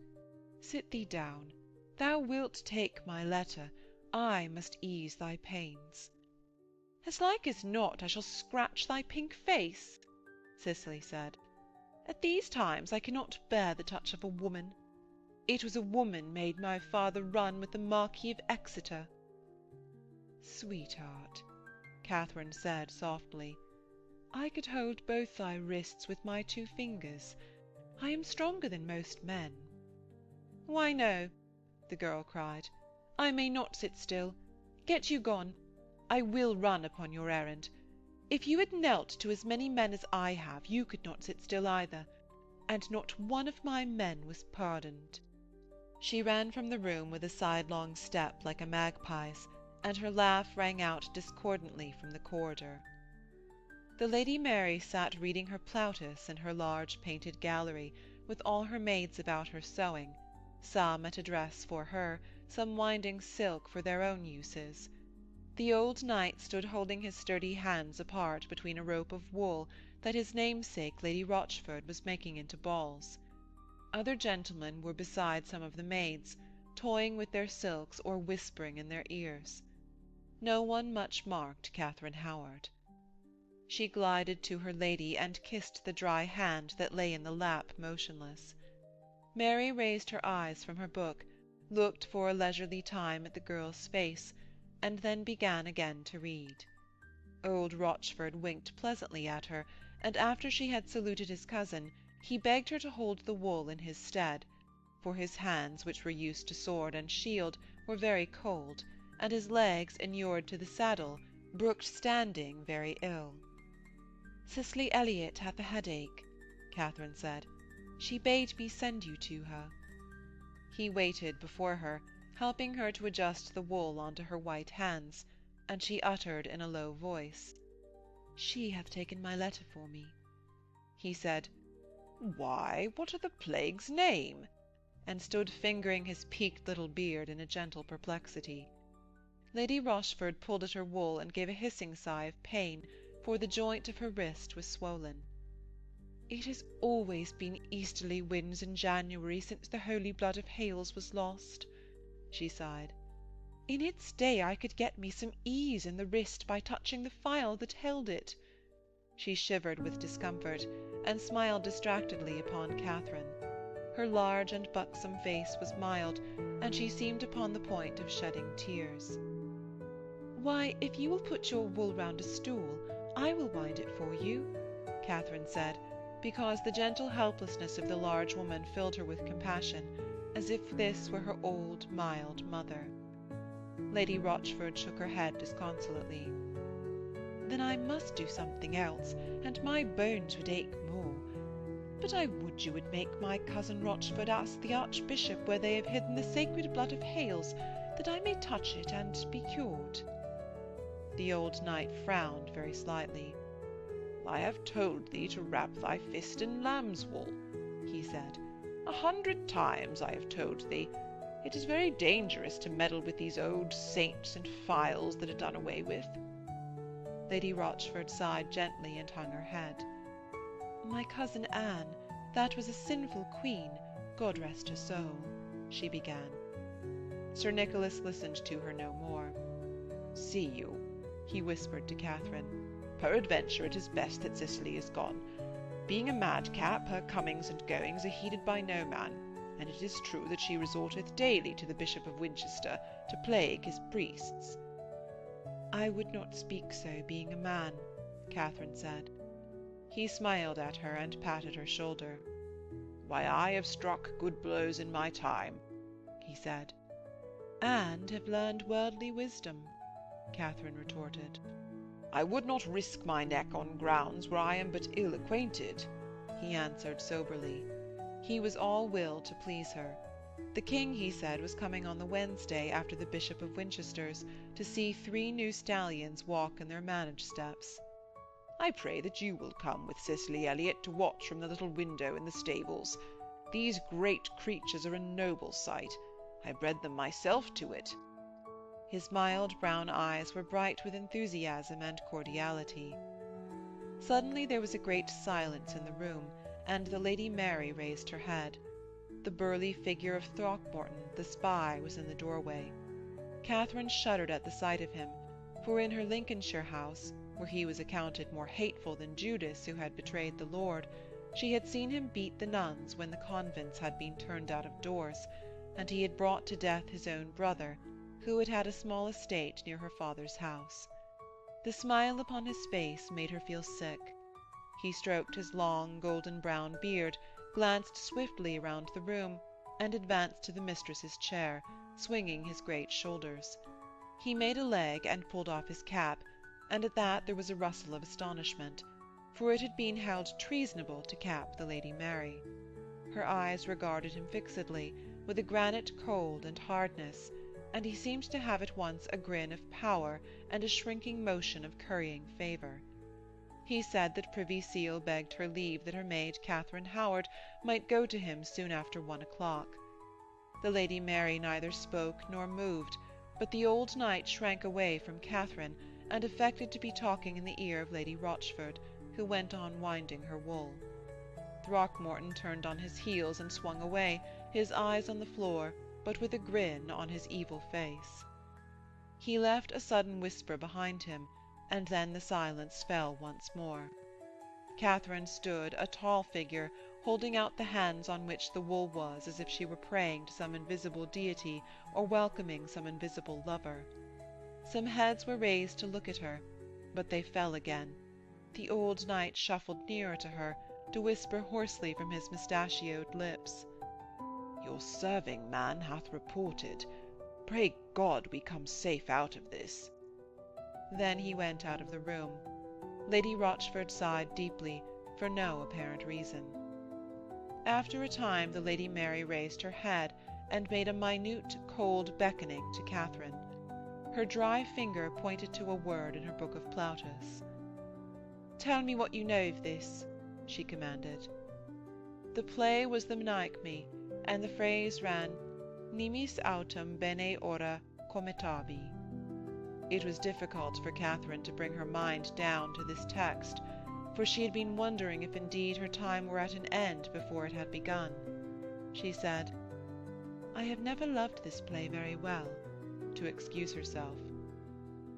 Sit thee down. Thou wilt take my letter. I must ease thy pains. As like as not I shall scratch thy pink face, Cicely said. At these times I cannot bear the touch of a woman. It was a woman made my father run with the Marquis of Exeter. Sweetheart, Katharine said softly, I could hold both thy wrists with my 2 fingers. I am stronger than most men. Why, no, the girl cried. I may not sit still. Get you gone. I will run upon your errand. If you had knelt to as many men as I have, you could not sit still either, and not one of my men was pardoned. She ran from the room with a sidelong step like a magpie's, and her laugh rang out discordantly from the corridor. The Lady Mary sat reading her Plautus in her large painted gallery, with all her maids about her sewing, some at a dress for her, some winding silk for their own uses. The old knight stood holding his sturdy hands apart between a rope of wool that his namesake Lady Rochford was making into balls. Other gentlemen were beside some of the maids, toying with their silks or whispering in their ears. No one much marked Katharine Howard. She glided to her lady and kissed the dry hand that lay in the lap motionless. Mary raised her eyes from her book, looked for a leisurely time at the girl's face, and then began again to read. Old Rochford winked pleasantly at her, and after she had saluted his cousin, he begged her to hold the wool in his stead, for his hands, which were used to sword and shield, were very cold, and his legs, inured to the saddle, brooked standing very ill. Cicely Elliot hath a headache, Katharine said. She bade me send you to her. He waited before her, helping her to adjust the wool onto her white hands, and she uttered in a low voice, She hath taken my letter for me. He said, Why, what are the plague's name? And stood fingering his peaked little beard in a gentle perplexity. Lady Rochford pulled at her wool and gave a hissing sigh of pain, for the joint of her wrist was swollen. It has always been easterly winds in January since the holy blood of Hales was lost, she sighed. In its day I could get me some ease in the wrist by touching the file that held it. She shivered with discomfort, and smiled distractedly upon Katharine. Her large and buxom face was mild, and she seemed upon the point of shedding tears. Why, if you will put your wool round a stool, I will wind it for you, Katharine said, because the gentle helplessness of the large woman filled her with compassion, as if this were her old, mild mother. Lady Rochford shook her head disconsolately. Then I must do something else, and my bones would ache more. But I would you would make my cousin Rochford ask the Archbishop where they have hidden the sacred blood of Hales, that I may touch it and be cured. The old knight frowned very slightly. "I have told thee to wrap thy fist in lamb's wool," he said. "100 times I have told thee. It is very dangerous to meddle with these old saints and files that are done away with." Lady Rochford sighed gently and hung her head. "My cousin Anne, that was a sinful queen, God rest her soul," she began. Sir Nicholas listened to her no more. "See you," he whispered to Catherine. "Peradventure it is best that Cicely is gone. Being a madcap, her comings and goings are heeded by no man, and it is true that she resorteth daily to the Bishop of Winchester to plague his priests." "I would not speak so, being a man," Catherine said. He smiled at her and patted her shoulder. "Why, I have struck good blows in my time," he said. "And have learned worldly wisdom," Catherine retorted. "I would not risk my neck on grounds where I am but ill acquainted," he answered soberly. He was all will to please her. The king, he said, was coming on the Wednesday after the Bishop of Winchester's to see 3 new stallions walk in their manage steps. "I pray that you will come with Cicely Elliot to watch from the little window in the stables. These great creatures are a noble sight. I bred them myself to it." His mild brown eyes were bright with enthusiasm and cordiality. Suddenly there was a great silence in the room, and the Lady Mary raised her head. The burly figure of Throckmorton, the spy, was in the doorway. Catherine shuddered at the sight of him, for in her Lincolnshire house, where he was accounted more hateful than Judas who had betrayed the Lord, she had seen him beat the nuns when the convents had been turned out of doors, and he had brought to death his own brother, who had had a small estate near her father's house. The smile upon his face made her feel sick. He stroked his long, golden-brown beard, glanced swiftly around the room, and advanced to the mistress's chair, swinging his great shoulders. He made a leg and pulled off his cap, and at that there was a rustle of astonishment, for it had been held treasonable to cap the Lady Mary. Her eyes regarded him fixedly, with a granite cold and hardness, and he seemed to have at once a grin of power and a shrinking motion of currying favour. He said that Privy Seal begged her leave that her maid Katharine Howard might go to him soon after 1 o'clock. The Lady Mary neither spoke nor moved, but the old knight shrank away from Catherine, and affected to be talking in the ear of Lady Rochford, who went on winding her wool. Throckmorton turned on his heels and swung away, his eyes on the floor, but with a grin on his evil face. He left a sudden whisper behind him, and then the silence fell once more. Catherine stood, a tall figure, holding out the hands on which the wool was, as if she were praying to some invisible deity or welcoming some invisible lover. Some heads were raised to look at her, but they fell again. The old knight shuffled nearer to her, to whisper hoarsely from his mustachioed lips, "Your serving man hath reported. Pray God we come safe out of this." Then he went out of the room. Lady Rochford sighed deeply, for no apparent reason. After a time the Lady Mary raised her head, and made a minute, cold beckoning to Catherine. Her dry finger pointed to a word in her book of Plautus. "Tell me what you know of this," she commanded. The play was the Menechmi, and the phrase ran, "Nimis autem bene ora comitavi." It was difficult for Catherine to bring her mind down to this text, for she had been wondering if indeed her time were at an end before it had begun. She said, "I have never loved this play very well," to excuse herself.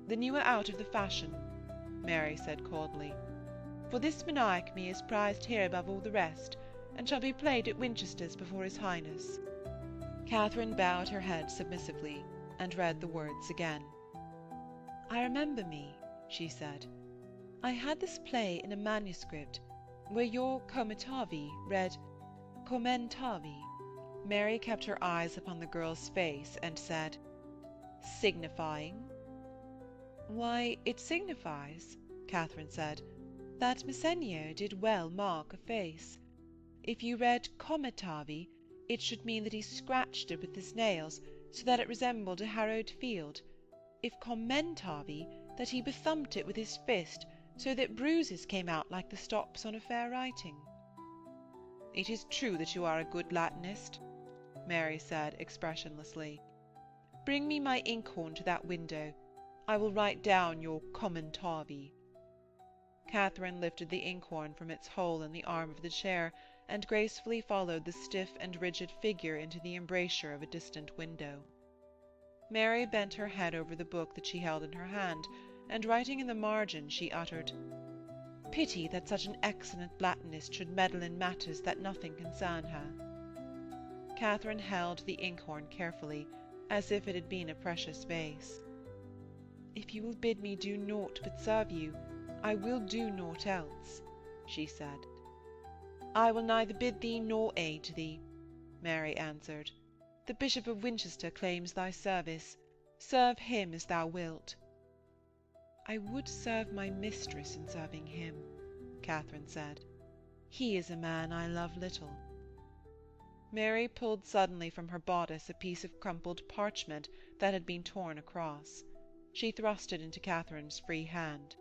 "Then you are out of the fashion," Mary said coldly, "for this Menechmi is prized here above all the rest, and shall be played at Winchester's before his Highness." Catherine bowed her head submissively, and read the words again. "I remember me," she said. "I had this play in a manuscript, where your comitavi read commentavi." Mary kept her eyes upon the girl's face, and said, "Signifying?" "Why, it signifies," Catherine said, "that Messenia did well mark a face. If you read comitavi, it should mean that he scratched it with his nails, so that it resembled a harrowed field, if commentavi, that he bethumped it with his fist, so that bruises came out like the stops on a fair writing. It is true that you are a good Latinist, Mary said expressionlessly. Bring me my inkhorn to that window. I will write down your commentavi. Katharine lifted the inkhorn from its hole in the arm of the chair, and gracefully followed the stiff and rigid figure into the embrasure of a distant window. Mary bent her head over the book that she held in her hand, and writing in the margin, she uttered, "Pity that such an excellent Latinist should meddle in matters that nothing concern her." Katharine held the inkhorn carefully, as if it had been a precious vase. "If you will bid me do naught but serve you, I will do naught else," she said. "I will neither bid thee nor aid thee," Mary answered. "The Bishop of Winchester claims thy service. Serve him as thou wilt." "I would serve my mistress in serving him," Katharine said. "He is a man I love little." Mary pulled suddenly from her bodice a piece of crumpled parchment that had been torn across. She thrust it into Katharine's free hand.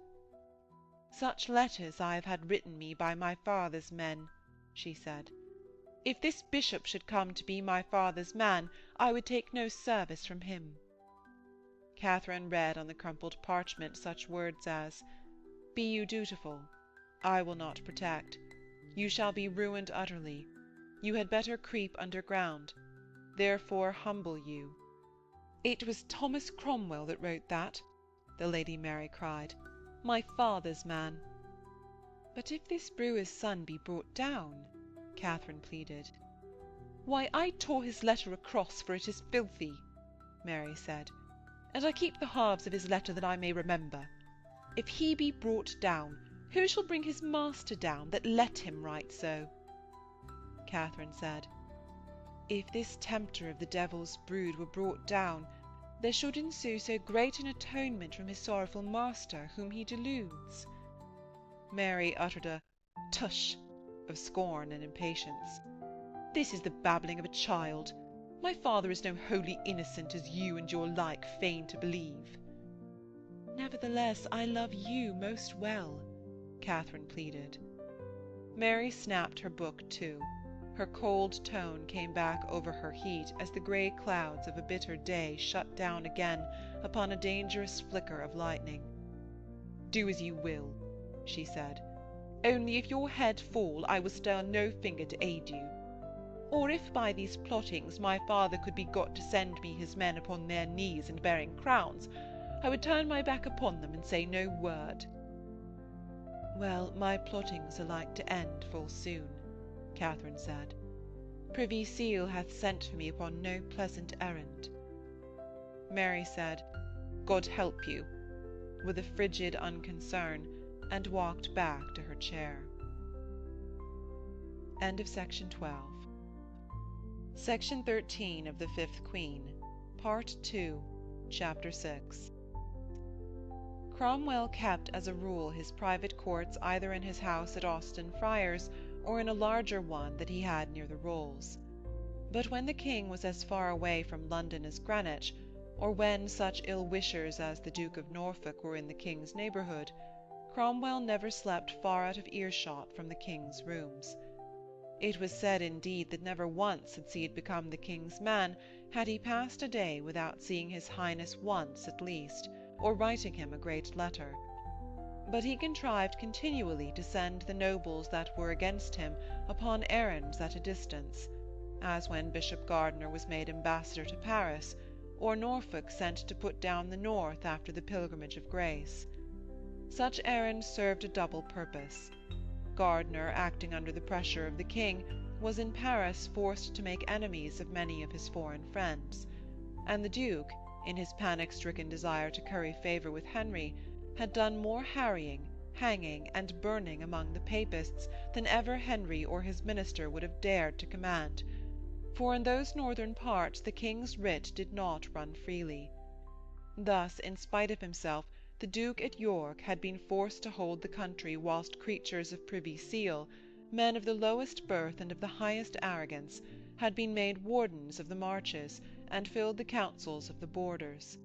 "Such letters I have had written me by my father's men," she said. "If this bishop should come to be my father's man, I would take no service from him." Katharine read on the crumpled parchment such words as, "Be you dutiful. I will not protect. You shall be ruined utterly. You had better creep underground. Therefore humble you." "It was Thomas Cromwell that wrote that," the Lady Mary cried. "My father's man." "But if this brewer's son be brought down," Katharine pleaded. "Why, I tore his letter across, for it is filthy," Mary said, "and I keep the halves of his letter that I may remember. If he be brought down, who shall bring his master down, that let him write so?" Katharine said, "If this tempter of the devil's brood were brought down, there should ensue so great an atonement from his sorrowful master, whom he deludes." Mary uttered a tush of scorn and impatience. "This is the babbling of a child. My father is no holy innocent, as you and your like feign to believe." "Nevertheless, I love you most well," Katharine pleaded. Mary snapped her book to. Her cold tone came back over her heat as the grey clouds of a bitter day shut down again upon a dangerous flicker of lightning. "Do as you will," she said. "Only if your head fall, I will stir no finger to aid you. Or if by these plottings my father could be got to send me his men upon their knees and bearing crowns, I would turn my back upon them and say no word." "Well, my plottings are like to end full soon," Katharine said. "Privy Seal hath sent for me upon no pleasant errand." Mary said, "God help you," with a frigid unconcern, and walked back to her chair. End of Section 12. Section 13 of The Fifth Queen, Part 2, Chapter 6. Cromwell kept as a rule his private courts either in his house at Austin Friars or in a larger one that he had near the Rolls. But when the king was as far away from London as Greenwich, or when such ill-wishers as the Duke of Norfolk were in the king's neighbourhood, Cromwell never slept far out of earshot from the king's rooms. It was said, indeed, that never once, since he had become the king's man, had he passed a day without seeing his Highness once at least, or writing him a great letter. But he contrived continually to send the nobles that were against him upon errands at a distance, as when Bishop Gardiner was made ambassador to Paris, or Norfolk sent to put down the North after the Pilgrimage of Grace. Such errands served a double purpose. Gardiner, acting under the pressure of the king, was in Paris forced to make enemies of many of his foreign friends, and the Duke, in his panic-stricken desire to curry favour with Henry, had done more harrying, hanging, and burning among the Papists than ever Henry or his minister would have dared to command, for in those northern parts the king's writ did not run freely. Thus, in spite of himself, the Duke at York had been forced to hold the country whilst creatures of Privy Seal, men of the lowest birth and of the highest arrogance, had been made wardens of the marches and filled the councils of the borders.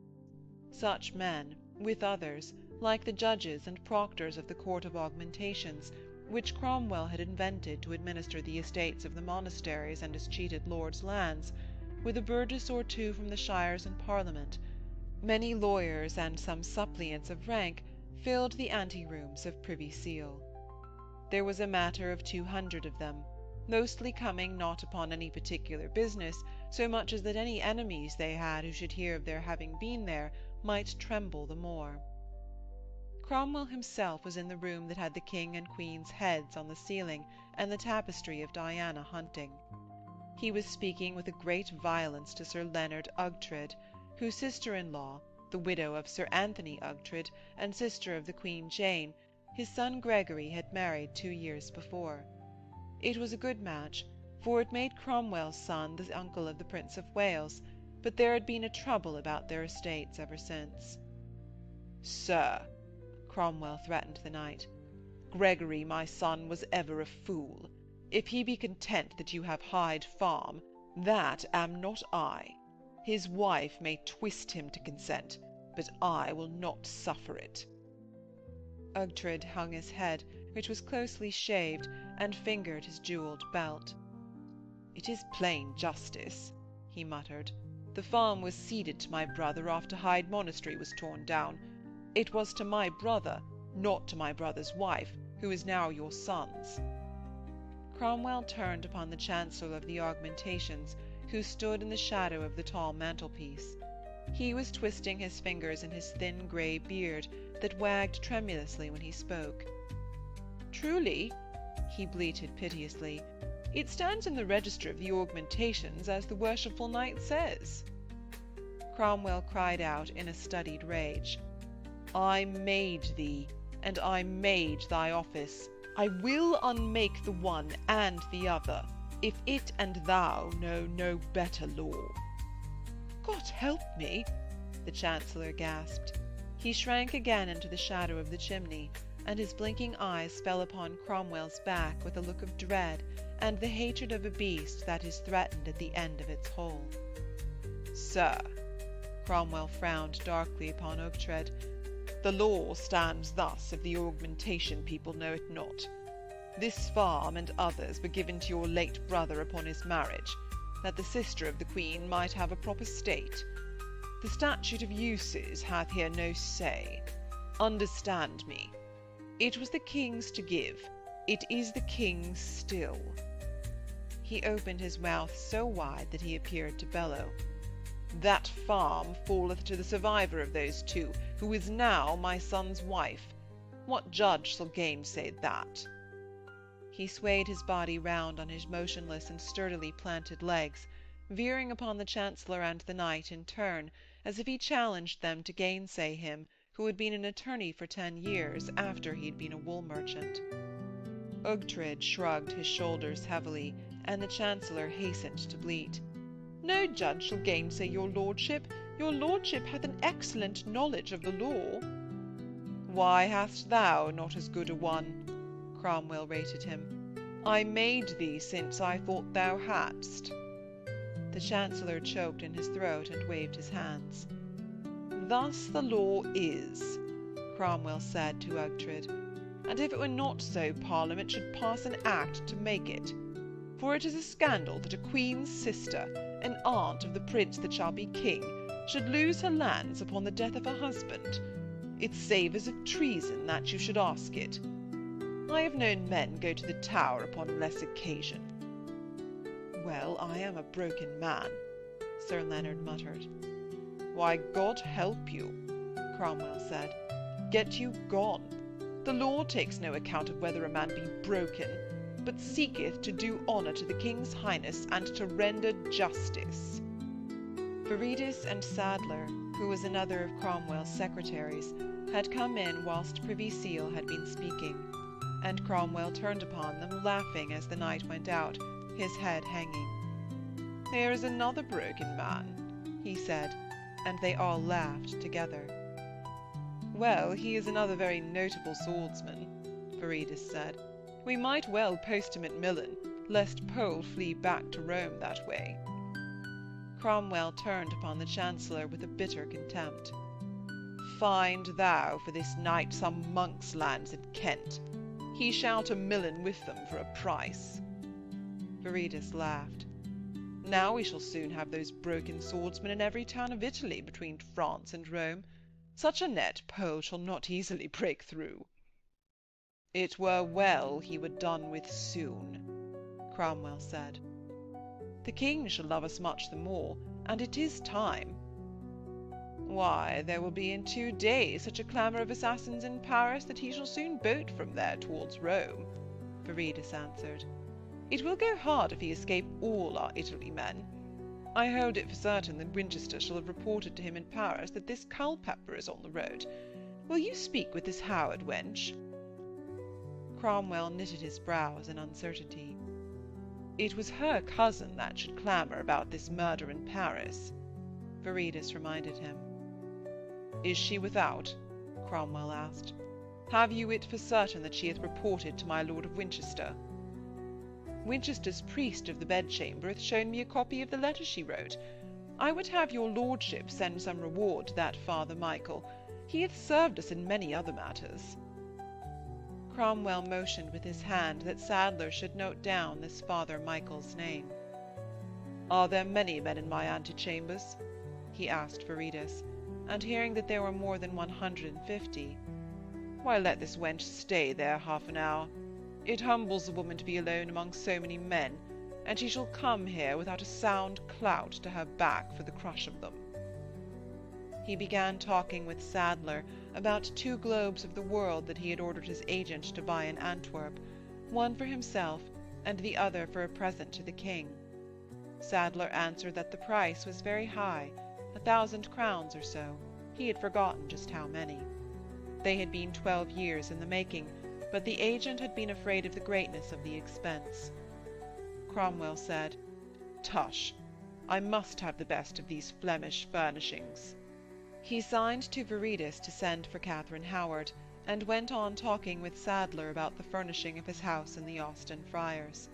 Such men, with others, like the judges and proctors of the Court of Augmentations, which Cromwell had invented to administer the estates of the monasteries and his cheated lords' lands, with a burgess or two from the shires and Parliament, many lawyers and some suppliants of rank, filled the ante-rooms of Privy Seal. There was a matter of 200 of them, mostly coming not upon any particular business, so much as that any enemies they had who should hear of their having been there might tremble the more. Cromwell himself was in the room that had the King and Queen's heads on the ceiling and the tapestry of Diana hunting. He was speaking with a great violence to Sir Leonard Ughtred, whose sister-in-law, the widow of Sir Anthony Ughtred and sister of the Queen Jane, his son Gregory had married 2 years before. It was a good match, for it made Cromwell's son the uncle of the Prince of Wales, but there had been a trouble about their estates ever since. "Sir," Cromwell threatened the knight, "Gregory, my son, was ever a fool. If he be content that you have Hyde Farm, that am not I. His wife may twist him to consent, but I will not suffer it." Ughtred hung his head, which was closely shaved, and fingered his jewelled belt. "It is plain justice," he muttered. "The farm was ceded to my brother after Hyde Monastery was torn down. It was to my brother, not to my brother's wife, who is now your son's." Cromwell turned upon the Chancellor of the Augmentations, who stood in the shadow of the tall mantelpiece. He was twisting his fingers in his thin grey beard that wagged tremulously when he spoke. "Truly," he bleated piteously, "it stands in the register of the Augmentations as the worshipful knight says." Cromwell cried out in a studied rage, "I made thee, and I made thy office. I will unmake the one and the other, if it and thou know no better law." "God help me!" the Chancellor gasped. He shrank again into the shadow of the chimney, and his blinking eyes fell upon Cromwell's back with a look of dread and the hatred of a beast that is threatened at the end of its hole. "Sir," Cromwell frowned darkly upon Ughtred, "the law stands thus if the Augmentation people know it not. This farm and others were given to your late brother upon his marriage, that the sister of the Queen might have a proper state. The statute of uses hath here no say. Understand me. It was the King's to give, it is the King's still." He opened his mouth so wide that he appeared to bellow. "That farm falleth to the survivor of those two, who is now my son's wife. What judge shall gainsay that?" He swayed his body round on his motionless and sturdily planted legs, veering upon the Chancellor and the knight in turn, as if he challenged them to gainsay him who had been an attorney for 10 years after he had been a wool merchant. Ughtred shrugged his shoulders heavily, and the Chancellor hastened to bleat, "No judge shall gainsay your lordship. Your lordship hath an excellent knowledge of the law." "Why hast thou not as good a one?" Cromwell rated him. "I made thee since I thought thou hadst." The Chancellor choked in his throat and waved his hands. "Thus the law is," Cromwell said to Ughtred, "and if it were not so, Parliament should pass an act to make it. For it is a scandal that a queen's sister, an aunt of the prince that shall be king, should lose her lands upon the death of her husband. It savours of treason that you should ask it. I have known men go to the Tower upon less occasion." "Well, I am a broken man," Sir Leonard muttered. "Why, God help you," Cromwell said. "Get you gone. The law takes no account of whether a man be broken, but seeketh to do honour to the King's Highness and to render justice." Viridus and Sadler, who was another of Cromwell's secretaries, had come in whilst Privy Seal had been speaking, and Cromwell turned upon them, laughing as the knight went out, his head hanging. "Here is another broken man," he said, and they all laughed together. "Well, he is another very notable swordsman," Viridus said. "We might well post him at Milan, lest Pole flee back to Rome that way." Cromwell turned upon the Chancellor with a bitter contempt. find thou for this night some monk's lands in Kent. He shall to Milan with them for a price. Viridus laughed. Now we shall soon have those broken swordsmen in every town of Italy between France and Rome. Such a net Pole shall not easily break through. It were well he were done with soon, Cromwell said. The king shall love us much the more, and it is time. Why, there will be in 2 days such a clamour of assassins in Paris that he shall soon boat from there towards Rome, Viridus answered. It will go hard if he escape all our Italy men. I hold it for certain that Winchester shall have reported to him in Paris that this Culpepper is on the road. Will you speak with this Howard wench? Cromwell knitted his brows in uncertainty. It was her cousin that should clamour about this murder in Paris, Viridus reminded him. Is she without? Cromwell asked. Have you it for certain that she hath reported to my Lord of Winchester? Winchester's priest of the bedchamber hath shown me a copy of the letter she wrote. I would have your lordship send some reward to that Father Michael. He hath served us in many other matters. Cromwell motioned with his hand that Sadler should note down this Father Michael's name. Are there many men in my antechambers? He asked Viridus, and hearing that there were more than 150. Why, let this wench stay there half an hour. It humbles a woman to be alone among so many men, and she shall come here without a sound clout to her back for the crush of them. He began talking with Sadler about 2 globes of the world that he had ordered his agent to buy in Antwerp, one for himself and the other for a present to the king. Sadler answered that the price was very high, 1,000 crowns or so. He had forgotten just how many. They had been 12 years in the making, but the agent had been afraid of the greatness of the expense. Cromwell said, "Tush! I must have the best of these Flemish furnishings." He signed to Viridus to send for Katharine Howard, and went on talking with Sadler about the furnishing of his house in the Austin Friars.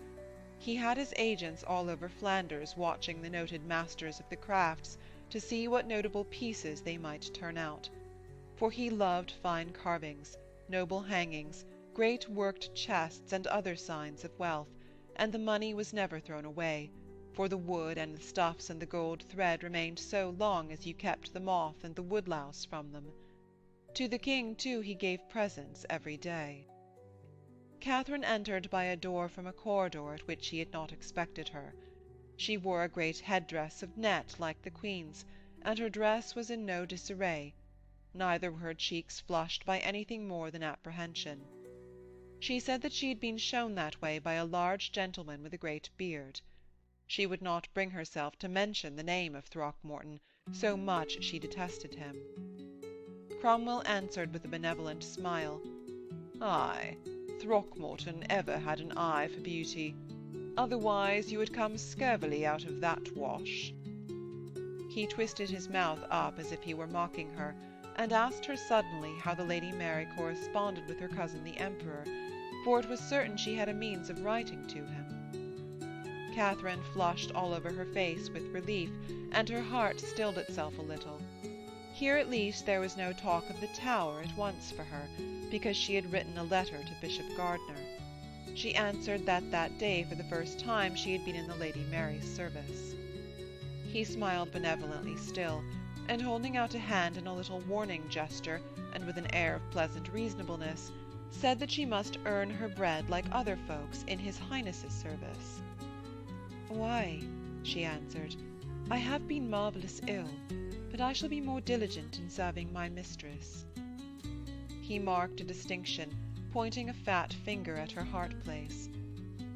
He had his agents all over Flanders watching the noted masters of the crafts to see what notable pieces they might turn out, for he loved fine carvings, noble hangings, great worked chests, and other signs of wealth, and the money was never thrown away, for the wood and the stuffs and the gold thread remained so long as you kept the moth and the woodlouse from them. To the king, too, he gave presents every day. Catherine entered by a door from a corridor at which he had not expected her. She wore a great head-dress of net like the queen's, and her dress was in no disarray, neither were her cheeks flushed by anything more than apprehension. She said that she had been shown that way by a large gentleman with a great beard. She would not bring herself to mention the name of Throckmorton, so much she detested him. Cromwell answered with a benevolent smile, "Ay, Throckmorton ever had an eye for beauty. Otherwise you would come scurvily out of that wash." He twisted his mouth up as if he were mocking her, and asked her suddenly how the Lady Mary corresponded with her cousin the Emperor, for it was certain she had a means of writing to him. Catherine flushed all over her face with relief, and her heart stilled itself a little. Here at least there was no talk of the Tower at once for her, because she had written a letter to Bishop Gardiner. She answered that that day for the first time she had been in the Lady Mary's service. He smiled benevolently still, and holding out a hand in a little warning gesture, and with an air of pleasant reasonableness, said that she must earn her bread like other folks in his Highness's service. "Why," she answered, "I have been marvellous ill, but I shall be more diligent in serving my mistress." He marked a distinction, pointing a fat finger at her heart-place.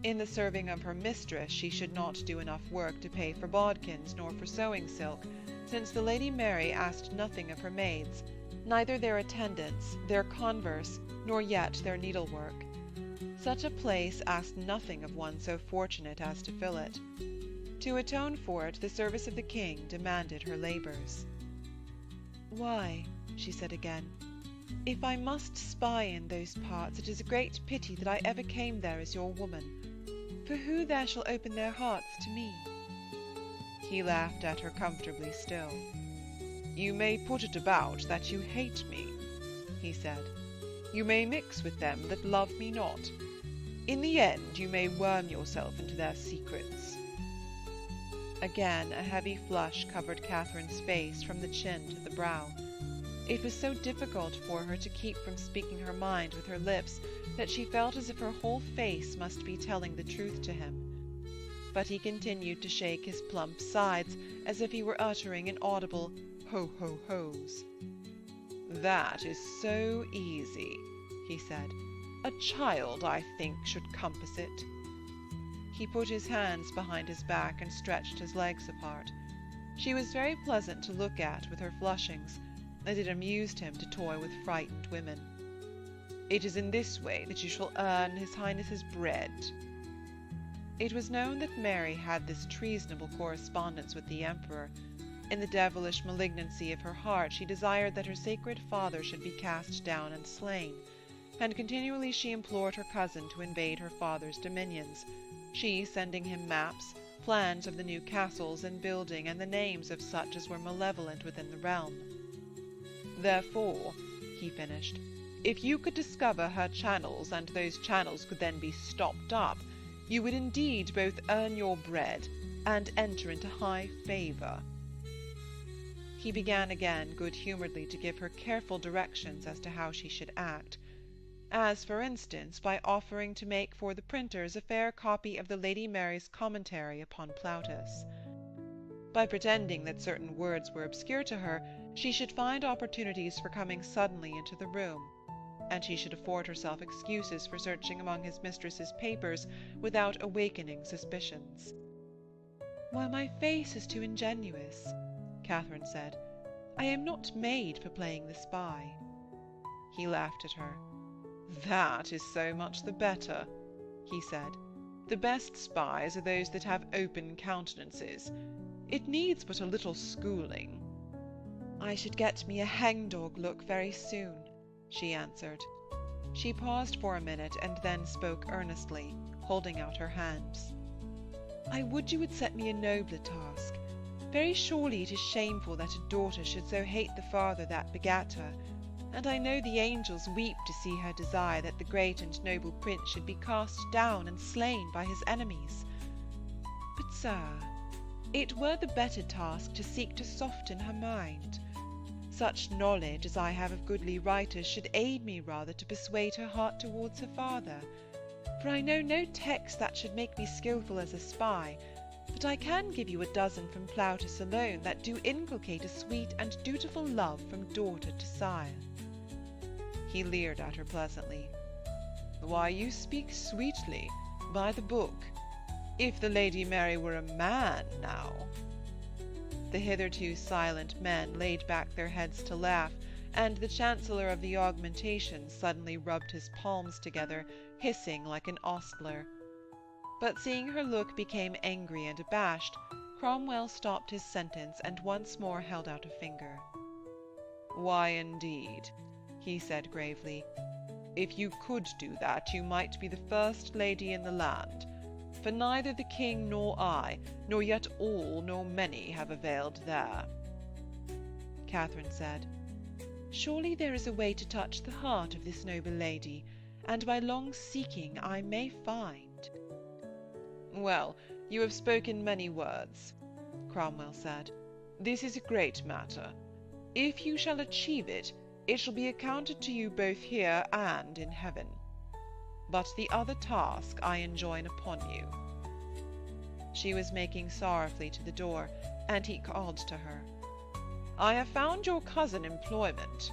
In the serving of her mistress she should not do enough work to pay for bodkins nor for sewing silk, since the Lady Mary asked nothing of her maids, neither their attendance, their converse, nor yet their needlework. Such a place asked nothing of one so fortunate as to fill it. To atone for it, the service of the king demanded her labours. "Why," she said again, "if I must spy in those parts, it is a great pity that I ever came there as your woman, for who there shall open their hearts to me?" He laughed at her comfortably still. "You may put it about that you hate me," he said. "You may mix with them that love me not. In the end you may worm yourself into their secrets." Again a heavy flush covered Katharine's face from the chin to the brow. It was so difficult for her to keep from speaking her mind with her lips that she felt as if her whole face must be telling the truth to him. But he continued to shake his plump sides as if he were uttering inaudible ho-ho-hos. "That is so easy," he said. "A child, I think, should compass it." He put his hands behind his back and stretched his legs apart. She was very pleasant to look at with her flushings, and it amused him to toy with frightened women. "It is in this way that you shall earn his Highness's bread." It was known that Mary had this treasonable correspondence with the Emperor. In the devilish malignancy of her heart she desired that her sacred father should be cast down and slain, and continually she implored her cousin to invade her father's dominions, she sending him maps, plans of the new castles in building, and the names of such as were malevolent within the realm. "Therefore," he finished, "if you could discover her channels, and those channels could then be stopped up, you would indeed both earn your bread and enter into high favour." He began again good-humouredly to give her careful directions as to how she should act, as, for instance, by offering to make for the printers a fair copy of the Lady Mary's commentary upon Plautus. By pretending that certain words were obscure to her, she should find opportunities for coming suddenly into the room, and she should afford herself excuses for searching among his mistress's papers without awakening suspicions. "Why, my face is too ingenuous," Katharine said. "I am not made for playing the spy." He laughed at her. "That is so much the better," he said. "The best spies are those that have open countenances. It needs but a little schooling." "I should get me a hangdog look very soon," she answered. She paused for a minute and then spoke earnestly, holding out her hands. "I would you would set me a nobler task. Very surely it is shameful that a daughter should so hate the father that begat her, and I know the angels weep to see her desire that the great and noble prince should be cast down and slain by his enemies. But, sir, it were the better task to seek to soften her mind. Such knowledge as I have of goodly writers should aid me rather to persuade her heart towards her father, for I know no text that should make me skilful as a spy, but I can give you a dozen from Plautus alone that do inculcate a sweet and dutiful love from daughter to sire." He leered at her pleasantly. "Why, you speak sweetly, by the book. If the Lady Mary were a man, now—" The hitherto silent men laid back their heads to laugh, and the Chancellor of the Augmentation suddenly rubbed his palms together, hissing like an ostler. But seeing her look became angry and abashed, Cromwell stopped his sentence and once more held out a finger. "Why, indeed," he said gravely. "If you could do that, you might be the first lady in the land, for neither the king nor I, nor yet all nor many, have availed there." Katharine said, "Surely there is a way to touch the heart of this noble lady, and by long seeking I may find." "Well, you have spoken many words," Cromwell said. "This is a great matter. If you shall achieve it, it shall be accounted to you both here and in heaven. But the other task I enjoin upon you." She was making sorrowfully to the door, and he called to her. "I have found your cousin employment."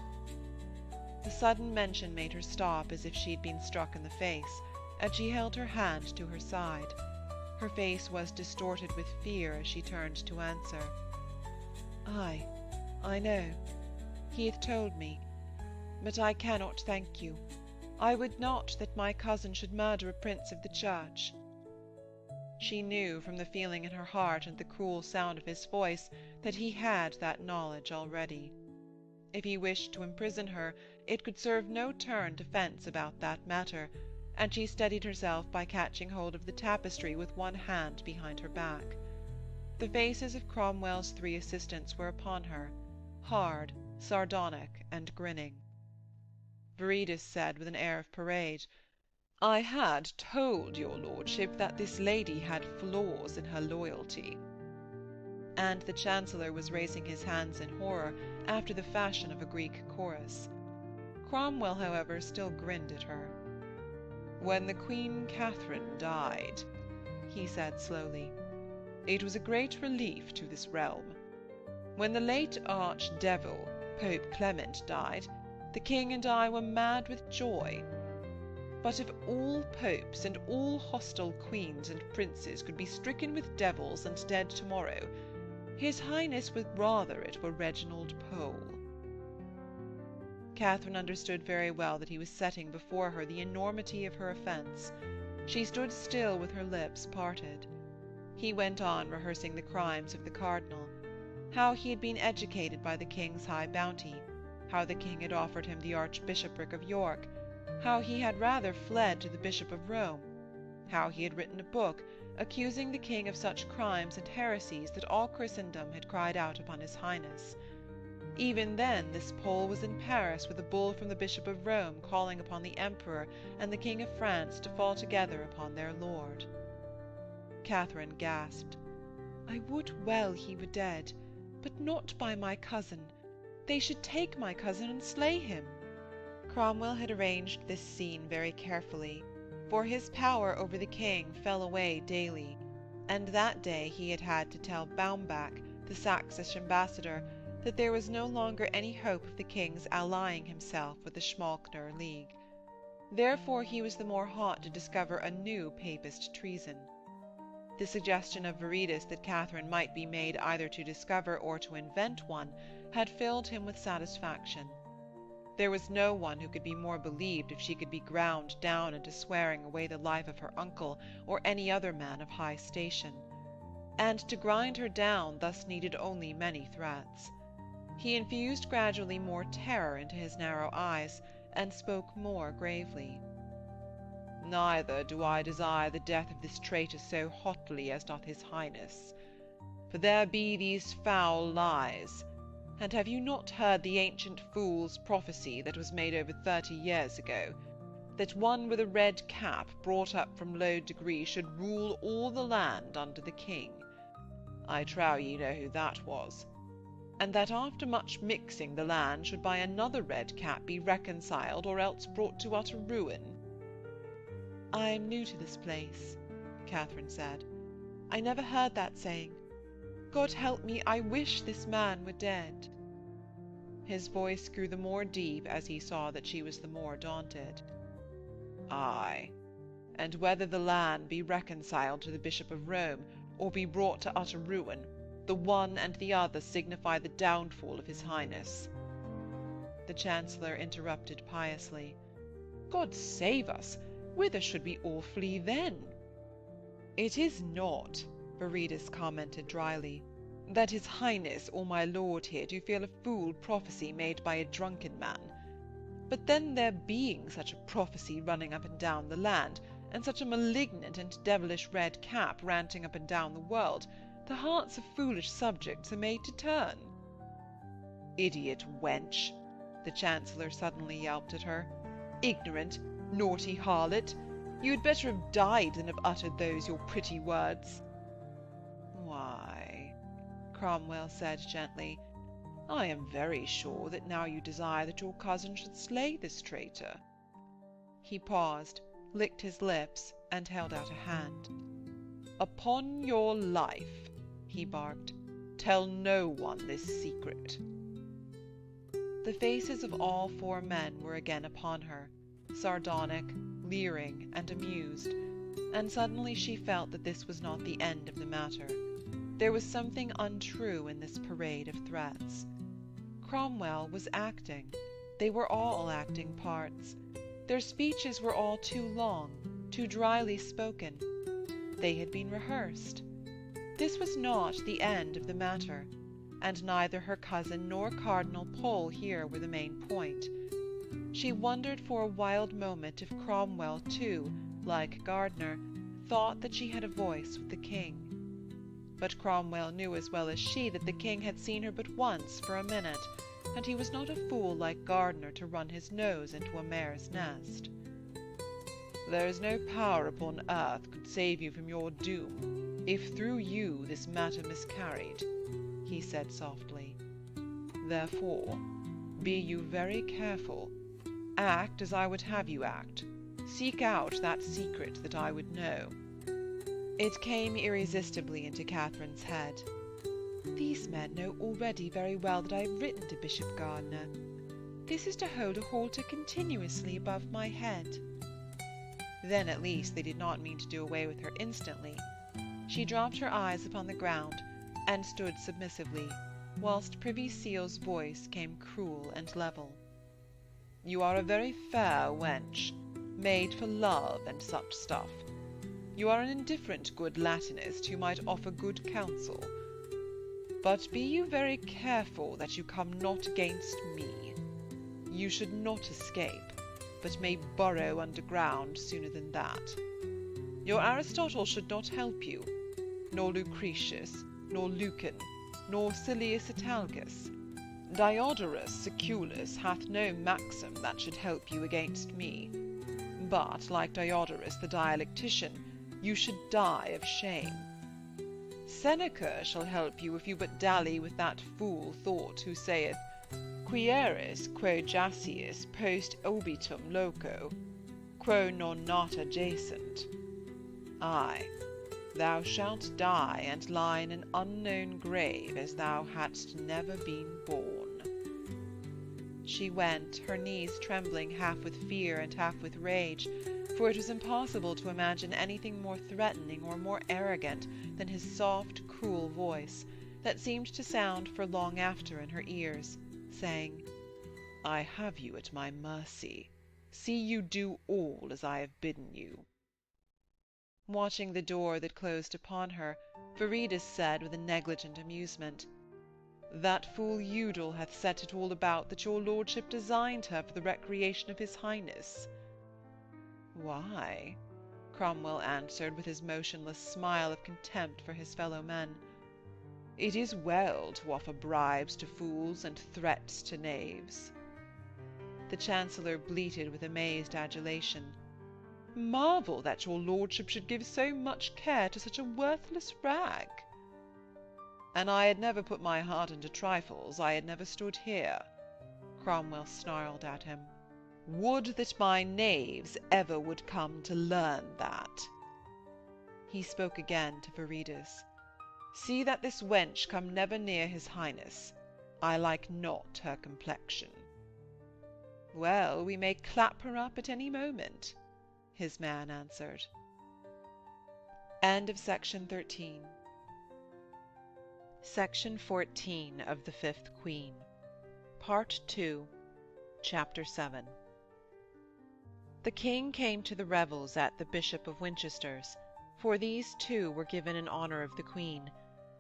The sudden mention made her stop as if she'd been struck in the face, and she held her hand to her side. Her face was distorted with fear as she turned to answer. "Aye, I know. He hath told me. But I cannot thank you. I would not that my cousin should murder a prince of the church." She knew, from the feeling in her heart and the cruel sound of his voice, that he had that knowledge already. If he wished to imprison her, it could serve no turn defence about that matter, and she steadied herself by catching hold of the tapestry with one hand behind her back. The faces of Cromwell's 3 assistants were upon her. hard, sardonic, and grinning. Viridus said with an air of parade, "I had told your lordship that this lady had flaws in her loyalty." And the Chancellor was raising his hands in horror, after the fashion of a Greek chorus. Cromwell, however, still grinned at her. "When the Queen Katharine died," he said slowly, "it was a great relief to this realm. When the late arch-devil, Pope Clement, died, the king and I were mad with joy. But if all popes and all hostile queens and princes could be stricken with devils and dead tomorrow, his Highness would rather it were Reginald Pole." Catherine understood very well that he was setting before her the enormity of her offence. She stood still with her lips parted. He went on rehearsing the crimes of the cardinal, how he had been educated by the king's high bounty, how the king had offered him the archbishopric of York, how he had rather fled to the Bishop of Rome, how he had written a book accusing the king of such crimes and heresies that all Christendom had cried out upon his Highness. Even then this Pole was in Paris with a bull from the Bishop of Rome calling upon the Emperor and the King of France to fall together upon their lord. Catherine gasped, "I would well he were dead, but not by my cousin. They should take my cousin and slay him." Cromwell had arranged this scene very carefully, for his power over the king fell away daily, and that day he had had to tell Baumbach, the Saxish ambassador, that there was no longer any hope of the king's allying himself with the Schmalkner League. Therefore he was the more hot to discover a new papist treason. The suggestion of Viridus that Catherine might be made either to discover or to invent one had filled him with satisfaction. There was no one who could be more believed if she could be ground down into swearing away the life of her uncle or any other man of high station. And to grind her down thus needed only many threats. He infused gradually more terror into his narrow eyes, and spoke more gravely. "Neither do I desire the death of this traitor so hotly as doth his Highness. For there be these foul lies, and have you not heard the ancient fool's prophecy that was made over 30 years ago, that one with a red cap brought up from low degree should rule all the land under the king? I trow ye know who that was. And that after much mixing the land should by another red cap be reconciled or else brought to utter ruin." "I am new to this place," Catherine said. "I never heard that saying. God help me, I wish this man were dead." His voice grew the more deep as he saw that she was the more daunted. "Aye, and whether the land be reconciled to the Bishop of Rome, or be brought to utter ruin, the one and the other signify the downfall of his Highness." The Chancellor interrupted piously. "God save us! Whither should we all flee then?" "It is not," Viridus commented dryly, "that his Highness or my lord here do feel a fool prophecy made by a drunken man. But then there being such a prophecy running up and down the land, and such a malignant and devilish red cap ranting up and down the world, the hearts of foolish subjects are made to turn." "Idiot wench!" the Chancellor suddenly yelped at her. "Ignorant, naughty harlot! You had better have died than have uttered those your pretty words." "Why," Cromwell said gently, "I am very sure that now you desire that your cousin should slay this traitor." He paused, licked his lips, and held out a hand. "Upon your life," he barked, "tell no one this secret." The faces of all 4 men were again upon her, sardonic, leering, and amused, and suddenly she felt that this was not the end of the matter. There was something untrue in this parade of threats. Cromwell was acting. They were all acting parts. Their speeches were all too long, too dryly spoken. They had been rehearsed. This was not the end of the matter, and neither her cousin nor Cardinal Pole here were the main point. She wondered for a wild moment if Cromwell, too, like Gardiner, thought that she had a voice with the king. but Cromwell knew as well as she that the king had seen her but once for a minute, and he was not a fool like Gardiner to run his nose into a mare's nest. "There is no power upon earth could save you from your doom, if through you this matter miscarried," he said softly. "Therefore, be you very careful. Act as I would have you act. Seek out that secret that I would know." It came irresistibly into Catherine's head. "These men know already very well that I have written to Bishop Gardiner. This is to hold a halter continuously above my head." Then at least they did not mean to do away with her instantly. She dropped her eyes upon the ground, and stood submissively, whilst Privy Seal's voice came cruel and level. "You are a very fair wench, made for love and such stuff. You are an indifferent good Latinist who might offer good counsel. But be you very careful that you come not against me. You should not escape, but may burrow underground sooner than that. Your Aristotle should not help you, nor Lucretius, nor Lucan, nor Silius Italicus. Diodorus Siculus hath no maxim that should help you against me. But, like Diodorus the dialectician, you should die of shame. Seneca shall help you if you but dally with that fool Thought who saith, Quieris quo jaciis post obitum loco, quo non nata jacent. Ay, thou shalt die and lie in an unknown grave as thou hadst never been born." She went, her knees trembling half with fear and half with rage, for it was impossible to imagine anything more threatening or more arrogant than his soft, cruel voice, that seemed to sound for long after in her ears, saying, "I have you at my mercy. See you do all as I have bidden you." Watching the door that closed upon her, Viridus said with a negligent amusement, "That fool Udal hath set it all about that your lordship designed her for the recreation of his highness." "Why?" Cromwell answered, with his motionless smile of contempt for his fellow-men. "It is well to offer bribes to fools and threats to knaves." The Chancellor bleated with amazed adulation, "Marvel that your lordship should give so much care to such a worthless rag." "An I had never put my heart into trifles, I had never stood here," Cromwell snarled at him. "Would that my knaves ever would come to learn that." He spoke again to Viridus. "See that this wench come never near his highness. I like not her complexion." "Well, we may clap her up at any moment," his man answered. End of Section 13. Section 14 of The Fifth Queen. Part 2. Chapter 7. The king came to the revels at the Bishop of Winchester's, for these too were given in honour of the queen,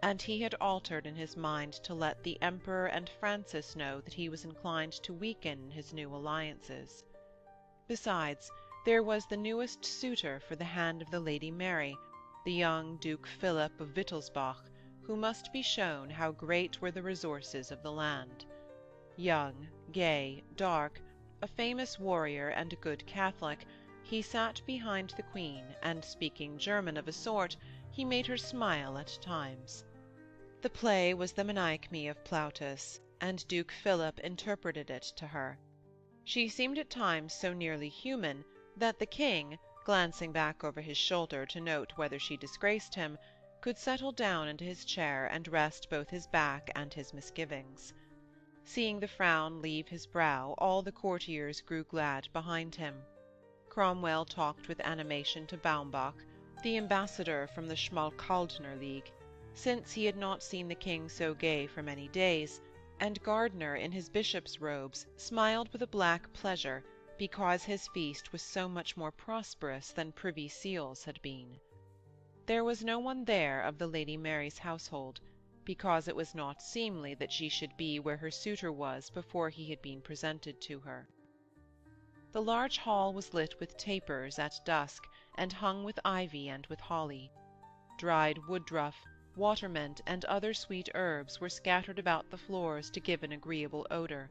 and he had altered in his mind to let the Emperor and Francis know that he was inclined to weaken his new alliances. Besides, there was the newest suitor for the hand of the Lady Mary, the young Duke Philip of Wittelsbach, who must be shown how great were the resources of the land. Young, gay, dark, a famous warrior and a good Catholic, he sat behind the Queen, and speaking German of a sort, he made her smile at times. The play was the Menechmi of Plautus, and Duke Philip interpreted it to her. She seemed at times so nearly human that the king, glancing back over his shoulder to note whether she disgraced him, could settle down into his chair and rest both his back and his misgivings. Seeing the frown leave his brow, all the courtiers grew glad behind him. Cromwell talked with animation to Baumbach, the ambassador from the Schmalkaldner League, since he had not seen the king so gay for many days, and Gardiner in his bishop's robes smiled with a black pleasure, because his feast was so much more prosperous than Privy Seal's had been. There was no one there of the Lady Mary's household, because it was not seemly that she should be where her suitor was before he had been presented to her. The large hall was lit with tapers at dusk, and hung with ivy and with holly. Dried woodruff, watermint, and other sweet herbs were scattered about the floors to give an agreeable odour.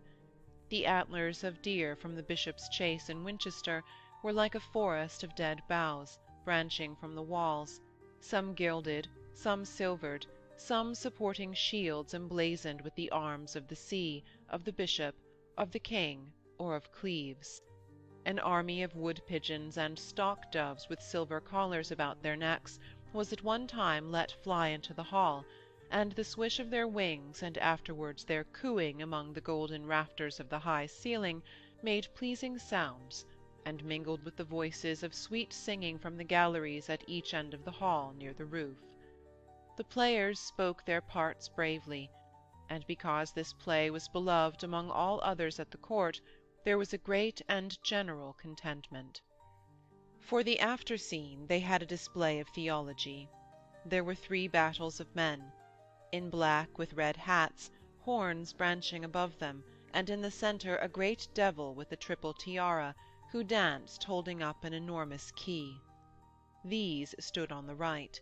The antlers of deer from the bishop's chase in Winchester were like a forest of dead boughs, branching from the walls, some gilded, some silvered, some supporting shields emblazoned with the arms of the see, of the bishop, of the king, or of Cleves. An army of wood-pigeons and stock-doves with silver collars about their necks was at one time let fly into the hall, and the swish of their wings and afterwards their cooing among the golden rafters of the high ceiling made pleasing sounds, and mingled with the voices of sweet singing from the galleries at each end of the hall near the roof. The players spoke their parts bravely, and because this play was beloved among all others at the court, there was a great and general contentment. For the after scene they had a display of theology. There were 3 battles of men, in black with red hats, horns branching above them, and in the centre a great devil with a triple tiara, who danced holding up an enormous key. These stood on the right.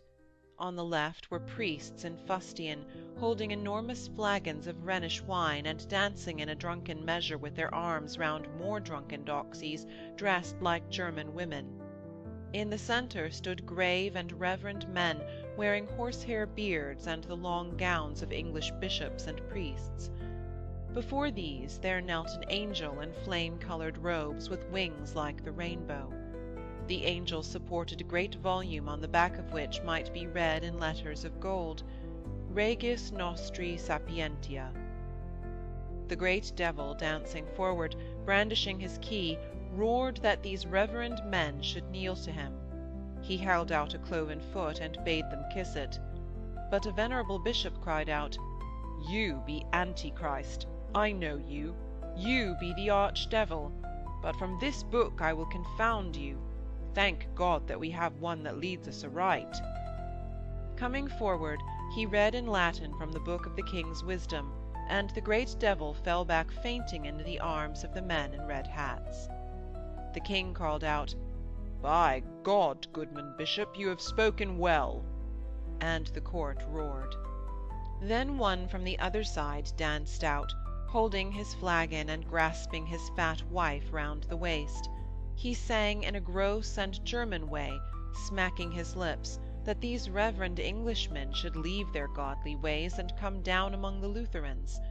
On the left were priests in fustian, holding enormous flagons of Rhenish wine and dancing in a drunken measure with their arms round more drunken doxies dressed like German women. In the centre stood grave and reverend men wearing horsehair beards and the long gowns of English bishops and priests. Before these there knelt an angel in flame-coloured robes with wings like the rainbow. The angel supported a great volume on the back of which might be read in letters of gold, Regis Nostri Sapientia. The great devil, dancing forward, brandishing his key, roared that these reverend men should kneel to him. He held out a cloven foot and bade them kiss it. But a venerable bishop cried out, "You be Antichrist. I know you. You be the arch-devil. But from this book I will confound you. Thank God that we have one that leads us aright." Coming forward, he read in Latin from the book of the king's wisdom, and the great devil fell back fainting into the arms of the men in red hats. The king called out, "By God, goodman bishop, you have spoken well," and the court roared. Then one from the other side danced out, holding his flagon and grasping his fat wife round the waist. He sang in a gross and German way, smacking his lips, that these reverend Englishmen should leave their godly ways and come down among the Lutherans.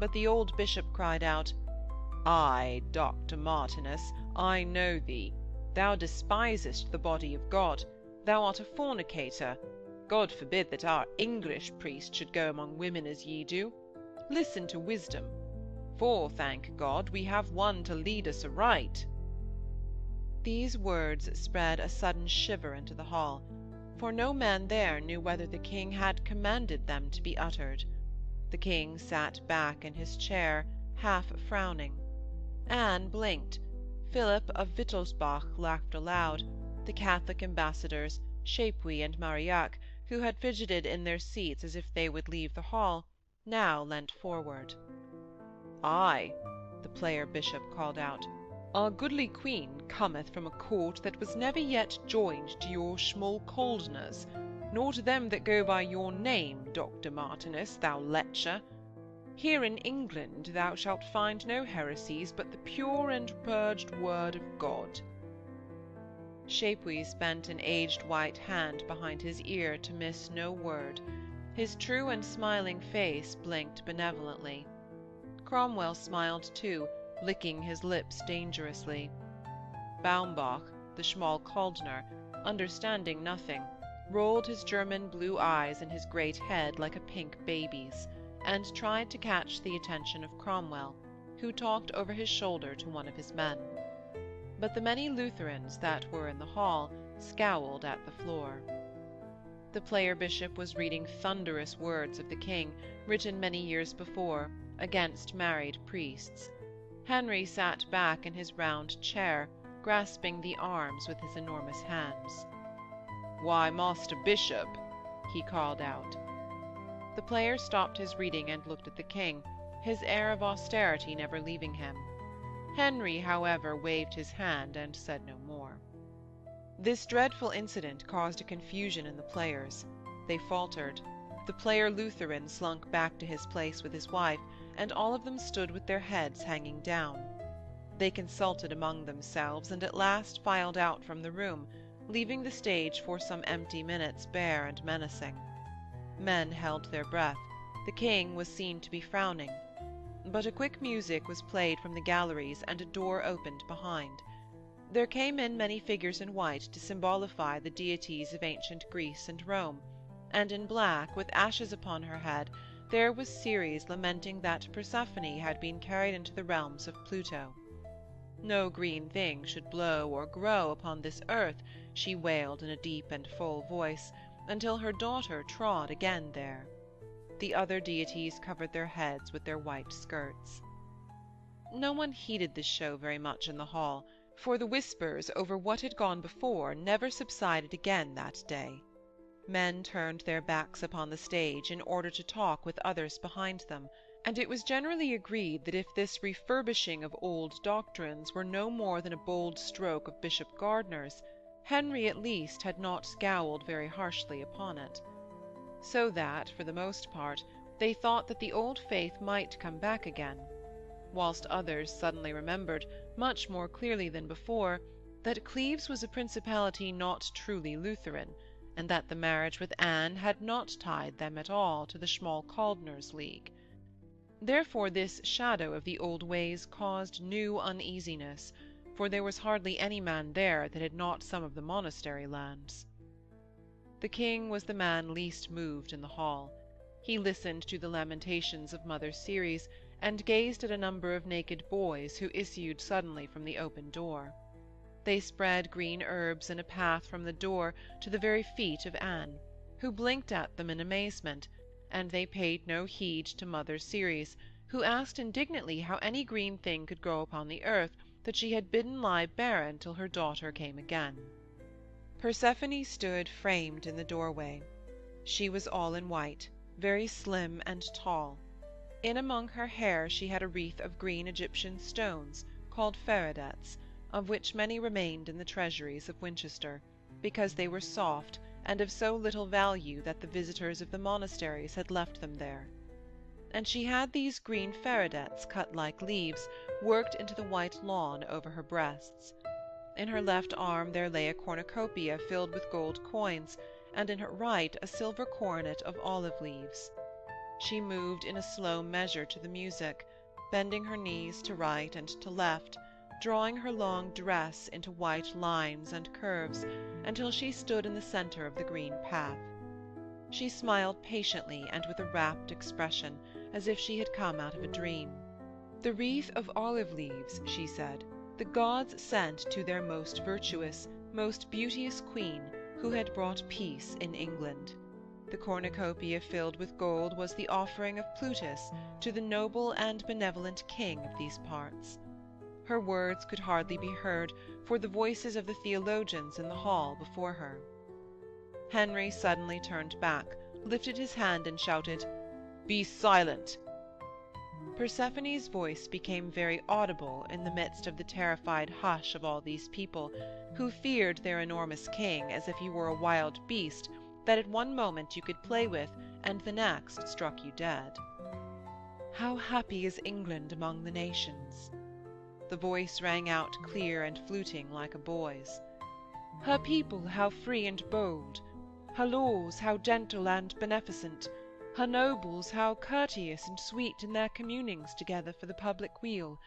But the old bishop cried out, "Ay, Dr. Martinus, I know thee. Thou despisest the body of God. Thou art a fornicator. God forbid that our English priest should go among women as ye do. Listen to wisdom. For, thank God, we have one to lead us aright." These words spread a sudden shiver into the hall, for no man there knew whether the king had commanded them to be uttered. The king sat back in his chair, half frowning. Anne blinked. Philip of Wittelsbach laughed aloud. The Catholic ambassadors, Chapuis and Marillac, who had fidgeted in their seats as if they would leave the hall, now leant forward. "Ay," the player bishop called out, "our goodly queen cometh from a court that was never yet joined to your Schmalkaldners, nor to them that go by your name, Dr. Martinus, thou lecher. Here in England thou shalt find no heresies but the pure and purged word of God." Chapuis bent an aged white hand behind his ear to miss no word. His true and smiling face blinked benevolently. Cromwell smiled too, licking his lips dangerously. Baumbach, the Schmalkaldner, understanding nothing, rolled his German blue eyes in his great head like a pink baby's, and tried to catch the attention of Cromwell, who talked over his shoulder to one of his men. But the many Lutherans that were in the hall scowled at the floor. The player bishop was reading thunderous words of the king, written many years before, against married priests. Henry sat back in his round chair, grasping the arms with his enormous hands. "Why, Master Bishop," he called out. The player stopped his reading and looked at the king, his air of austerity never leaving him. Henry, however, waved his hand and said no more. This dreadful incident caused a confusion in the players. They faltered. The player Lutheran slunk back to his place with his wife, and all of them stood with their heads hanging down. They consulted among themselves, and at last filed out from the room, leaving the stage for some empty minutes bare and menacing. Men held their breath. The king was seen to be frowning. But a quick music was played from the galleries, and a door opened behind. There came in many figures in white to symbolify the deities of ancient Greece and Rome, and in black, with ashes upon her head, there was Ceres lamenting that Persephone had been carried into the realms of Pluto. No green thing should blow or grow upon this earth, she wailed in a deep and full voice, until her daughter trod again there. The other deities covered their heads with their white skirts. No one heeded this show very much in the hall, for the whispers over what had gone before never subsided again that day. Men turned their backs upon the stage in order to talk with others behind them, and it was generally agreed that if this refurbishing of old doctrines were no more than a bold stroke of Bishop Gardiner's, Henry at least had not scowled very harshly upon it. So that, for the most part, they thought that the old faith might come back again, whilst others suddenly remembered, much more clearly than before, that Cleves was a principality not truly Lutheran, and that the marriage with Anne had not tied them at all to the Schmalkaldner's League. Therefore this shadow of the old ways caused new uneasiness, for there was hardly any man there that had not some of the monastery lands. The king was the man least moved in the hall. He listened to the lamentations of Mother Ceres, and gazed at a number of naked boys who issued suddenly from the open door. They spread green herbs in a path from the door to the very feet of Anne, who blinked at them in amazement, and they paid no heed to Mother Ceres, who asked indignantly how any green thing could grow upon the earth that she had bidden lie barren till her daughter came again. Persephone stood framed in the doorway. She was all in white, very slim and tall. In among her hair she had a wreath of green Egyptian stones, called feridets, of which many remained in the treasuries of Winchester, because they were soft and of so little value that the visitors of the monasteries had left them there. And she had these green feridets, cut like leaves, worked into the white lawn over her breasts. In her left arm there lay a cornucopia filled with gold coins, and in her right a silver coronet of olive leaves. She moved in a slow measure to the music, bending her knees to right and to left, drawing her long dress into white lines and curves, until she stood in the centre of the green path. She smiled patiently and with a rapt expression, as if she had come out of a dream. "The wreath of olive leaves," she said, "the gods sent to their most virtuous, most beauteous queen, who had brought peace in England. The cornucopia filled with gold was the offering of Plutus to the noble and benevolent king of these parts." Her words could hardly be heard for the voices of the theologians in the hall before her. Henry suddenly turned back, lifted his hand and shouted, "Be silent!" Persephone's voice became very audible in the midst of the terrified hush of all these people, who feared their enormous king as if he were a wild beast that at one moment you could play with and the next struck you dead. "How happy is England among the nations!" The voice rang out clear and fluting like a boy's. "Her people how free and bold! Her laws how gentle and beneficent! Her nobles how courteous and sweet in their communings together for the public weal!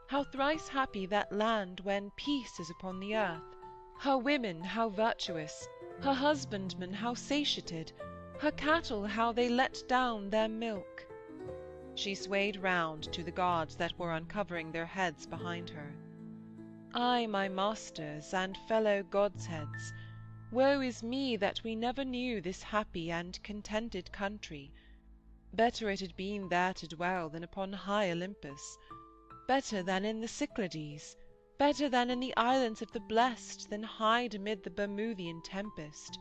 How thrice happy that land when peace is upon the earth! Her women how virtuous! Her husbandmen how satiated! Her cattle how they let down their milk!" She swayed round to the gods that were uncovering their heads behind her. "Ay, my masters and fellow godsheads, woe is me that we never knew this happy and contented country. Better it had been there to dwell than upon high Olympus. Better than in the Cyclades, better than in the islands of the blest, than hide amid the Bermudian tempest.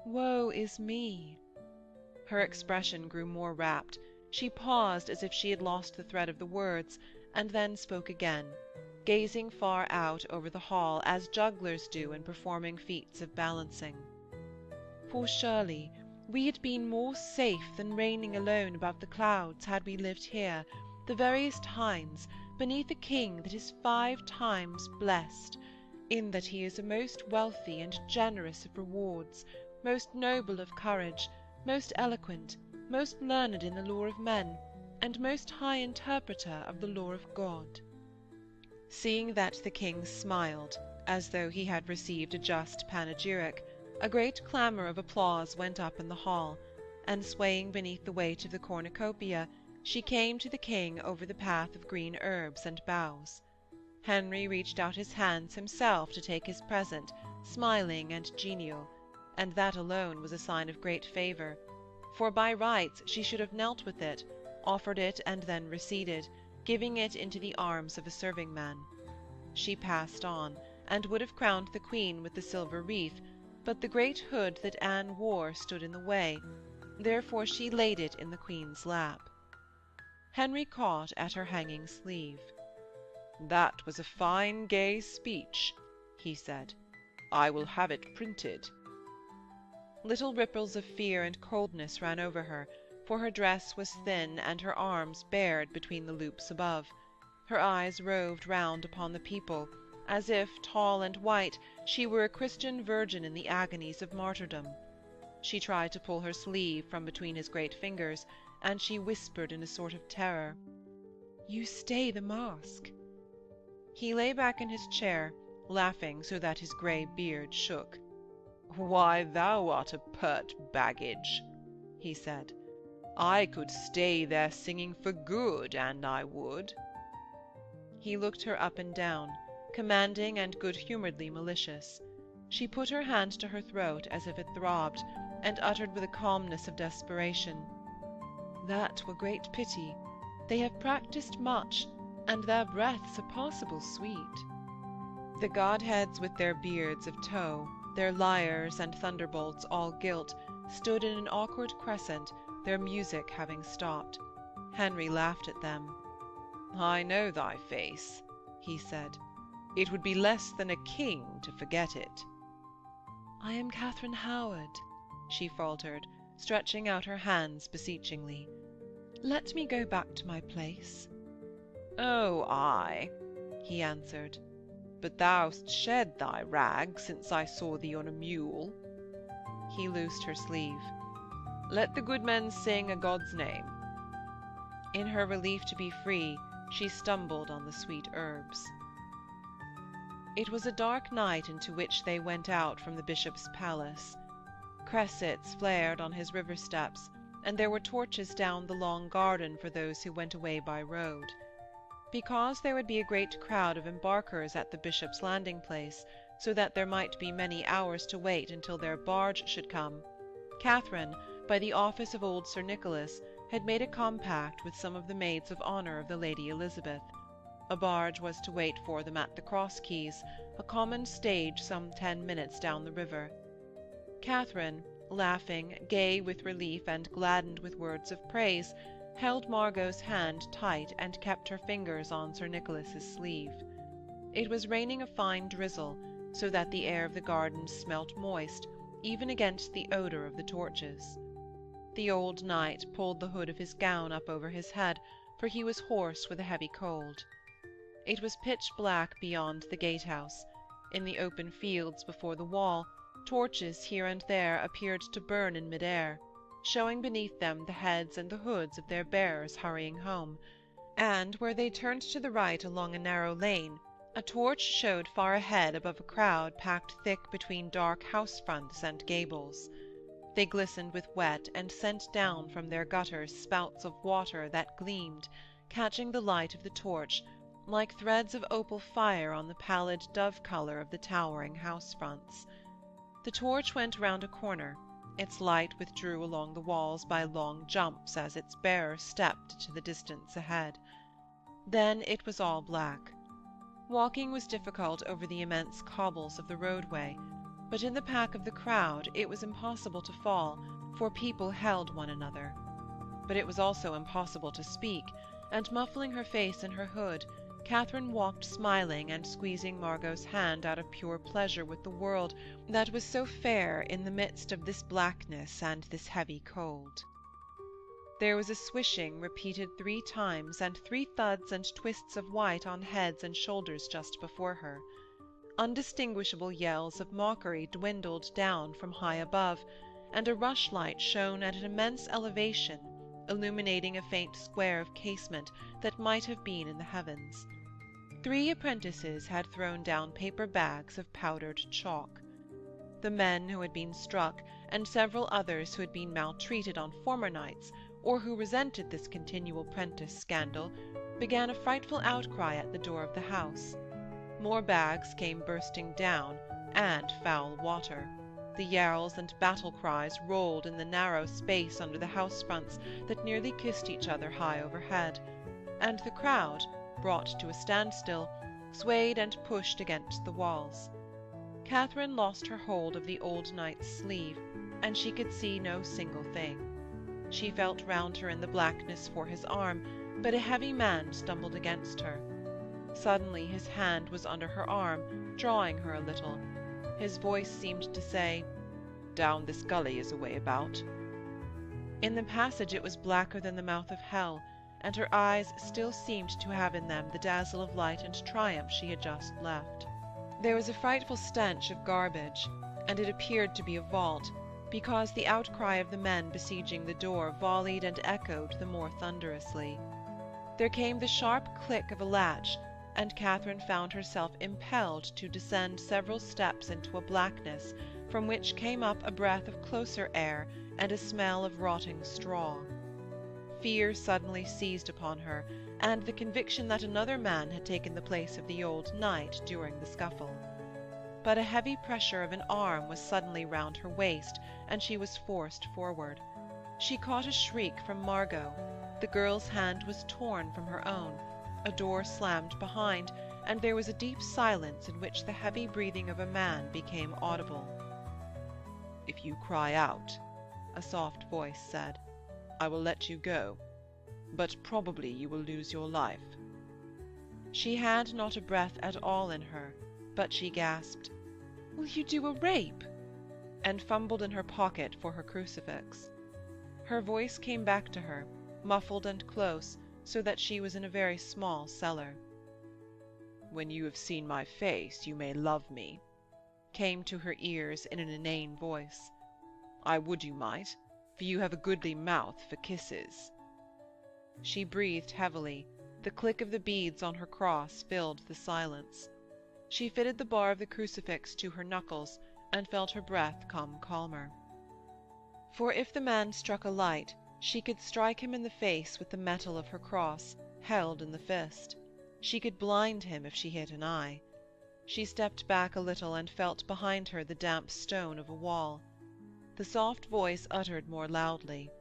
Woe is me!" Her expression grew more rapt. She paused as if she had lost the thread of the words, and then spoke again, gazing far out over the hall as jugglers do in performing feats of balancing. "For surely We had been more safe than reigning alone above the clouds had we lived here, the veriest hinds, beneath a king that is 5 times blessed, in that he is a most wealthy and generous of rewards, most noble of courage, most eloquent, most learned in the lore of men, and most high interpreter of the lore of God." Seeing that the king smiled, as though he had received a just panegyric, a great clamour of applause went up in the hall, and swaying beneath the weight of the cornucopia, she came to the king over the path of green herbs and boughs. Henry reached out his hands himself to take his present, smiling and genial, and that alone was a sign of great favour, for by rights she should have knelt with it, offered it, and then receded, giving it into the arms of a serving-man. She passed on, and would have crowned the queen with the silver wreath, but the great hood that Anne wore stood in the way, therefore she laid it in the queen's lap. Henry caught at her hanging sleeve. "That was a fine gay speech," he said. "I will have it printed." Little ripples of fear and coldness ran over her, for her dress was thin and her arms bared between the loops above. Her eyes roved round upon the people, as if, tall and white, she were a Christian virgin in the agonies of martyrdom. She tried to pull her sleeve from between his great fingers, and she whispered in a sort of terror, "You stay the mask." He lay back in his chair, laughing so that his grey beard shook. "Why, thou art a pert baggage," he said. "I could stay their singing for good, and I would." He looked her up and down, commanding and good-humouredly malicious. She put her hand to her throat as if it throbbed, and uttered with a calmness of desperation, "That were great pity. They have practised much, and their breaths are possible sweet." The godheads with their beards of tow, their lyres and thunderbolts all gilt, stood in an awkward crescent, their music having stopped. Henry laughed at them. "I know thy face," he said. "It would be less than a king to forget it." "I am Katharine Howard," she faltered, stretching out her hands beseechingly. "Let me go back to my place." "Oh, ay," he answered. "But thou'st shed thy rags since I saw thee on a mule." He loosed her sleeve. "Let the good men sing a God's name." In her relief to be free, she stumbled on the sweet herbs. It was a dark night into which they went out from the bishop's palace. Cressets flared on his river steps, and there were torches down the long garden for those who went away by road. Because there would be a great crowd of embarkers at the bishop's landing-place, so that there might be many hours to wait until their barge should come, Katharine, by the office of old Sir Nicholas, had made a compact with some of the maids of honour of the Lady Elizabeth. A barge was to wait for them at the cross-keys, a common stage some 10 minutes down the river. Katharine, laughing, gay with relief and gladdened with words of praise, held Margot's hand tight and kept her fingers on Sir Nicholas's sleeve. It was raining a fine drizzle, so that the air of the garden smelt moist, even against the odour of the torches. The old knight pulled the hood of his gown up over his head, for he was hoarse with a heavy cold. It was pitch black beyond the gatehouse. In the open fields before the wall, torches here and there appeared to burn in mid-air, showing beneath them the heads and the hoods of their bearers hurrying home, and where they turned to the right along a narrow lane, a torch showed far ahead above a crowd packed thick between dark house-fronts and gables. They glistened with wet and sent down from their gutters spouts of water that gleamed, catching the light of the torch, like threads of opal fire on the pallid dove-colour of the towering house-fronts. The torch went round a corner. Its light withdrew along the walls by long jumps as its bearer stepped to the distance ahead. Then it was all black. Walking was difficult over the immense cobbles of the roadway, but in the pack of the crowd it was impossible to fall, for people held one another. But it was also impossible to speak, and muffling her face in her hood, Katharine walked smiling and squeezing Margot's hand out of pure pleasure with the world that was so fair in the midst of this blackness and this heavy cold. There was a swishing repeated 3 times, and 3 thuds and twists of white on heads and shoulders just before her. Undistinguishable yells of mockery dwindled down from high above, and a rushlight shone at an immense elevation, illuminating a faint square of casement that might have been in the heavens. 3 apprentices had thrown down paper bags of powdered chalk. The men who had been struck, and several others who had been maltreated on former nights, or who resented this continual prentice scandal, began a frightful outcry at the door of the house. More bags came bursting down, and foul water. The yells and battle cries rolled in the narrow space under the house fronts that nearly kissed each other high overhead, and the crowd, brought to a standstill, swayed and pushed against the walls. Katharine lost her hold of the old knight's sleeve, and she could see no single thing. She felt round her in the blackness for his arm, but a heavy man stumbled against her. Suddenly his hand was under her arm, drawing her a little. His voice seemed to say, "Down this gully is a way about." In the passage it was blacker than the mouth of hell, and her eyes still seemed to have in them the dazzle of light and triumph she had just left. There was a frightful stench of garbage, and it appeared to be a vault, because the outcry of the men besieging the door volleyed and echoed the more thunderously. There came the sharp click of a latch, and Katharine found herself impelled to descend several steps into a blackness from which came up a breath of closer air and a smell of rotting straw. Fear suddenly seized upon her, and the conviction that another man had taken the place of the old knight during the scuffle. But a heavy pressure of an arm was suddenly round her waist, and she was forced forward. She caught a shriek from Margot. The girl's hand was torn from her own. A door slammed behind, and there was a deep silence in which the heavy breathing of a man became audible. "If you cry out," a soft voice said, "I will let you go, but probably you will lose your life." She had not a breath at all in her, but she gasped, "Will you do a rape?" and fumbled in her pocket for her crucifix. Her voice came back to her, muffled and close, so that she was in a very small cellar. "When you have seen my face, you may love me," came to her ears in an inane voice. "I would you might, for you have a goodly mouth for kisses." She breathed heavily. The click of the beads on her cross filled the silence. She fitted the bar of the crucifix to her knuckles, and felt her breath come calmer. For if the man struck a light, she could strike him in the face with the metal of her cross, held in the fist. She could blind him if she hit an eye. She stepped back a little and felt behind her the damp stone of a wall. The soft voice uttered more loudly,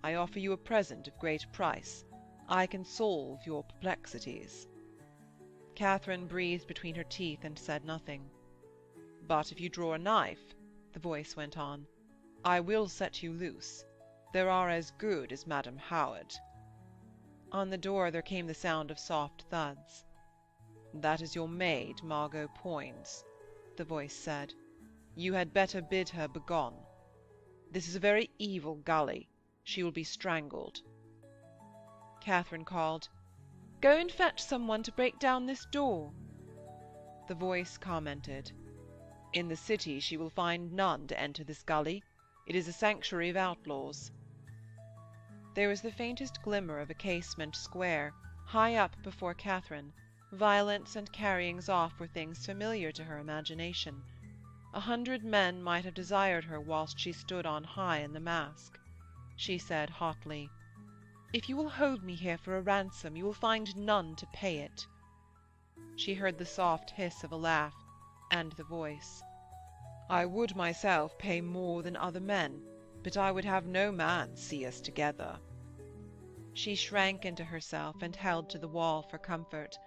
"I offer you a present of great price. I can solve your perplexities." Katharine breathed between her teeth and said nothing. "But if you draw a knife," the voice went on, "I will set you loose. There are as good as Madame Howard." On the door there came the sound of soft thuds. "That is your maid, Margot Poins," the voice said. "You had better bid her begone. This is a very evil gully. She will be strangled." Katharine called, "Go and fetch someone to break down this door." The voice commented, "In the city she will find none to enter this gully. It is a sanctuary of outlaws." There was the faintest glimmer of a casement square, high up before Katharine. Violence and carryings off were things familiar to her imagination. 100 men might have desired her whilst she stood on high in the mask. She said hotly, "If you will hold me here for a ransom, you will find none to pay it." She heard the soft hiss of a laugh, and the voice, "I would myself pay more than other men, but I would have no man see us together." She shrank into herself and held to the wall for comfort.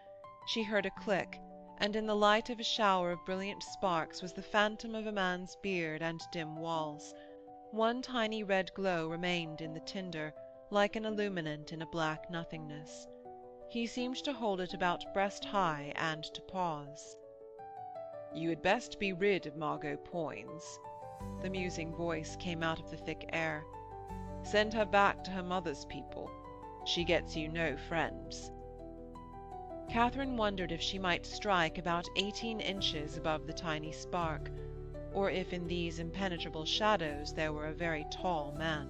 She heard a click, and in the light of a shower of brilliant sparks was the phantom of a man's beard and dim walls. One tiny red glow remained in the tinder, like an illuminant in a black nothingness. He seemed to hold it about breast-high and to pause. "You had best be rid of Margot Poins," The musing voice came out of the thick air. "Send her back to her mother's people. She gets you no friends." Katharine wondered if she might strike about 18 inches above the tiny spark, or if in these impenetrable shadows there were a very tall man.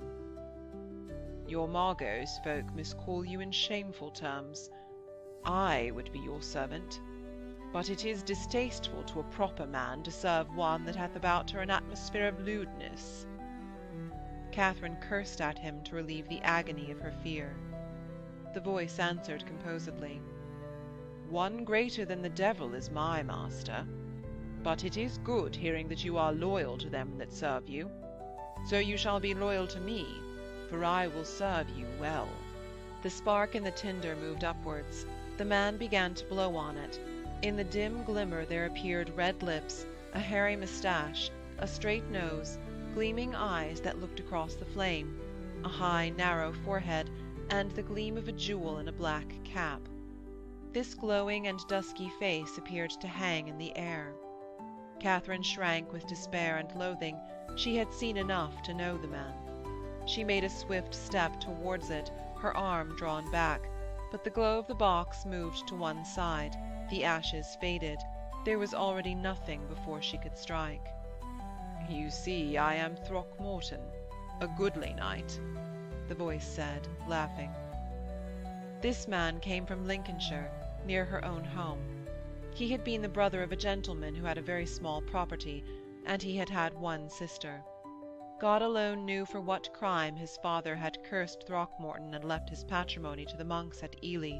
"Your Margot's folk miscall you in shameful terms. I would be your servant. But it is distasteful to a proper man to serve one that hath about her an atmosphere of lewdness." Katharine cursed at him to relieve the agony of her fear. The voice answered composedly, "One greater than the devil is my master. But it is good hearing that you are loyal to them that serve you. So you shall be loyal to me, for I will serve you well." The spark in the tinder moved upwards. The man began to blow on it. In the dim glimmer there appeared red lips, a hairy moustache, a straight nose, gleaming eyes that looked across the flame, a high, narrow forehead, and the gleam of a jewel in a black cap. This glowing and dusky face appeared to hang in the air. Katharine shrank with despair and loathing. She had seen enough to know the man. She made a swift step towards it, her arm drawn back, but the glow of the box moved to one side, the ashes faded, there was already nothing before she could strike. "You see, I am Throckmorton, a goodly knight," the voice said, laughing. This man came from Lincolnshire, near her own home. He had been the brother of a gentleman who had a very small property, and he had had one sister. God alone knew for what crime his father had cursed Throckmorton and left his patrimony to the monks at Ely,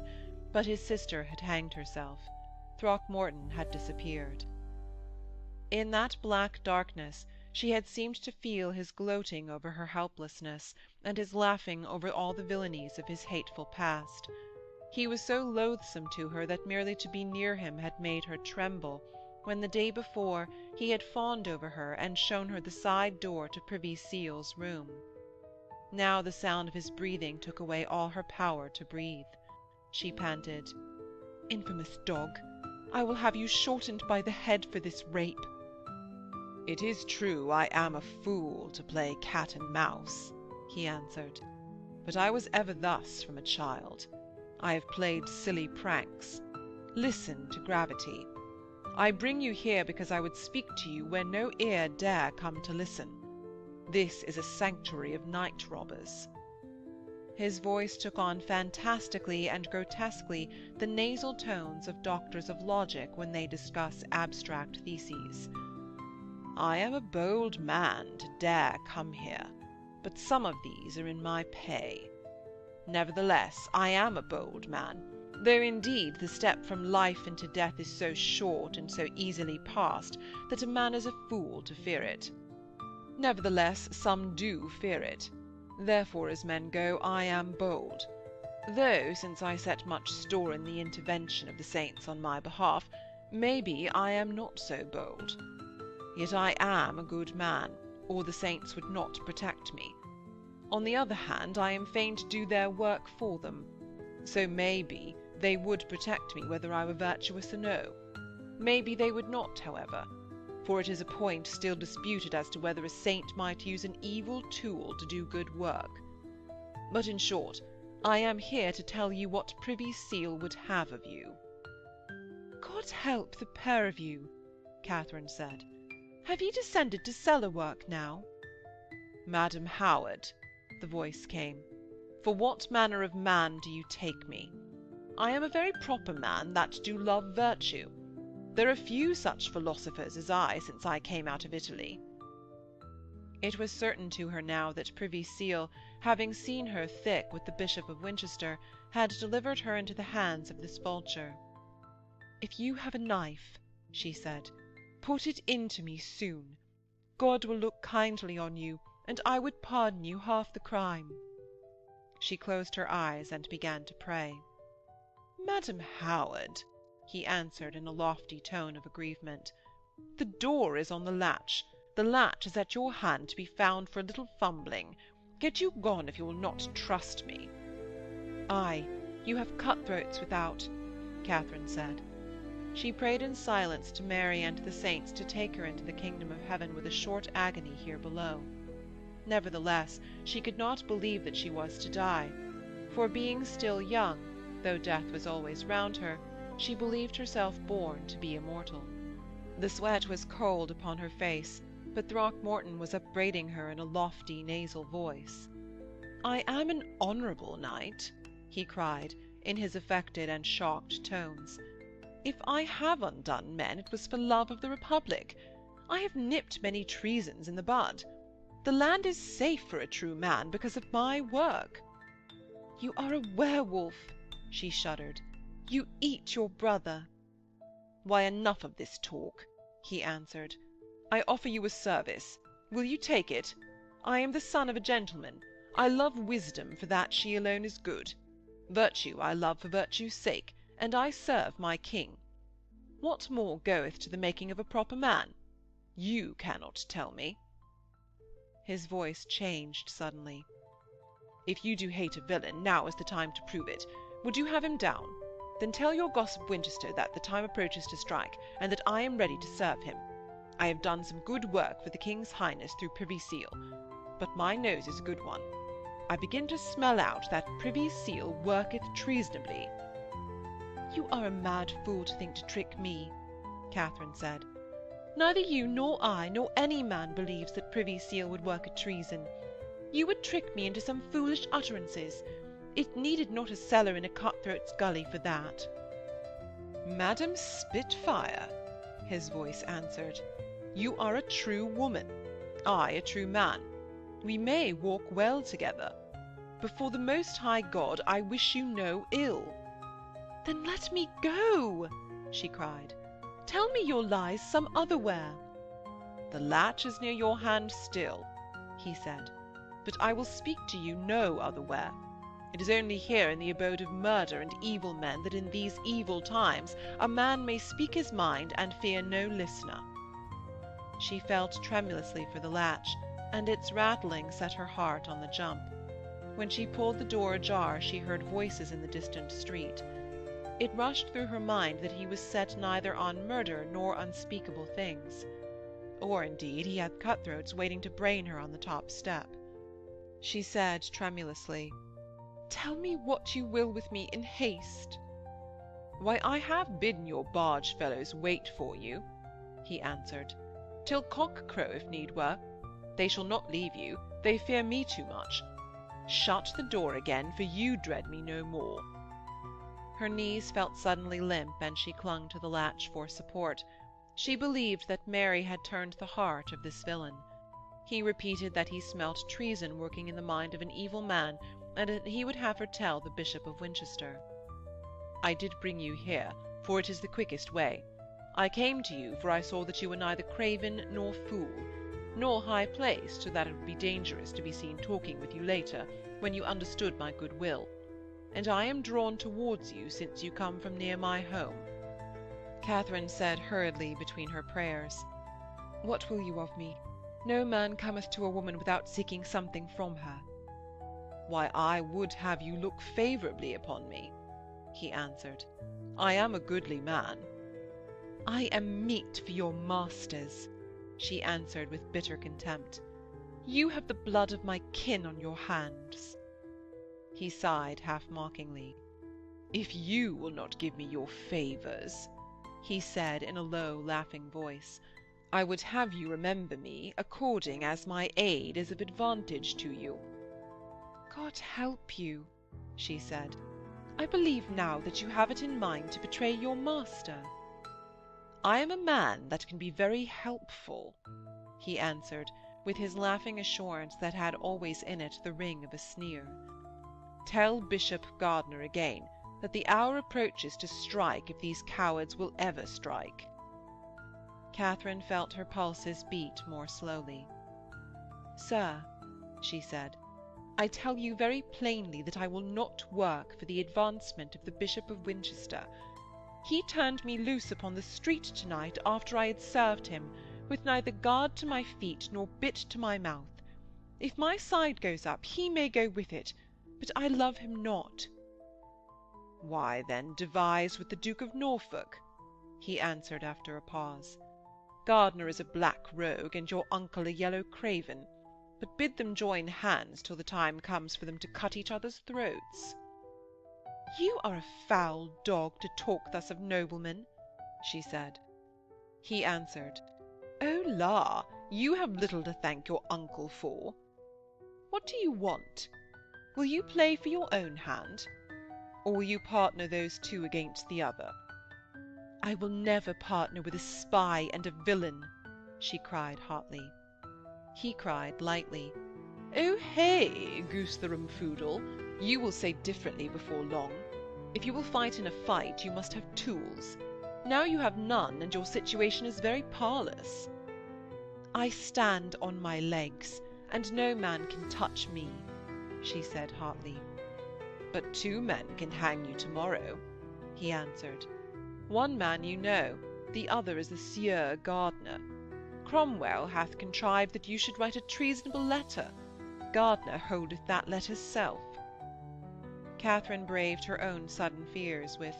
but his sister had hanged herself. Throckmorton had disappeared. In that black darkness she had seemed to feel his gloating over her helplessness, and his laughing over all the villainies of his hateful past. He was so loathsome to her that merely to be near him had made her tremble, when the day before he had fawned over her and shown her the side door to Privy Seal's room. Now the sound of his breathing took away all her power to breathe. She panted, "Infamous dog! I will have you shortened by the head for this rape." "It is true I am a fool to play cat and mouse," he answered. "but I was ever thus from a child. I have played silly pranks. Listen to gravity. I bring you here because I would speak to you where no ear dare come to listen. This is a sanctuary of night robbers." His voice took on fantastically and grotesquely the nasal tones of doctors of logic when they discuss abstract theses. "I am a bold man to dare come here, but some of these are in my pay. Nevertheless, I am a bold man, though indeed the step from life into death is so short and so easily passed that a man is a fool to fear it. Nevertheless, some do fear it. Therefore, as men go, I am bold. Though, since I set much store in the intervention of the saints on my behalf, maybe I am not so bold. Yet I am a good man, or the saints would not protect me. On the other hand, I am fain to do their work for them. So maybe they would protect me whether I were virtuous or no. Maybe they would not, however, for it is a point still disputed as to whether a saint might use an evil tool to do good work. But in short, I am here to tell you what Privy Seal would have of you." "God help the pair of you," Katharine said. "Have ye descended to cellar work now?" "Madam Howard," the voice came, "for what manner of man do you take me? I am a very proper man that do love virtue. There are few such philosophers as I since I came out of Italy." It was certain to her now that Privy Seal, having seen her thick with the Bishop of Winchester, had delivered her into the hands of this vulture. "If you have a knife," she said, "put it into me soon. God will look kindly on you, and I would pardon you half the crime." She closed her eyes and began to pray. "Madam Howard," he answered in a lofty tone of aggrievement, "the door is on the latch. The latch is at your hand to be found for a little fumbling. Get you gone if you will not trust me." "Ay, You have cutthroats without," Katharine said. She prayed in silence to Mary and the saints to take her into the kingdom of heaven with a short agony here below. Nevertheless, she could not believe that she was to die, for being still young, though death was always round her, she believed herself born to be immortal. The sweat was cold upon her face, but Throckmorton was upbraiding her in a lofty nasal voice. "I am an honourable knight," he cried, in his affected and shocked tones. "If I have undone men, it was for love of the Republic. I have nipped many treasons in the bud. The land is safe for a true man because of my work." "You are a werewolf," she shuddered. "You eat your brother." "Why, enough of this talk," he answered. "I offer you a service. Will you take it? I am the son of a gentleman. I love wisdom, for that she alone is good. Virtue I love for virtue's sake, and I serve my king. What more goeth to the making of a proper man? You cannot tell me." His voice changed suddenly. "If you do hate a villain, now is the time to prove it. Would you have him down? Then tell your gossip Winchester that the time approaches to strike, and that I am ready to serve him. I have done some good work for the King's Highness through Privy Seal, but my nose is a good one. I begin to smell out that Privy Seal worketh treasonably." "You are a mad fool to think to trick me," Katharine said. "Neither you nor I nor any man believes that Privy Seal would work a treason. You would trick me into some foolish utterances. It needed not a cellar in a cutthroat's gully for that." "Madam Spitfire," his voice answered, "you are a true woman, I a true man. We may walk well together. Before the Most High God, I wish you no ill." "Then let me go," she cried. "Tell me your lies some otherwhere." "The latch is near your hand still," he said, "but I will speak to you no otherwhere. It is only here in the abode of murder and evil men that in these evil times a man may speak his mind and fear no listener." She felt tremulously for the latch, and its rattling set her heart on the jump. When she pulled the door ajar, she heard voices in the distant street. It rushed through her mind that he was set neither on murder nor unspeakable things. Or, indeed, he had cutthroats waiting to brain her on the top step. She said tremulously, "Tell me what you will with me in haste." "Why, I have bidden your barge fellows wait for you," he answered, "till cock-crow if need were. They shall not leave you, they fear me too much. Shut the door again, for you dread me no more." Her knees felt suddenly limp, and she clung to the latch for support. She believed that Mary had turned the heart of this villain. He repeated that he smelt treason working in the mind of an evil man, and that he would have her tell the Bishop of Winchester. "I did bring you here, for it is the quickest way. I came to you, for I saw that you were neither craven nor fool, nor high-placed, so that it would be dangerous to be seen talking with you later, when you understood my good will. And I am drawn towards you, since you come from near my home." Katharine said hurriedly between her prayers, "What will you of me? No man cometh to a woman without seeking something from her." "Why, I would have you look favourably upon me," he answered. "I am a goodly man." "I am meat for your masters," she answered with bitter contempt. "You have the blood of my kin on your hands." He sighed half-mockingly. "If you will not give me your favours," he said in a low, laughing voice, "I would have you remember me according as my aid is of advantage to you." "God help you," she said. "I believe now that you have it in mind to betray your master." "I am a man that can be very helpful," he answered, with his laughing assurance that had always in it the ring of a sneer. "Tell Bishop Gardiner again that the hour approaches to strike if these cowards will ever strike." Katharine felt her pulses beat more slowly. "Sir," she said, "I tell you very plainly that I will not work for the advancement of the Bishop of Winchester. He turned me loose upon the street tonight after I had served him, with neither guard to my feet nor bit to my mouth. If my side goes up, he may go with it, but I love him not." Why, then, devise with the Duke of Norfolk, he answered after a pause. Gardiner is a black rogue, and your uncle a yellow craven, but bid them join hands till the time comes for them to cut each other's throats. You are a foul dog to talk thus of noblemen, she said. He answered, Oh la, you have little to thank your uncle for. What do you want? Will you play for your own hand, or will you partner those two against the other? I will never partner with a spy and a villain, she cried hotly. He cried lightly, Oh hey, goose the rumfoodle, you will say differently before long. If you will fight in a fight, you must have tools. Now you have none, and your situation is very parlous. I stand on my legs, and no man can touch me, she said hotly. But 2 men can hang you tomorrow, he answered. One man you know, the other is the Sieur Gardiner. Cromwell hath contrived that you should write a treasonable letter. Gardiner holdeth that letter's self. Katharine braved her own sudden fears with,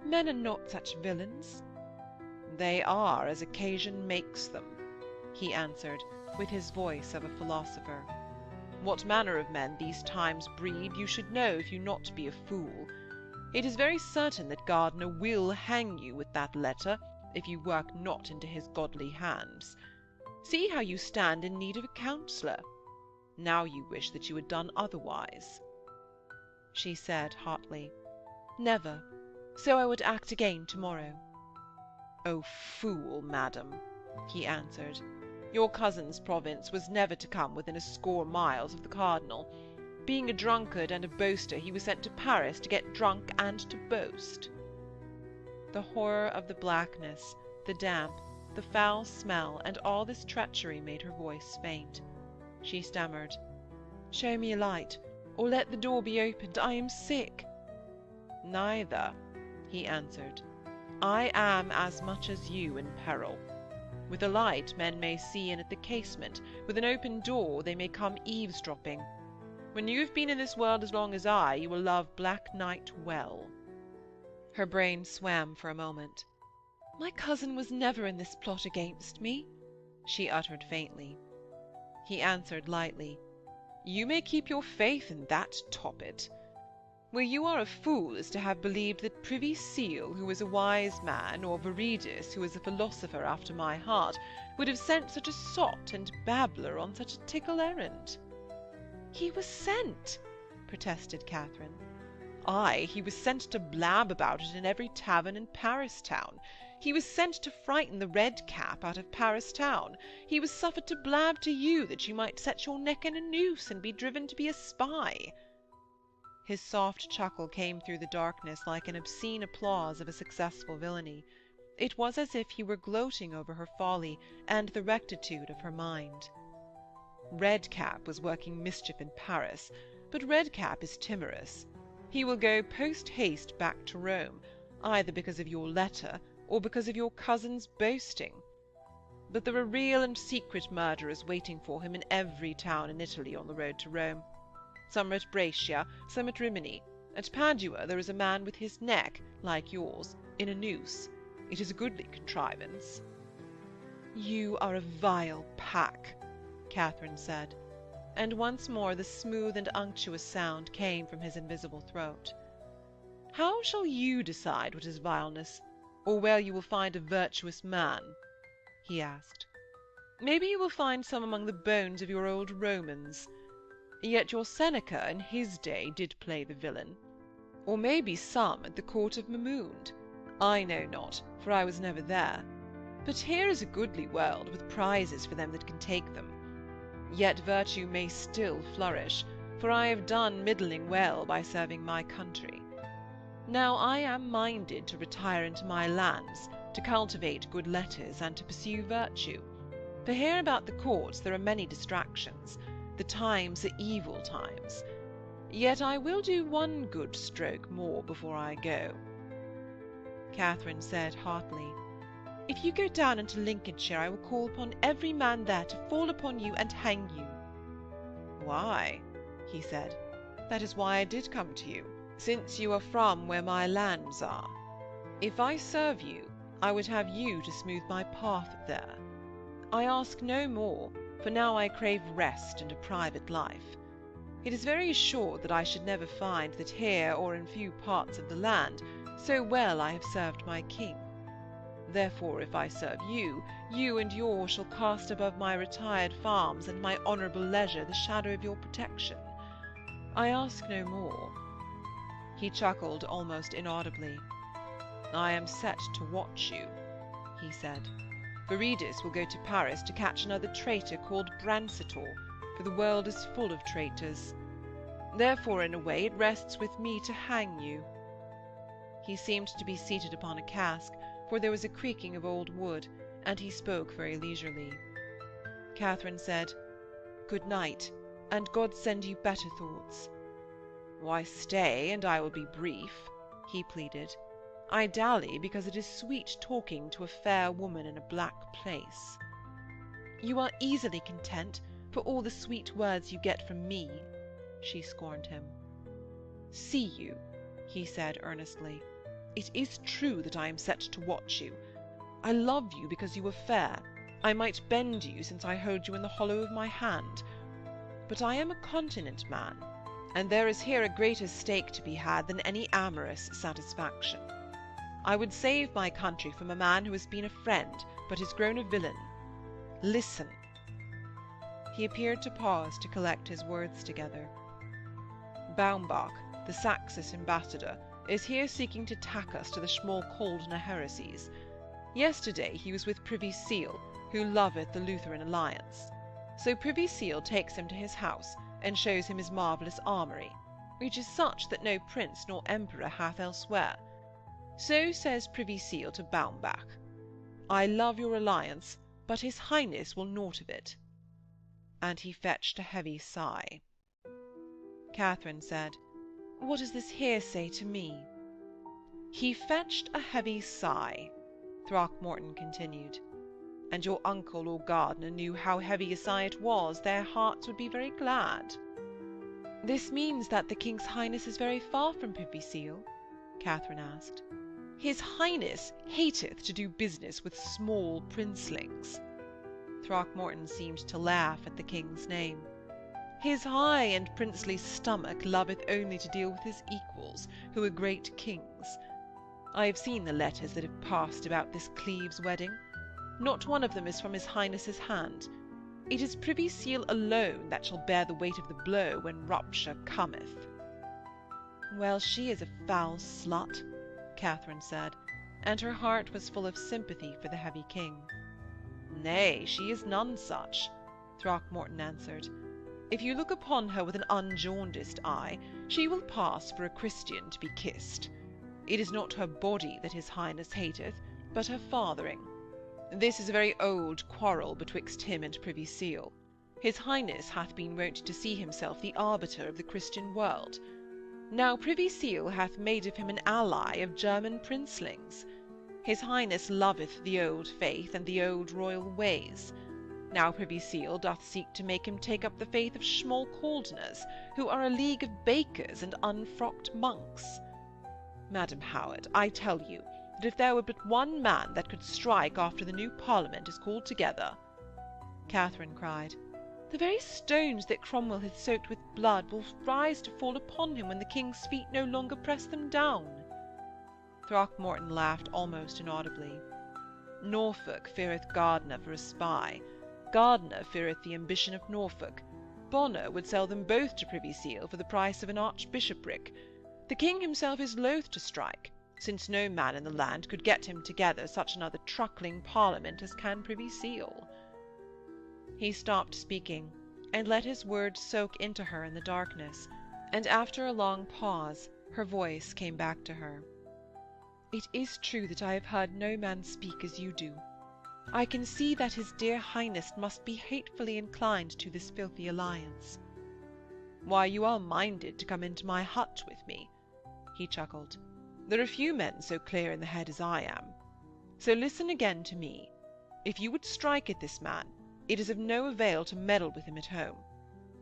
Men are not such villains. They are, as occasion makes them, he answered, with his voice of a philosopher. What manner of men these times breed you should know if you not be a fool. It is very certain that Gardiner will hang you with that letter, if you work not into his godly hands. See how you stand in need of a counsellor. Now you wish that you had done otherwise. She said hotly, Never. So I would act again tomorrow. O fool, madam, he answered. Your cousin's province was never to come within a score miles of the cardinal. Being a drunkard and a boaster, he was sent to Paris to get drunk and to boast. The horror of the blackness, the damp, the foul smell, and all this treachery made her voice faint. She stammered, Show me a light, or let the door be opened. I am sick. Neither, he answered. I am as much as you in peril. With a light men may see in at the casement, with an open door they may come eavesdropping. When you have been in this world as long as I, you will love black night well. Her brain swam for a moment. My cousin was never in this plot against me, she uttered faintly. He answered lightly, You may keep your faith in that toppet. Where you are a fool is to have believed that Privy Seal, who is a wise man, or Viridus, who is a philosopher after my heart, would have sent such a sot and babbler on such a tickle errand. He was sent, protested Katharine. Ay, he was sent to blab about it in every tavern in Paris town. He was sent to frighten the red cap out of Paris town. He was suffered to blab to you that you might set your neck in a noose and be driven to be a spy. His soft chuckle came through the darkness like an obscene applause of a successful villainy. It was as if he were gloating over her folly and the rectitude of her mind. Redcap was working mischief in Paris, but Redcap is timorous. He will go post-haste back to Rome, either because of your letter or because of your cousin's boasting. But there are real and secret murderers waiting for him in every town in Italy on the road to Rome. Some are at Brescia, some at Rimini. At Padua there is a man with his neck, like yours, in a noose. It is a goodly contrivance. You are a vile pack, Katharine said, and once more the smooth and unctuous sound came from his invisible throat. How shall you decide what is vileness, or where you will find a virtuous man? He asked. Maybe you will find some among the bones of your old Romans. Yet your Seneca in his day did play the villain. Or maybe some at the court of Mahmoud. I know not, for I was never there. But here is a goodly world, with prizes for them that can take them. Yet virtue may still flourish, for I have done middling well by serving my country. Now I am minded to retire into my lands, to cultivate good letters, and to pursue virtue. For here about the courts there are many distractions. The times are evil times. Yet I will do one good stroke more before I go. Katharine said hotly, If you go down into Lincolnshire, I will call upon every man there to fall upon you and hang you. Why? He said. That is why I did come to you. since you are from where my lands are. If I serve you, I would have you to smooth my path there. I ask no more, for now I crave rest and a private life. It is very sure that I should never find that here or in few parts of the land so well I have served my king. Therefore, if I serve you, you and yours shall cast above my retired farms and my honourable leisure the shadow of your protection. I ask no more." He chuckled almost inaudibly. "I am set to watch you," he said. "Viridis will go to Paris to catch another traitor called Brancetor, for the world is full of traitors. Therefore, in a way, it rests with me to hang you." He seemed to be seated upon a cask, for there was a creaking of old wood, and he spoke very leisurely. Katharine said, "Good night, and God send you better thoughts." "Why, stay, and I will be brief," he pleaded. "I dally because it is sweet talking to a fair woman in a black place." "You are easily content, for all the sweet words you get from me," she scorned him. "See you," he said earnestly, "it is true that I am set to watch you. I love you because you are fair. I might bend you, since I hold you in the hollow of my hand. But I am a continent man, and there is here a greater stake to be had than any amorous satisfaction. I would save my country from a man who has been a friend, but has grown a villain. Listen." He appeared to pause to collect his words together. "Baumbach, the Saxon ambassador, is here seeking to tack us to the Schmalkaldner heresies. Yesterday he was with Privy Seal, who loveth the Lutheran alliance. So Privy Seal takes him to his house, and shows him his marvellous armoury, which is such that no prince nor emperor hath elsewhere. So says Privy Seal to Baumbach, 'I love your alliance, but his Highness will naught of it.'" And he fetched a heavy sigh. Katharine said, "What does this hearsay to me?" "He fetched a heavy sigh," Throckmorton continued. "And your uncle or Gardiner knew how heavy a sigh it was, their hearts would be very glad." "This means that the King's Highness is very far from Privy Seal?" Katharine asked. "His Highness hateth to do business with small princelings." Throckmorton seemed to laugh at the King's name. "His high and princely stomach loveth only to deal with his equals, who are great kings. I have seen the letters that have passed about this Cleves wedding. Not one of them is from his Highness's hand. It is Privy Seal alone that shall bear the weight of the blow when rupture cometh." "Well, she is a foul slut," Katharine said, and her heart was full of sympathy for the heavy king. "Nay, she is none such," Throckmorton answered. "If you look upon her with an unjaundiced eye, she will pass for a Christian to be kissed. It is not her body that his Highness hateth, but her fathering. This is a very old quarrel betwixt him and Privy Seal. His Highness hath been wont to see himself the arbiter of the Christian world. Now Privy Seal hath made of him an ally of German princelings. His Highness loveth the old faith and the old royal ways. Now Privy Seal doth seek to make him take up the faith of Schmalkaldners, who are a league of bakers and unfrocked monks. Madam Howard, I tell you that if there were but one man that could strike after the new Parliament is called together—" Katharine cried, "The very stones that Cromwell hath soaked with blood will rise to fall upon him when the King's feet no longer press them down." Throckmorton laughed almost inaudibly. "Norfolk feareth Gardiner for a spy. Gardiner feareth the ambition of Norfolk. Bonner would sell them both to Privy Seal for the price of an archbishopric. The King himself is loath to strike, since no man in the land could get him together such another truckling Parliament as can Privy Seal." He stopped speaking, and let his words soak into her in the darkness, and after a long pause her voice came back to her. "It is true that I have heard no man speak as you do. I can see that his dear Highness must be hatefully inclined to this filthy alliance." "Why, you are minded to come into my hut with me," he chuckled. "There are few men so clear in the head as I am. So listen again to me. If you would strike at this man, it is of no avail to meddle with him at home.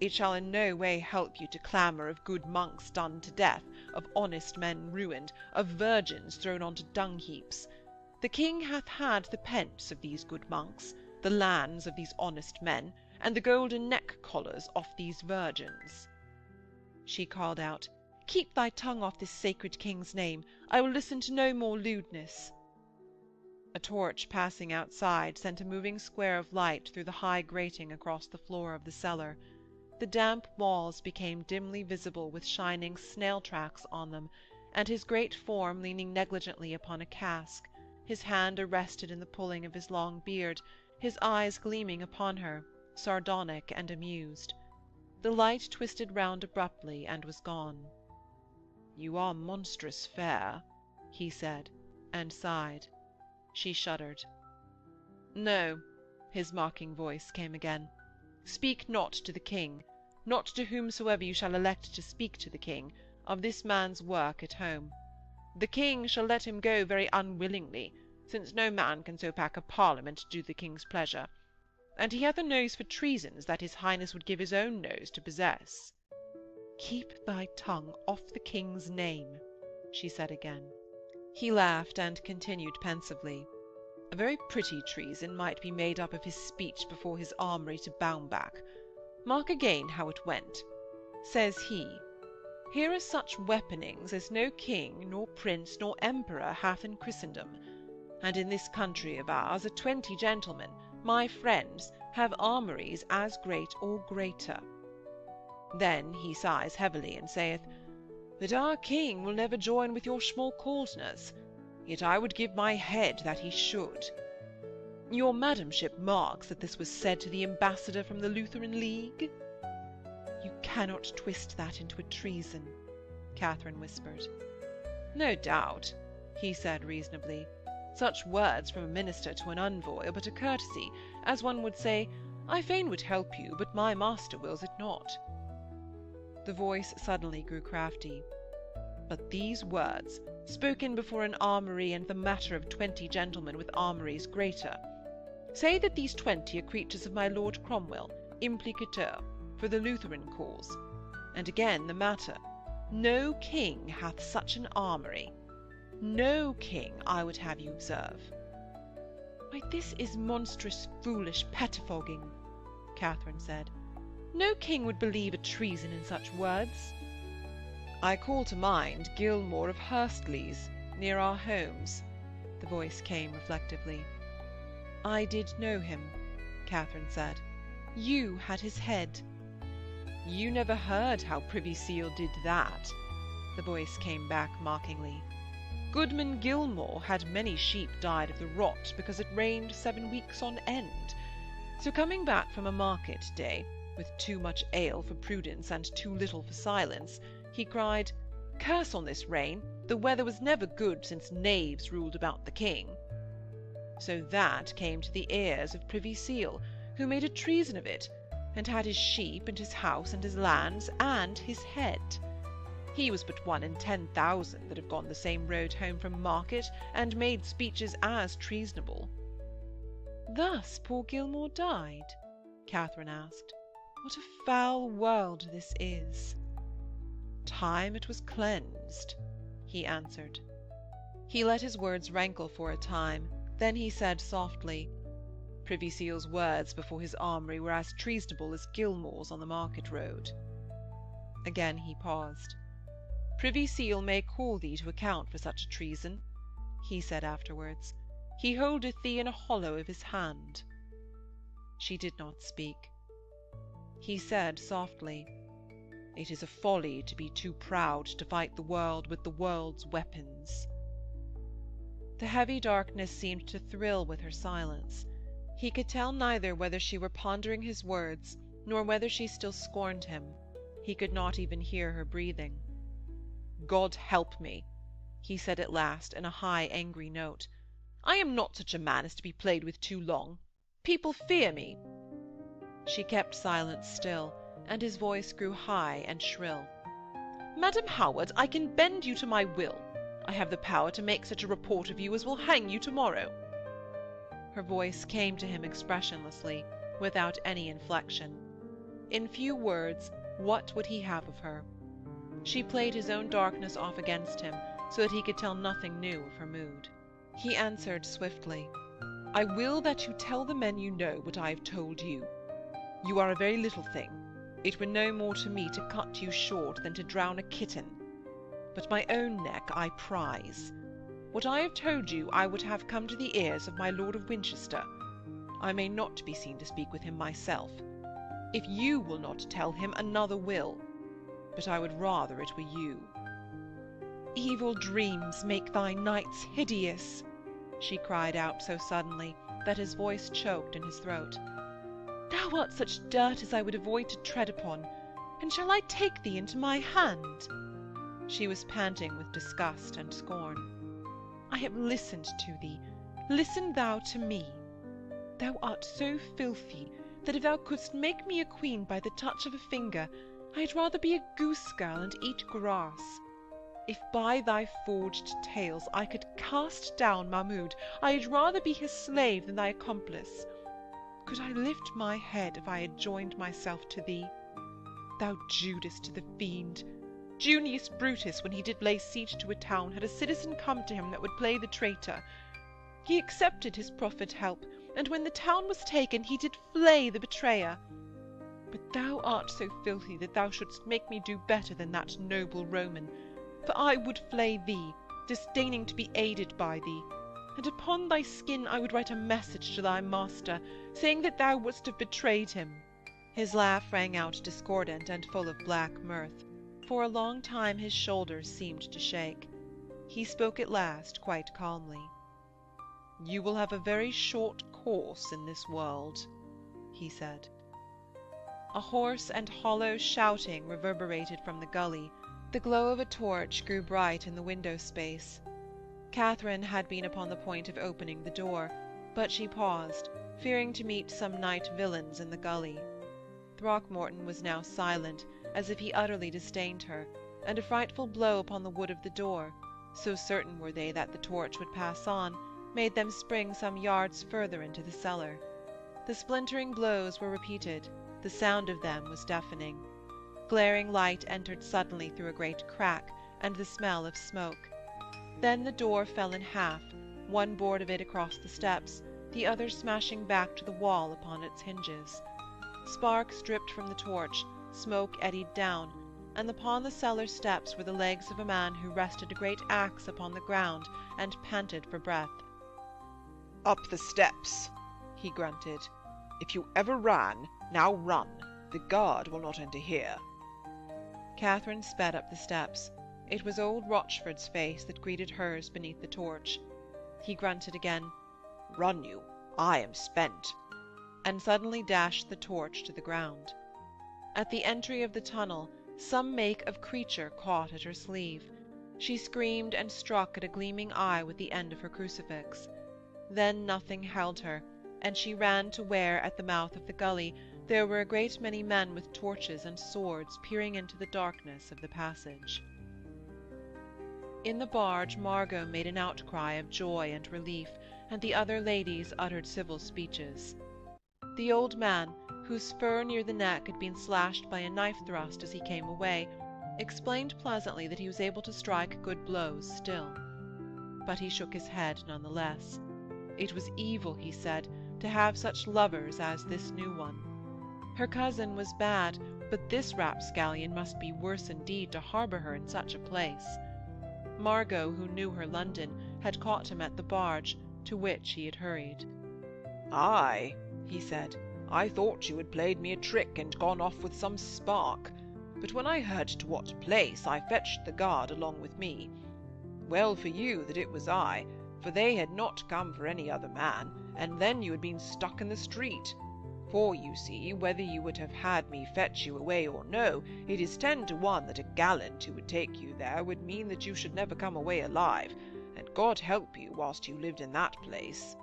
It shall in no way help you to clamour of good monks done to death, of honest men ruined, of virgins thrown on to dung-heaps. The king hath had the pence of these good monks, the lands of these honest men, and the golden neck-collars off these virgins. She called out, Keep thy tongue off this sacred king's name. I will listen to no more lewdness. A torch passing outside sent a moving square of light through the high grating across the floor of the cellar. The damp walls became dimly visible with shining snail-tracks on them, and his great form leaning negligently upon a cask, his hand arrested in the pulling of his long beard, his eyes gleaming upon her, sardonic and amused. The light twisted round abruptly and was gone. "You are monstrous fair," he said, and sighed. She shuddered. "No," his mocking voice came again. "Speak not to the king, not to whomsoever you shall elect to speak to the king, of this man's work at home. The king shall let him go very unwillingly, since no man can so pack a parliament to do the king's pleasure. And he hath a nose for treasons that his highness would give his own nose to possess." "Keep thy tongue off the king's name," she said again. He laughed and continued pensively. "A very pretty treason might be made up of his speech before his armoury to Baumbach. Mark again how it went. Says he, 'Here are such weaponings as no king, nor prince, nor emperor hath in Christendom. And in this country of ours 20 gentlemen, my friends, have armouries as great or greater.' Then he sighs heavily, and saith, 'But our king will never join with your Schmalkaldners. Yet I would give my head that he should.' Your madamship marks that this was said to the ambassador from the Lutheran League?" "You cannot twist that into a treason," Katharine whispered. "No doubt," he said reasonably. "Such words from a minister to an envoy are but a courtesy, as one would say, 'I fain would help you, but my master wills it not.'" The voice suddenly grew crafty. "But these words, spoken before an armoury and the matter of 20 gentlemen with armouries greater. Say that these 20 are creatures of my Lord Cromwell, implicateur, for the Lutheran cause. And again the matter, no king hath such an armoury. No king, I would have you observe." "Why, this is monstrous, foolish pettifogging," Katharine said. "No king would believe a treason in such words." "I call to mind Gilmore of Hurstleas, near our homes," the voice came reflectively. "I did know him," Katharine said. "You had his head." "You never heard how Privy Seal did that," the voice came back mockingly. "Goodman Gilmore had many sheep died of the rot because it rained 7 weeks on end. So coming back from a market day, with too much ale for prudence and too little for silence, he cried, 'Curse on this rain, the weather was never good since knaves ruled about the king.' So that came to the ears of Privy Seal, who made a treason of it, and had his sheep and his house and his lands and his head. He was but 1 in 10,000 that have gone the same road home from market and made speeches as treasonable." "Thus poor Gilmore died?" Katharine asked. "What a foul world this is!" "Time it was cleansed," he answered. He let his words rankle for a time, then he said softly, "Privy Seal's words before his armoury were as treasonable as Gilmore's on the market road." Again he paused. "Privy Seal may call thee to account for such a treason," he said afterwards. "He holdeth thee in a hollow of his hand." She did not speak. He said softly, "It is a folly to be too proud to fight the world with the world's weapons." The heavy darkness seemed to thrill with her silence. He could tell neither whether she were pondering his words, nor whether she still scorned him. He could not even hear her breathing. "God help me," he said at last, in a high, angry note. "I am not such a man as to be played with too long. People fear me." She kept silence still, and his voice grew high and shrill. "Madam Howard, I can bend you to my will. I have the power to make such a report of you as will hang you tomorrow." Her voice came to him expressionlessly, without any inflection. In few words, what would he have of her? She played his own darkness off against him, so that he could tell nothing new of her mood. He answered swiftly, "I will that you tell the men you know what I have told you. You are a very little thing. It were no more to me to cut you short than to drown a kitten. But my own neck I prize. What I have told you I would have come to the ears of my Lord of Winchester. I may not be seen to speak with him myself. If you will not tell him, another will. But I would rather it were you." "Evil dreams make thy nights hideous," she cried out so suddenly that his voice choked in his throat. "Thou art such dirt as I would avoid to tread upon, and shall I take thee into my hand?" She was panting with disgust and scorn. "I have listened to thee. Listen thou to me. Thou art so filthy that if thou couldst make me a queen by the touch of a finger, I'd rather be a goose-girl and eat grass. If by thy forged tales I could cast down Mahmud, I'd rather be his slave than thy accomplice. Could I lift my head if I had joined myself to thee? Thou Judas to the fiend! Junius Brutus, when he did lay siege to a town, had a citizen come to him that would play the traitor. He accepted his proffered help, and when the town was taken, he did flay the betrayer. But thou art so filthy that thou shouldst make me do better than that noble Roman, for I would flay thee, disdaining to be aided by thee, and upon thy skin I would write a message to thy master, saying that thou wouldst have betrayed him." His laugh rang out discordant and full of black mirth. For a long time his shoulders seemed to shake. He spoke at last quite calmly. "You will have a very short course in this world," he said. A hoarse and hollow shouting reverberated from the gully. The glow of a torch grew bright in the window space. Katharine had been upon the point of opening the door, but she paused, fearing to meet some night villains in the gully. Throckmorton was now silent, as if he utterly disdained her, and a frightful blow upon the wood of the door, so certain were they that the torch would pass on, made them spring some yards further into the cellar. The splintering blows were repeated. The sound of them was deafening. Glaring light entered suddenly through a great crack, and the smell of smoke. Then the door fell in half, one board of it across the steps, the other smashing back to the wall upon its hinges. Sparks dripped from the torch, smoke eddied down, and upon the cellar steps were the legs of a man who rested a great axe upon the ground and panted for breath. "Up the steps," he grunted. "If you ever ran, now run. The guard will not enter here." Katharine sped up the steps. It was old Rochford's face that greeted hers beneath the torch. He grunted again, "Run you, I am spent," and suddenly dashed the torch to the ground. At the entry of the tunnel, some make of creature caught at her sleeve. She screamed and struck at a gleaming eye with the end of her crucifix. Then nothing held her, and she ran to where, at the mouth of the gully, there were a great many men with torches and swords peering into the darkness of the passage. In the barge, Margot made an outcry of joy and relief, and the other ladies uttered civil speeches. The old man, whose fur near the neck had been slashed by a knife thrust as he came away, explained pleasantly that he was able to strike good blows still. But he shook his head none the less. It was evil, he said, to have such lovers as this new one. Her cousin was bad, but this rapscallion must be worse indeed to harbour her in such a place. Margot, who knew her London, had caught him at the barge, to which he had hurried. "Aye," he said, "I thought you had played me a trick and gone off with some spark, but when I heard to what place, I fetched the guard along with me. Well for you that it was I, for they had not come for any other man, and then you had been stuck in the street. For, you see, whether you would have had me fetch you away or no, it is 10 to 1 that a gallant who would take you there would mean that you should never come away alive, and God help you whilst you lived in that place."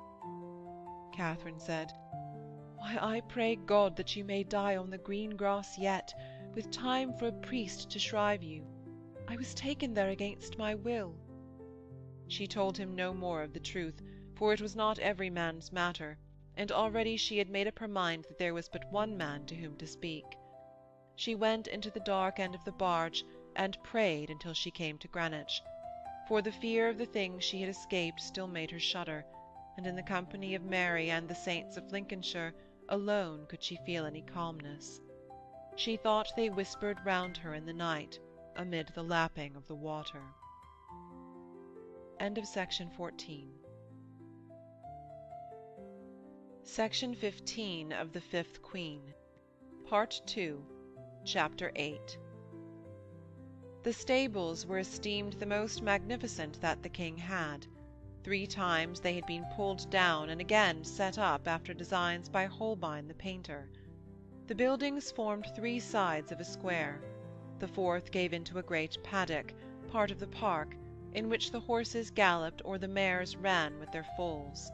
Katharine said, "Why, I pray God that you may die on the green grass yet, with time for a priest to shrive you. I was taken there against my will." She told him no more of the truth, for it was not every man's matter, and already she had made up her mind that there was but one man to whom to speak. she went into the dark end of the barge and prayed until she came to Greenwich, for the fear of the things she had escaped still made her shudder, and in the company of Mary and the saints of Lincolnshire alone could she feel any calmness. She thought they whispered round her in the night, amid the lapping of the water. End of section 14. Section 15 of The Fifth Queen. Part 2, Chapter 8. The stables were esteemed the most magnificent that the king had. 3 times they had been pulled down and again set up after designs by Holbein the painter. The buildings formed 3 sides of a square. The 4th gave into a great paddock, part of the park, in which the horses galloped or the mares ran with their foals.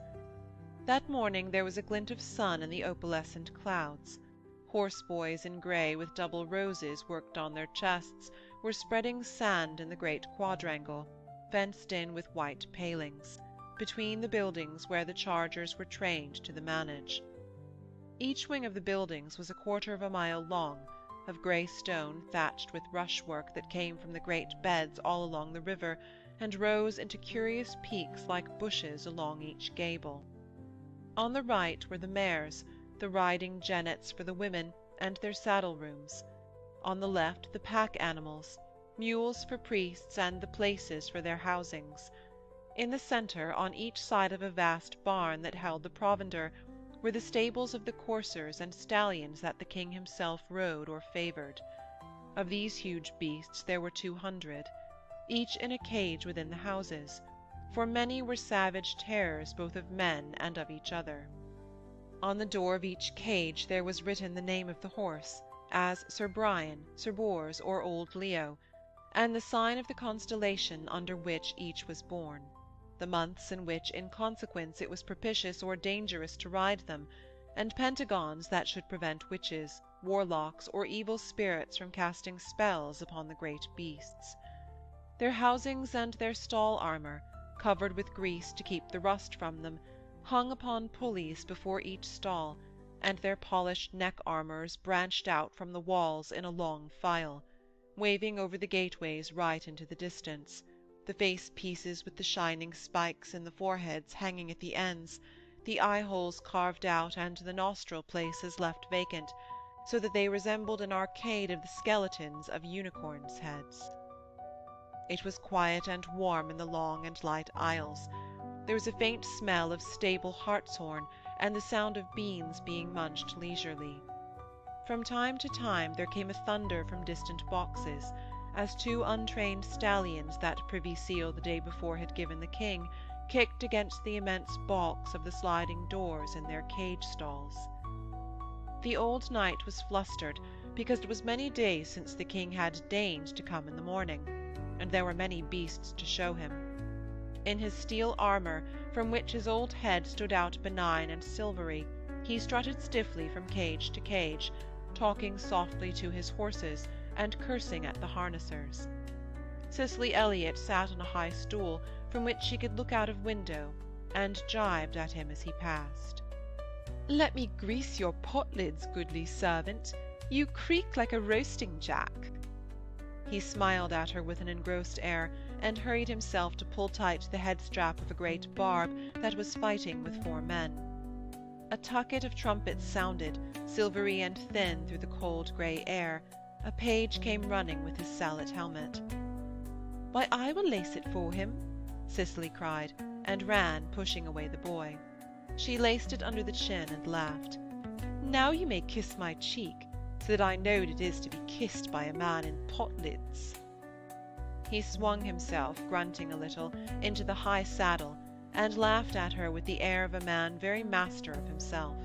That morning there was a glint of sun in the opalescent clouds. Horseboys in grey with double roses worked on their chests were spreading sand in the great quadrangle, fenced in with white palings, between the buildings where the chargers were trained to the manage. Each wing of the buildings was 1/4 of a mile long, of grey stone thatched with rushwork that came from the great beds all along the river and rose into curious peaks like bushes along each gable. On the right were the mares, the riding jennets for the women, and their saddle-rooms. On the left the pack animals, mules for priests and the places for their housings. In the centre, on each side of a vast barn that held the provender, were the stables of the coursers and stallions that the king himself rode or favoured. Of these huge beasts there were 200, each in a cage within the houses, for many were savage terrors both of men and of each other. On the door of each cage there was written the name of the horse, as Sir Brian, Sir Bors, or Old Leo, and the sign of the constellation under which each was born, the months in which, in consequence, it was propitious or dangerous to ride them, and pentagons that should prevent witches, warlocks, or evil spirits from casting spells upon the great beasts. Their housings and their stall armour, covered with grease to keep the rust from them, hung upon pulleys before each stall, and their polished neck-armours branched out from the walls in a long file, waving over the gateways right into the distance, the face-pieces with the shining spikes in the foreheads hanging at the ends, the eye-holes carved out and the nostril-places left vacant, so that they resembled an arcade of the skeletons of unicorns' heads. It was quiet and warm in the long and light aisles. There was a faint smell of stable hartshorn and the sound of beans being munched leisurely. From time to time there came a thunder from distant boxes, as 2 untrained stallions that Privy Seal the day before had given the king kicked against the immense balks of the sliding doors in their cage stalls. The old knight was flustered, because it was many days since the king had deigned to come in the morning, and there were many beasts to show him. In his steel armour, from which his old head stood out benign and silvery, he strutted stiffly from cage to cage, talking softly to his horses and cursing at the harnessers. Cicely Elliot sat on a high stool from which she could look out of window, and gibed at him as he passed. "Let me grease your pot-lids, goodly servant. You creak like a roasting-jack." He smiled at her with an engrossed air, and hurried himself to pull tight the head-strap of a great barb that was fighting with 4 men. A tucket of trumpets sounded, silvery and thin through the cold grey air. A page came running with his sallet helmet. "Why, I will lace it for him," Cicely cried, and ran, pushing away the boy. She laced it under the chin and laughed. "Now you may kiss my cheek, so that I know what it is to be kissed by a man in pot-lids." He swung himself, grunting a little, into the high saddle, and laughed at her with the air of a man very master of himself.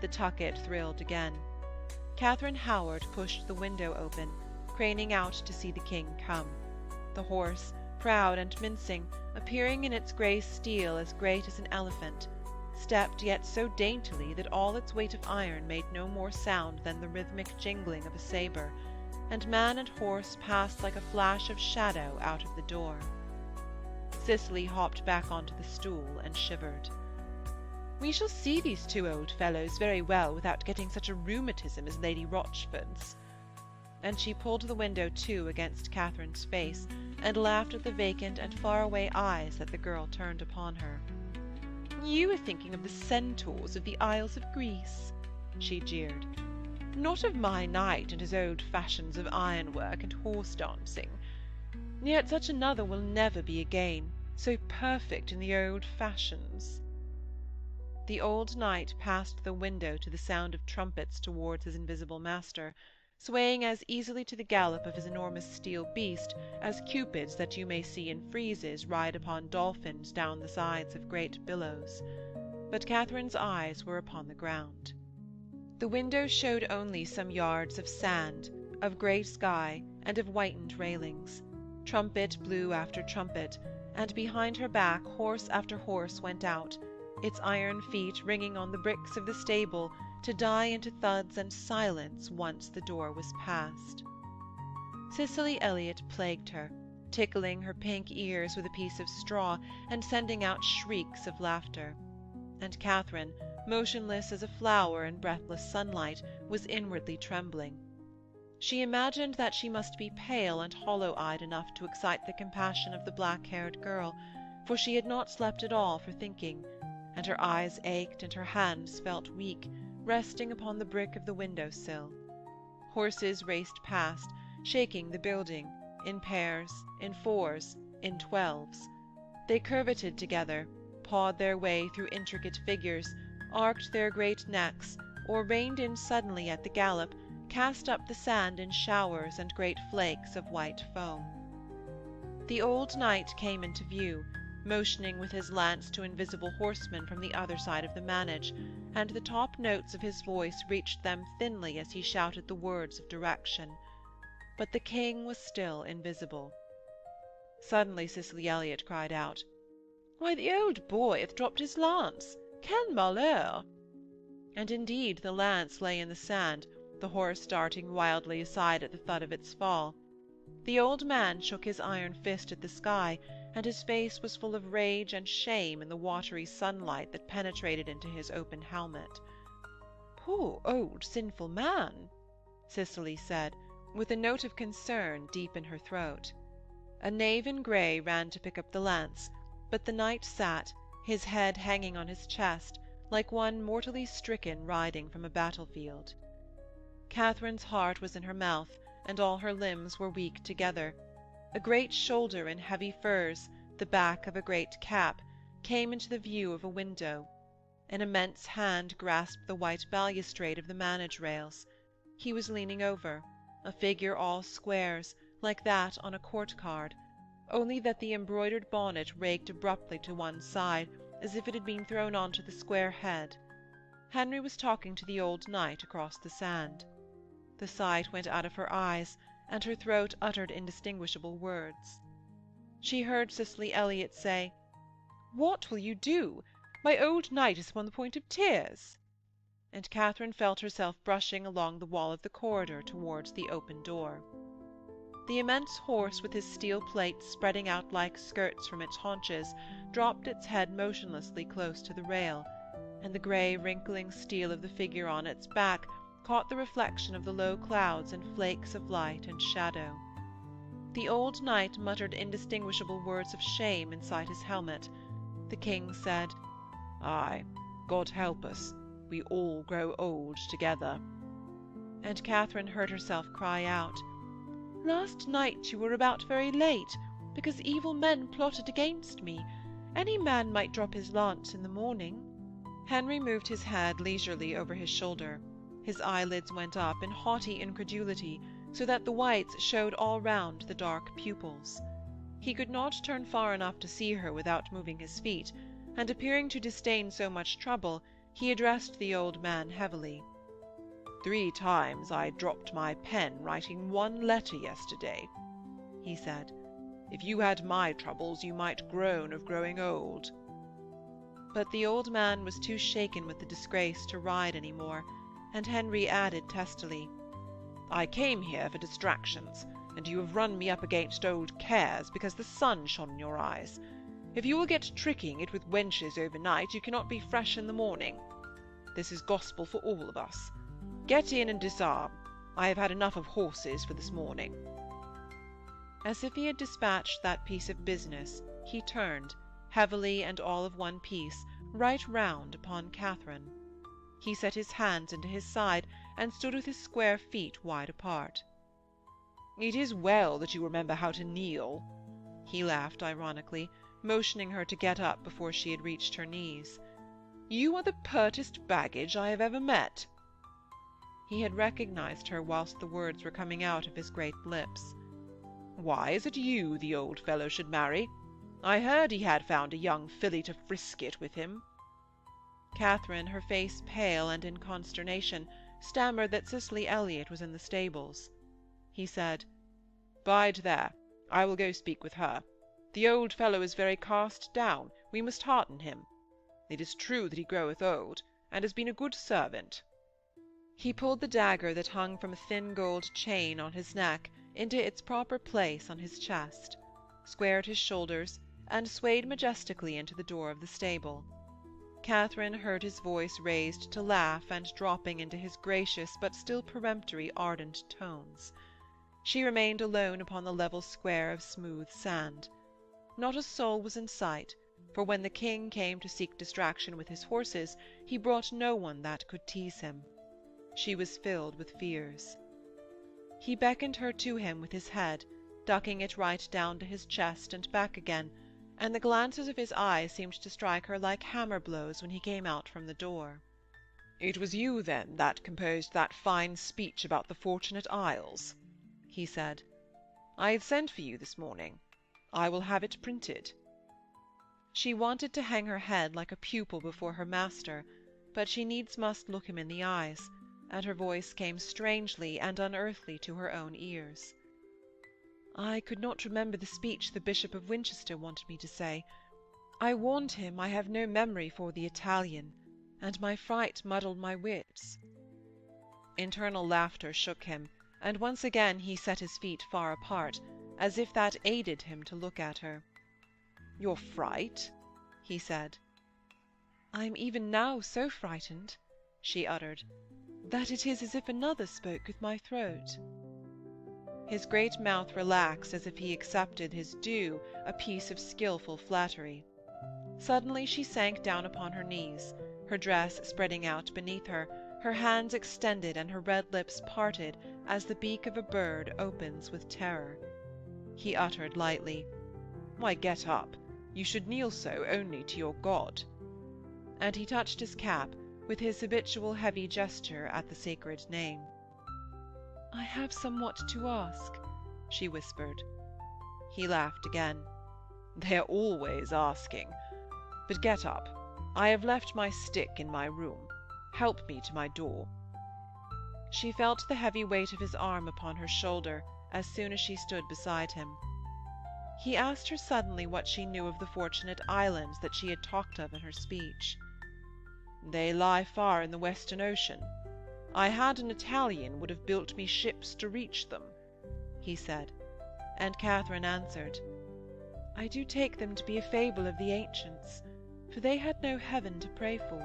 The tucket thrilled again. Katharine Howard pushed the window open, craning out to see the king come. The horse, proud and mincing, appearing in its grey steel as great as an elephant, stepped yet so daintily that all its weight of iron made no more sound than the rhythmic jingling of a sabre, and man and horse passed like a flash of shadow out of the door. Cicely hopped back onto the stool and shivered. "We shall see these 2 old fellows very well without getting such a rheumatism as Lady Rochford's." and she pulled the window to against Katharine's face, and laughed at the vacant and far-away eyes that the girl turned upon her. "You are thinking of the centaurs of the Isles of Greece," she jeered. "Not of my knight and his old fashions of ironwork and horse-dancing. Yet such another will never be again, so perfect in the old fashions." The old knight passed the window to the sound of trumpets towards his invisible master, swaying as easily to the gallop of his enormous steel beast as cupids that you may see in friezes ride upon dolphins down the sides of great billows. But Katharine's eyes were upon the ground. The window showed only some yards of sand, of grey sky, and of whitened railings. Trumpet blew after trumpet, and behind her back horse after horse went out, its iron feet ringing on the bricks of the stable, to die into thuds and silence once the door was passed. Cicely Elliott plagued her, tickling her pink ears with a piece of straw and sending out shrieks of laughter. And Katharine, motionless as a flower in breathless sunlight, was inwardly trembling. She imagined that she must be pale and hollow-eyed enough to excite the compassion of the black-haired girl, for she had not slept at all for thinking, and her eyes ached and her hands felt weak, resting upon the brick of the window-sill. Horses raced past, shaking the building, in pairs, in fours, in 12s. They curveted together, pawed their way through intricate figures, arched their great necks, or reined in suddenly at the gallop, cast up the sand in showers and great flakes of white foam. The old knight came into view, motioning with his lance to invisible horsemen from the other side of the manage, and the top notes of his voice reached them thinly as he shouted the words of direction. But the king was still invisible. Suddenly Cicely Elliott cried out, "Why, the old boy hath dropped his lance! Quel malheur!" And indeed the lance lay in the sand, the horse darting wildly aside at the thud of its fall. The old man shook his iron fist at the sky, and his face was full of rage and shame in the watery sunlight that penetrated into his open helmet. "Poor old sinful man," Cicely said, with a note of concern deep in her throat. A knave in grey ran to pick up the lance, but the knight sat, his head hanging on his chest, like one mortally stricken riding from a battlefield. Katharine's heart was in her mouth, and all her limbs were weak together. A great shoulder in heavy furs, the back of a great cap, came into the view of a window. An immense hand grasped the white balustrade of the manage rails. He was leaning over, a figure all squares, like that on a court-card, only that the embroidered bonnet raked abruptly to one side, as if it had been thrown on to the square head. Henry was talking to the old knight across the sand. The sight went out of her eyes, and her throat uttered indistinguishable words. She heard Cicely Elliott say, "What will you do? My old knight is upon the point of tears." And Katharine felt herself brushing along the wall of the corridor towards the open door. The immense horse, with his steel plates spreading out like skirts from its haunches, dropped its head motionlessly close to the rail, and the grey wrinkling steel of the figure on its back caught the reflection of the low clouds and flakes of light and shadow. The old knight muttered indistinguishable words of shame inside his helmet. The king said, "Aye, God help us, we all grow old together." And Katharine heard herself cry out, "Last night you were about very late, because evil men plotted against me. Any man might drop his lance in the morning." Henry moved his head leisurely over his shoulder. His eyelids went up in haughty incredulity, so that the whites showed all round the dark pupils. He could not turn far enough to see her without moving his feet, and appearing to disdain so much trouble, he addressed the old man heavily. 3 times I dropped my pen writing 1 letter yesterday," he said. "If you had my troubles, you might groan of growing old." But the old man was too shaken with the disgrace to ride any more, and Henry added testily, "I came here for distractions, and you have run me up against old cares because the sun shone in your eyes. If you will get tricking it with wenches overnight, you cannot be fresh in the morning. This is gospel for all of us. Get in and disarm. I have had enough of horses for this morning." As if he had dispatched that piece of business, he turned, heavily and all of one piece, right round upon Katharine. He set his hands into his side, and stood with his square feet wide apart. "It is well that you remember how to kneel," he laughed ironically, motioning her to get up before she had reached her knees. "You are the pertest baggage I have ever met." He had recognized her whilst the words were coming out of his great lips. "Why is it you the old fellow should marry? I heard he had found a young filly to frisk it with him." Katharine, her face pale and in consternation, stammered that Cicely Elliot was in the stables. He said, "Bide there. I will go speak with her. The old fellow is very cast down. We must hearten him. It is true that he groweth old, and has been a good servant." He pulled the dagger that hung from a thin gold chain on his neck into its proper place on his chest, squared his shoulders, and swayed majestically into the door of the stable. Katharine heard his voice raised to laugh and dropping into his gracious but still peremptory ardent tones. She remained alone upon the level square of smooth sand. Not a soul was in sight, for when the king came to seek distraction with his horses, he brought no one that could tease him. She was filled with fears. He beckoned her to him with his head, ducking it right down to his chest and back again, and the glances of his eyes seemed to strike her like hammer blows when he came out from the door. "It was you, then, that composed that fine speech about the Fortunate Isles?" he said. "I had sent for you this morning. I will have it printed." She wanted to hang her head like a pupil before her master, but she needs must look him in the eyes, and her voice came strangely and unearthly to her own ears. "I could not remember the speech the Bishop of Winchester wanted me to say. I warned him I have no memory for the Italian, and my fright muddled my wits." Internal laughter shook him, and once again he set his feet far apart, as if that aided him to look at her. "Your fright?" he said. "I am even now so frightened," she uttered, "that it is as if another spoke with my throat." His great mouth relaxed as if he accepted his due a piece of skilful flattery. Suddenly she sank down upon her knees, her dress spreading out beneath her, her hands extended and her red lips parted as the beak of a bird opens with terror. He uttered lightly, "Why, get up. You should kneel so only to your God." And he touched his cap, with his habitual heavy gesture at the sacred name. "I have somewhat to ask," she whispered. He laughed again. "They are always asking. But get up. I have left my stick in my room. Help me to my door." She felt the heavy weight of his arm upon her shoulder as soon as she stood beside him. He asked her suddenly what she knew of the Fortunate Islands that she had talked of in her speech. "They lie far in the Western Ocean. I had an Italian would have built me ships to reach them," he said, and Katharine answered, "I do take them to be a fable of the ancients, for they had no heaven to pray for."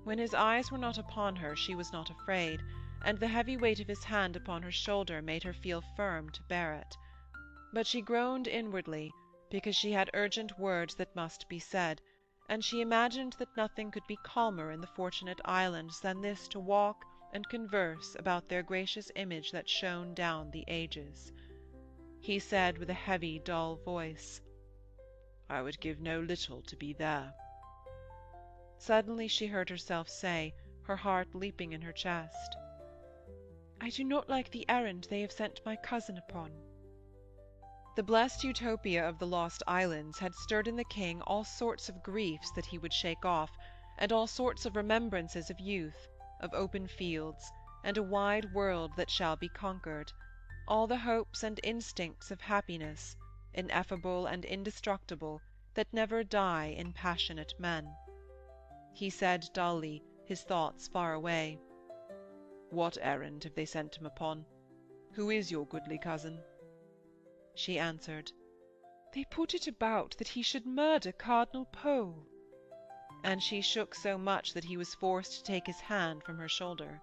When his eyes were not upon her, she was not afraid, and the heavy weight of his hand upon her shoulder made her feel firm to bear it. But she groaned inwardly, because she had urgent words that must be said, and she imagined that nothing could be calmer in the Fortunate Islands than this to walk and converse about their gracious image that shone down the ages. He said with a heavy, dull voice, "I would give no little to be there." Suddenly she heard herself say, her heart leaping in her chest, "I do not like the errand they have sent my cousin upon." The blessed utopia of the lost islands had stirred in the king all sorts of griefs that he would shake off, and all sorts of remembrances of youth, of open fields, and a wide world that shall be conquered, all the hopes and instincts of happiness, ineffable and indestructible, that never die in passionate men. He said dully, his thoughts far away, "What errand have they sent him upon? Who is your goodly cousin?" She answered, "They put it about that he should murder Cardinal Pole." And she shook so much that he was forced to take his hand from her shoulder.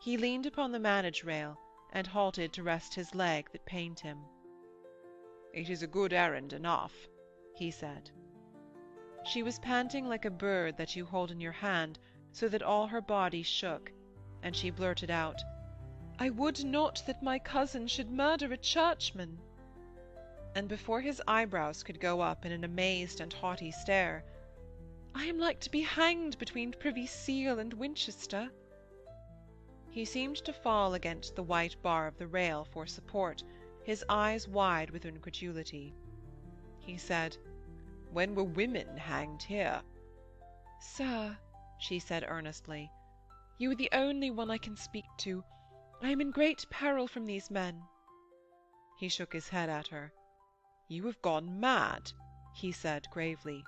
He leaned upon the manage rail, and halted to rest his leg that pained him. "It is a good errand enough," he said. She was panting like a bird that you hold in your hand, so that all her body shook, and she blurted out, "I would not that my cousin should murder a churchman." And before his eyebrows could go up in an amazed and haughty stare, "I am like to be hanged between Privy Seal and Winchester." He seemed to fall against the white bar of the rail for support, his eyes wide with incredulity. He said, "When were women hanged here?" "Sir," she said earnestly, "you are the only one I can speak to. I am in great peril from these men." He shook his head at her. "You have gone mad," he said gravely.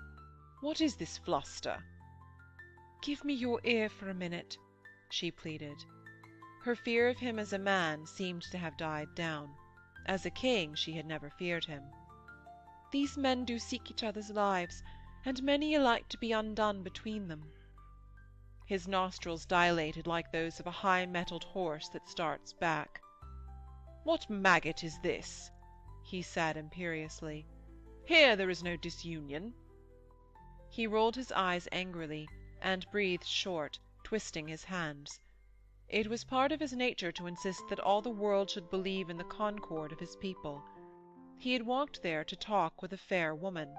"What is this fluster?" "Give me your ear for a minute," she pleaded. Her fear of him as a man seemed to have died down. As a king she had never feared him. "These men do seek each other's lives, and many are like to be undone between them." His nostrils dilated like those of a high-mettled horse that starts back. "What maggot is this?" he said imperiously. "Here there is no disunion." He rolled his eyes angrily, and breathed short, twisting his hands. It was part of his nature to insist that all the world should believe in the concord of his people. He had walked there to talk with a fair woman.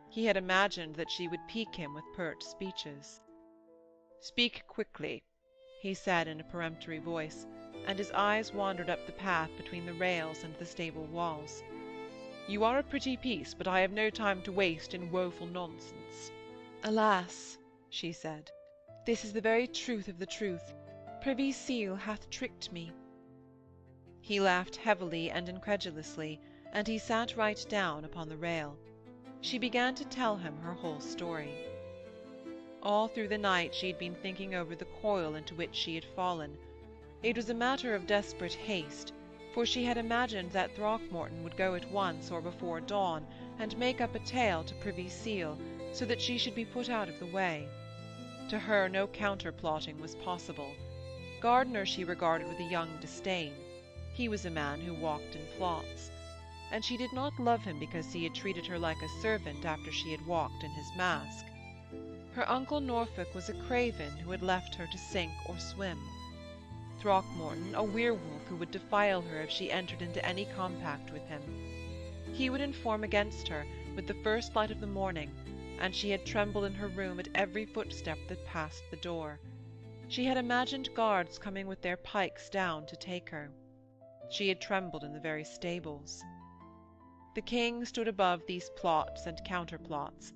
He had imagined that she would pique him with pert speeches. "Speak quickly," he said in a peremptory voice, and his eyes wandered up the path between the rails and the stable walls. "You are a pretty piece, but I have no time to waste in woeful nonsense." "Alas," she said, "this is the very truth of the truth. Privy Seal hath tricked me." He laughed heavily and incredulously, and he sat right down upon the rail. She began to tell him her whole story. All through the night she had been thinking over the coil into which she had fallen. It was a matter of desperate haste, for she had imagined that Throckmorton would go at once or before dawn and make up a tale to Privy Seal, so that she should be put out of the way. To her no counter-plotting was possible. Gardiner she regarded with a young disdain. He was a man who walked in plots. And she did not love him because he had treated her like a servant after she had walked in his mask. Her uncle Norfolk was a craven who had left her to sink or swim. Throckmorton, a werewolf who would defile her if she entered into any compact with him. He would inform against her with the first light of the morning, and she had trembled in her room at every footstep that passed the door. She had imagined guards coming with their pikes down to take her. She had trembled in the very stables. The king stood above these plots and counterplots.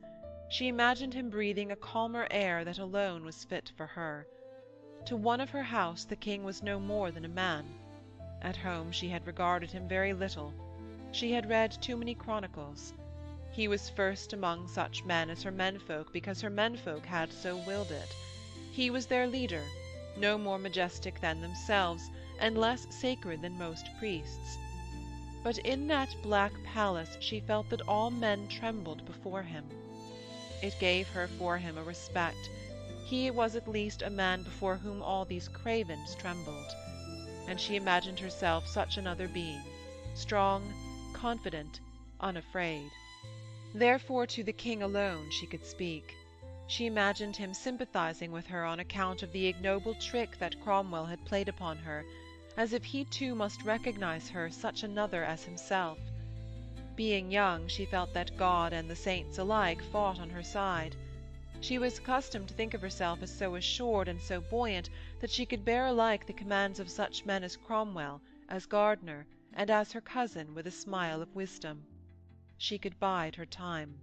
She imagined him breathing a calmer air that alone was fit for her. To one of her house the king was no more than a man. At home she had regarded him very little. She had read too many chronicles. He was first among such men as her menfolk because her menfolk had so willed it. He was their leader, no more majestic than themselves, and less sacred than most priests. But in that black palace she felt that all men trembled before him. It gave her for him a respect. He was at least a man before whom all these cravens trembled. And she imagined herself such another being, strong, confident, unafraid. Therefore to the king alone she could speak. She imagined him sympathizing with her on account of the ignoble trick that Cromwell had played upon her, as if he too must recognize her such another as himself. Being young, she felt that God and the saints alike fought on her side. She was accustomed to think of herself as so assured and so buoyant that she could bear alike the commands of such men as Cromwell, as Gardiner, and as her cousin with a smile of wisdom. She could bide her time.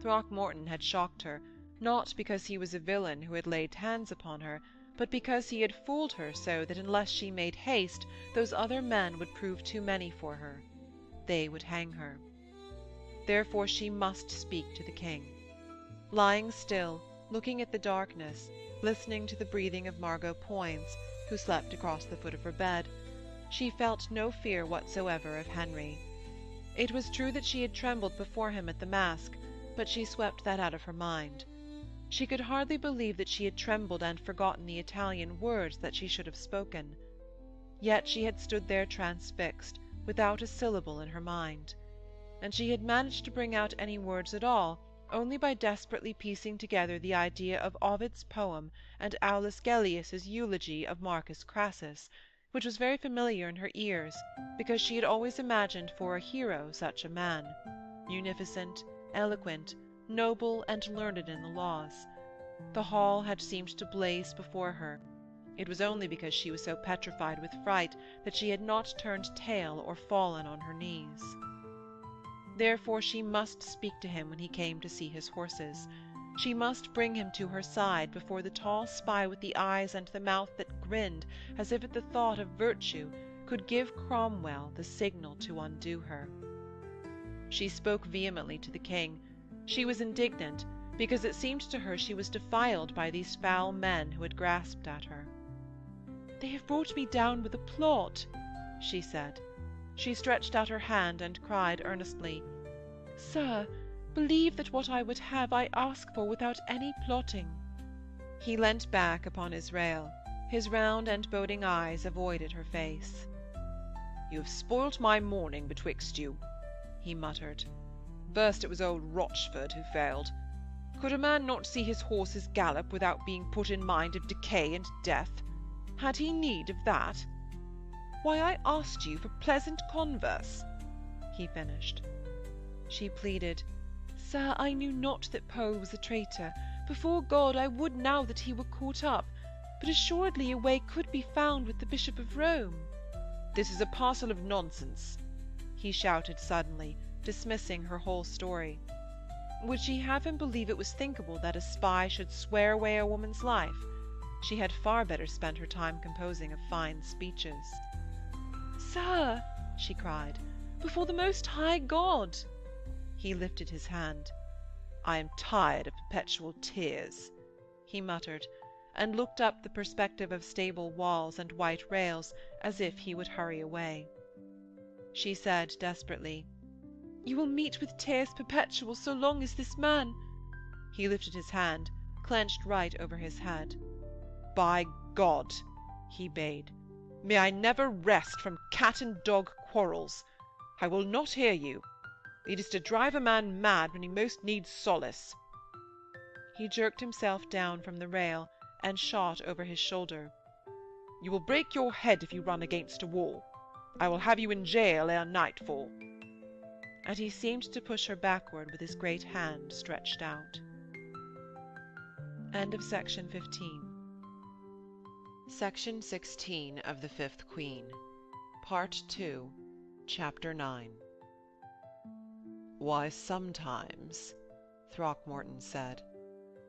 Throckmorton had shocked her, not because he was a villain who had laid hands upon her, but because he had fooled her so that unless she made haste, those other men would prove too many for her. They would hang her. Therefore she must speak to the king. Lying still, looking at the darkness, listening to the breathing of Margot Poins, who slept across the foot of her bed, she felt no fear whatsoever of Henry. It was true that she had trembled before him at the mask, but she swept that out of her mind. She could hardly believe that she had trembled and forgotten the Italian words that she should have spoken. Yet she had stood there transfixed, without a syllable in her mind. And she had managed to bring out any words at all only by desperately piecing together the idea of Ovid's poem and Aulus Gellius's eulogy of Marcus Crassus, which was very familiar in her ears, because she had always imagined for a hero such a man, munificent, eloquent, noble, and learned in the laws. The hall had seemed to blaze before her. It was only because she was so petrified with fright that she had not turned tail or fallen on her knees. Therefore she must speak to him when he came to see his horses. She must bring him to her side before the tall spy with the eyes and the mouth that grinned as if at the thought of virtue could give Cromwell the signal to undo her. She spoke vehemently to the king. She was indignant, because it seemed to her she was defiled by these foul men who had grasped at her. "They have brought me down with a plot," she said. She stretched out her hand and cried earnestly, "Sir, believe that what I would have I ask for without any plotting." He leant back upon his rail. His round and boding eyes avoided her face. "You have spoilt my morning betwixt you," he muttered. "First it was old Rochford who failed. Could a man not see his horses gallop without being put in mind of decay and death? Had he need of that? Why, I asked you for pleasant converse," he finished. She pleaded, "Sir, I knew not that Poe was a traitor. Before God, I would now that he were caught up, but assuredly a way could be found with the Bishop of Rome." "This is a parcel of nonsense," he shouted suddenly, dismissing her whole story. Would she have him believe it was thinkable that a spy should swear away a woman's life? She had far better spend her time composing of fine speeches. "Sir," she cried, "before the Most High God!" He lifted his hand. "I am tired of perpetual tears," he muttered, and looked up the perspective of stable walls and white rails as if he would hurry away. She said desperately, "You will meet with tears perpetual so long as this man—" He lifted his hand, clenched right over his head. "By God," he bade, "may I never rest from cat and dog quarrels! I will not hear you. It is to drive a man mad when he most needs solace." He jerked himself down from the rail and shot over his shoulder. "You will break your head if you run against a wall. I will have you in jail ere nightfall." And he seemed to push her backward with his great hand stretched out. End of section 15. Section 16 of The Fifth Queen, Part 2, Chapter 9. "Why, sometimes," Throckmorton said,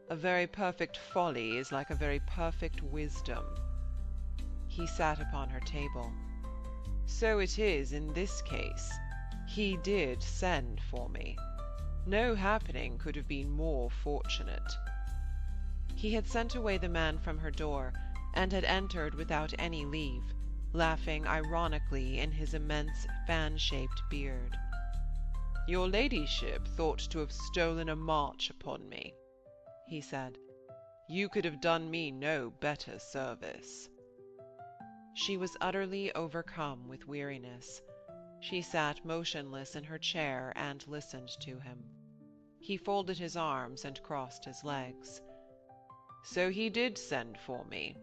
"a very perfect folly is like a very perfect wisdom." He sat upon her table. "So it is in this case. He did send for me. No happening could have been more fortunate." He had sent away the man from her door, and had entered without any leave, laughing ironically in his immense fan-shaped beard. "Your ladyship thought to have stolen a march upon me," he said. "You could have done me no better service." She was utterly overcome with weariness. She sat motionless in her chair and listened to him. He folded his arms and crossed his legs. "So he did send for me,"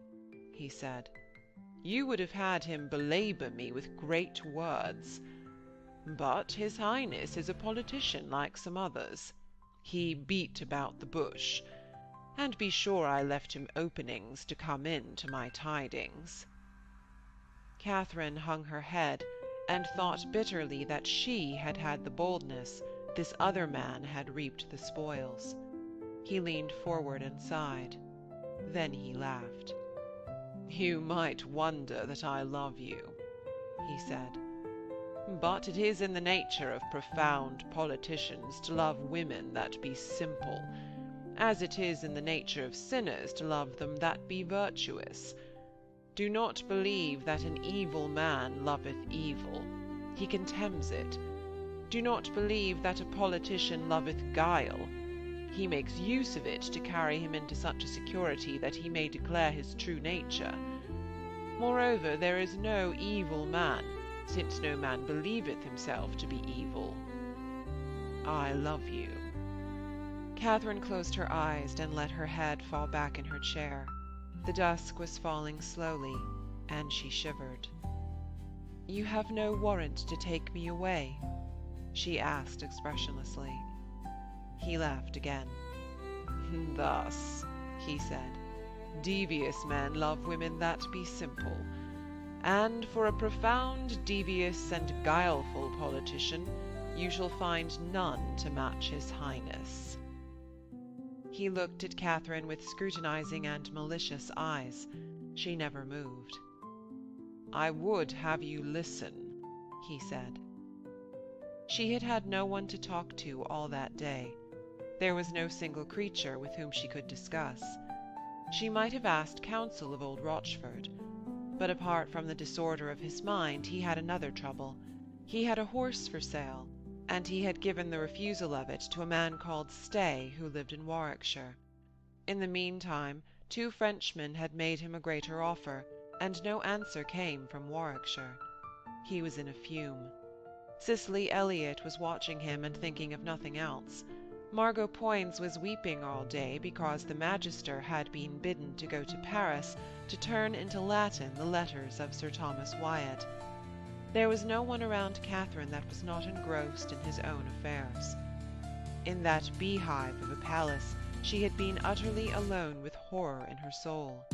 he said. "You would have had him belabor me with great words. But his Highness is a politician like some others. He beat about the bush, and be sure I left him openings to come in to my tidings." Katharine hung her head, and thought bitterly that she had had the boldness, this other man had reaped the spoils. He leaned forward and sighed. Then he laughed. "You might wonder that I love you," he said. "But it is in the nature of profound politicians to love women that be simple, as it is in the nature of sinners to love them that be virtuous. Do not believe that an evil man loveth evil. He contemns it. Do not believe that a politician loveth guile. He makes use of it to carry him into such a security that he may declare his true nature. Moreover, there is no evil man, since no man believeth himself to be evil. I love you." Katharine closed her eyes and let her head fall back in her chair. The dusk was falling slowly, and she shivered. "You have no warrant to take me away?" she asked expressionlessly. He laughed again. "Thus," he said, "devious men love women that be simple, and for a profound, devious, and guileful politician, you shall find none to match his highness." He looked at Katharine with scrutinizing and malicious eyes. She never moved. "I would have you listen," he said. She had had no one to talk to all that day. There was no single creature with whom she could discuss. She might have asked counsel of old Rochford, but apart from the disorder of his mind, he had another trouble. He had a horse for sale, and he had given the refusal of it to a man called Stay, who lived in Warwickshire. In the meantime, 2 Frenchmen had made him a greater offer, and no answer came from Warwickshire. He was in a fume. Cicely Elliot was watching him and thinking of nothing else. Margot Poins was weeping all day because the Magister had been bidden to go to Paris to turn into Latin the letters of Sir Thomas Wyatt. There was no one around Katharine that was not engrossed in his own affairs. In that beehive of a palace she had been utterly alone with horror in her soul.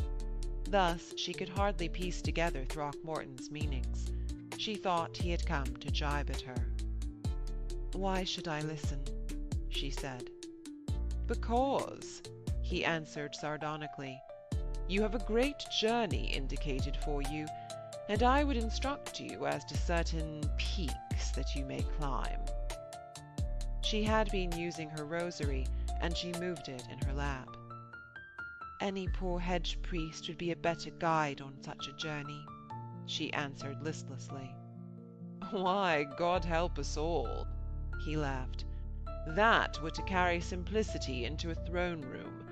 Thus she could hardly piece together Throckmorton's meanings. She thought he had come to gibe at her. "Why should I listen?" she said. "Because," he answered sardonically, "you have a great journey indicated for you, and I would instruct you as to certain peaks that you may climb." She had been using her rosary, and she moved it in her lap. "Any poor hedge priest would be a better guide on such a journey," she answered listlessly. "Why, God help us all," he laughed. "That were to carry simplicity into a throne-room.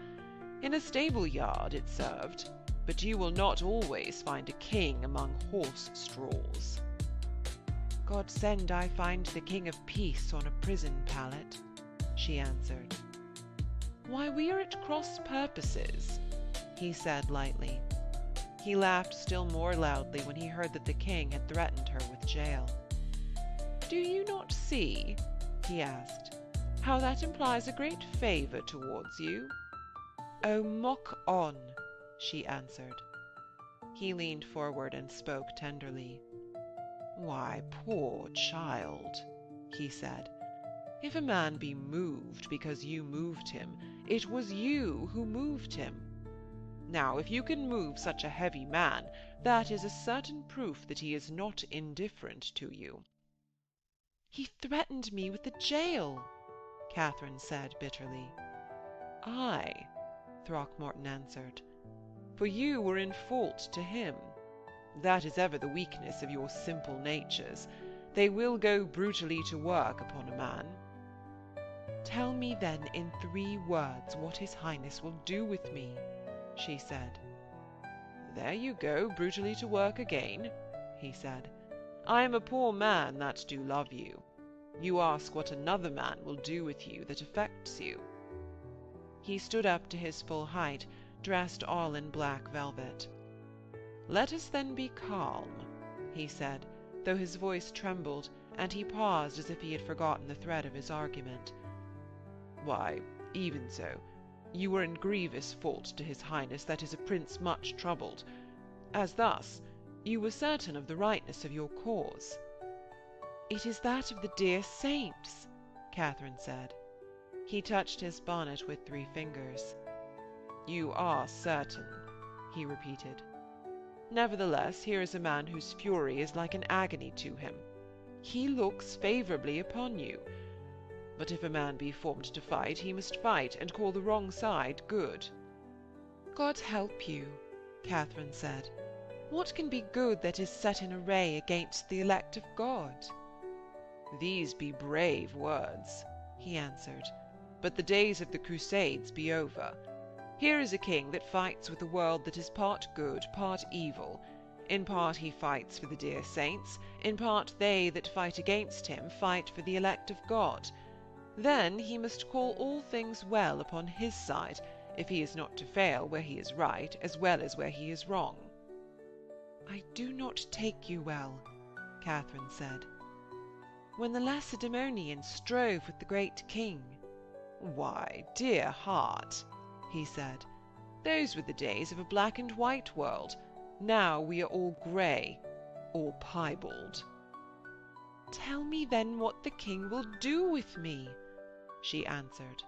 In a stable-yard it served, but you will not always find a king among horse-straws." "God send I find the King of Peace on a prison pallet," she answered. "Why, we are at cross purposes," he said lightly. He laughed still more loudly when he heard that the king had threatened her with jail. "Do you not see," he asked, "how that implies a great favour towards you?" "Oh, mock on," she answered. He leaned forward and spoke tenderly. "Why, poor child," he said, "if a man be moved because you moved him, it was you who moved him. Now, if you can move such a heavy man, that is a certain proof that he is not indifferent to you." "He threatened me with the jail," Katharine said bitterly. "Aye," Throckmorton answered, "for you were in fault to him. That is ever the weakness of your simple natures. They will go brutally to work upon a man." "Tell me then in 3 words what his highness will do with me," she said. "There you go, brutally to work again," he said. "I am a poor man that do love you. You ask what another man will do with you that affects you." He stood up to his full height, dressed all in black velvet. "Let us then be calm," he said, though his voice trembled, and he paused as if he had forgotten the thread of his argument. "Why, even so, you were in grievous fault to his highness that is a prince much troubled, as thus, you were certain of the rightness of your cause." "It is that of the dear saints," Katharine said. He touched his bonnet with 3 fingers. "You are certain," he repeated. "Nevertheless, here is a man whose fury is like an agony to him. He looks favourably upon you. But if a man be formed to fight, he must fight, and call the wrong side good." "God help you," Katharine said. "What can be good that is set in array against the elect of God?" "These be brave words," he answered. but the days of the Crusades be over. Here is a king that fights with a world that is part good, part evil. In part he fights for the dear saints, in part they that fight against him fight for the elect of God. Then he must call all things well upon his side, if he is not to fail where he is right, as well as where he is wrong. I do not take you well, Catherine said. When the Lacedaemonians strove with the great king. Why, dear heart, he said, those were the days of a black and white world. Now we are all grey, or piebald. Tell me then what the king will do with me, she answered.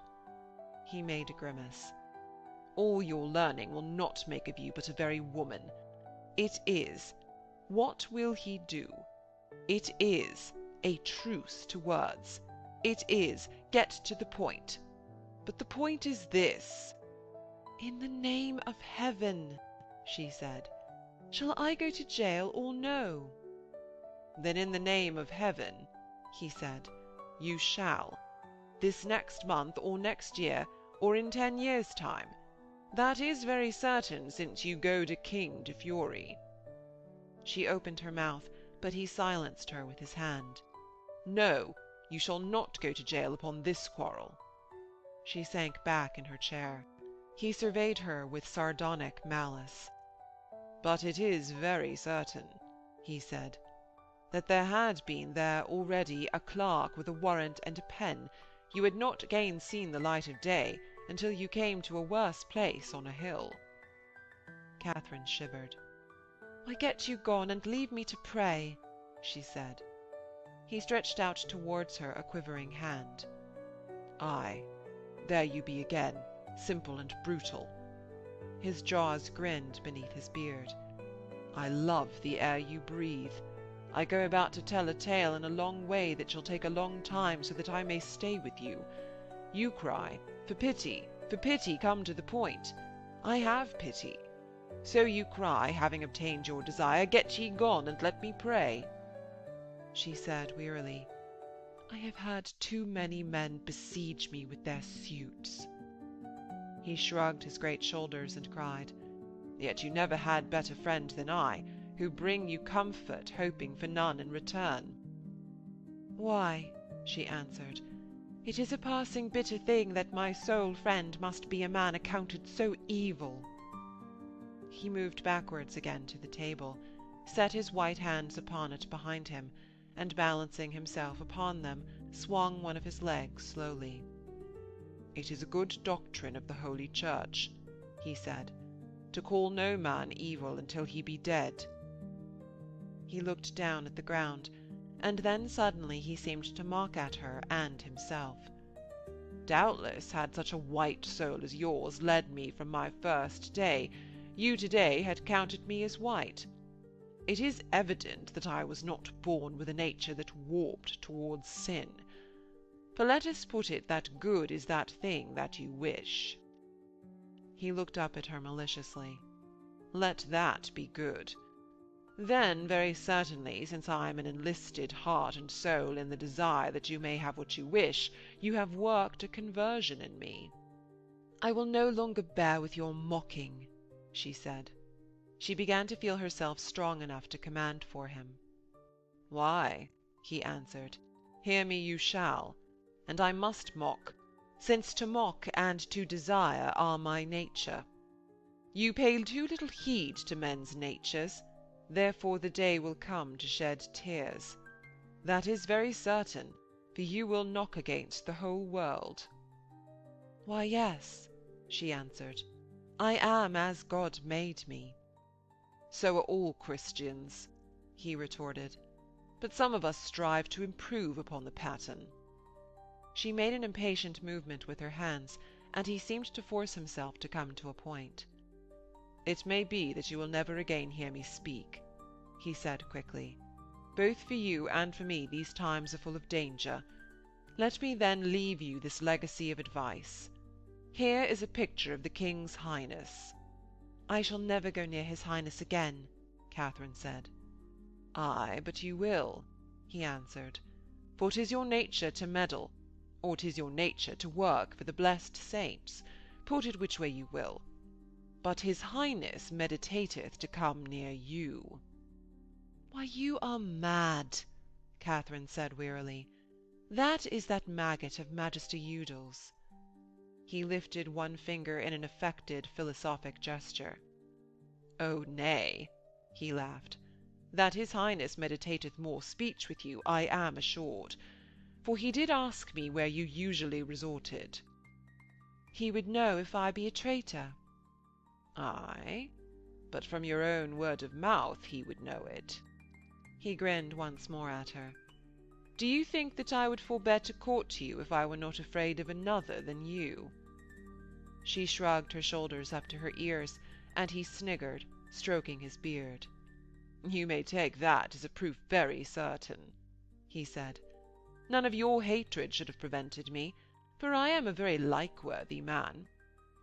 He made a grimace. All your learning will not make of you but a very woman. It is, what will he do? It is a truce to words. It is, get to the point. But the point is this. In the name of heaven, she said, shall I go to jail or no? Then in the name of heaven, he said, you shall. This next month or next year, or in 10 years' time. That is very certain, since you goad a king to fury. She opened her mouth, but he silenced her with his hand. No, you shall not go to jail upon this quarrel. She sank back in her chair. He surveyed her with sardonic malice. But it is very certain, he said, that there had been there already a clerk with a warrant and a pen. You had not again seen the light of day until you came to a worse place on a hill. Catherine shivered. Why, get you gone and leave me to pray, she said. He stretched out towards her a quivering hand. Aye, there you be again, simple and brutal. His jaws grinned beneath his beard. I love the air you breathe. I go about to tell a tale in a long way that shall take a long time, so that I may stay with you. You cry, for pity, come to the point. I have pity. So you cry, having obtained your desire, get ye gone, and let me pray. She said wearily, I have had too many men besiege me with their suits. He shrugged his great shoulders and cried, Yet you never had better friend than I, who bring you comfort, hoping for none in return. Why, she answered, it is a passing bitter thing that my sole friend must be a man accounted so evil. He moved backwards again to the table, set his white hands upon it behind him, and balancing himself upon them, swung one of his legs slowly. It is a good doctrine of the Holy Church, he said, to call no man evil until he be dead. He looked down at the ground, and then suddenly he seemed to mock at her and himself. Doubtless, had such a white soul as yours led me from my first day, you today had counted me as white. It is evident that I was not born with a nature that warped towards sin. For let us put it that good is that thing that you wish. He looked up at her maliciously. Let that be good. Then, very certainly, since I am an enlisted heart and soul in the desire that you may have what you wish, you have worked a conversion in me. I will no longer bear with your mocking, she said. She began to feel herself strong enough to command for him. Why, he answered, hear me you shall, and I must mock, since to mock and to desire are my nature. You pay too little heed to men's natures, therefore the day will come to shed tears. That is very certain, for you will knock against the whole world. Why, yes, she answered. I am as God made me. So are all Christians, he retorted, but some of us strive to improve upon the pattern. She made an impatient movement with her hands, and he seemed to force himself to come to a point. It may be that you will never again hear me speak, he said quickly. Both for you and for me these times are full of danger. Let me then leave you this legacy of advice. Here is a picture of the King's Highness. I shall never go near his Highness again, Catherine said. Ay, but you will, he answered, for 'tis your nature to meddle. or 'tis your nature to work for the blessed saints, put it which way you will. But his Highness meditateth to come near you. Why, you are mad, Katharine said wearily. That is that maggot of Magister Udal's. He lifted one finger in an affected philosophic gesture. Oh, nay, he laughed. That his Highness meditateth more speech with you, I am assured, for he did ask me where you usually resorted. He would know if I be a traitor. Ay, but from your own word of mouth he would know it. He grinned once more at her. Do you think that I would forbear to court you if I were not afraid of another than you? She shrugged her shoulders up to her ears, and he sniggered, stroking his beard. You may take that as a proof very certain, he said. None of your hatred should have prevented me, for I am a very like-worthy man.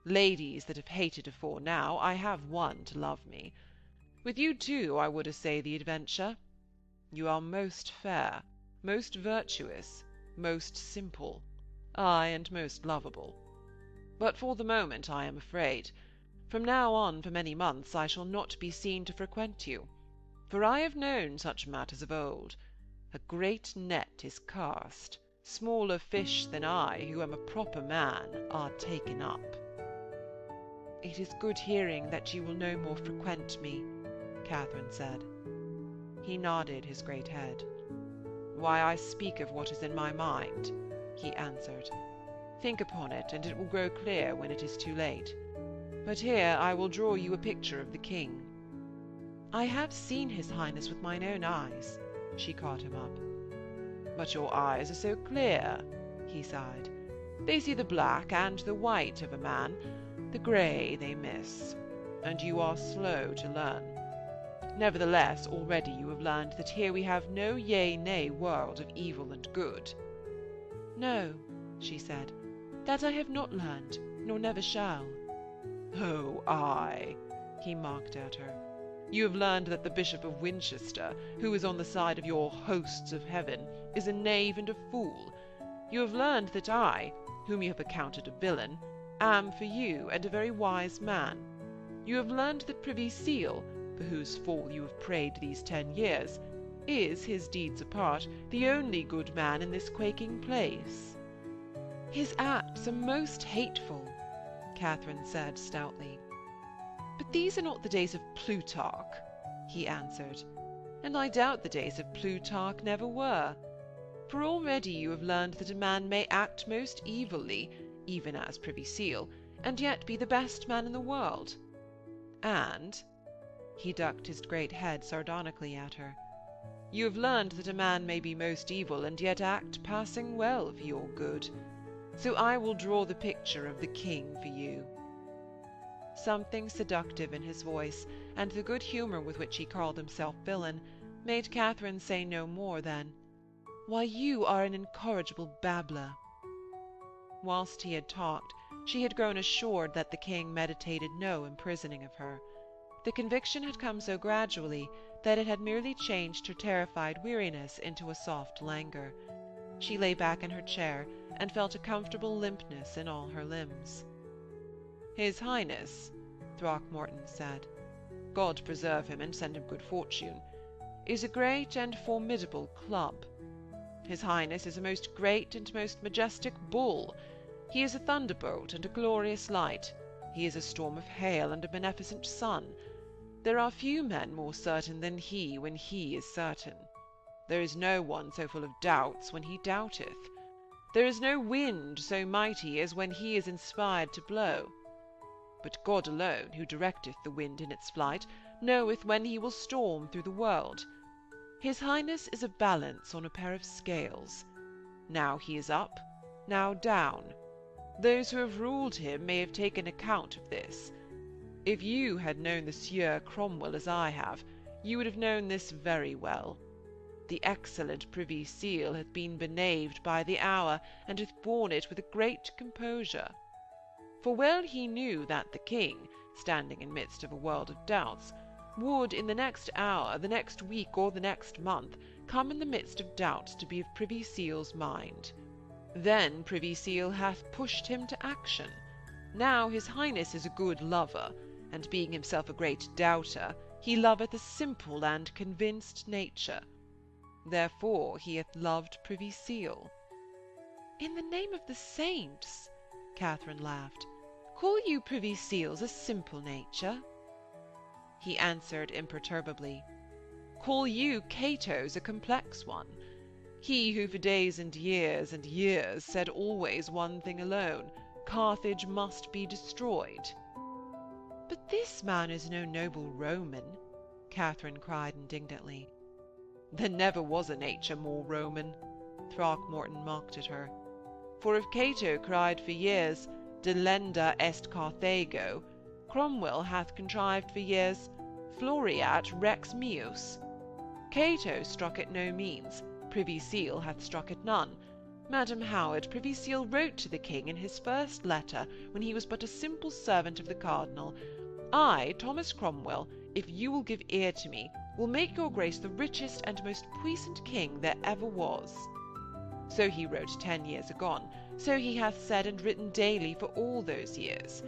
Ladies that have hated afore now, I have won to love me. With you too I would essay the adventure. You are most fair, most virtuous, most simple, ay, and most lovable. But for the moment I am afraid. From now on for many months I shall not be seen to frequent you, for I have known such matters of old. A great net is cast, smaller fish than I, who am a proper man, are taken up. It is good hearing that you will no more frequent me, Katharine said. He nodded his great head. Why, I speak of what is in my mind, he answered. Think upon it, and it will grow clear when it is too late. But here I will draw you a picture of the king. I have seen his Highness with mine own eyes, she caught him up. But your eyes are so clear, he sighed. They see the black and the white of a man, the grey they miss, and you are slow to learn. Nevertheless, already you have learned that here we have no yea-nay world of evil and good. No, she said, that I have not learned, nor never shall. Oh, ay, he mocked at her. You have learned that the Bishop of Winchester, who is on the side of your hosts of heaven, is a knave and a fool. You have learned that I, whom you have accounted a villain, am for you and a very wise man. You have learned that Privy Seal, for whose fall you have prayed these 10 years, is, his deeds apart, the only good man in this quaking place. His acts are most hateful, Katharine said stoutly. But these are not the days of Plutarch, he answered, and I doubt the days of Plutarch never were. For already you have learned that a man may act most evilly, even as Privy Seal, and yet be the best man in the world. And, he ducked his great head sardonically at her, you have learned that a man may be most evil and yet act passing well for your good. So I will draw the picture of the king for you. Something seductive in his voice, and the good humour with which he called himself villain, made Katharine say no more than, "Why, you are an incorrigible babbler." Whilst he had talked, she had grown assured that the king meditated no imprisoning of her. The conviction had come so gradually that it had merely changed her terrified weariness into a soft languor. She lay back in her chair, and felt a comfortable limpness in all her limbs. His Highness, Throckmorton said, God preserve him and send him good fortune, is a great and formidable club. His Highness is a most great and most majestic bull. He is a thunderbolt and a glorious light. He is a storm of hail and a beneficent sun. There are few men more certain than he when he is certain. There is no one so full of doubts when he doubteth. There is no wind so mighty as when he is inspired to blow. But God alone, who directeth the wind in its flight, knoweth when he will storm through the world. His Highness is a balance on a pair of scales. Now he is up, now down. Those who have ruled him may have taken account of this. If you had known the Sieur Cromwell as I have, you would have known this very well. The excellent Privy Seal hath been benaved by the hour, and hath borne it with a great composure. For well he knew that the king, standing in midst of a world of doubts, would in the next hour, the next week, or the next month, come in the midst of doubts to be of Privy Seal's mind. Then Privy Seal hath pushed him to action. Now his Highness is a good lover, and being himself a great doubter, he loveth a simple and convinced nature. Therefore he hath loved Privy Seal. In the name of the saints, Katharine laughed, call you Privy Seal's a simple nature? He answered imperturbably, call you Cato's a complex one. He who for days and years said always one thing alone, Carthage must be destroyed. But this man is no noble Roman, Katharine cried indignantly. There never was a nature more Roman, Throckmorton mocked at her. For if Cato cried for years, Delenda est Carthago, Cromwell hath contrived for years, Floreat rex meus. Cato struck at no means, Privy Seal hath struck at none. Madam Howard, Privy Seal wrote to the king in his first letter, when he was but a simple servant of the cardinal, I, Thomas Cromwell, if you will give ear to me, will make your grace the richest and most puissant king there ever was. So he wrote 10 years agone, so he hath said and written daily for all those years.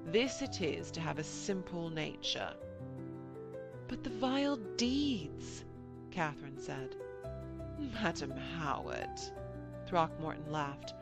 This it is to have a simple nature. But the vile deeds, Katharine said. Madam Howard, Throckmorton laughed,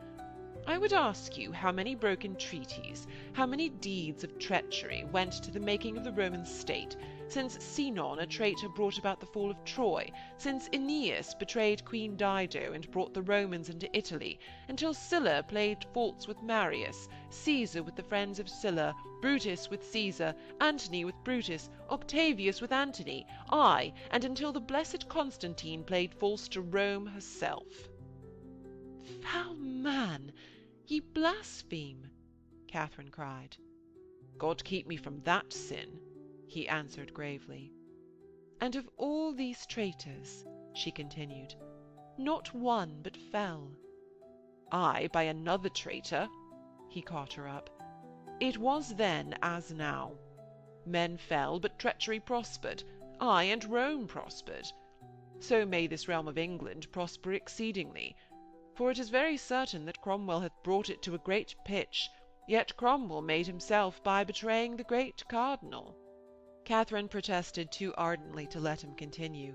I would ask you how many broken treaties, how many deeds of treachery went to the making of the Roman state, since Sinon a traitor brought about the fall of Troy, since Aeneas betrayed Queen Dido and brought the Romans into Italy, until Sylla played false with Marius, Caesar with the friends of Sylla, Brutus with Caesar, Antony with Brutus, Octavius with Antony, ay, and until the blessed Constantine played false to Rome herself. Foul man, ye blaspheme, Katharine cried. God keep me from that sin, he answered gravely. And of all these traitors, she continued, not one but fell. Ay, by another traitor, he caught her up. It was then as now. Men fell, but treachery prospered, ay, and Rome prospered. So may this realm of England prosper exceedingly, for it is very certain that Cromwell hath brought it to a great pitch, yet Cromwell made himself by betraying the great cardinal. Katharine protested too ardently to let him continue.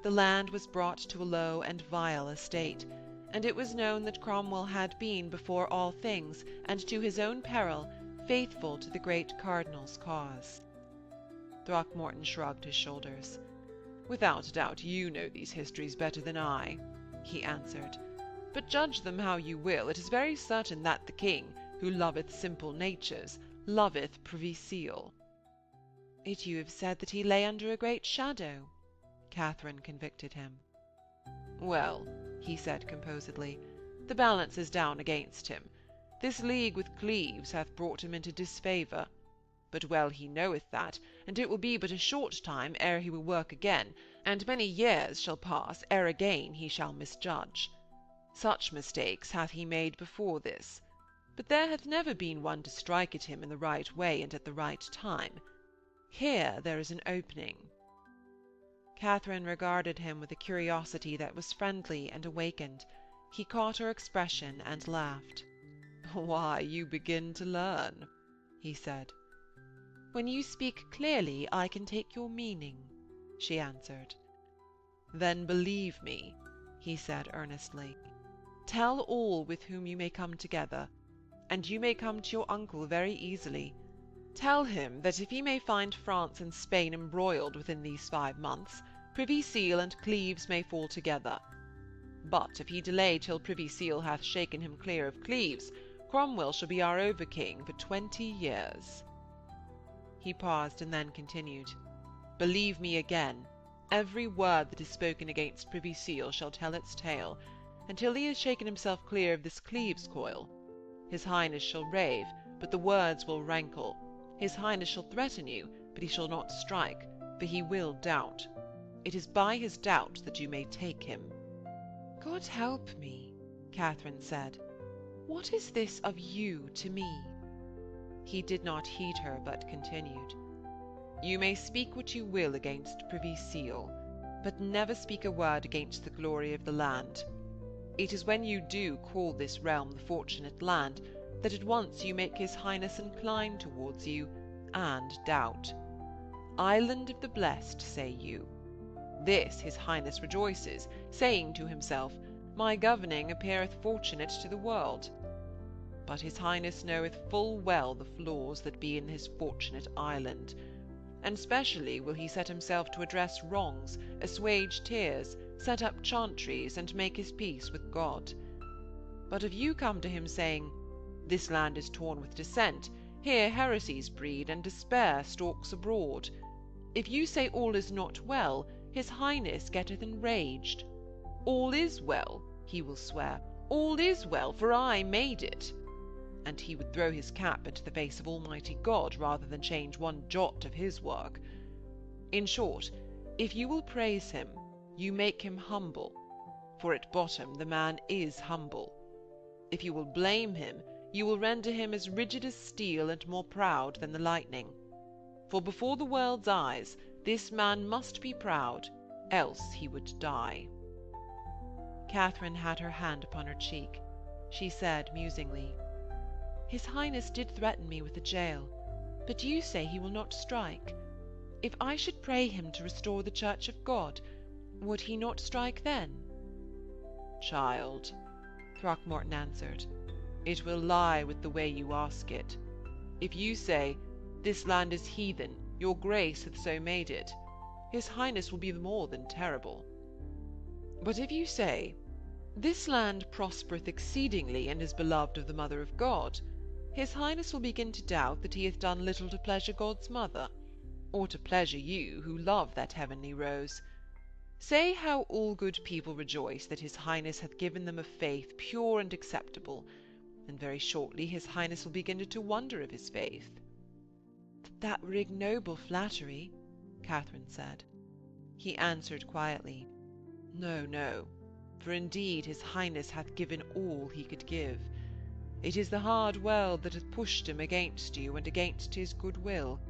The land was brought to a low and vile estate, and it was known that Cromwell had been, before all things, and to his own peril, faithful to the great cardinal's cause. Throckmorton shrugged his shoulders. Without doubt you know these histories better than I, he answered. But judge them how you will, it is very certain that the king, who loveth simple natures, loveth Privy Seal. Yet you have said that he lay under a great shadow, Katharine convicted him. Well, he said composedly, the balance is down against him. This league with Cleves hath brought him into disfavour. But well he knoweth that, and it will be but a short time ere he will work again, and many years shall pass ere again he shall misjudge. Such mistakes hath he made before this, but there hath never been one to strike at him in the right way and at the right time. Here there is an opening. Katharine regarded him with a curiosity that was friendly and awakened. He caught her expression and laughed. Why, you begin to learn, he said. When you speak clearly, I can take your meaning, she answered. Then believe me, he said earnestly. Tell all with whom you may come together, and you may come to your uncle very easily. Tell him that if he may find France and Spain embroiled within these 5 months, Privy Seal and Cleves may fall together. But if he delay till Privy Seal hath shaken him clear of Cleves, Cromwell shall be our over-king for 20 years. He paused and then continued, Believe me again, every word that is spoken against Privy Seal shall tell its tale, until he has shaken himself clear of this Cleves coil. His Highness shall rave, but the words will rankle. His Highness shall threaten you, but he shall not strike, for he will doubt. It is by his doubt that you may take him. God help me, Katharine said. What is this of you to me? He did not heed her, but continued, You may speak what you will against Privy Seal, but never speak a word against the glory of the land. It is when you do call this realm the Fortunate Land that at once you make his Highness incline towards you, and doubt. Island of the blessed, say you. This his Highness rejoices, saying to himself, My governing appeareth fortunate to the world. But his Highness knoweth full well the flaws that be in his fortunate island, and specially will he set himself to address wrongs, assuage tears, set up chantries, and make his peace with God. But if you come to him saying, This land is torn with dissent, here heresies breed, and despair stalks abroad, if you say all is not well, his Highness getteth enraged. All is well, he will swear, all is well, for I made it. And he would throw his cap into the face of Almighty God rather than change one jot of his work. In short, if you will praise him, you make him humble, for at bottom the man is humble. If you will blame him, you will render him as rigid as steel and more proud than the lightning. For before the world's eyes, this man must be proud, else he would die. Katharine had her hand upon her cheek. She said musingly, His Highness did threaten me with a jail, but you say he will not strike. If I should pray him to restore the Church of God, would he not strike then? Child, Throckmorton answered, it will lie with the way you ask it. If you say, This land is heathen, your grace hath so made it, his Highness will be more than terrible. But if you say, This land prospereth exceedingly, and is beloved of the Mother of God, his Highness will begin to doubt that he hath done little to pleasure God's mother, or to pleasure you, who love that heavenly rose. Say how all good people rejoice that his Highness hath given them a faith pure and acceptable, and very shortly his Highness will begin to wonder of his faith. That were ignoble flattery, Katharine said. He answered quietly, No, no, for indeed his Highness hath given all he could give. It is the hard world that hath pushed him against you and against his good will.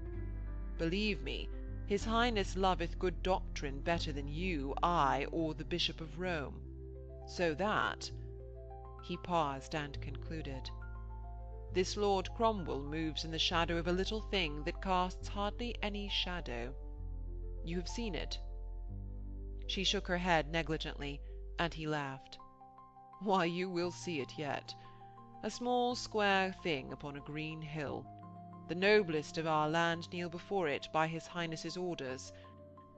Believe me, his Highness loveth good doctrine better than you, I, or the Bishop of Rome. So that— He paused and concluded. This Lord Cromwell moves in the shadow of a little thing that casts hardly any shadow. You have seen it? She shook her head negligently, and he laughed. Why, you will see it yet. A small square thing upon a green hill. The noblest of our land kneel before it by his Highness's orders,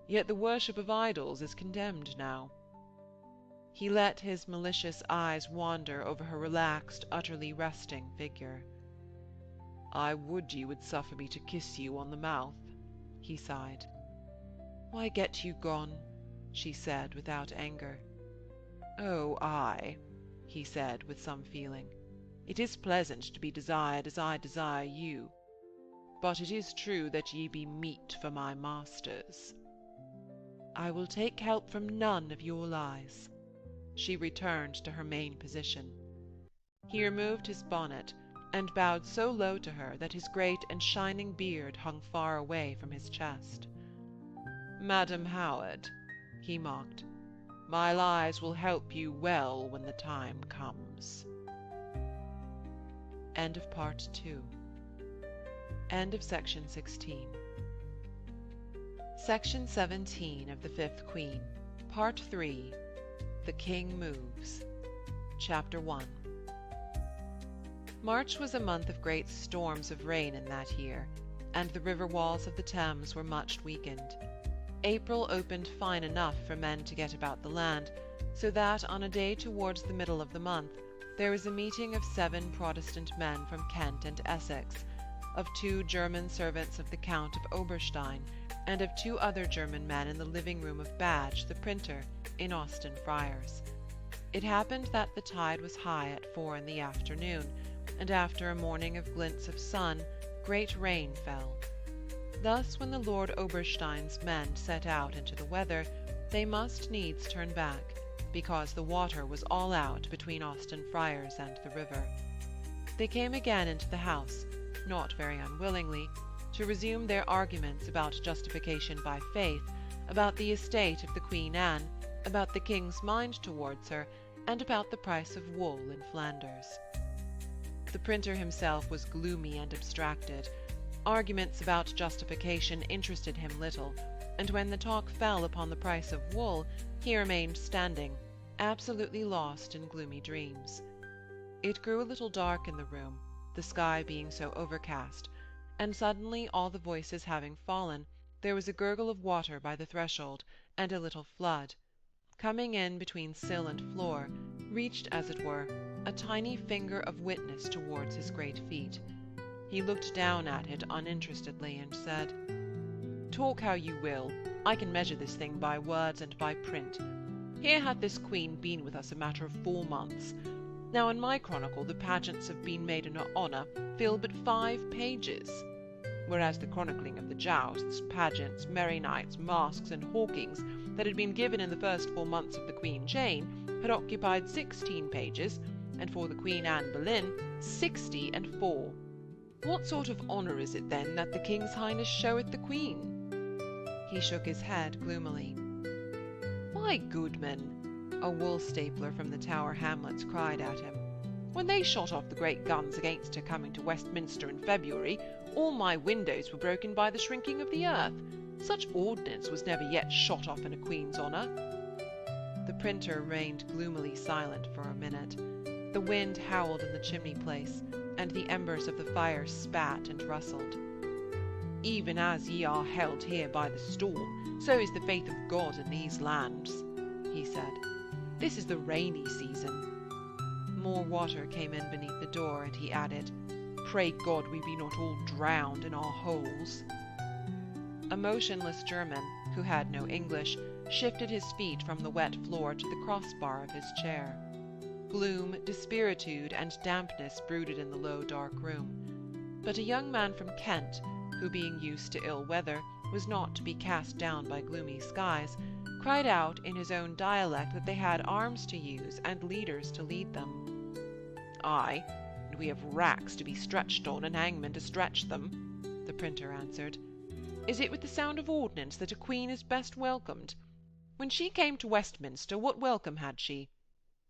yet the worship of idols is condemned now. He let his malicious eyes wander over her relaxed, utterly resting figure. I would you would suffer me to kiss you on the mouth, he sighed. Why get you gone? She said without anger. Oh, aye, he said with some feeling. It is pleasant to be desired as I desire you. But it is true that ye be meat for my masters. I will take help from none of your lies. She returned to her main position. He removed his bonnet, and bowed so low to her that his great and shining beard hung far away from his chest. Madam Howard, he mocked, my lies will help you well when the time comes. End of Part 2. End of Section 16. Section 17 of The Fifth Queen, Part 3. The King Moves. Chapter 1. March was a month of great storms of rain in that year, and the river walls of the Thames were much weakened. April opened fine enough for men to get about the land, so that on a day towards the middle of the month there was a meeting of 7 Protestant men from Kent and Essex, of 2 German servants of the Count of Oberstein, and of 2 other German men in the living room of Badge, the printer, in Austin Friars. It happened that the tide was high at 4 in the afternoon, and after a morning of glints of sun, great rain fell. Thus, when the Lord Oberstein's men set out into the weather, they must needs turn back, because the water was all out between Austin Friars and the river. They came again into the house, not very unwillingly, to resume their arguments about justification by faith, about the estate of the Queen Anne, about the King's mind towards her, and about the price of wool in Flanders. The printer himself was gloomy and abstracted. Arguments about justification interested him little, and when the talk fell upon the price of wool, he remained standing, absolutely lost in gloomy dreams. It grew a little dark in the room, the sky being so overcast, and suddenly, all the voices having fallen, there was a gurgle of water by the threshold, and a little flood. Coming in between sill and floor, reached, as it were, a tiny finger of witness towards his great feet. He looked down at it uninterestedly, and said, "Talk how you will, I can measure this thing by words and by print. Here hath this queen been with us a matter of 4 months. Now in my chronicle the pageants have been made in her honour fill but 5 pages, whereas the chronicling of the jousts, pageants, merry nights, masques, and hawkings that had been given in the first 4 months of the Queen Jane had occupied 16 pages, and for the Queen Anne Boleyn 64. What sort of honour is it then that the King's Highness showeth the Queen?" He shook his head gloomily. "Why, goodman," a wool stapler from the Tower Hamlets cried at him, "when they shot off the great guns against her coming to Westminster in February, all my windows were broken by the shrinking of the earth. Such ordnance was never yet shot off in a queen's honour." The printer remained gloomily silent for a minute. The wind howled in the chimney-place, and the embers of the fire spat and rustled. "Even as ye are held here by the storm, so is the faith of God in these lands," he said. "This is the rainy season." More water came in beneath the door, and he added, "Pray God we be not all drowned in our holes." A motionless German, who had no English, shifted his feet from the wet floor to the crossbar of his chair. Gloom, dispiritude, and dampness brooded in the low, dark room. But a young man from Kent, who, being used to ill weather, was not to be cast down by gloomy skies, cried out in his own dialect that they had arms to use and leaders to lead them. "Ay, and we have racks to be stretched on and hangmen to stretch them," the printer answered. "Is it with the sound of ordnance that a queen is best welcomed? When she came to Westminster, what welcome had she?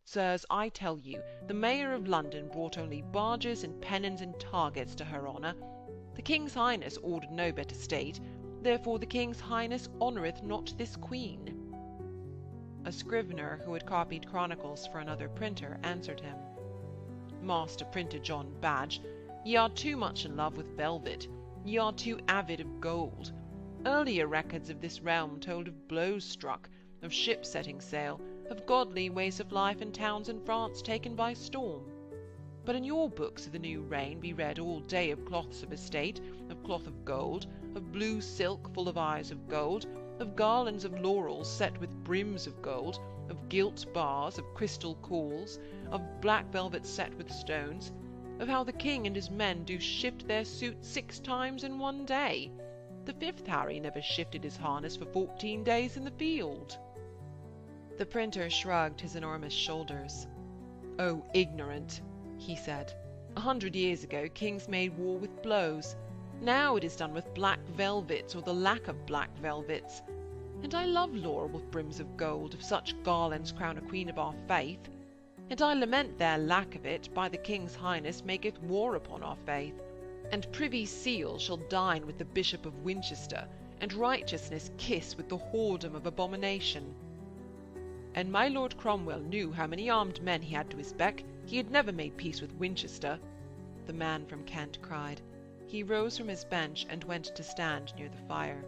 Sirs, I tell you, the Mayor of London brought only barges and pennons and targets to her honour. The King's Highness ordered no better state, therefore the King's Highness honoureth not this queen." A scrivener who had copied chronicles for another printer answered him. "Master Printer John Badge, ye are too much in love with velvet, ye are too avid of gold. Earlier records of this realm told of blows struck, of ships setting sail, of godly ways of life in towns in France taken by storm. But in your books of the new reign we read all day of cloths of estate, of cloth of gold, of blue silk full of eyes of gold, of garlands of laurels set with brims of gold, of gilt bars, of crystal corals, of black velvet set with stones, of how the king and his men do shift their suits 6 times in one day. The 5th Harry never shifted his harness for 14 days in the field." The printer shrugged his enormous shoulders. "Oh, ignorant," he said. 100 years ago kings made war with blows. Now it is done with black velvets or the lack of black velvets. And I love laurel with brims of gold, if such garlands crown a queen of our faith. And I lament their lack of it, by the King's Highness maketh war upon our faith. And Privy Seal shall dine with the Bishop of Winchester, and righteousness kiss with the whoredom of abomination. And my Lord Cromwell knew how many armed men he had to his beck, he had never made peace with Winchester," the man from Kent cried. He rose from his bench and went to stand near the fire.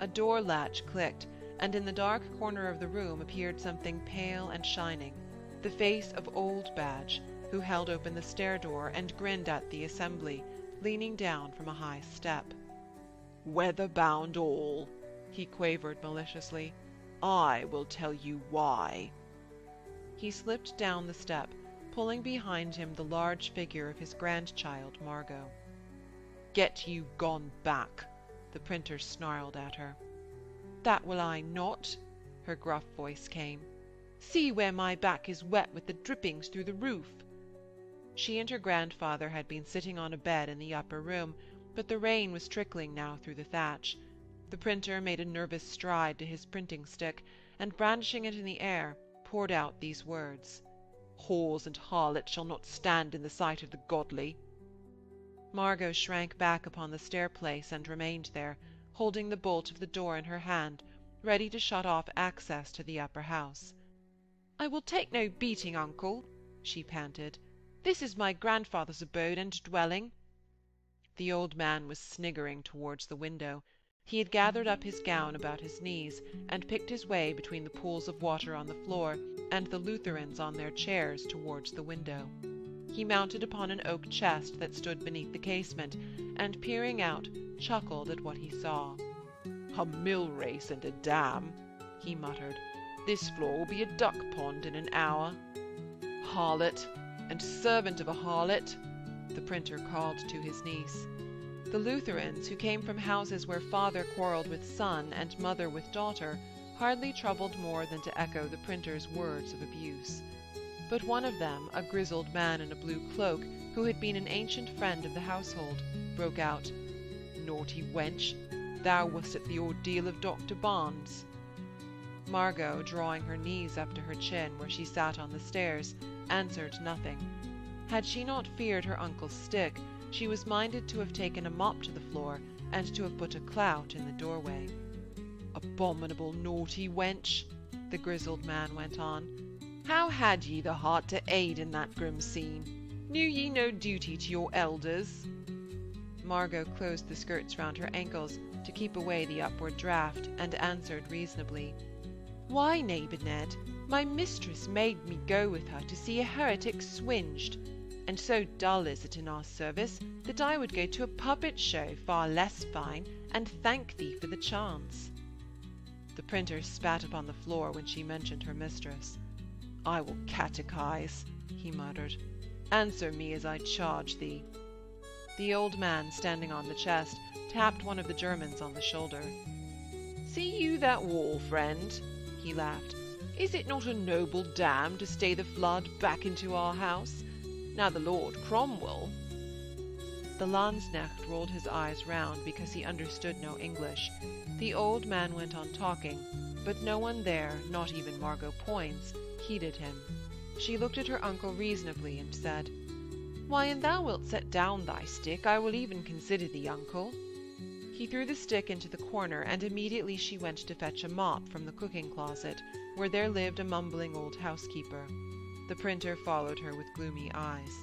A door latch clicked, and in the dark corner of the room appeared something pale and shining, the face of old Badge, who held open the stair door and grinned at the assembly, leaning down from a high step. "Weather-bound all," he quavered maliciously. "I will tell you why." He slipped down the step, pulling behind him the large figure of his grandchild Margot. "Get you gone back," the printer snarled at her. "That will I not," her gruff voice came. "See where my back is wet with the drippings through the roof." She and her grandfather had been sitting on a bed in the upper room, but the rain was trickling now through the thatch. The printer made a nervous stride to his printing stick, and brandishing it in the air, poured out these words: "Whores and harlots shall not stand in the sight of the godly." Margot shrank back upon the stairplace and remained there, holding the bolt of the door in her hand, ready to shut off access to the upper house. "I will take no beating, uncle," she panted. "This is my grandfather's abode and dwelling." The old man was sniggering towards the window. He had gathered up his gown about his knees, and picked his way between the pools of water on the floor and the Lutherans on their chairs towards the window. He mounted upon an oak chest that stood beneath the casement, and peering out, chuckled at what he saw. "A mill race and a dam," he muttered. "This floor will be a duck pond in an hour." "Harlot, and servant of a harlot," the printer called to his niece. The Lutherans, who came from houses where father quarrelled with son and mother with daughter, hardly troubled more than to echo the printer's words of abuse. But one of them, a grizzled man in a blue cloak, who had been an ancient friend of the household, broke out, "Naughty wench, thou wast at the ordeal of Dr. Barnes." Margot, drawing her knees up to her chin where she sat on the stairs, answered nothing. Had she not feared her uncle's stick, she was minded to have taken a mop to the floor, and to have put a clout in the doorway. "Abominable naughty wench," the grizzled man went on. "How had ye the heart to aid in that grim scene? Knew ye no duty to your elders?" Margot closed the skirts round her ankles to keep away the upward draught, and answered reasonably, "Why, neighbour Ned, my mistress made me go with her to see a heretic swinged, and so dull is it in our service that I would go to a puppet show far less fine, and thank thee for the chance." The printer spat upon the floor when she mentioned her mistress. "I will catechize," he muttered. "Answer me as I charge thee." The old man, standing on the chest, tapped one of the Germans on the shoulder. "See you that wall, friend?" he laughed. "Is it not a noble dam to stay the flood back into our house? Now the Lord Cromwell—" The Landsknecht rolled his eyes round because he understood no English. The old man went on talking, but no one there, not even Margot Poins, heeded him. She looked at her uncle reasonably and said, "Why, an thou wilt set down thy stick, I will even consider thee, uncle." He threw the stick into the corner, and immediately she went to fetch a mop from the cooking closet, where there lived a mumbling old housekeeper. The printer followed her with gloomy eyes.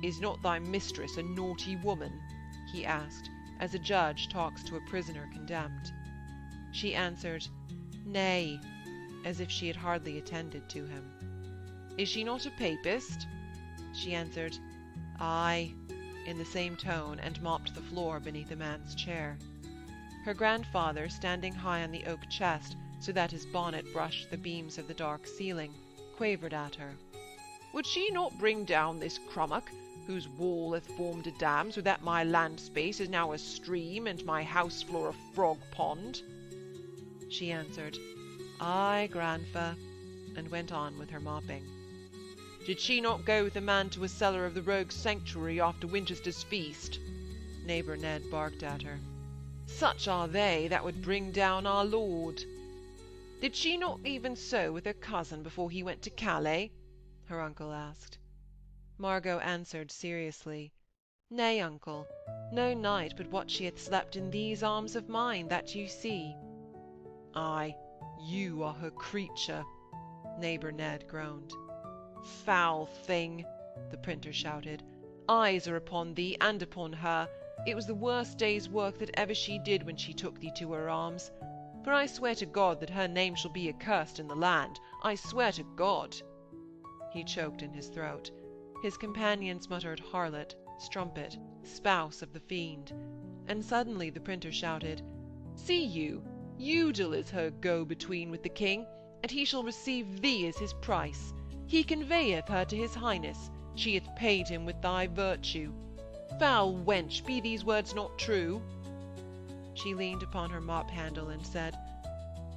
"Is not thy mistress a naughty woman?" he asked, as a judge talks to a prisoner condemned. She answered, "Nay," as if she had hardly attended to him. "Is she not a papist?" She answered, "Aye," in the same tone, and mopped the floor beneath a man's chair. Her grandfather, standing high on the oak chest, so that his bonnet brushed the beams of the dark ceiling, quavered at her. "Would she not bring down this crummock, whose wall hath formed a dam, so that my land space is now a stream, and my house floor a frog pond?" She answered, "Aye, grandfa," and went on with her mopping. "Did she not go with a man to a cellar of the rogue's sanctuary after Winchester's feast?" Neighbour Ned barked at her. "Such are they that would bring down our Lord." "Did she not even so with her cousin before he went to Calais?" her uncle asked. Margot answered seriously, "Nay, uncle, no night but what she hath slept in these arms of mine that you see." "Aye, you are her creature," Neighbour Ned groaned. "Foul thing!" the printer shouted. "Eyes are upon thee and upon her. It was the worst day's work that ever she did when she took thee to her arms. For I swear to God that her name shall be accursed in the land. I swear to God." He choked in his throat. His companions muttered harlot, strumpet, spouse of the fiend. And suddenly the printer shouted, "See you, Udal is her go-between with the king, and he shall receive thee as his price. He conveyeth her to his highness. She hath paid him with thy virtue. Foul wench, be these words not true?" She leaned upon her mop handle and said,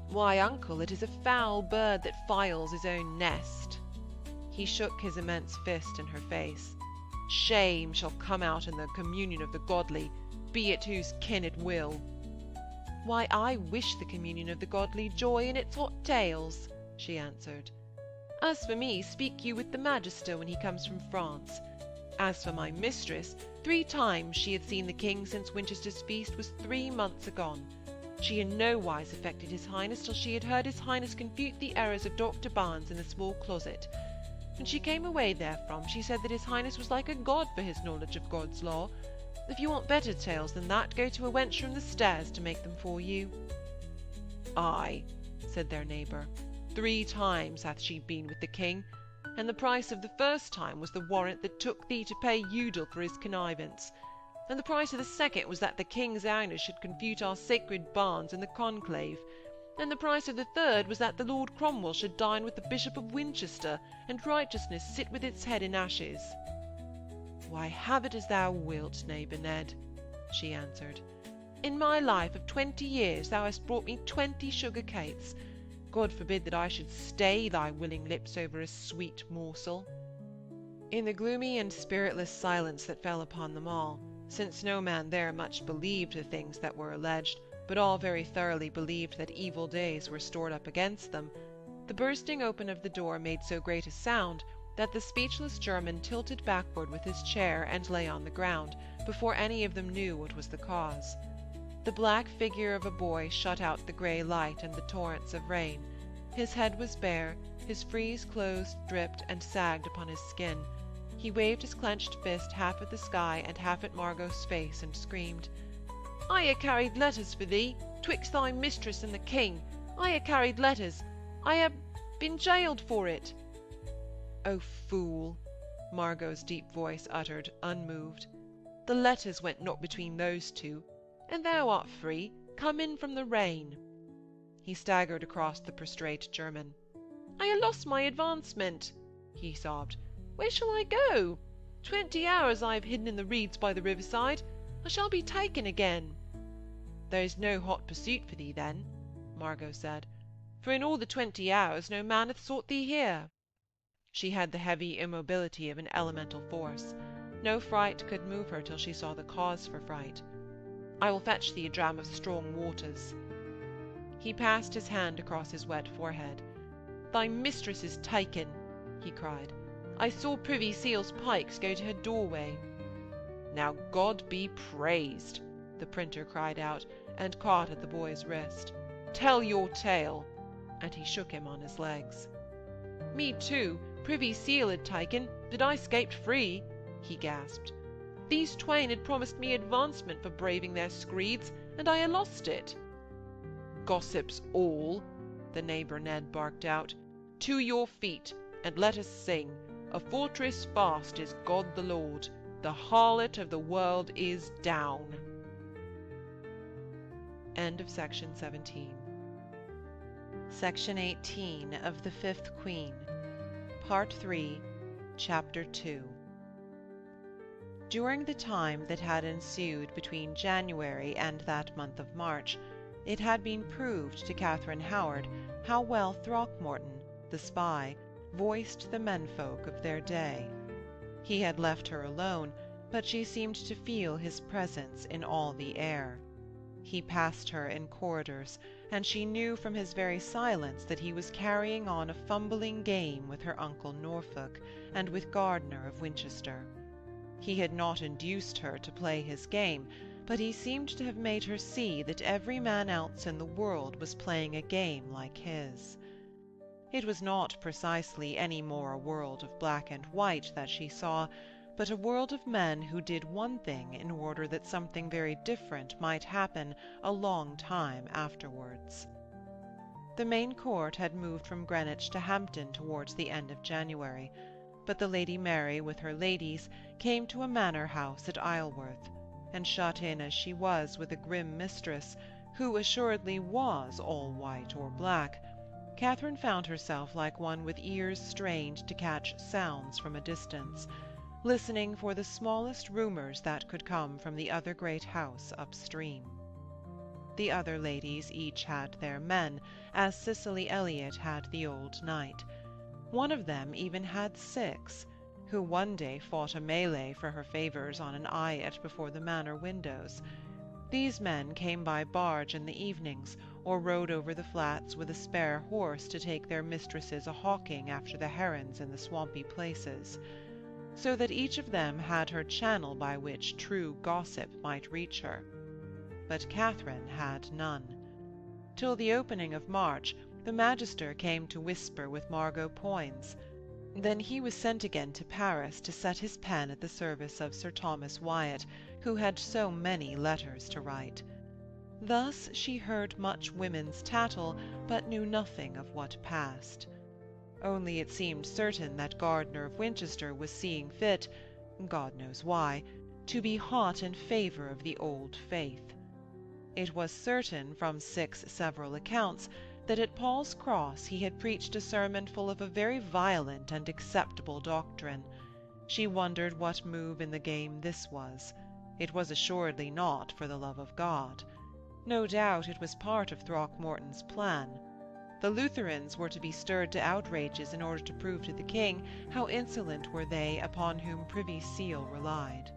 "Why, uncle, it is a foul bird that files his own nest." He shook his immense fist in her face. "Shame shall come out in the communion of the godly, be it whose kin it will." "Why, I wish the communion of the godly joy in its hot tails," she answered. As for me, speak you with the magister when he comes from France. As for my mistress, 3 times she had seen the king since Winchester's feast was 3 months agone. She in no wise affected his highness till she had heard his highness confute the errors of Dr. Barnes in the small closet. When she came away therefrom, she said that his highness was like a god for his knowledge of God's law. If you want better tales than that, go to a wench from the stairs to make them for you. Ay, said their neighbour, 3 times hath she been with the king, and the price of the first time was the warrant that took thee to pay Udal for his connivance, and the price of the second was that the king's highness should confute our sacred barns in the conclave, and the price of the third was that the Lord Cromwell should dine with the Bishop of Winchester, and righteousness sit with its head in ashes. Why, have it as thou wilt, neighbour Ned, she answered. In my life of 20 years thou hast brought me 20 sugar cates. God forbid that I should stay thy willing lips over a sweet morsel. In the gloomy and spiritless silence that fell upon them all, since no man there much believed the things that were alleged, but all very thoroughly believed that evil days were stored up against them, the bursting open of the door made so great a sound that the speechless German tilted backward with his chair and lay on the ground, before any of them knew what was the cause. The black figure of a boy shut out the grey light and the torrents of rain. His head was bare, his frieze clothes dripped and sagged upon his skin. He waved his clenched fist half at the sky and half at Margot's face, and screamed, I ha' carried letters for thee, twixt thy mistress and the king. I ha' carried letters. I ha' been jailed for it. O fool, Margot's deep voice uttered, unmoved. The letters went not between those two, and thou art free, come in from the rain. He staggered across the prostrate German. I ha' lost my advancement, he sobbed. Where shall I go? 20 hours I have hidden in the reeds by the riverside. I shall be taken again. There is no hot pursuit for thee, then, Margot said, for in all the 20 hours no man hath sought thee here. She had the heavy immobility of an elemental force. No fright could move her till she saw the cause for fright. I will fetch thee a dram of strong waters. He passed his hand across his wet forehead. Thy mistress is taken, he cried. I saw Privy Seal's pikes go to her doorway. Now God be praised, the printer cried out, and caught at the boy's wrist. Tell your tale, and he shook him on his legs. Me too, Privy Seal had taken, but I scaped free, he gasped. These twain had promised me advancement for braving their screeds, and I had lost it. Gossips all, the neighbour Ned barked out. To your feet, and let us sing. A fortress fast is God the Lord. The harlot of the world is down. End of section 17. Section 18 of The Fifth Queen, Part 3, Chapter 2. During the time that had ensued between January and that month of March, it had been proved to Katharine Howard how well Throckmorton, the spy, voiced the menfolk of their day. He had left her alone, but she seemed to feel his presence in all the air. He passed her in corridors, and she knew from his very silence that he was carrying on a fumbling game with her uncle Norfolk and with Gardiner of Winchester. He had not induced her to play his game, but he seemed to have made her see that every man else in the world was playing a game like his. It was not precisely any more a world of black and white that she saw, but a world of men who did one thing in order that something very different might happen a long time afterwards. The main court had moved from Greenwich to Hampton towards the end of January, but the Lady Mary with her ladies came to a manor house at Isleworth, and shut in as she was with a grim mistress, who assuredly was all white or black, Katharine found herself like one with ears strained to catch sounds from a distance, listening for the smallest rumours that could come from the other great house upstream. The other ladies each had their men, as Cicely Elliot had the old knight. One of them even had 6, who one day fought a melee for her favours on an eyot before the manor windows. These men came by barge in the evenings, or rode over the flats with a spare horse to take their mistresses a-hawking after the herons in the swampy places, so that each of them had her channel by which true gossip might reach her. But Katharine had none. Till the opening of March, the Magister came to whisper with Margot Poins. Then he was sent again to Paris to set his pen at the service of Sir Thomas Wyatt, who had so many letters to write. Thus she heard much women's tattle, but knew nothing of what passed. Only it seemed certain that Gardiner of Winchester was seeing fit, God knows why, to be hot in favour of the old faith. It was certain, from 6 several accounts, that at Paul's Cross he had preached a sermon full of a very violent and acceptable doctrine. She wondered what move in the game this was. It was assuredly not for the love of God. No doubt it was part of Throckmorton's plan. The Lutherans were to be stirred to outrages in order to prove to the king how insolent were they upon whom Privy Seal relied.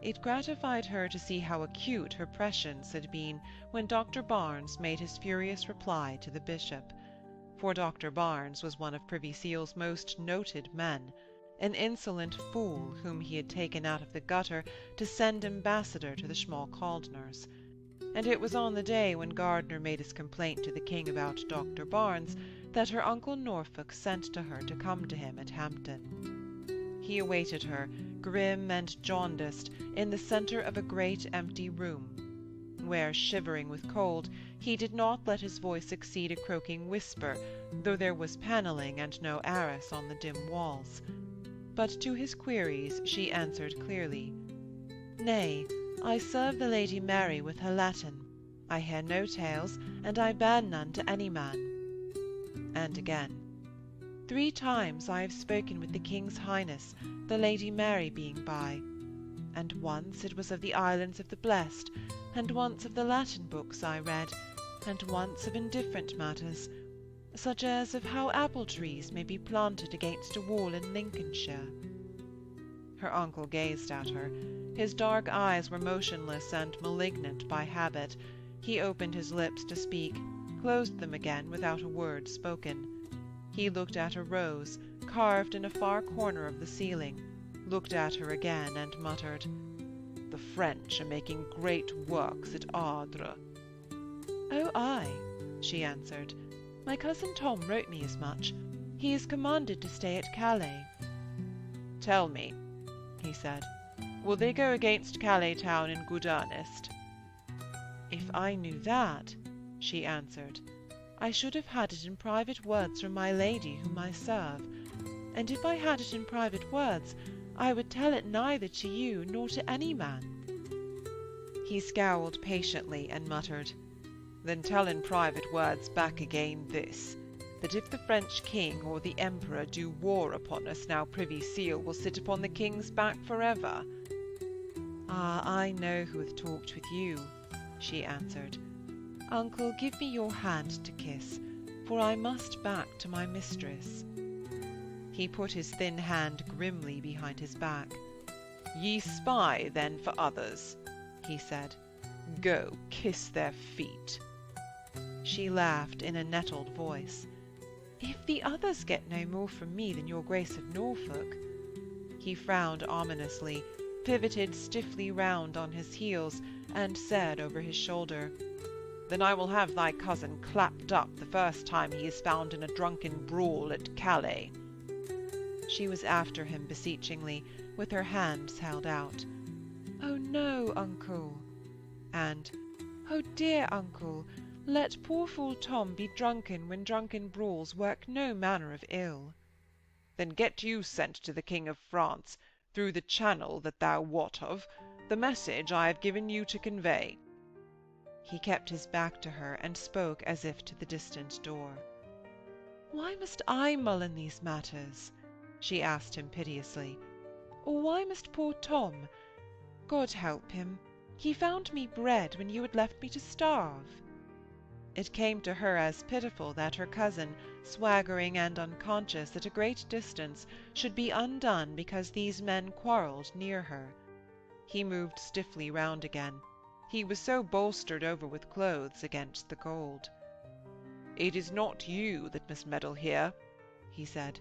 It gratified her to see how acute her prescience had been when Dr. Barnes made his furious reply to the bishop, for Dr. Barnes was one of Privy Seal's most noted men, an insolent fool whom he had taken out of the gutter to send ambassador to the Schmalkaldners. And it was on the day when Gardiner made his complaint to the king about Dr. Barnes that her uncle Norfolk sent to her to come to him at Hampton. He awaited her, grim and jaundiced, in the centre of a great empty room, where, shivering with cold, he did not let his voice exceed a croaking whisper, though there was panelling and no arras on the dim walls. But to his queries she answered clearly, "Nay, I serve the Lady Mary with her Latin. I hear no tales, and I bear none to any man." And again, "3 times I have spoken with the King's Highness, the Lady Mary being by, and once it was of the islands of the blessed, and once of the Latin books I read, and once of indifferent matters, such as of how apple trees may be planted against a wall in Lincolnshire." Her uncle gazed at her. His dark eyes were motionless and malignant by habit. He opened his lips to speak, closed them again without a word spoken. He looked at a rose, carved in a far corner of the ceiling, looked at her again, and muttered, "The French are making great works at Ardres." "Oh, aye," she answered. "My cousin Tom wrote me as much. He is commanded to stay at Calais." "Tell me," he said, "will they go against Calais town in good earnest?" "If I knew that," she answered, "I should have had it in private words from my lady whom I serve, and if I had it in private words, I would tell it neither to you nor to any man." He scowled patiently and muttered, "Then tell in private words back again this, that if the French king or the emperor do war upon us now Privy Seal will sit upon the king's back forever." "Ah, I know who hath talked with you," she answered. "Uncle, give me your hand to kiss, for I must back to my mistress." He put his thin hand grimly behind his back. "Ye spy, then, for others," he said. "Go, kiss their feet." She laughed in a nettled voice. "If the others get no more from me than your Grace of Norfolk—" He frowned ominously, pivoted stiffly round on his heels, and said over his shoulder, "Then I will have thy cousin clapped up the first time he is found in a drunken brawl at Calais." She was after him beseechingly, with her hands held out. "Oh no, uncle!" and "Oh dear uncle, let poor fool Tom be drunken when drunken brawls work no manner of ill." "Then get you sent to the King of France, through the channel that thou wot of, the message I have given you to convey." He kept his back to her, and spoke as if to the distant door. "Why must I mull in these matters?" she asked him piteously. "Or why must poor Tom? God help him! He found me bread when you had left me to starve." It came to her as pitiful that her cousin, swaggering and unconscious at a great distance, should be undone because these men quarrelled near her. He moved stiffly round again. He was so bolstered over with clothes against the cold. "It is not you that must meddle here," he said.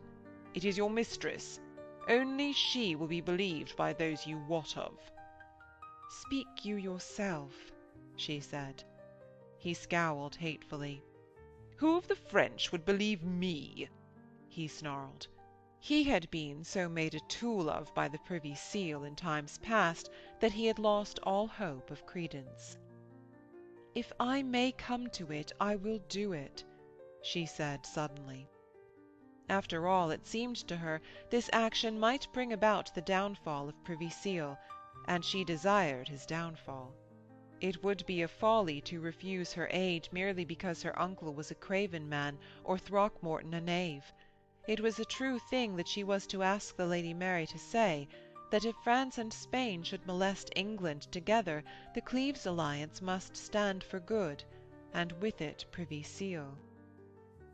"It is your mistress. Only she will be believed by those you wot of." "Speak you yourself," she said. He scowled hatefully. "Who of the French would believe me?" he snarled. He had been so made a tool of by the Privy Seal in times past that he had lost all hope of credence. "If I may come to it, I will do it," she said suddenly. After all, it seemed to her, this action might bring about the downfall of Privy Seal, and she desired his downfall. It would be a folly to refuse her aid merely because her uncle was a craven man, or Throckmorton a knave. It was a true thing that she was to ask the Lady Mary to say, that if France and Spain should molest England together, the Cleves alliance must stand for good, and with it Privy Seal.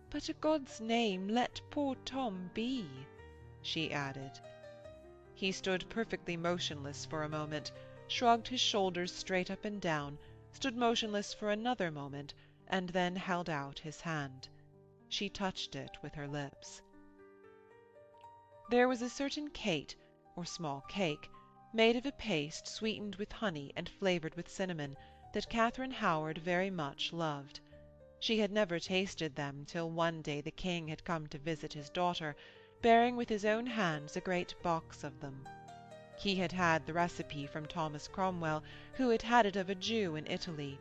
"But a God's name, let poor Tom be," she added. He stood perfectly motionless for a moment, shrugged his shoulders straight up and down, stood motionless for another moment, and then held out his hand. She touched it with her lips. There was a certain cate, or small cake, made of a paste sweetened with honey and flavoured with cinnamon, that Katharine Howard very much loved. She had never tasted them till one day the king had come to visit his daughter, bearing with his own hands a great box of them. He had had the recipe from Thomas Cromwell, who had had it of a Jew in Italy.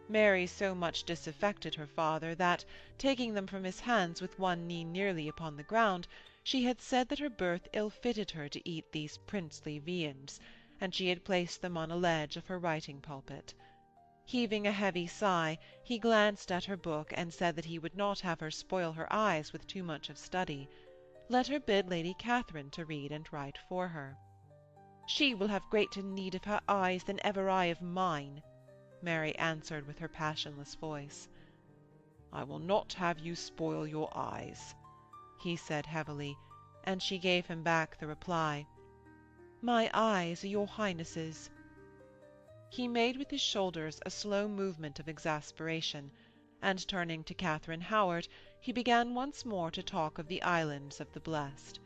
Mary so much disaffected her father that, taking them from his hands with one knee nearly upon the ground, she had said that her birth ill-fitted her to eat these princely viands, and she had placed them on a ledge of her writing-pulpit. Heaving a heavy sigh, he glanced at her book and said that he would not have her spoil her eyes with too much of study. Let her bid Lady Catherine to read and write for her. "She will have greater need of her eyes than ever I of mine," Mary answered with her passionless voice. "I will not have you spoil your eyes," he said heavily, and she gave him back the reply, "My eyes are your Highness's." He made with his shoulders a slow movement of exasperation, and turning to Katharine Howard, he began once more to talk of the islands of the blessed.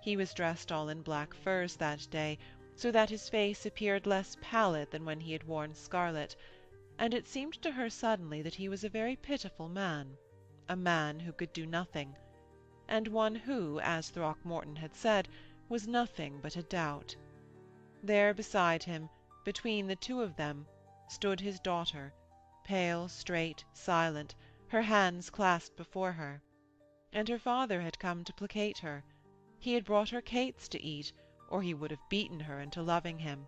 He was dressed all in black furs that day, so that his face appeared less pallid than when he had worn scarlet, and it seemed to her suddenly that he was a very pitiful man, a man who could do nothing, and one who, as Throckmorton had said, was nothing but a doubt. There beside him, between the two of them, stood his daughter, pale, straight, silent, her hands clasped before her. And her father had come to placate her. He had brought her cates to eat, or he would have beaten her into loving him.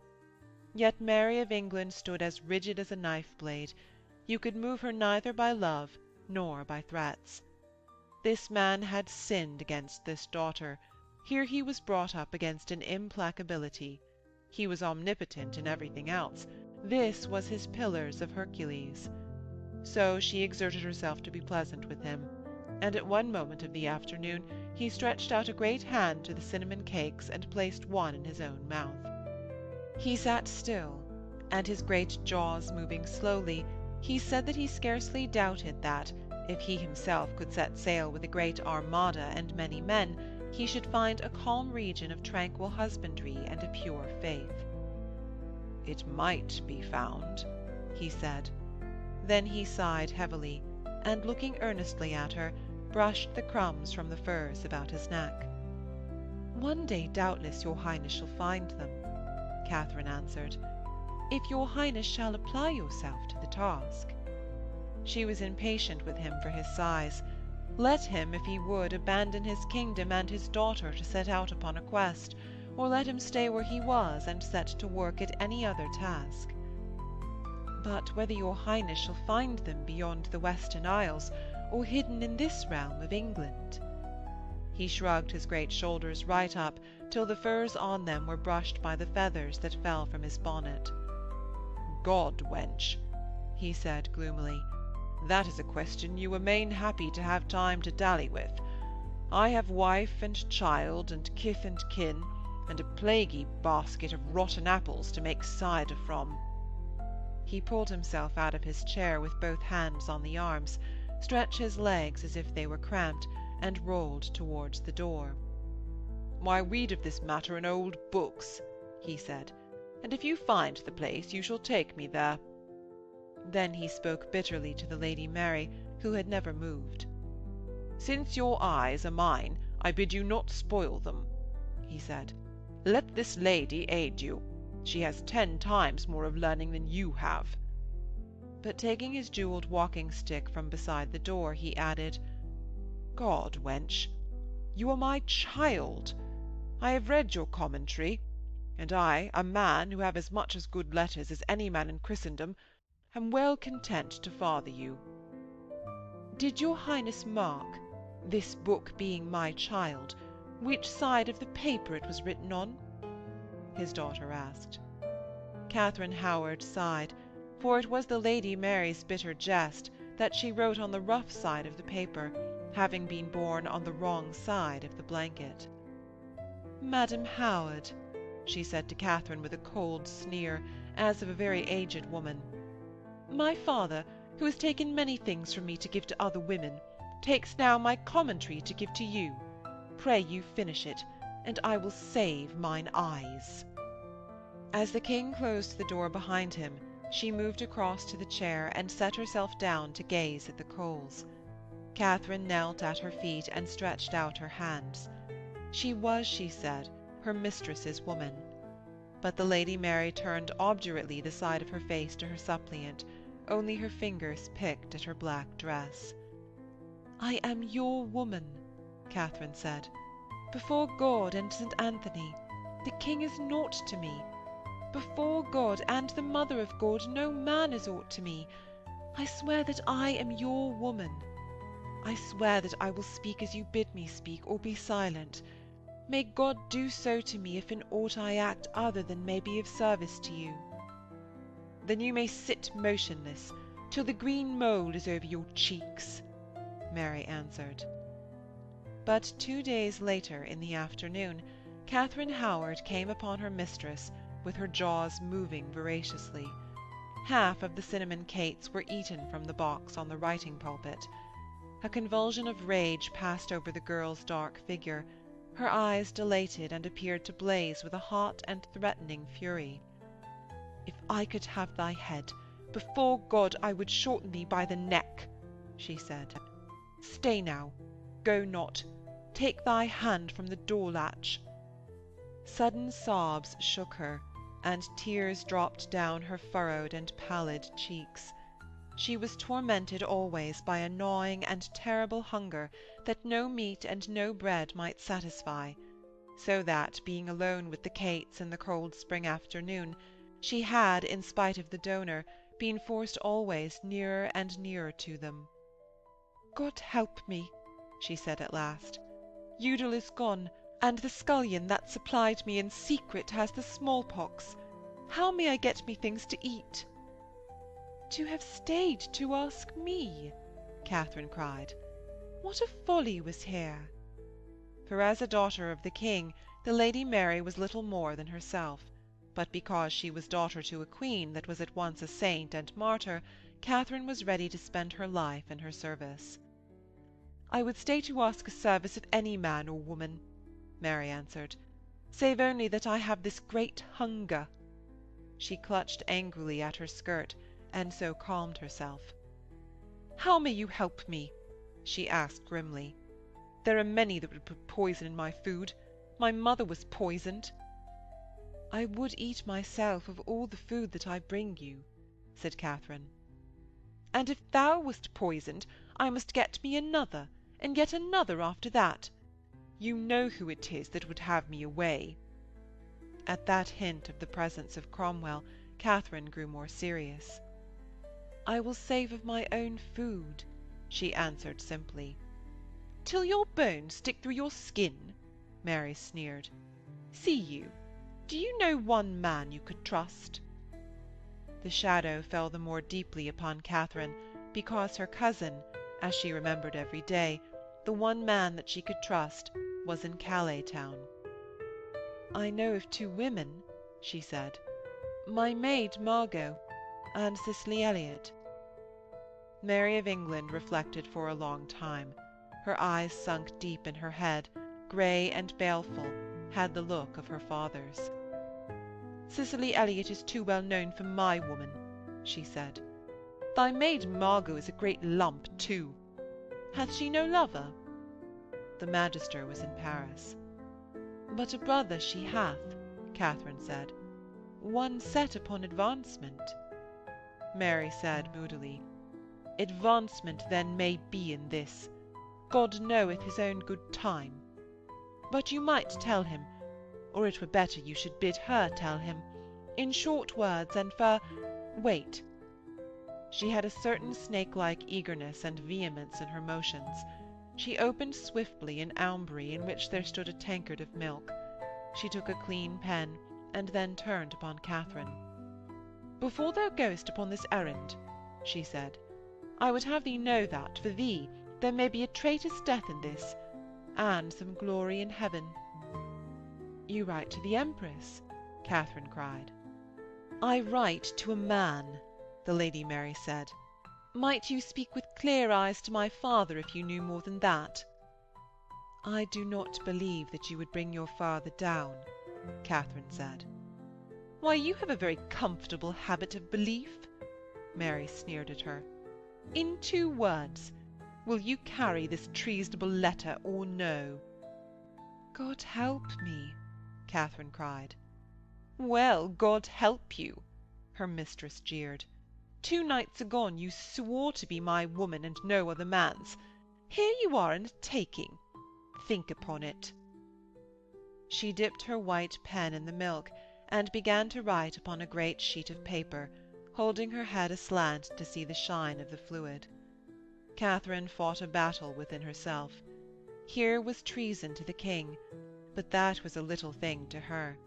Yet Mary of England stood as rigid as a knife-blade. You could move her neither by love nor by threats. This man had sinned against this daughter. Here he was brought up against an implacability. He was omnipotent in everything else. This was his Pillars of Hercules. So she exerted herself to be pleasant with him, and at one moment of the afternoon he stretched out a great hand to the cinnamon cakes and placed one in his own mouth. He sat still, and his great jaws moving slowly, he said that he scarcely doubted that, if he himself could set sail with a great armada and many men, he should find a calm region of tranquil husbandry and a pure faith. "It might be found," he said. Then he sighed heavily, and looking earnestly at her, brushed the crumbs from the furs about his neck. "One day doubtless your Highness shall find them," Katharine answered, "if your Highness shall apply yourself to the task." She was impatient with him for his sighs. Let him, if he would, abandon his kingdom and his daughter to set out upon a quest, or let him stay where he was and set to work at any other task. "But whether your Highness shall find them beyond the Western Isles, or hidden in this realm of England?" He shrugged his great shoulders right up, till the furs on them were brushed by the feathers that fell from his bonnet. "God, wench," he said gloomily, "that is a question you were main happy to have time to dally with. I have wife and child and kith and kin, and a plaguy basket of rotten apples to make cider from." He pulled himself out of his chair with both hands on the arms, stretched his legs as if they were cramped, and rolled towards the door. "Why, read of this matter in old books," he said, "and if you find the place, you shall take me there." Then he spoke bitterly to the Lady Mary, who had never moved. "Since your eyes are mine, I bid you not spoil them," he said. "Let this lady aid you. She has 10 times more of learning than you have." But taking his jewelled walking-stick from beside the door, he added, "God, wench, you are my child. I have read your commentary, and I, a man who have as much as good letters as any man in Christendom, am well content to father you." "Did your Highness mark, this book being my child, which side of the paper it was written on?" his daughter asked. Katharine Howard sighed, for it was the Lady Mary's bitter jest that she wrote on the rough side of the paper, having been born on the wrong side of the blanket. "Madam Howard," she said to Katharine with a cold sneer, as of a very aged woman, "my father, who has taken many things from me to give to other women, takes now my commentary to give to you. Pray you finish it, and I will save mine eyes." As the king closed the door behind him, she moved across to the chair and set herself down to gaze at the coals. Katharine knelt at her feet and stretched out her hands. She was, she said, her mistress's woman. But the Lady Mary turned obdurately the side of her face to her suppliant, only her fingers picked at her black dress. "I am your woman," Katharine said. "Before God and St. Anthony, the king is naught to me. Before God and the Mother of God, no man is aught to me. I swear that I am your woman. I swear that I will speak as you bid me speak, or be silent. May God do so to me if in aught I act other than may be of service to you." "Then you may sit motionless, till the green mould is over your cheeks," Mary answered. But 2 days later, in the afternoon, Katharine Howard came upon her mistress with her jaws moving voraciously. Half of the cinnamon cates were eaten from the box on the writing-pulpit. A convulsion of rage passed over the girl's dark figure. Her eyes dilated and appeared to blaze with a hot and threatening fury. "If I could have thy head, before God I would shorten thee by the neck," she said. "Stay now, go not, take thy hand from the door-latch." Sudden sobs shook her, and tears dropped down her furrowed and pallid cheeks. She was tormented always by a gnawing and terrible hunger that no meat and no bread might satisfy, so that, being alone with the cates in the cold spring afternoon, she had, in spite of the donor, been forced always nearer and nearer to them. "God help me," she said at last. "Udal is gone, and the scullion that supplied me in secret has the smallpox. How may I get me things to eat?" "To have stayed to ask me," Katharine cried. "What a folly was here!" For as a daughter of the king, the Lady Mary was little more than herself, but because she was daughter to a queen that was at once a saint and martyr, Katharine was ready to spend her life in her service. "I would stay to ask a service of any man or woman," Mary answered, "save only that I have this great hunger." She clutched angrily at her skirt, and so calmed herself. "How may you help me?" she asked grimly. "There are many that would put poison in my food. My mother was poisoned." "I would eat myself of all the food that I bring you," said Katharine. "And if thou wast poisoned, I must get me another, and yet another after that. You know who it is that would have me away." At that hint of the presence of Cromwell, Katharine grew more serious. "I will save of my own food," she answered simply. "Till your bones stick through your skin?" Mary sneered. "See you, do you know one man you could trust?" The shadow fell the more deeply upon Katharine, because her cousin, as she remembered every day, the one man that she could trust, was in Calais town. "I know of 2 women," she said. "My maid Margot, And Cicely Elliot? Mary of England reflected for a long time. Her eyes sunk deep in her head, grey and baleful, had the look of her father's. Cicely Elliot is too well known for my woman, she said. Thy maid Margot is a great lump, too. Hath she no lover? The magister was in Paris. But a brother she hath, Katharine said, one set upon advancement. Mary said moodily, Advancement then may be in this. God knoweth his own good time. But you might tell him, or it were better you should bid her tell him, in short words and wait. She had a certain snake-like eagerness and vehemence in her motions. She opened swiftly an aumbrey in which there stood a tankard of milk. She took a clean pen, and then turned upon Katharine. Before thou goest upon this errand, she said, I would have thee know that, for thee, there may be a traitor's death in this, and some glory in heaven. You write to the Empress, Katharine cried. I write to a man, the Lady Mary said. Might you speak with clear eyes to my father if you knew more than that? I do not believe that you would bring your father down, Katharine said. Why, you have a very comfortable habit of belief, Mary sneered at her. In 2 words, will you carry this treasonable letter or no? God help me, Katharine cried. Well, God help you, her mistress jeered. 2 nights agone you swore to be my woman and no other man's. Here you are in a taking. Think upon it. She dipped her white pen in the milk, and began to write upon a great sheet of paper, holding her head aslant to see the shine of the fluid. Katharine fought a battle within herself. Here was treason to the king, but that was a little thing to her.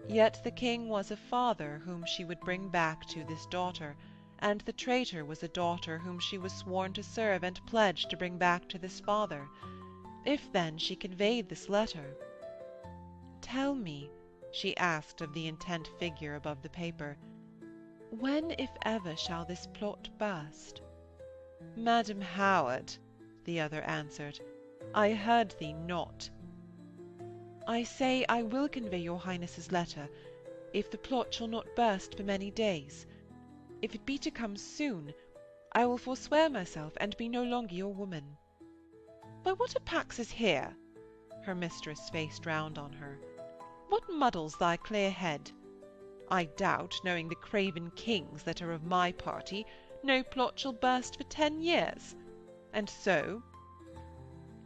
Yet the king was a father whom she would bring back to this daughter, and the traitor was a daughter whom she was sworn to serve and pledged to bring back to this father. If then she conveyed this letter— Tell me, she asked of the intent figure above the paper, when, if ever, shall this plot burst? Madam Howard, the other answered, I heard thee not. I say I will convey your Highness's letter, if the plot shall not burst for many days. If it be to come soon, I will forswear myself and be no longer your woman. By what a pax is here? Her mistress faced round on her. What muddles thy clear head? I doubt, knowing the craven kings that are of my party, no plot shall burst for 10 years. And so—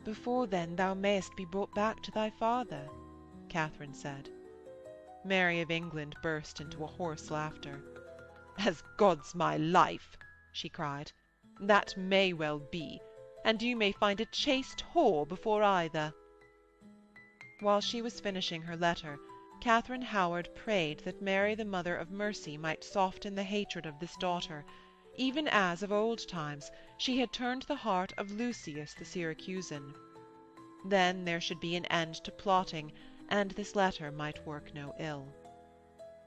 Before then thou mayest be brought back to thy father, Katharine said. Mary of England burst into a hoarse laughter. As God's my life, she cried, that may well be, and you may find a chaste whore before either. While she was finishing her letter, Katharine Howard prayed that Mary the Mother of Mercy might soften the hatred of this daughter, even as of old times she had turned the heart of Lucius the Syracusan. Then there should be an end to plotting, and this letter might work no ill.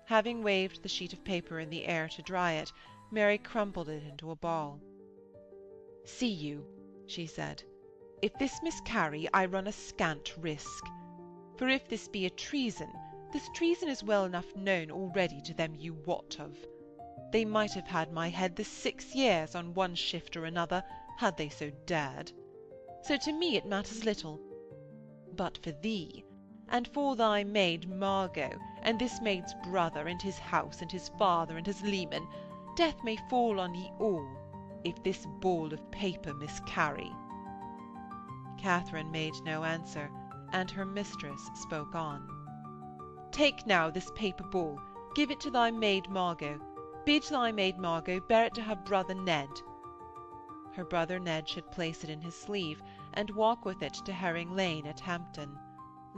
Having waved the sheet of paper in the air to dry it, Mary crumpled it into a ball. See you, she said, if this miscarry, I run a scant risk. For if this be a treason, this treason is well enough known already to them you wot of. They might have had my head this 6 years on one shift or another, had they so dared. So to me it matters little. But for thee, and for thy maid Margot, and this maid's brother, and his house, and his father, and his leman, death may fall on ye all, if this ball of paper miscarry. Katharine made no answer, and her mistress spoke on. Take now this paper ball, give it to thy maid Margot. Bid thy maid Margot bear it to her brother Ned. Her brother Ned should place it in his sleeve, and walk with it to Herring Lane at Hampton.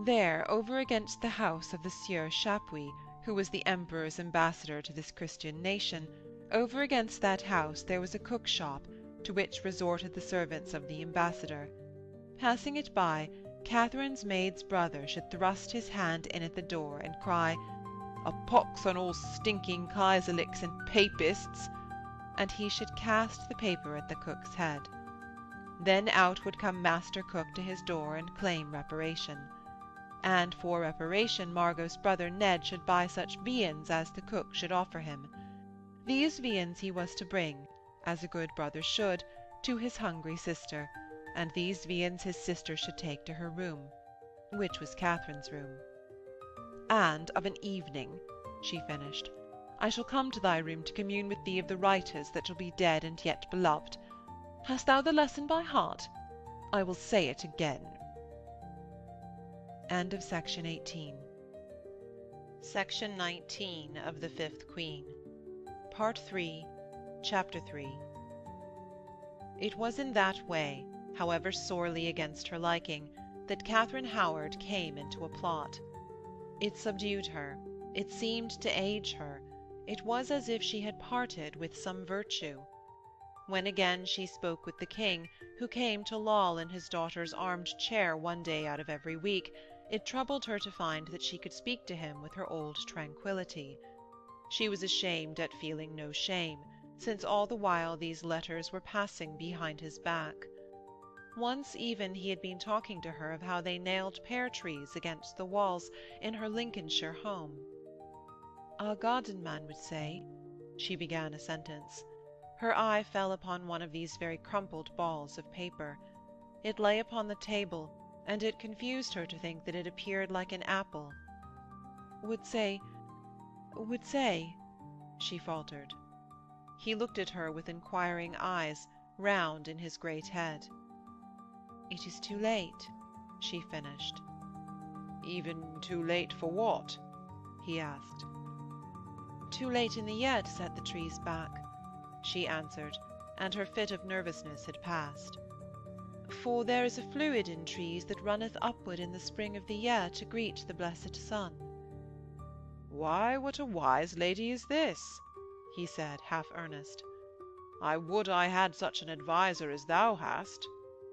There, over against the house of the Sieur Chapuis, who was the Emperor's ambassador to this Christian nation, over against that house there was a cook-shop, to which resorted the servants of the ambassador. Passing it by, Katharine's maid's brother should thrust his hand in at the door and cry, A pox on all stinking Kaiserlicks and Papists!" and he should cast the paper at the cook's head. Then out would come Master Cook to his door and claim reparation. And for reparation Margot's brother Ned should buy such viands as the cook should offer him. These viands he was to bring, as a good brother should, to his hungry sister, and these viands his sister should take to her room, which was Katharine's room. "And of an evening," she finished, "I shall come to thy room to commune with thee of the writers that shall be dead and yet beloved. Hast thou the lesson by heart? I will say it again." End of section 18. Section 19 of The Fifth Queen. Part 3, Chapter 3. It was in that way, however sorely against her liking, that Katharine Howard came into a plot. It subdued her, it seemed to age her, it was as if she had parted with some virtue. When again she spoke with the king, who came to loll in his daughter's armed chair one day out of every week, it troubled her to find that she could speak to him with her old tranquillity. She was ashamed at feeling no shame, since all the while these letters were passing behind his back. Once even he had been talking to her of how they nailed pear trees against the walls in her Lincolnshire home. "A garden man would say," she began a sentence. Her eye fell upon one of these very crumpled balls of paper. It lay upon the table, and it confused her to think that it appeared like an apple. would say," she faltered. He looked at her with inquiring eyes, round in his great head. "It is too late," she finished. "Even too late for what?" he asked. "Too late in the year to set the trees back," she answered, and her fit of nervousness had passed. "For there is a fluid in trees that runneth upward in the spring of the year to greet the blessed sun." "Why, what a wise lady is this!" he said, half earnest. "I would I had such an adviser as thou hast,"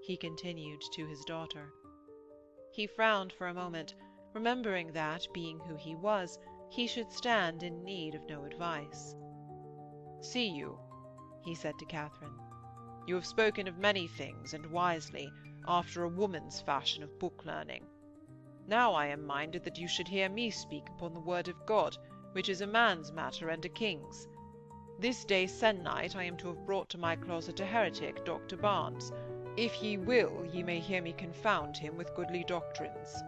he continued to his daughter. He frowned for a moment, remembering that, being who he was, he should stand in need of no advice. "See you," he said to Katharine, "you have spoken of many things, and wisely, after a woman's fashion of book-learning. Now I am minded that you should hear me speak upon the word of God, which is a man's matter and a king's. This day se'nnight I am to have brought to my closet a heretic, Dr. Barnes. If ye will, ye may hear me confound him with goodly doctrines."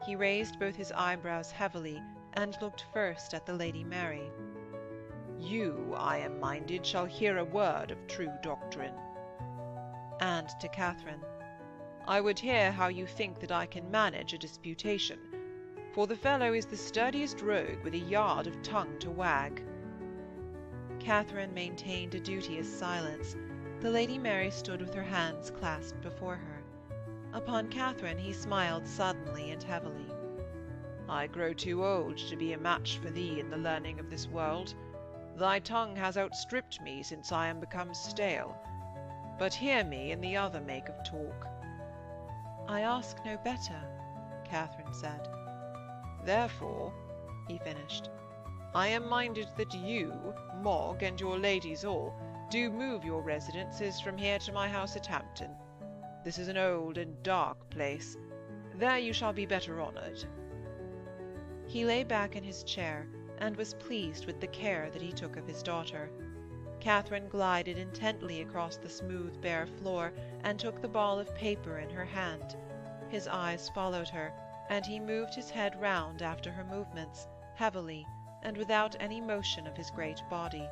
He raised both his eyebrows heavily, and looked first at the Lady Mary. "You, I am minded, shall hear a word of true doctrine." And to Katharine, "I would hear how you think that I can manage a disputation, for the fellow is the sturdiest rogue with a yard of tongue to wag." Katharine maintained a duteous silence. The Lady Mary stood with her hands clasped before her. Upon Katharine he smiled suddenly and heavily. "I grow too old to be a match for thee in the learning of this world. Thy tongue has outstripped me since I am become stale. But hear me in the other make of talk." "I ask no better," Katharine said. "Therefore," he finished, "I am minded that you, Mogg, and your ladies all, do move your residences from here to my house at Hampton. This is an old and dark place. There you shall be better honoured." He lay back in his chair, and was pleased with the care that he took of his daughter. Katharine glided intently across the smooth bare floor, and took the ball of paper in her hand. His eyes followed her, and he moved his head round after her movements, heavily, and without any motion of his great body.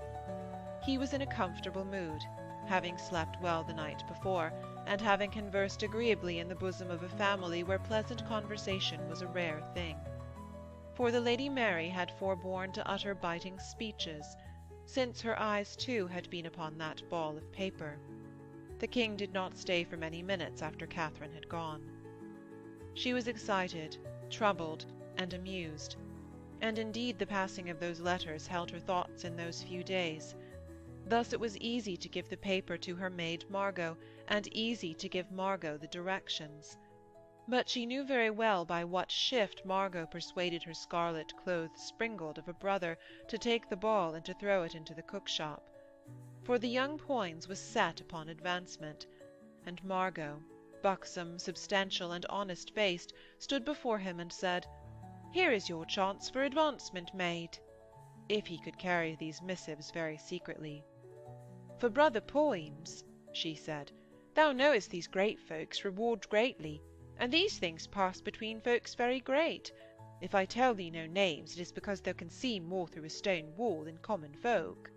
He was in a comfortable mood, having slept well the night before, and having conversed agreeably in the bosom of a family where pleasant conversation was a rare thing. For the Lady Mary had forborne to utter biting speeches, since her eyes too had been upon that ball of paper. The king did not stay for many minutes after Katharine had gone. She was excited, troubled, and amused, and indeed the passing of those letters held her thoughts in those few days. Thus it was easy to give the paper to her maid Margot, and easy to give Margot the directions. But she knew very well by what shift Margot persuaded her scarlet-clothed springald of a brother to take the ball and to throw it into the cook-shop. For the young Poins was set upon advancement, and Margot, buxom, substantial, and honest-faced, stood before him and said, "Here is your chance for advancement, maid," if he could carry these missives very secretly. "For brother Poins," she said, "thou knowest these great folks reward greatly, and these things pass between folks very great. If I tell thee no names, it is because thou can see more through a stone wall than common folk."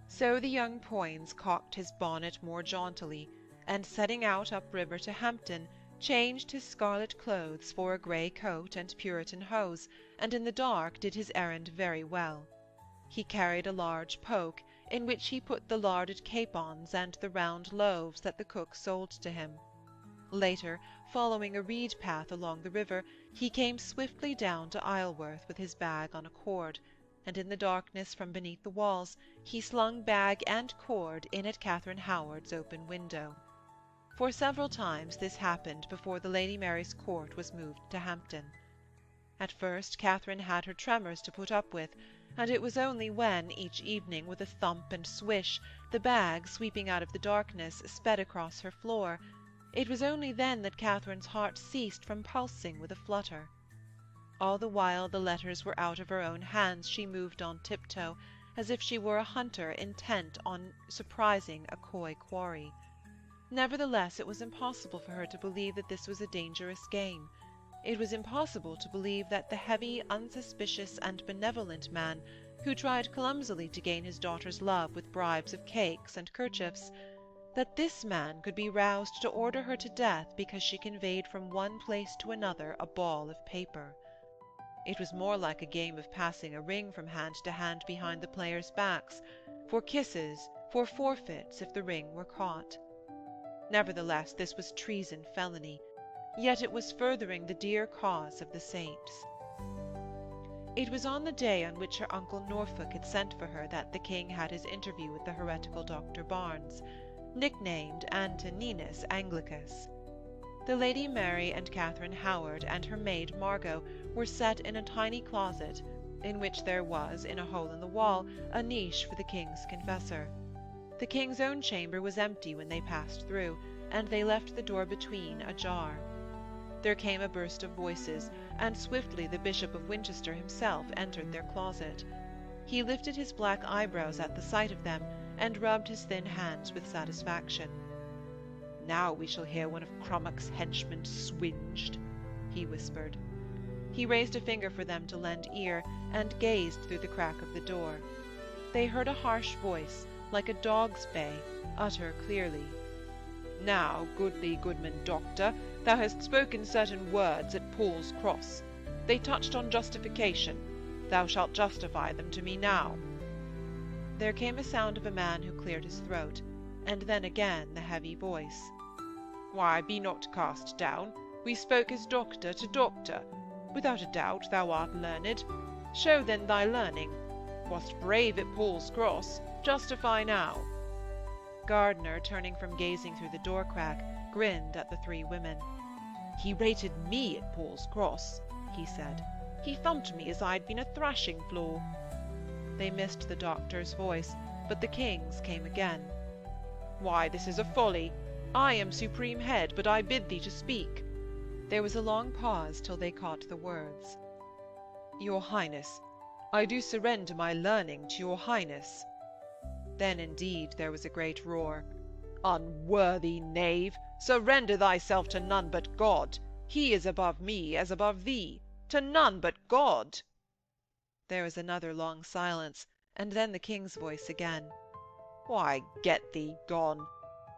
So the young Poins cocked his bonnet more jauntily, and setting out up river to Hampton, changed his scarlet clothes for a grey coat and Puritan hose, and in the dark did his errand very well. He carried a large poke, in which he put the larded capons and the round loaves that the cook sold to him. Later, following a reed path along the river, he came swiftly down to Isleworth with his bag on a cord, and in the darkness from beneath the walls he slung bag and cord in at Katharine Howard's open window. For several times this happened before the Lady Mary's court was moved to Hampton. At first Katharine had her tremors to put up with, and it was only when, each evening, with a thump and swish, the bag, sweeping out of the darkness, sped across her floor, it was only then that Katharine's heart ceased from pulsing with a flutter. All the while the letters were out of her own hands she moved on tiptoe, as if she were a hunter intent on surprising a coy quarry. Nevertheless, it was impossible for her to believe that this was a dangerous game. It was impossible to believe that the heavy, unsuspicious, and benevolent man, who tried clumsily to gain his daughter's love with bribes of cakes and kerchiefs, that this man could be roused to order her to death because she conveyed from one place to another a ball of paper. It was more like a game of passing a ring from hand to hand behind the players' backs, for kisses, for forfeits if the ring were caught. Nevertheless, this was treason felony, yet it was furthering the dear cause of the saints. It was on the day on which her uncle Norfolk had sent for her that the king had his interview with the heretical Dr. Barnes, nicknamed Antoninus Anglicus. The Lady Mary and Katharine Howard and her maid Margot were set in a tiny closet, in which there was, in a hole in the wall, a niche for the king's confessor. The king's own chamber was empty when they passed through, and they left the door between ajar. There came a burst of voices, and swiftly the Bishop of Winchester himself entered their closet. He lifted his black eyebrows at the sight of them, and rubbed his thin hands with satisfaction. "Now we shall hear one of Crummock's henchmen swinged," he whispered. He raised a finger for them to lend ear, and gazed through the crack of the door. They heard a harsh voice, like a dog's bay, utter clearly, "Now, goodly goodman doctor, thou hast spoken certain words at Paul's Cross. They touched on justification. Thou shalt justify them to me now." There came a sound of a man who cleared his throat, and then again the heavy voice. "Why, be not cast down. We spoke as doctor to doctor. Without a doubt thou art learned. Show then thy learning. Wast brave at Paul's Cross. Justify now." Gardiner, turning from gazing through the door-crack, grinned at the three women. "He rated me at Paul's Cross," he said. "He thumped me as I'd been a thrashing-floor." They missed the doctor's voice, but the king's came again. "Why, this is a folly. I am supreme head, but I bid thee to speak." There was a long pause till they caught the words. "Your Highness, I do surrender my learning to your Highness." Then indeed there was a great roar. "Unworthy knave, surrender thyself to none but God. He is above me as above thee. To none but God." There was another long silence, and then the king's voice again. "Why, get thee gone.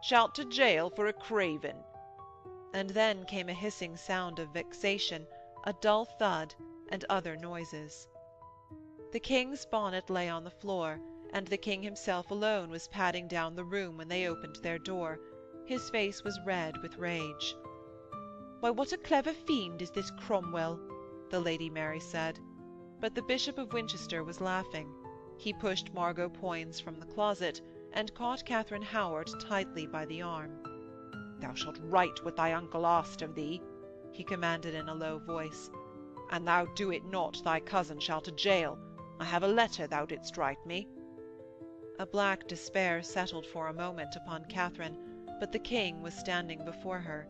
Shalt to jail for a craven." And then came a hissing sound of vexation, a dull thud, and other noises. The king's bonnet lay on the floor, and the king himself alone was padding down the room when they opened their door. His face was red with rage. "Why, what a clever fiend is this Cromwell," the Lady Mary said. But the Bishop of Winchester was laughing. He pushed Margot Poins from the closet, and caught Katharine Howard tightly by the arm. "Thou shalt write what thy uncle asked of thee," he commanded in a low voice. An thou do it not, thy cousin shall to jail. I have a letter thou didst write me. A black despair settled for a moment upon Katharine, but the king was standing before her.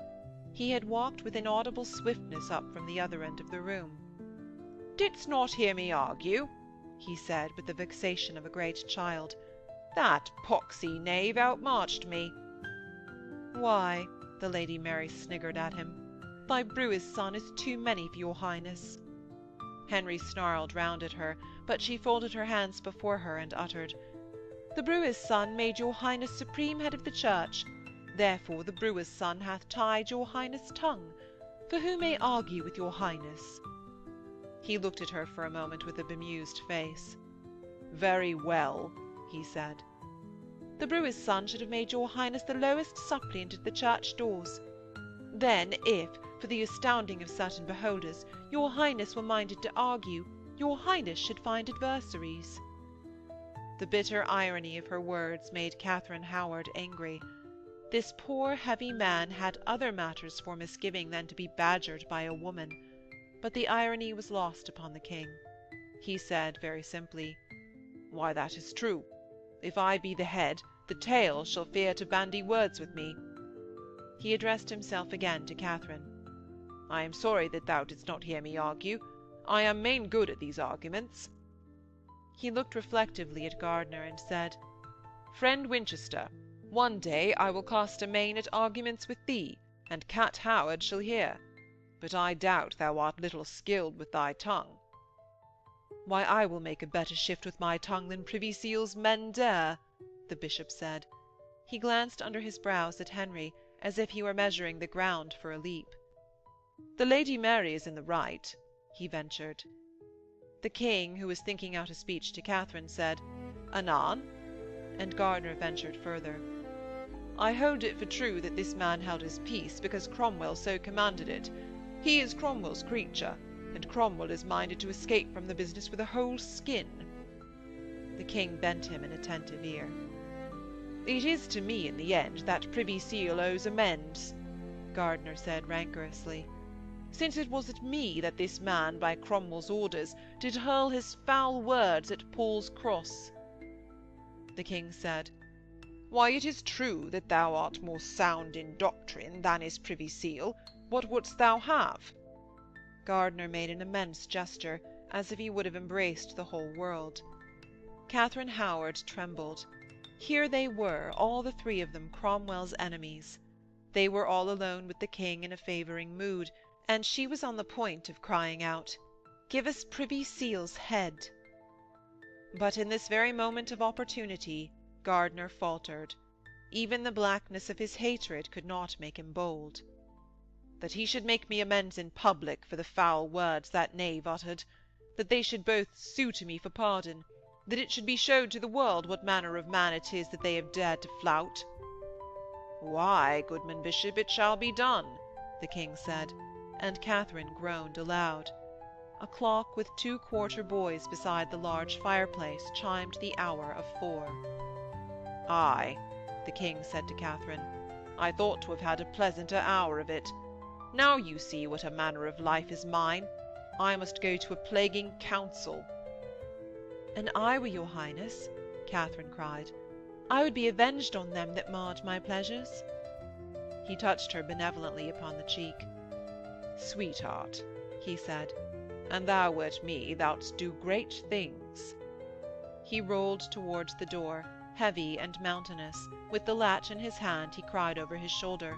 He had walked with inaudible swiftness up from the other end of the room. "Didst not hear me argue?" he said, with the vexation of a great child. "That poxy knave outmarched me." "Why," the Lady Mary sniggered at him, "thy brewer's son is too many for your highness." Henry snarled round at her, but she folded her hands before her and uttered, "The brewer's son made your highness supreme head of the church. Therefore the brewer's son hath tied your highness' tongue. For who may argue with your highness?" He looked at her for a moment with a bemused face. "Very well," he said. "The brewer's son should have made your highness the lowest suppliant at the church doors. Then, if, for the astounding of certain beholders, your highness were minded to argue, your highness should find adversaries." The bitter irony of her words made Katharine Howard angry. This poor, heavy man had other matters for misgiving than to be badgered by a woman. But the irony was lost upon the king. He said very simply, "Why, that is true. If I be the head, the tail shall fear to bandy words with me." He addressed himself again to Katharine. "I am sorry that thou didst not hear me argue. I am main good at these arguments." He looked reflectively at Gardiner and said, "Friend Winchester, one day I will cast a main at arguments with thee, and Kat Howard shall hear. But I doubt thou art little skilled with thy tongue." "Why, I will make a better shift with my tongue than Privy Seal's men dare," the bishop said. He glanced under his brows at Henry, as if he were measuring the ground for a leap. "The Lady Mary is in the right," he ventured. The king, who was thinking out a speech to Katharine, said, "Anon?" and Gardiner ventured further. "I hold it for true that this man held his peace because Cromwell so commanded it. He is Cromwell's creature, and Cromwell is minded to escape from the business with a whole skin." The king bent him an attentive ear. "It is to me, in the end, that Privy Seal owes amends," Gardiner said rancorously, "since it was at me that this man, by Cromwell's orders, did hurl his foul words at Paul's cross." The king said, "Why, it is true that thou art more sound in doctrine than is Privy Seal. What wouldst thou have?" Gardiner made an immense gesture, as if he would have embraced the whole world. Katharine Howard trembled. Here they were, all the three of them, Cromwell's enemies. They were all alone with the king in a favouring mood, and she was on the point of crying out, "Give us Privy Seal's head." But in this very moment of opportunity, Gardiner faltered. Even the blackness of his hatred could not make him bold. "That he should make me amends in public for the foul words that knave uttered, that they should both sue to me for pardon, that it should be showed to the world what manner of man it is that they have dared to flout." "Why, goodman bishop, it shall be done," the king said, and Katharine groaned aloud. A clock with 2 quarter boys beside the large fireplace chimed the hour of 4. "Aye," the king said to Katharine, "I thought to have had a pleasanter hour of it. Now you see what a manner of life is mine. I must go to a plaguing council." "And I were your highness," Katharine cried, "I would be avenged on them that marred my pleasures." He touched her benevolently upon the cheek. "Sweetheart," he said, "an thou wert me, thou'dst do great things." He rolled towards the door, heavy and mountainous. With the latch in his hand, he cried over his shoulder,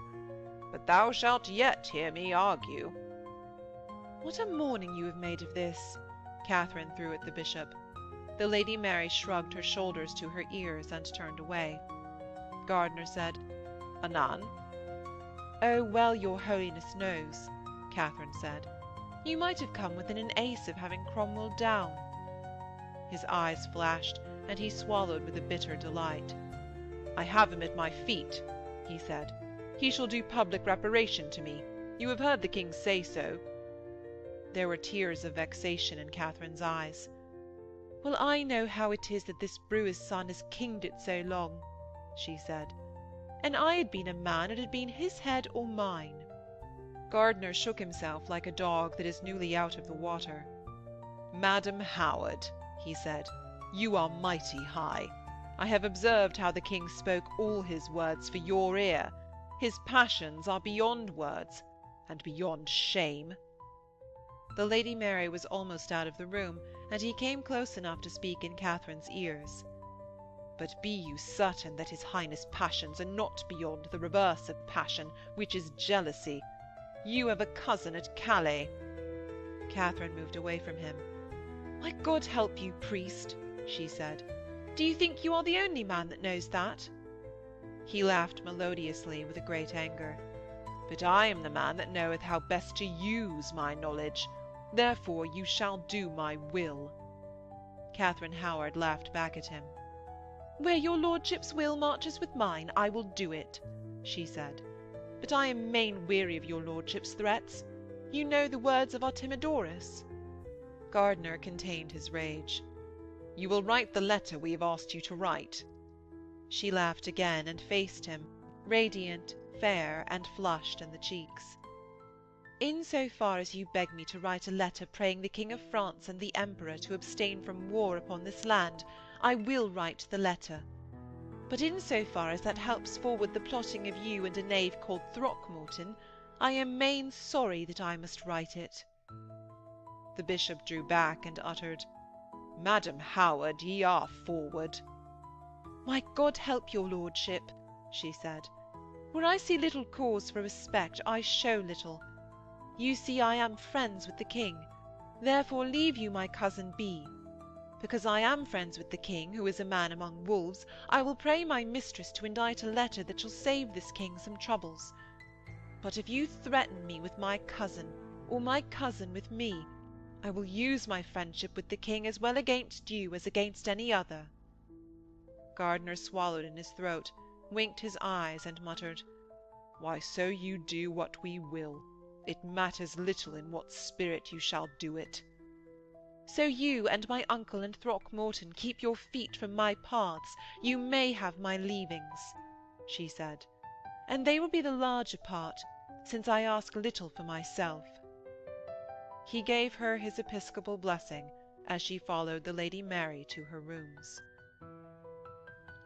"But thou shalt yet hear me argue." "What a morning you have made of this!" Katharine threw at the bishop. The Lady Mary shrugged her shoulders to her ears and turned away. Gardiner said, "Anon?" "Oh, well, your holiness knows," Katharine said. "You might have come within an ace of having Cromwell down." His eyes flashed, and he swallowed with a bitter delight. "I have him at my feet," he said. "He shall do public reparation to me. You have heard the king say so." There were tears of vexation in Katharine's eyes. "Well, I know how it is that this brewer's son has kinged it so long," she said. "An I had been a man, it had been his head or mine." Gardner shook himself like a dog that is newly out of the water. "Madam Howard," he said, "you are mighty high. I have observed how the king spoke all his words for your ear. His passions are beyond words, and beyond shame." The Lady Mary was almost out of the room, and he came close enough to speak in Catherine's ears. "But be you certain that his highness' passions are not beyond the reverse of passion, which is jealousy. You have a cousin at Calais." Catherine moved away from him. "My God help you, priest," she said. "Do you think you are the only man that knows that?" He laughed melodiously with a great anger. "But I am the man that knoweth how best to use my knowledge. Therefore you shall do my will." Katharine Howard laughed back at him. "Where your lordship's will marches with mine, I will do it," she said. "But I am main weary of your lordship's threats. You know the words of Artemidorus." Gardner contained his rage. "You will write the letter we have asked you to write." She laughed again and faced him, radiant, fair, and flushed in the cheeks. "In so far as you beg me to write a letter praying the King of France and the Emperor to abstain from war upon this land, I will write the letter. But in so far as that helps forward the plotting of you and a knave called Throckmorton, I am main sorry that I must write it." The bishop drew back and uttered, "Madam Howard, ye are forward." "My God help your lordship," she said. "Where I see little cause for respect, I show little. You see I am friends with the king, therefore leave you my cousin be. Because I am friends with the king, who is a man among wolves, I will pray my mistress to indite a letter that shall save this king some troubles. But if you threaten me with my cousin, or my cousin with me, I will use my friendship with the king as well against you as against any other." Gardner swallowed in his throat, winked his eyes, and muttered, "Why, so you do what we will. It matters little in what spirit you shall do it." "So you and my uncle and Throckmorton keep your feet from my paths, you may have my leavings," she said, "and they will be the larger part, since I ask little for myself." He gave her his episcopal blessing as she followed the Lady Mary to her rooms.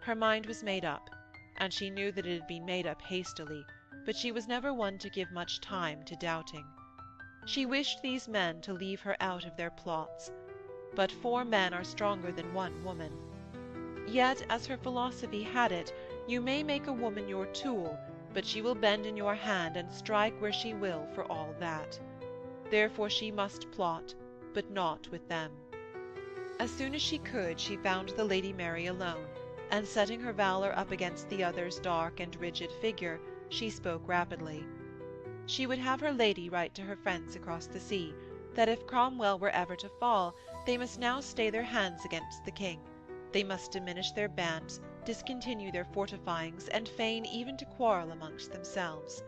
Her mind was made up, and she knew that it had been made up hastily, but she was never one to give much time to doubting. She wished these men to leave her out of their plots, but 4 men are stronger than 1 woman. Yet, as her philosophy had it, you may make a woman your tool, but she will bend in your hand and strike where she will for all that. Therefore she must plot, but not with them. As soon as she could, she found the Lady Mary alone, and setting her valour up against the other's dark and rigid figure, she spoke rapidly. She would have her lady write to her friends across the sea, that if Cromwell were ever to fall, they must now stay their hands against the king. They must diminish their bands, discontinue their fortifyings, and feign even to quarrel amongst themselves.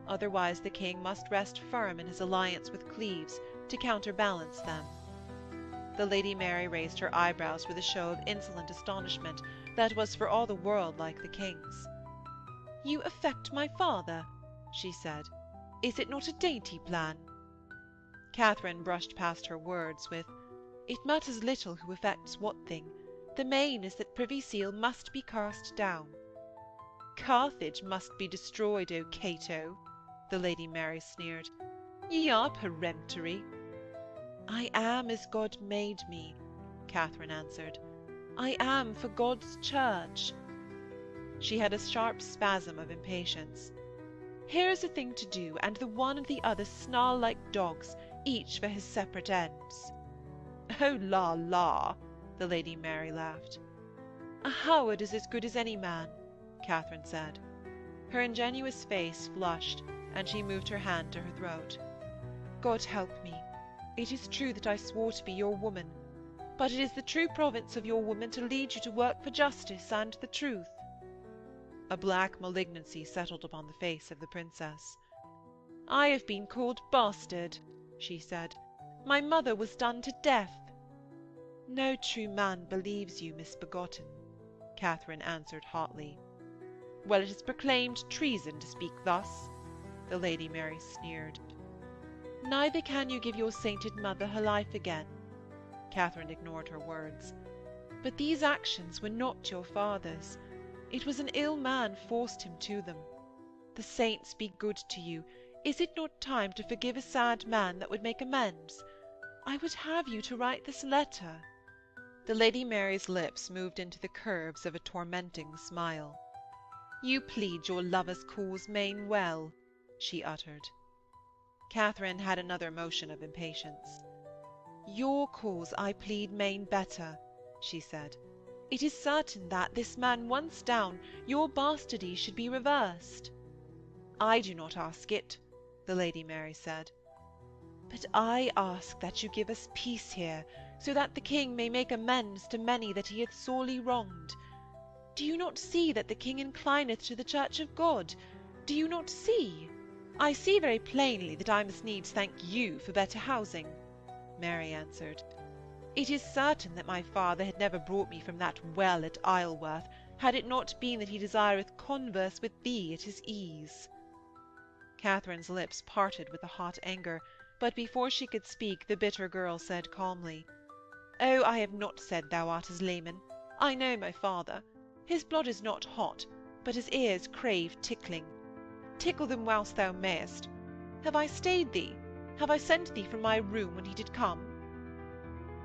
Otherwise the king must rest firm in his alliance with Cleves, to counterbalance them. The Lady Mary raised her eyebrows with a show of insolent astonishment that was for all the world like the king's. "You affect my father," she said. "Is it not a dainty plan?" Catherine brushed past her words with, "It matters little who affects what thing. The main is that Privy Seal must be cast down." "Carthage must be destroyed, O Cato," the Lady Mary sneered. "Ye are peremptory." "I am as God made me," Catherine answered. "I am for God's church." She had a sharp spasm of impatience. "Here is a thing to do, and the one and the other snarl like dogs, each for his separate ends." "Oh, la, la!" the Lady Mary laughed. "A Howard is as good as any man," Catherine said. Her ingenuous face flushed, and she moved her hand to her throat. "God help me. It is true that I swore to be your woman, but it is the true province of your woman to lead you to work for justice and the truth." A black malignancy settled upon the face of the princess. "I have been called bastard," she said. "My mother was done to death." "No true man believes you misbegotten," Catherine answered hotly. "Well, it is proclaimed treason to speak thus," the Lady Mary sneered. Neither can you give your sainted mother her life again. Catherine ignored her words. But these actions were not your father's. It was an ill man forced him to them. The saints be good to you. Is it not time to forgive a sad man that would make amends? I would have you to write this letter. The Lady Mary's lips moved into the curves of a tormenting smile. You plead your lover's cause main well, she uttered. Catherine had another motion of impatience. Your cause I plead main better, she said. It is certain that, this man once down, your bastardy should be reversed. I do not ask it, the Lady Mary said. But I ask that you give us peace here, so that the king may make amends to many that he hath sorely wronged. Do you not see that the king inclineth to the church of God? Do you not see? I see very plainly that I must needs thank you for better housing, Mary answered. It is certain that my father had never brought me from that well at Isleworth, had it not been that he desireth converse with thee at his ease. Catherine's lips parted with a hot anger, but before she could speak, the bitter girl said calmly, Oh, I have not said thou art his leman. I know my father. His blood is not hot, but his ears crave tickling. Tickle them whilst thou mayest. Have I stayed thee? Have I sent thee from my room when he did come?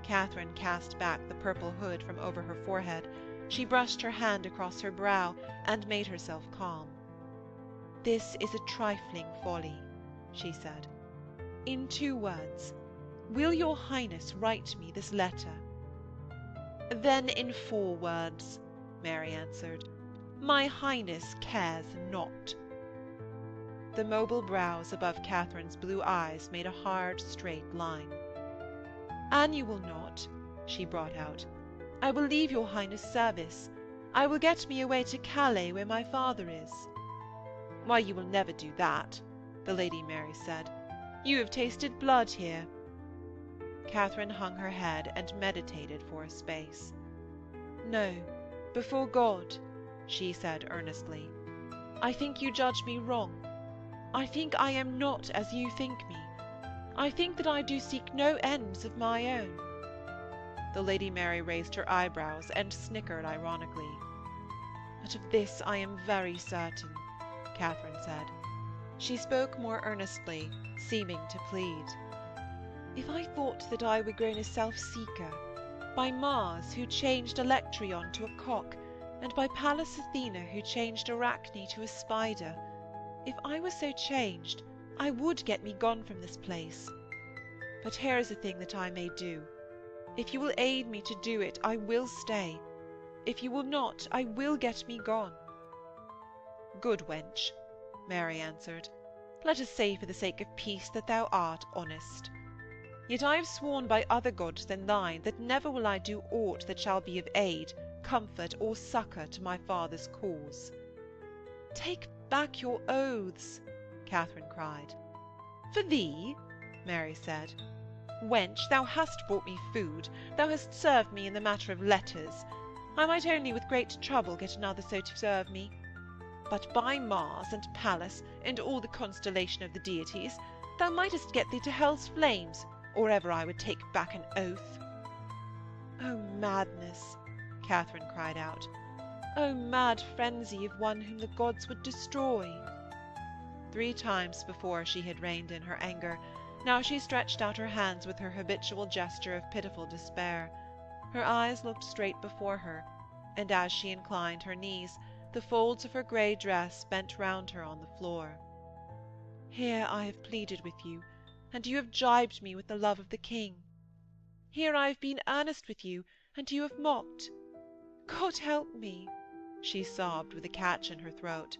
Catherine cast back the purple hood from over her forehead. She brushed her hand across her brow, and made herself calm. This is a trifling folly, she said. In 2 words, will your Highness write me this letter? Then in 4 words, Mary answered. My Highness cares not. The mobile brows above Catherine's blue eyes made a hard, straight line. An you will not, she brought out, I will leave your Highness' service. I will get me away to Calais, where my father is. Why, you will never do that, the Lady Mary said. You have tasted blood here. Catherine hung her head and meditated for a space. No, before God, she said earnestly. I think you judge me wrong. I think I am not as you think me. I think that I do seek no ends of my own. The Lady Mary raised her eyebrows and snickered ironically. But of this I am very certain, Catherine said. She spoke more earnestly, seeming to plead. If I thought that I were grown a self-seeker, by Mars, who changed Electryon to a cock, and by Pallas Athena, who changed Arachne to a spider, if I were so changed, I would get me gone from this place. But here is a thing that I may do. If you will aid me to do it, I will stay. If you will not, I will get me gone. Good wench, Mary answered. Let us say for the sake of peace that thou art honest. Yet I have sworn by other gods than thine that never will I do aught that shall be of aid, comfort, or succour to my father's cause. Take back your oaths, Catherine cried. For thee? Mary said. Wench, thou hast brought me food, thou hast served me in the matter of letters. I might only with great trouble get another so to serve me. But by Mars and Pallas, and all the constellation of the deities, thou mightest get thee to hell's flames, or ever I would take back an oath. O madness, Catherine cried out. O mad frenzy of one whom the gods would destroy. 3 times before she had reined in her anger. Now she stretched out her hands with her habitual gesture of pitiful despair. Her eyes looked straight before her, and as she inclined her knees, the folds of her grey dress bent round her on the floor. Here I have pleaded with you, and you have gibed me with the love of the king. Here I have been earnest with you, and you have mocked. God help me, she sobbed with a catch in her throat.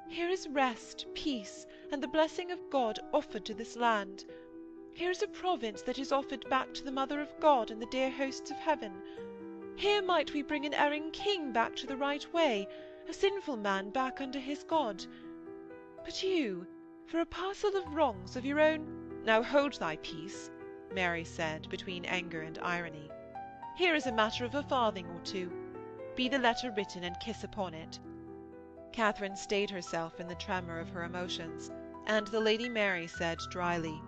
Here is rest, peace, and the blessing of God offered to this land. Here is a province that is offered back to the Mother of God and the dear hosts of heaven. Here might we bring an erring king back to the right way, a sinful man back under his God. But you, for a parcel of wrongs of your own— Now hold thy peace, Mary said, between anger and irony. Here is a matter of a farthing or 2. Be the letter written, and kiss upon it. Catherine stayed herself in the tremor of her emotions. And the Lady Mary said dryly,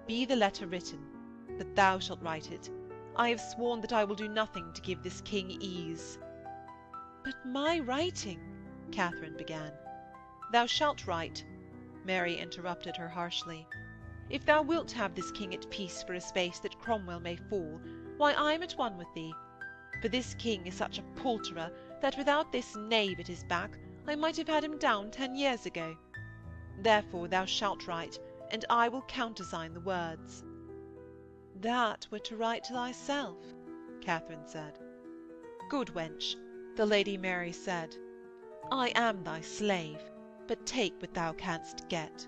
"Be the letter written, but thou shalt write it. I have sworn that I will do nothing to give this king ease." "But my writing—" Katharine began. "Thou shalt write," Mary interrupted her harshly. "If thou wilt have this king at peace for a space that Cromwell may fall, why I am at one with thee. For this king is such a palterer that without this knave at his back I might have had him down 10 years ago. Therefore thou shalt write, and I will countersign the words." "That were to write to thyself," Katharine said. "Good wench," the Lady Mary said, "I am thy slave, but take what thou canst get."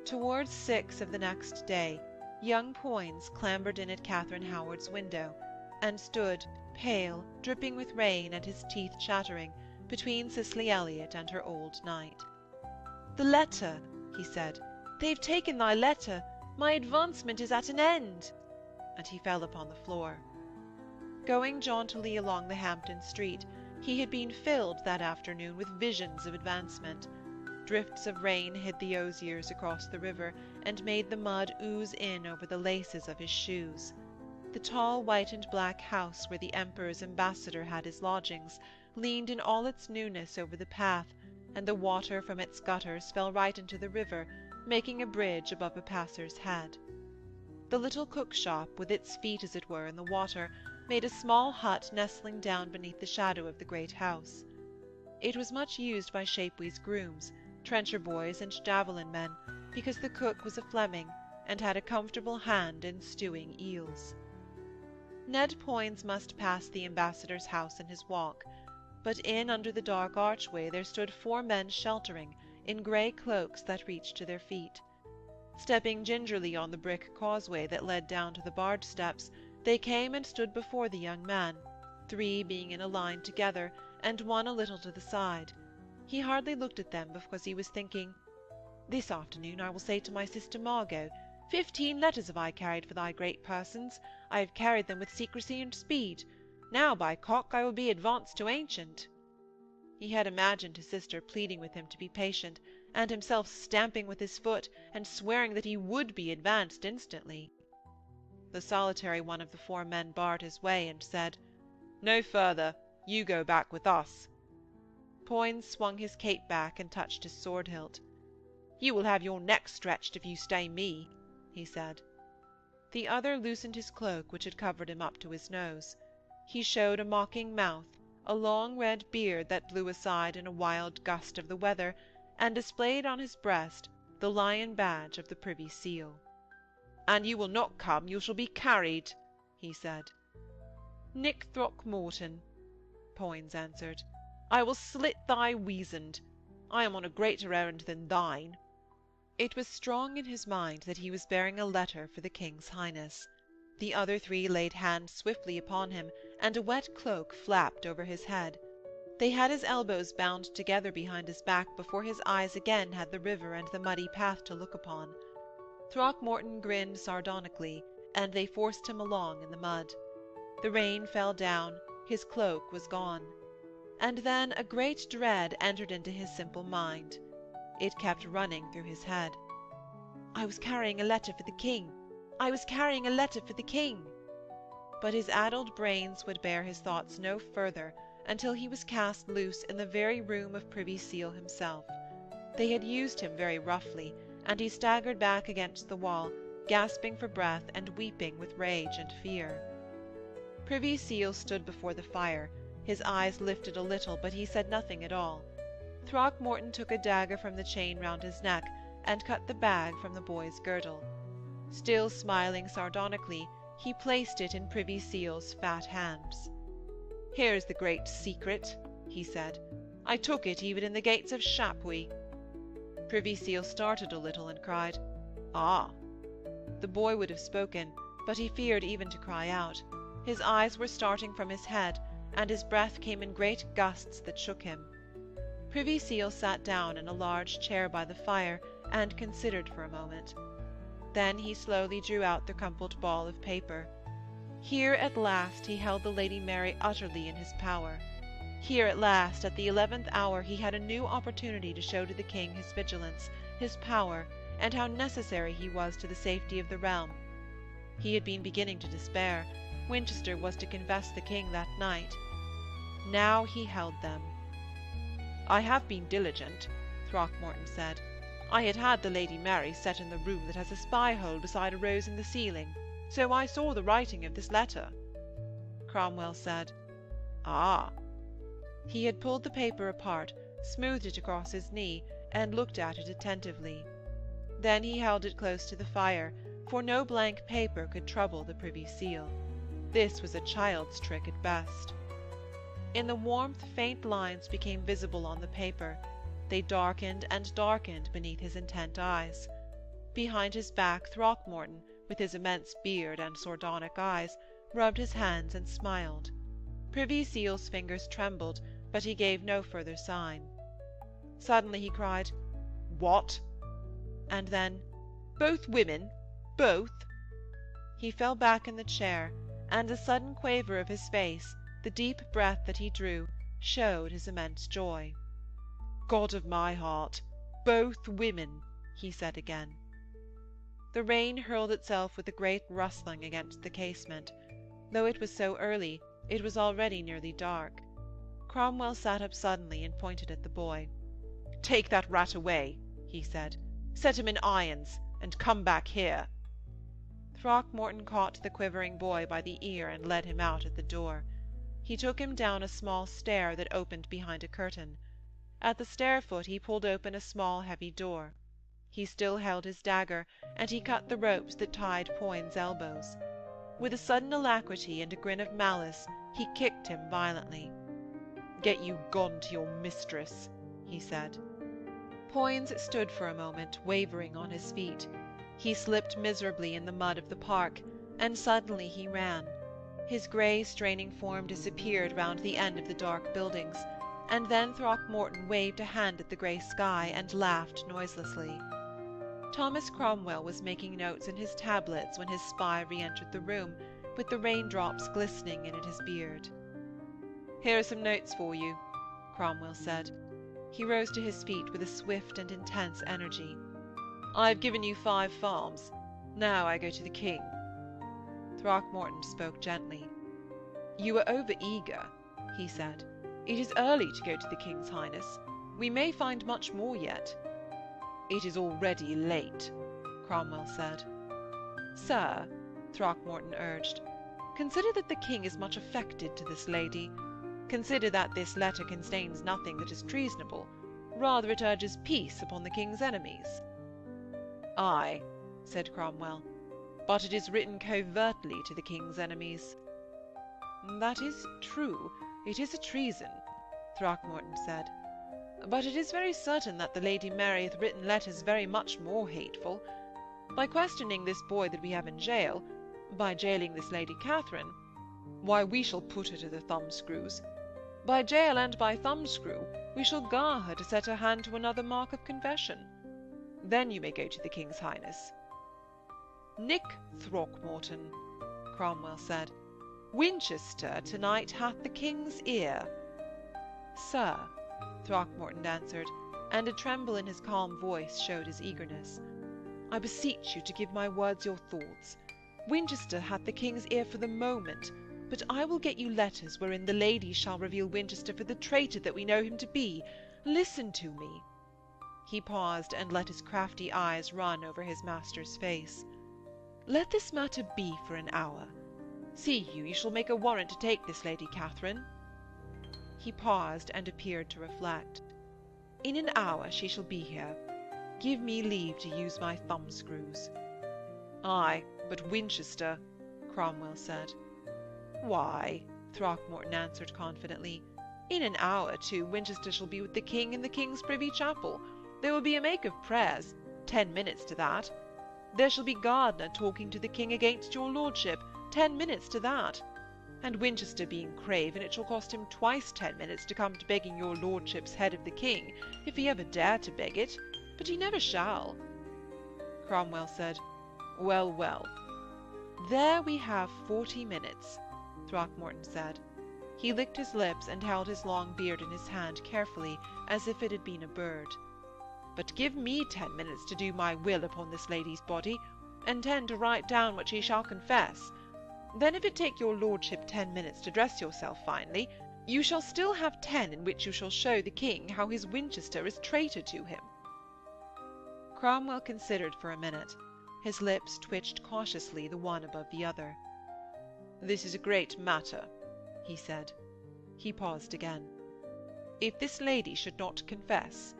Towards 6 of the next day, young Poins clambered in at Katharine Howard's window, and stood, pale, dripping with rain and his teeth chattering, between Cicely Elliot and her old knight. "The letter," he said. "They've taken thy letter. My advancement is at an end." And he fell upon the floor. Going jauntily along the Hampton street, he had been filled that afternoon with visions of advancement. Drifts of rain hid the osiers across the river, and made the mud ooze in over the laces of his shoes. The tall white and black house where the Emperor's ambassador had his lodgings leaned in all its newness over the path, and the water from its gutters fell right into the river, making a bridge above a passer's head. The little cook-shop, with its feet as it were in the water, made a small hut nestling down beneath the shadow of the great house. It was much used by Shapewe's grooms, trencher boys and javelin men, because the cook was a Fleming, and had a comfortable hand in stewing eels. Ned Poins must pass the ambassador's house in his walk, but in under the dark archway there stood 4 men sheltering, in grey cloaks that reached to their feet. Stepping gingerly on the brick causeway that led down to the barge steps, they came and stood before the young man, 3 being in a line together, and 1 a little to the side. He hardly looked at them because he was thinking, "This afternoon I will say to my sister Margot, 15 letters have I carried for thy great persons. I have carried them with secrecy and speed. Now, by cock, I will be advanced to ancient." He had imagined his sister pleading with him to be patient, and himself stamping with his foot and swearing that he would be advanced instantly. The solitary one of the 4 men barred his way and said, "No further. You go back with us." Poins swung his cape back and touched his sword hilt. "You will have your neck stretched if you stay me," he said. The other loosened his cloak, which had covered him up to his nose. He showed a mocking mouth, a long red beard that blew aside in a wild gust of the weather, and displayed on his breast the lion badge of the Privy Seal. "And you will not come, you shall be carried," he said. "Nick Throckmorton," Poins answered, "I will slit thy weasand. I am on a greater errand than thine." It was strong in his mind that he was bearing a letter for the King's Highness. The other 3 laid hands swiftly upon him, and a wet cloak flapped over his head. They had his elbows bound together behind his back before his eyes again had the river and the muddy path to look upon. Throckmorton grinned sardonically, and they forced him along in the mud. The rain fell down, his cloak was gone. And then a great dread entered into his simple mind. It kept running through his head. "I was carrying a letter for the King. I was carrying a letter for the King." But his addled brains would bear his thoughts no further until he was cast loose in the very room of Privy Seal himself. They had used him very roughly, and he staggered back against the wall, gasping for breath and weeping with rage and fear. Privy Seal stood before the fire, his eyes lifted a little, but he said nothing at all. Throckmorton took a dagger from the chain round his neck, and cut the bag from the boy's girdle. Still smiling sardonically, he placed it in Privy Seal's fat hands. "Here is the great secret," he said. "I took it even in the gates of Chapuis." Privy Seal started a little and cried, "Ah!" The boy would have spoken, but he feared even to cry out. His eyes were starting from his head, and his breath came in great gusts that shook him. Privy Seal sat down in a large chair by the fire and considered for a moment. Then he slowly drew out the crumpled ball of paper. Here at last he held the Lady Mary utterly in his power. Here at last, at the 11th hour, he had a new opportunity to show to the king his vigilance, his power, and how necessary he was to the safety of the realm. He had been beginning to despair. Winchester was to confess the king that night. Now he held them. "I have been diligent," Throckmorton said. "I had the Lady Mary set in the room that has a spy-hole beside a rose in the ceiling, so I saw the writing of this letter." Cromwell said, "Ah." He had pulled the paper apart, smoothed it across his knee, and looked at it attentively. Then he held it close to the fire, for no blank paper could trouble the Privy Seal. This was a child's trick at best. In the warmth, faint lines became visible on the paper. They darkened and darkened beneath his intent eyes. Behind his back, Throckmorton, with his immense beard and sardonic eyes, rubbed his hands and smiled. Privy Seal's fingers trembled, but he gave no further sign. Suddenly he cried, "What?" And then, "Both women? Both?" He fell back in the chair, and the sudden quaver of his face, the deep breath that he drew, showed his immense joy. "God of my heart! Both women!" he said again. The rain hurled itself with a great rustling against the casement. Though it was so early, it was already nearly dark. Cromwell sat up suddenly and pointed at the boy. "Take that rat away," he said. "Set him in irons, and come back here." Throckmorton caught the quivering boy by the ear and led him out at the door. He took him down a small stair that opened behind a curtain. At the stair-foot he pulled open a small heavy door. He still held his dagger, and he cut the ropes that tied Poins' elbows. With a sudden alacrity and a grin of malice, he kicked him violently. "Get you gone to your mistress," he said. Poins stood for a moment, wavering on his feet. He slipped miserably in the mud of the park, and suddenly he ran. His grey, straining form disappeared round the end of the dark buildings, and then Throckmorton waved a hand at the grey sky and laughed noiselessly. Thomas Cromwell was making notes in his tablets when his spy re-entered the room, with the raindrops glistening in his beard. "Here are some notes for you," Cromwell said. He rose to his feet with a swift and intense energy. "I have given you 5 farms. Now I go to the king." Throckmorton spoke gently. "You are over-eager," he said. "It is early to go to the king's highness. We may find much more yet." "It is already late," Cromwell said. "Sir," Throckmorton urged, "consider that the king is much affected to this lady. Consider that this letter contains nothing that is treasonable. Rather it urges peace upon the king's enemies." "Ay," said Cromwell, "but it is written covertly to the king's enemies." "That is true. It is a treason," Throckmorton said. "But it is very certain that the Lady Mary hath written letters very much more hateful. By questioning this boy that we have in jail, by jailing this Lady Katharine, why, we shall put her to the thumbscrews. By jail and by thumbscrew, we shall gar her to set her hand to another mark of confession. Then you may go to the king's highness." "Nick Throckmorton," Cromwell said, "Winchester to-night hath the king's ear." "Sir," Throckmorton answered, and a tremble in his calm voice showed his eagerness, "I beseech you to give my words your thoughts. Winchester hath the king's ear for the moment, but I will get you letters wherein the lady shall reveal Winchester for the traitor that we know him to be. Listen to me." He paused and let his crafty eyes run over his master's face. "Let this matter be for an hour. See you shall make a warrant to take this Lady Katharine." He paused and appeared to reflect. "In an hour she shall be here. Give me leave to use my thumbscrews." "Ay, but Winchester," Cromwell said. "Why," Throckmorton answered confidently, "in an hour, too, Winchester shall be with the king in the king's privy chapel. There will be a make of prayers, 10 minutes to that. There shall be Gardiner talking to the king against your lordship, 10 minutes to that. And Winchester being craven, it shall cost him twice 10 minutes to come to begging your lordship's head of the king, if he ever dare to beg it, but he never shall." Cromwell said, "Well, well." "There we have 40 minutes," Throckmorton said. He licked his lips and held his long beard in his hand carefully, as if it had been a bird. "But give me 10 minutes to do my will upon this lady's body, and 10 to write down what she shall confess. Then if it take your lordship 10 minutes to dress yourself finely, you shall still have 10 in which you shall show the king how his Winchester is traitor to him." Cromwell considered for a minute. His lips twitched cautiously, the one above the other. "This is a great matter," he said. He paused again. "If this lady should not confess,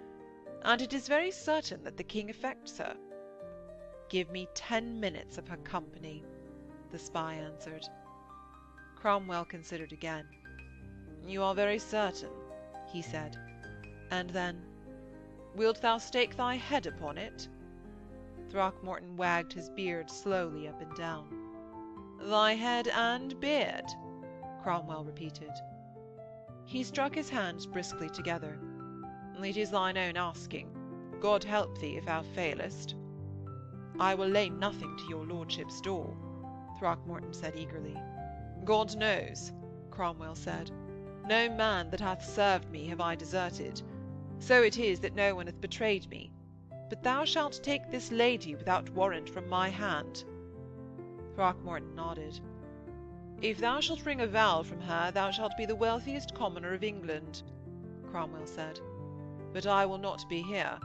and it is very certain that the king affects her—" "Give me 10 minutes of her company," the spy answered. Cromwell considered again. "You are very certain," he said. And then, "Wilt thou stake thy head upon it?" Throckmorton wagged his beard slowly up and down. "Thy head and beard?" Cromwell repeated. He struck his hands briskly together. "It is thine own asking. God help thee if thou failest." "I will lay nothing to your lordship's door," Throckmorton said eagerly. "God knows," Cromwell said. "no man that hath served me have I deserted. So it is that no one hath betrayed me. But thou shalt take this lady without warrant from my hand." Throckmorton nodded. "If thou shalt wring a vow from her, thou shalt be the wealthiest commoner of England," Cromwell said. "But I will not be here.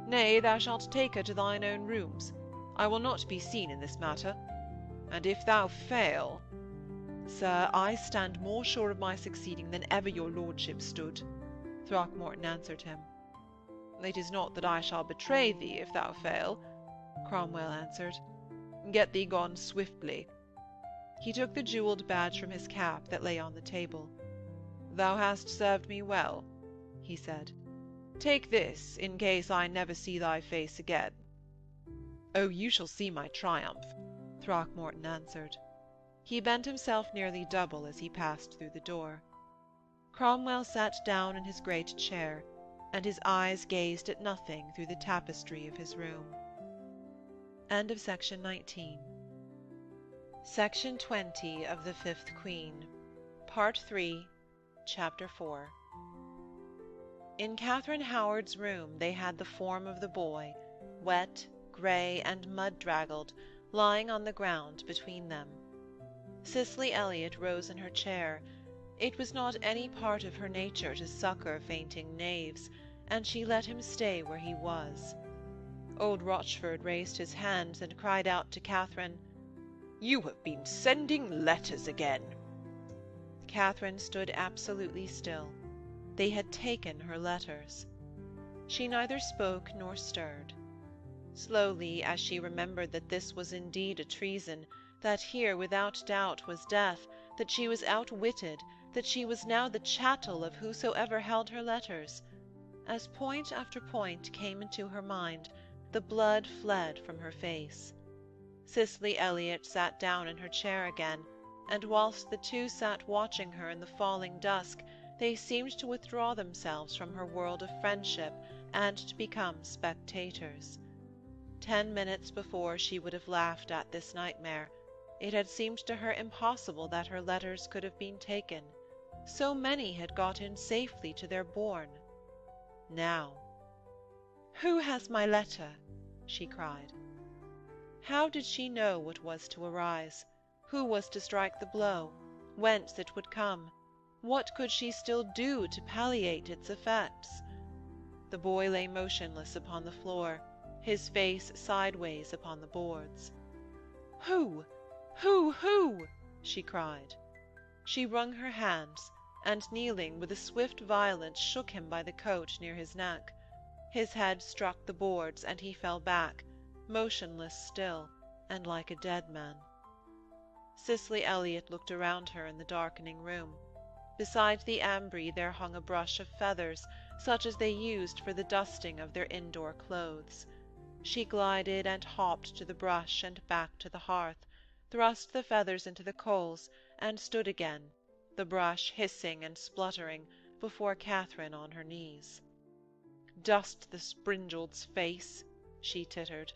Nay, thou shalt take her to thine own rooms. I will not be seen in this matter. And if thou fail—" "Sir, I stand more sure of my succeeding than ever your lordship stood," Throckmorton answered him. "It is not that I shall betray thee if thou fail," Cromwell answered. "Get thee gone swiftly." He took the jewelled badge from his cap that lay on the table. "Thou hast served me well," he said. "Take this, in case I never see thy face again." "Oh, you shall see my triumph," Throckmorton answered. He bent himself nearly double as he passed through the door. Cromwell sat down in his great chair, and his eyes gazed at nothing through the tapestry of his room. End of Section 19. Section 20 of The Fifth Queen, Part 3, Chapter 4. In Katharine Howard's room they had the form of the boy, wet, grey, and mud-draggled, lying on the ground between them. Cicely Elliot rose in her chair. It was not any part of her nature to succour fainting knaves, and she let him stay where he was. Old Rochford raised his hands and cried out to Katharine, "You have been sending letters again." Katharine stood absolutely still. They had taken her letters. She neither spoke nor stirred. Slowly, as she remembered that this was indeed a treason, that here without doubt was death, that she was outwitted, that she was now the chattel of whosoever held her letters, as point after point came into her mind, the blood fled from her face. Cicely Elliot sat down in her chair again, and whilst the two sat watching her in the falling dusk, they seemed to withdraw themselves from her world of friendship and to become spectators. 10 minutes before she would have laughed at this nightmare. It had seemed to her impossible that her letters could have been taken. So many had got in safely to their bourne. Now, "Who has my letter?" she cried. How did she know what was to arise? Who was to strike the blow? Whence it would come? What could she still do to palliate its effects? The boy lay motionless upon the floor, his face sideways upon the boards. "Who? Who?" she cried. She wrung her hands, and kneeling with a swift violence shook him by the coat near his neck. His head struck the boards, and he fell back, motionless still, and like a dead man. Cicely Elliot looked around her in the darkening room. Beside the ambry there hung a brush of feathers, such as they used for the dusting of their indoor clothes. She glided and hopped to the brush and back to the hearth, thrust the feathers into the coals, and stood again, the brush hissing and spluttering, before Katharine on her knees. "Dust the springeld's face," she tittered.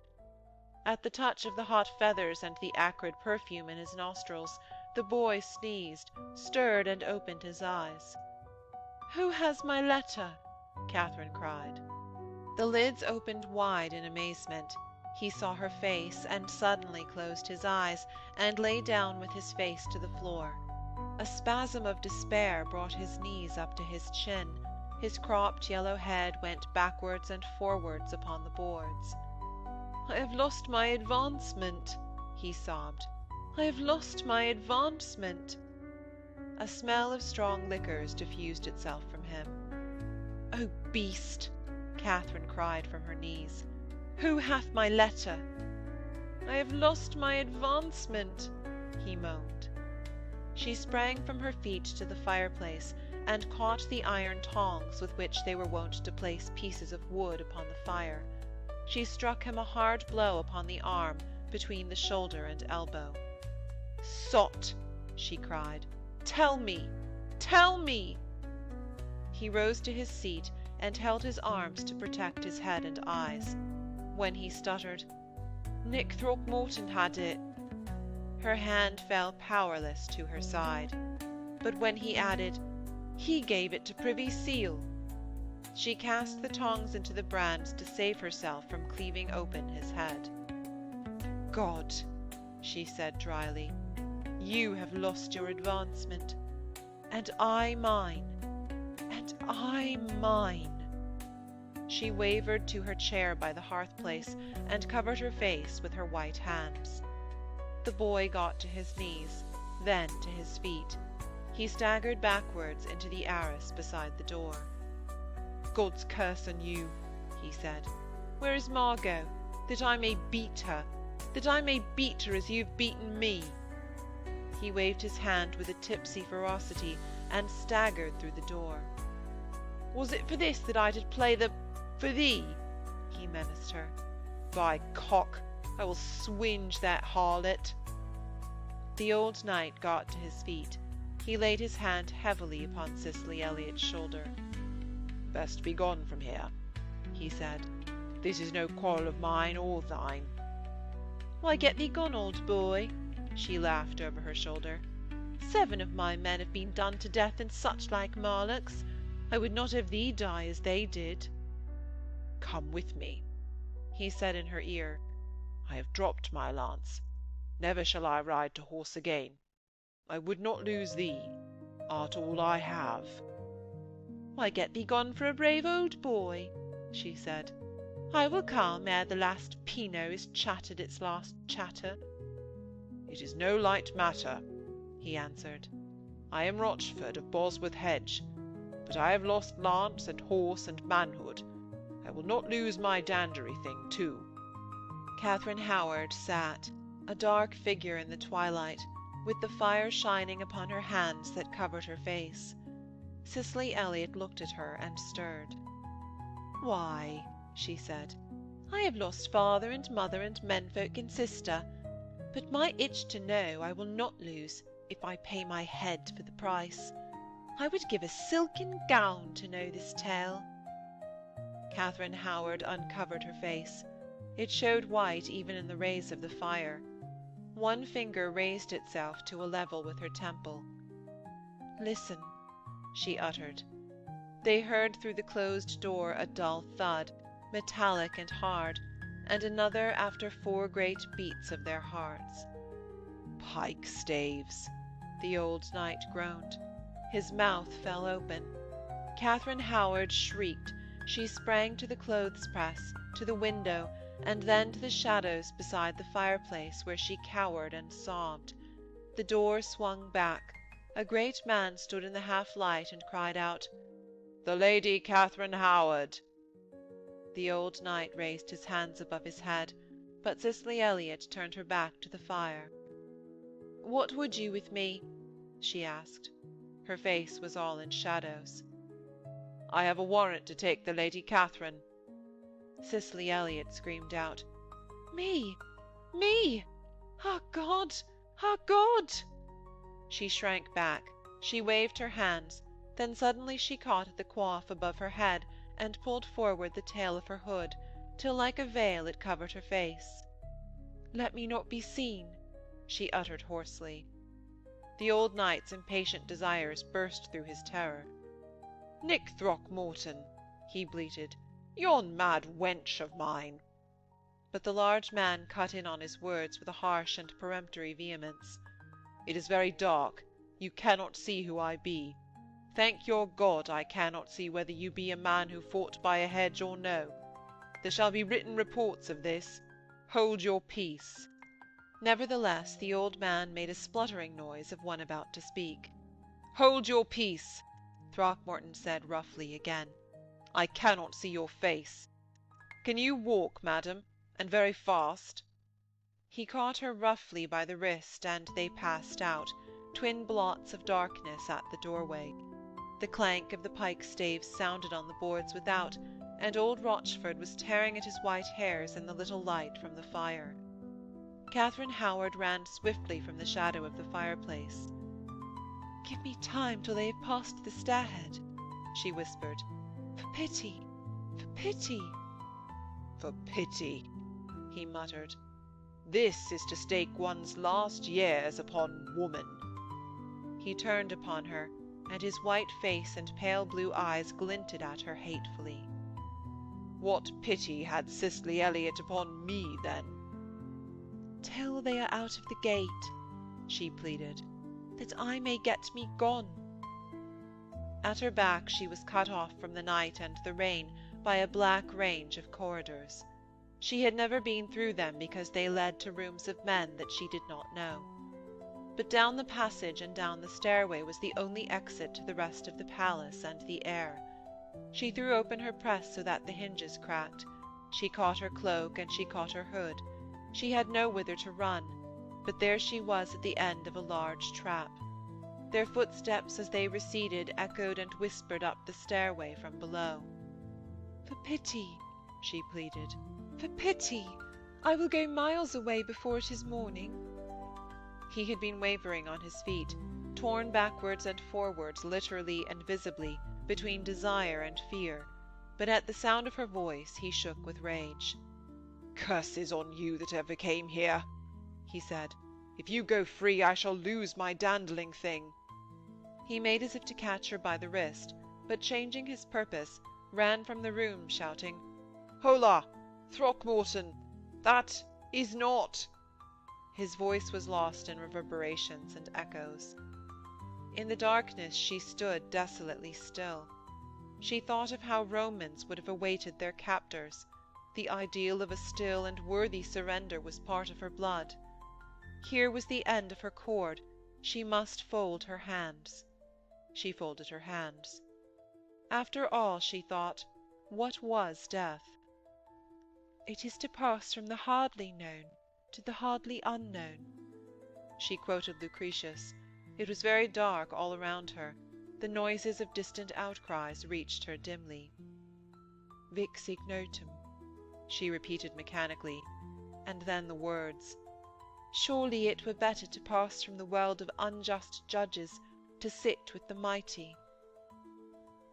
At the touch of the hot feathers and the acrid perfume in his nostrils, The boy sneezed, stirred, and opened his eyes. "Who has my letter?" Katharine cried. The lids opened wide in amazement. He saw her face, and suddenly closed his eyes, and lay down with his face to the floor. A spasm of despair brought his knees up to his chin. His cropped yellow head went backwards and forwards upon the boards. "I have lost my advancement," he sobbed. "I have lost my advancement." A smell of strong liquors diffused itself from him. "O beast!" Katharine cried from her knees. "Who hath my letter?" "I have lost my advancement," he moaned. She sprang from her feet to the fireplace, and caught the iron tongs with which they were wont to place pieces of wood upon the fire. She struck him a hard blow upon the arm, between the shoulder and elbow. "Sot!" she cried. "Tell me! Tell me!" He rose to his seat, and held his arms to protect his head and eyes. When he stuttered, "Nick Throckmorton had it," her hand fell powerless to her side. But when he added, "He gave it to Privy Seal," she cast the tongs into the brands to save herself from cleaving open his head. "God," she said dryly, "you have lost your advancement, and I mine, and I mine." She wavered to her chair by the hearth-place, and covered her face with her white hands. The boy got to his knees, then to his feet. He staggered backwards into the arras beside the door. "God's curse on you," he said. "Where is Margot, that I may beat her, that I may beat her as you've beaten me?" He waved his hand with a tipsy ferocity, and staggered through the door. "Was it for this that I did play for thee?" he menaced her. "By cock, I will swinge that harlot." The old knight got to his feet. He laid his hand heavily upon Cicely Elliot's shoulder. "Best be gone from here," he said. "This is no quarrel of mine or thine." "Why, get thee gone, old boy," she laughed over her shoulder. "7 of my men have been done to death in such like marlocks. I would not have thee die as they did." "Come with me," he said in her ear. "I have dropped my lance. Never shall I ride to horse again. I would not lose thee. Art all I have." "Why, get thee gone for a brave old boy," she said. "I will come ere the last Pinot is chattered its last chatter." "It is no light matter," he answered. "I am Rochford of Bosworth Hedge, but I have lost lance and horse and manhood. I will not lose my dandery thing too." Katharine Howard sat, a dark figure in the twilight, with the fire shining upon her hands that covered her face. Cicely Elliot looked at her and stirred. "Why," she said, "I have lost father and mother and menfolk and sister, but my itch to know I will not lose if I pay my head for the price. I would give a silken gown to know this tale." Katharine Howard uncovered her face. It showed white even in the rays of the fire. One finger raised itself to a level with her temple. "Listen," she uttered. They heard through the closed door a dull thud, metallic and hard, and another after 4 great beats of their hearts. "Pike staves," the old knight groaned. His mouth fell open. Katharine Howard shrieked. She sprang to the clothes-press, to the window, and then to the shadows beside the fireplace, where she cowered and sobbed. The door swung back. A great man stood in the half-light and cried out, "The Lady Katharine Howard." The old knight raised his hands above his head, but Cicely Elliot turned her back to the fire. "What would you with me?" she asked. Her face was all in shadows. "I have a warrant to take the Lady Katharine." Cicely Elliot screamed out, "Me! Me! Ah, God! Ah, God!" She shrank back. She waved her hands. Then suddenly she caught at the coif above her head and pulled forward the tail of her hood, till like a veil it covered her face. "Let me not be seen," she uttered hoarsely. The old knight's impatient desires burst through his terror. "Nick Throckmorton," he bleated, "yon mad wench of mine." But the large man cut in on his words with a harsh and peremptory vehemence. "It is very dark. You cannot see who I be. Thank your God I cannot see whether you be a man who fought by a hedge or no. There shall be written reports of this. Hold your peace." Nevertheless, the old man made a spluttering noise of one about to speak. "Hold your peace," Throckmorton said roughly again. "I cannot see your face. Can you walk, madam, and very fast?" He caught her roughly by the wrist, and they passed out, twin blots of darkness at the doorway. The clank of the pike-staves sounded on the boards without, and old Rochford was tearing at his white hairs in the little light from the fire. Katharine Howard ran swiftly from the shadow of the fireplace. "Give me time till they have passed the stairhead," she whispered. "For pity! For pity!" "For pity," he muttered. "This is to stake one's last years upon woman." He turned upon her, and his white face and pale blue eyes glinted at her hatefully. "What pity had Cicely Elliot upon me, then?" "Till they are out of the gate," she pleaded, "that I may get me gone." At her back she was cut off from the night and the rain by a black range of corridors. She had never been through them because they led to rooms of men that she did not know. But down the passage and down the stairway was the only exit to the rest of the palace and the air. She threw open her press so that the hinges cracked. She caught her cloak and she caught her hood. She had no whither to run, but there she was at the end of a large trap. Their footsteps as they receded echoed and whispered up the stairway from below. "For pity," she pleaded, "for pity! I will go miles away before it is morning." He had been wavering on his feet, torn backwards and forwards, literally and visibly, between desire and fear, but at the sound of her voice he shook with rage. "Curses on you that ever came here," he said. "If you go free, I shall lose my dandling thing." He made as if to catch her by the wrist, but changing his purpose, ran from the room, shouting, "Hola, Throckmorton! That is not—" His voice was lost in reverberations and echoes. In the darkness she stood desolately still. She thought of how Romans would have awaited their captors. The ideal of a still and worthy surrender was part of her blood. Here was the end of her cord. She must fold her hands. She folded her hands. After all, she thought, what was death? "It is to pass from the hardly known to the hardly unknown." She quoted Lucretius. It was very dark all around her. The noises of distant outcries reached her dimly. "Vix ignotum," she repeated mechanically, and then the words, "Surely it were better to pass from the world of unjust judges to sit with the mighty."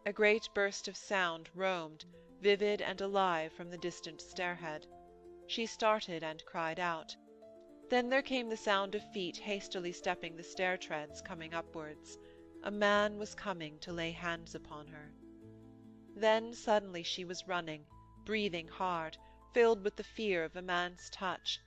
A great burst of sound roamed, vivid and alive, from the distant stairhead. She started and cried out. Then there came the sound of feet hastily stepping the stair-treads, coming upwards. A man was coming to lay hands upon her. Then suddenly she was running, breathing hard, filled with the fear of a man's touch.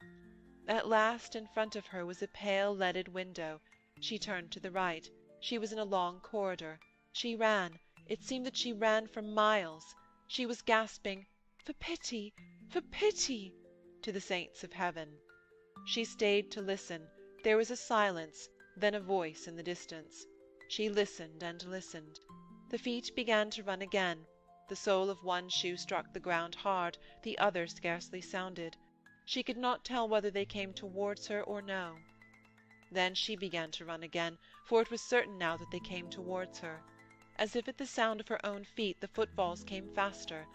At last in front of her was a pale leaded window. She turned to the right. She was in a long corridor. She ran. It seemed that she ran for miles. She was gasping, "For pity! For pity!" to the saints of heaven. She stayed to listen. There was a silence, then a voice in the distance. She listened and listened. The feet began to run again. The sole of one shoe struck the ground hard, the other scarcely sounded. She could not tell whether they came towards her or no. Then she began to run again, for it was certain now that they came towards her. As if at the sound of her own feet, the footfalls came faster.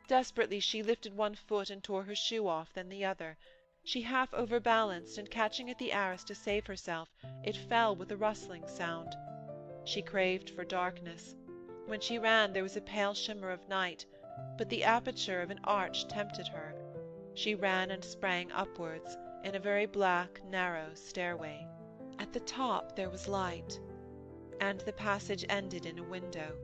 Desperately she lifted one foot and tore her shoe off, then the other. She half overbalanced, and catching at the arras to save herself, it fell with a rustling sound. She craved for darkness. When she ran there was a pale shimmer of night, but the aperture of an arch tempted her. She ran and sprang upwards, in a very black, narrow stairway. At the top there was light, and the passage ended in a window.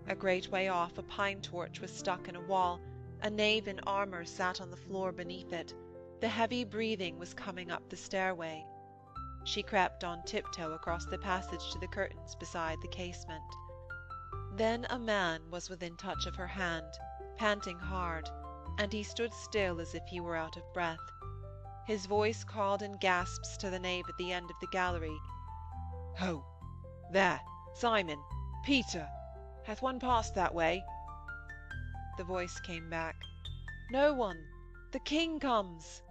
A great way off a pine torch was stuck in a wall, a knave in armour sat on the floor beneath it, the heavy breathing was coming up the stairway. She crept on tiptoe across the passage to the curtains beside the casement. Then a man was within touch of her hand, panting hard, and he stood still as if he were out of breath. His voice called in gasps to the knave at the end of the gallery. "Ho! There! Simon! Peter! Hath one passed that way?" The voice came back. "No one! The king comes!"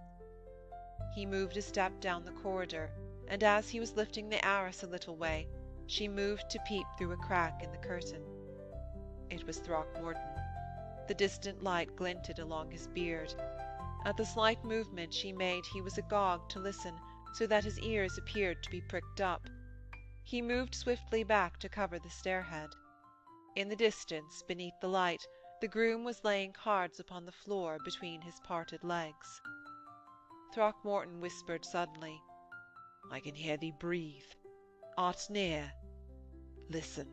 He moved a step down the corridor, and as he was lifting the arras a little way, she moved to peep through a crack in the curtain. It was Throckmorton. The distant light glinted along his beard. At the slight movement she made he was agog to listen, so that his ears appeared to be pricked up. He moved swiftly back to cover the stairhead. In the distance, beneath the light, the groom was laying cards upon the floor between his parted legs. Throckmorton whispered suddenly, "I can hear thee breathe. Art near? Listen."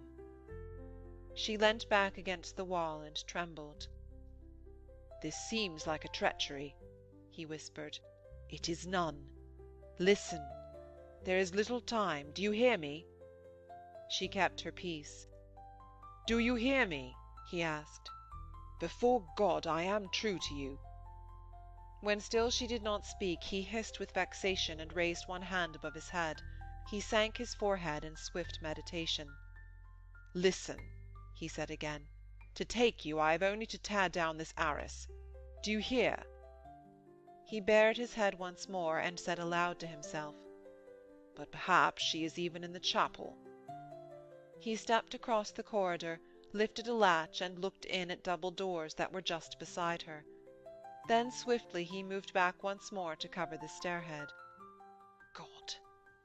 She leant back against the wall and trembled. "This seems like a treachery," he whispered. "It is none. Listen. There is little time. Do you hear me?" She kept her peace. "Do you hear me?" he asked. "Before God, I am true to you." When still she did not speak, he hissed with vexation and raised one hand above his head. He sank his forehead in swift meditation. "Listen," he said again. "To take you, I have only to tear down this arras. Do you hear?" He bared his head once more and said aloud to himself, "But perhaps she is even in the chapel." He stepped across the corridor, lifted a latch, and looked in at double doors that were just beside her. Then swiftly he moved back once more to cover the stairhead. "God,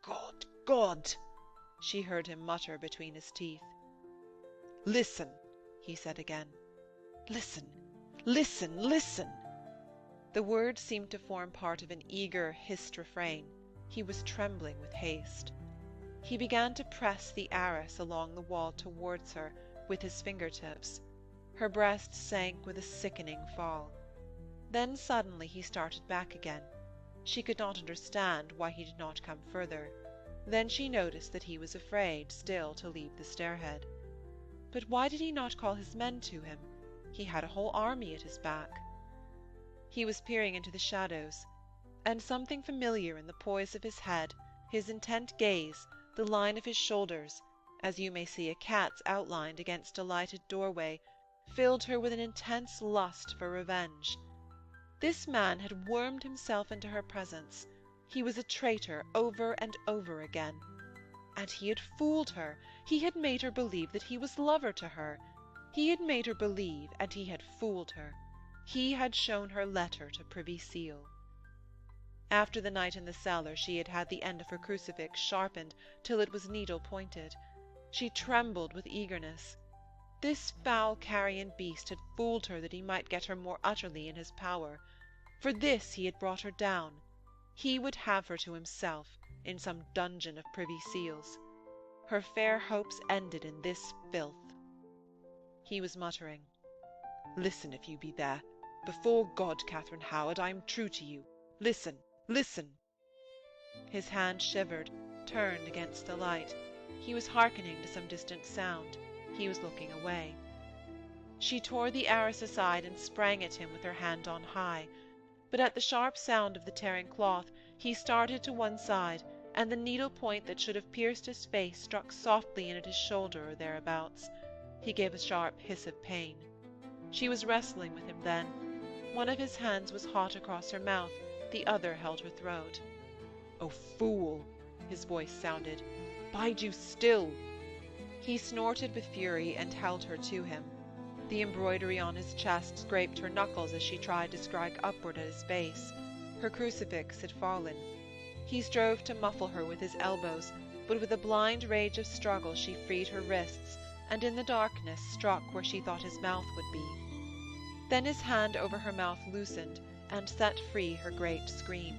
God, God!" she heard him mutter between his teeth. "Listen," he said again. "Listen, listen, listen!" The words seemed to form part of an eager, hissed refrain. He was trembling with haste. He began to press the arras along the wall towards her with his fingertips. Her breast sank with a sickening fall. Then suddenly he started back again. She could not understand why he did not come further. Then she noticed that he was afraid still to leave the stairhead. But why did he not call his men to him? He had a whole army at his back. He was peering into the shadows, and something familiar in the poise of his head, his intent gaze, the line of his shoulders, as you may see a cat's outlined against a lighted doorway, filled her with an intense lust for revenge. This man had wormed himself into her presence. He was a traitor over and over again. And he had fooled her. He had made her believe that he was lover to her. He had made her believe, and he had fooled her. He had shown her letter to Privy Seal. After the night in the cellar, she had had the end of her crucifix sharpened till it was needle-pointed. She trembled with eagerness. This foul carrion beast had fooled her that he might get her more utterly in his power. For this he had brought her down. He would have her to himself, in some dungeon of Privy Seal's. Her fair hopes ended in this filth. He was muttering, "Listen, if you be there. Before God, Katharine Howard, I am true to you. Listen, listen." His hand shivered, turned against the light. He was hearkening to some distant sound. He was looking away. She tore the arras aside and sprang at him with her hand on high. But at the sharp sound of the tearing cloth, he started to one side, and the needle-point that should have pierced his face struck softly in at his shoulder or thereabouts. He gave a sharp hiss of pain. She was wrestling with him then. One of his hands was hot across her mouth, the other held her throat. "O fool!" his voice sounded. "Bide you still!" He snorted with fury and held her to him. The embroidery on his chest scraped her knuckles as she tried to strike upward at his face. Her crucifix had fallen. He strove to muffle her with his elbows, but with a blind rage of struggle she freed her wrists, and in the darkness struck where she thought his mouth would be. Then his hand over her mouth loosened, and set free her great scream.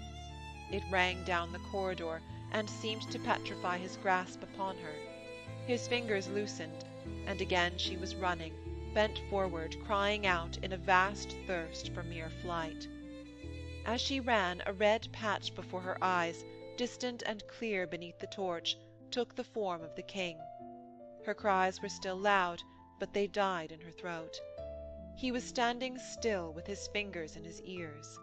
It rang down the corridor, and seemed to petrify his grasp upon her. His fingers loosened, and again she was running, bent forward, crying out in a vast thirst for mere flight. As she ran, a red patch before her eyes, distant and clear beneath the torch, took the form of the king. Her cries were still loud, but they died in her throat. He was standing still, with his fingers in his ears.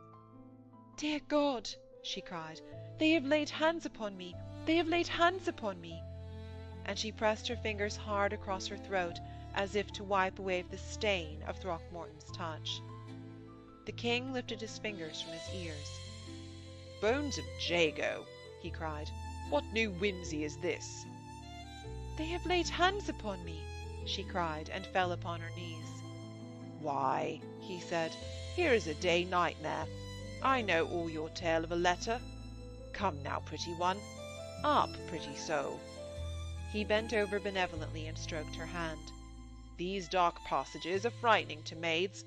"Dear God," she cried, "they have laid hands upon me! They have laid hands upon me!" And she pressed her fingers hard across her throat, as if to wipe away the stain of Throckmorton's touch. The king lifted his fingers from his ears. "Bones of Jago!" he cried. "What new whimsy is this?" "They have laid hands upon me!" she cried, and fell upon her knees. "Why," he said, "here is a day nightmare. I know all your tale of a letter. Come now, pretty one. Up, pretty soul." He bent over benevolently and stroked her hand. "These dark passages are frightening to maids.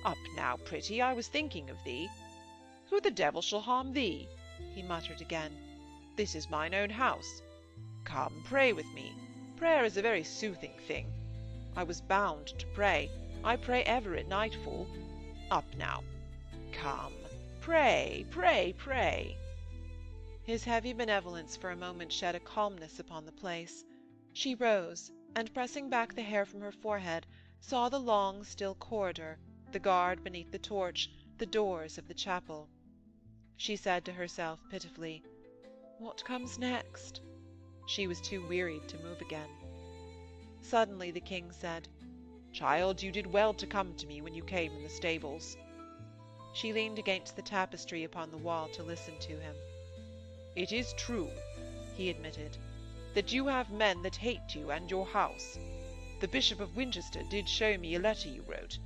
Up now, pretty, I was thinking of thee. Who the devil shall harm thee?" he muttered again. "This is mine own house. Come, pray with me. Prayer is a very soothing thing. I was bound to pray. I pray ever at nightfall. Up now. Come, pray, pray, pray." His heavy benevolence for a moment shed a calmness upon the place. She rose, and pressing back the hair from her forehead, saw the long, still corridor, the guard beneath the torch, the doors of the chapel. She said to herself pitifully, "What comes next?" She was too wearied to move again. Suddenly the king said, "Child, you did well to come to me when you came in the stables." She leaned against the tapestry upon the wall to listen to him. "It is true," he admitted, "that you have men that hate you and your house. The Bishop of Winchester did show me a letter you wrote.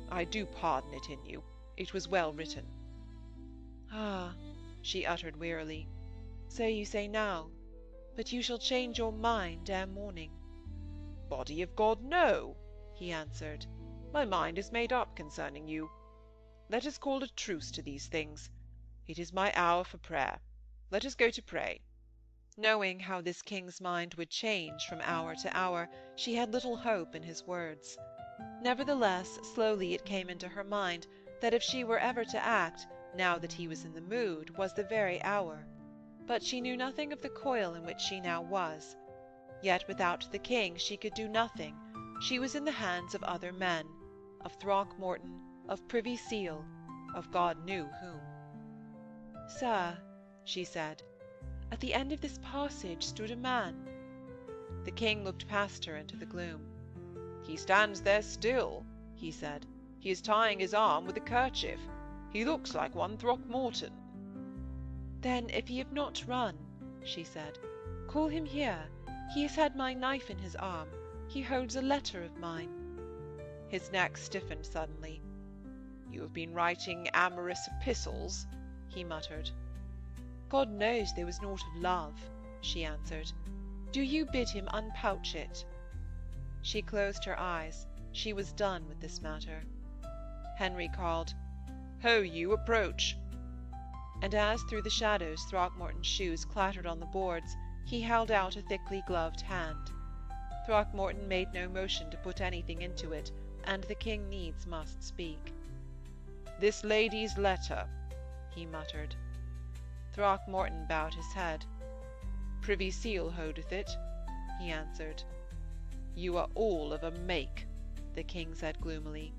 I do pardon it in you. It was well written." "Ah," she uttered wearily, "so you say now, but you shall change your mind ere morning." "Body of God, no," he answered. "My mind is made up concerning you. Let us call a truce to these things. It is my hour for prayer. Let us go to pray." Knowing how this king's mind would change from hour to hour, she had little hope in his words. Nevertheless, slowly it came into her mind that if she were ever to act, now that he was in the mood, was the very hour. But she knew nothing of the coil in which she now was. Yet without the king she could do nothing. She was in the hands of other men, of Throckmorton, of Privy Seal, of God knew whom. "Sir," she said, "at the end of this passage stood a man." The king looked past her into the gloom. "He stands there still," he said. "He is tying his arm with a kerchief. He looks like one Throckmorton." "Then if he have not run," she said, "call him here. He has had my knife in his arm. He holds a letter of mine." His neck stiffened suddenly. "You have been writing amorous epistles?" he muttered. "God knows there was naught of love," she answered. "Do you bid him unpouch it." She closed her eyes. She was done with this matter. Henry called, "Ho, you, approach!" And as through the shadows Throckmorton's shoes clattered on the boards, he held out a thickly gloved hand. Throckmorton made no motion to put anything into it, and the king needs must speak. "This lady's letter," he muttered. Throckmorton bowed his head. "Privy Seal holdeth it," he answered. "You are all of a make," the king said gloomily.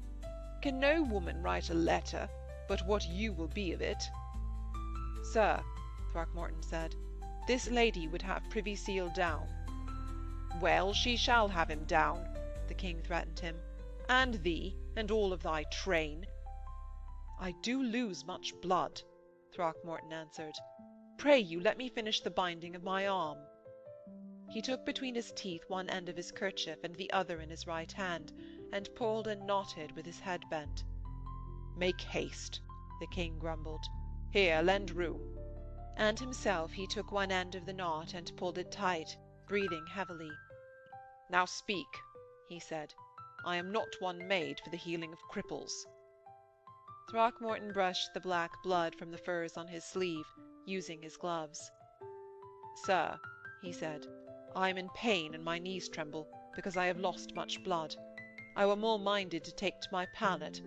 "Can no woman write a letter but what you will be of it?" "Sir," Throckmorton said, "this lady would have Privy Seal down." "Well, she shall have him down," the king threatened him, "and thee, and all of thy train." "I do lose much blood," Throckmorton answered. "Pray you let me finish the binding of my arm." He took between his teeth one end of his kerchief and the other in his right hand, and pulled and knotted with his head bent. "Make haste," the king grumbled. "Here, lend room." And himself he took one end of the knot and pulled it tight, breathing heavily. "Now speak," he said. "I am not one made for the healing of cripples." Throckmorton brushed the black blood from the furs on his sleeve, using his gloves. "Sir," he said, "I am in pain and my knees tremble, because I have lost much blood. I were more minded to take to my pallet.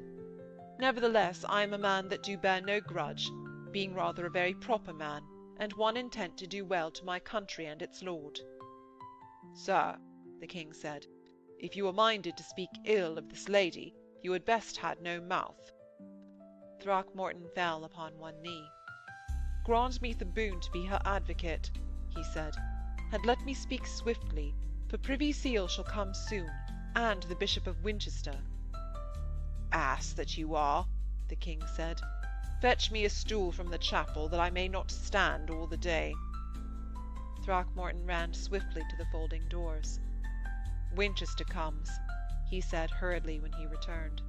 Nevertheless, I am a man that do bear no grudge, being rather a very proper man, and one intent to do well to my country and its lord." "Sir," the king said, "if you were minded to speak ill of this lady, you had best had no mouth." Throckmorton fell upon one knee. "Grant me the boon to be her advocate," he said, "and let me speak swiftly, for Privy Seal shall come soon, and the Bishop of Winchester." "Ass that you are," the king said, "fetch me a stool from the chapel, that I may not stand all the day." Throckmorton ran swiftly to the folding doors. "Winchester comes," he said hurriedly when he returned.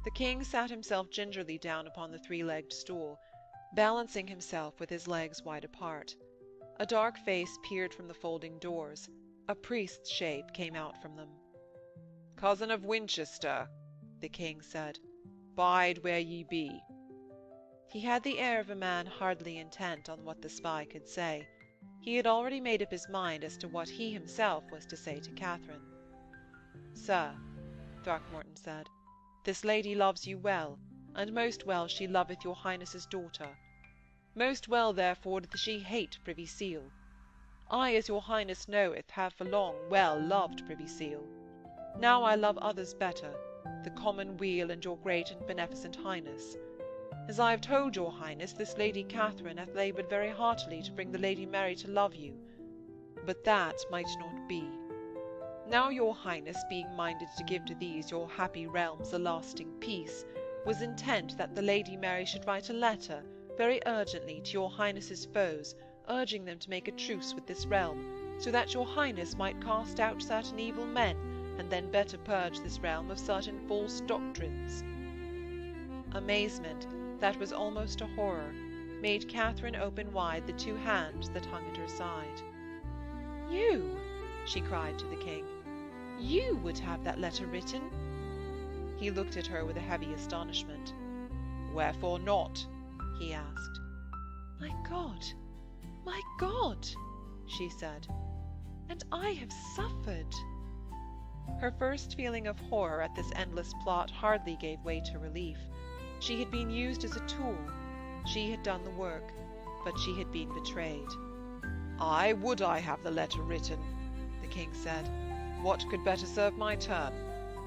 The king sat himself gingerly down upon the three-legged stool, balancing himself with his legs wide apart. A dark face peered from the folding doors. A priest's shape came out from them. "Cousin of Winchester," the king said, "bide where ye be." He had the air of a man hardly intent on what the spy could say. He had already made up his mind as to what he himself was to say to Catherine. "Sir," Throckmorton said, "this lady loves you well, and most well she loveth your highness's daughter. Most well, therefore, doth she hate Privy Seal. I, as your highness knoweth, have for long well loved Privy Seal. Now I love others better, the common weal and your great and beneficent highness. As I have told your highness, this Lady Catherine hath laboured very heartily to bring the Lady Mary to love you, but that might not be. Now your highness, being minded to give to these your happy realms a lasting peace, was intent that the Lady Mary should write a letter very urgently to your highness's foes, urging them to make a truce with this realm, so that your highness might cast out certain evil men, and then better purge this realm of certain false doctrines." Amazement, that was almost a horror, made Catherine open wide the two hands that hung at her side. "You," she cried to the king, "you would have that letter written?" He looked at her with a heavy astonishment. "Wherefore not?" he asked. My God, she said, and I have suffered." Her first feeling of horror at this endless plot hardly gave way to relief. She had been used as a tool. She had done the work, but she had been betrayed. "I would I have the letter written," the king said. "What could better serve my turn?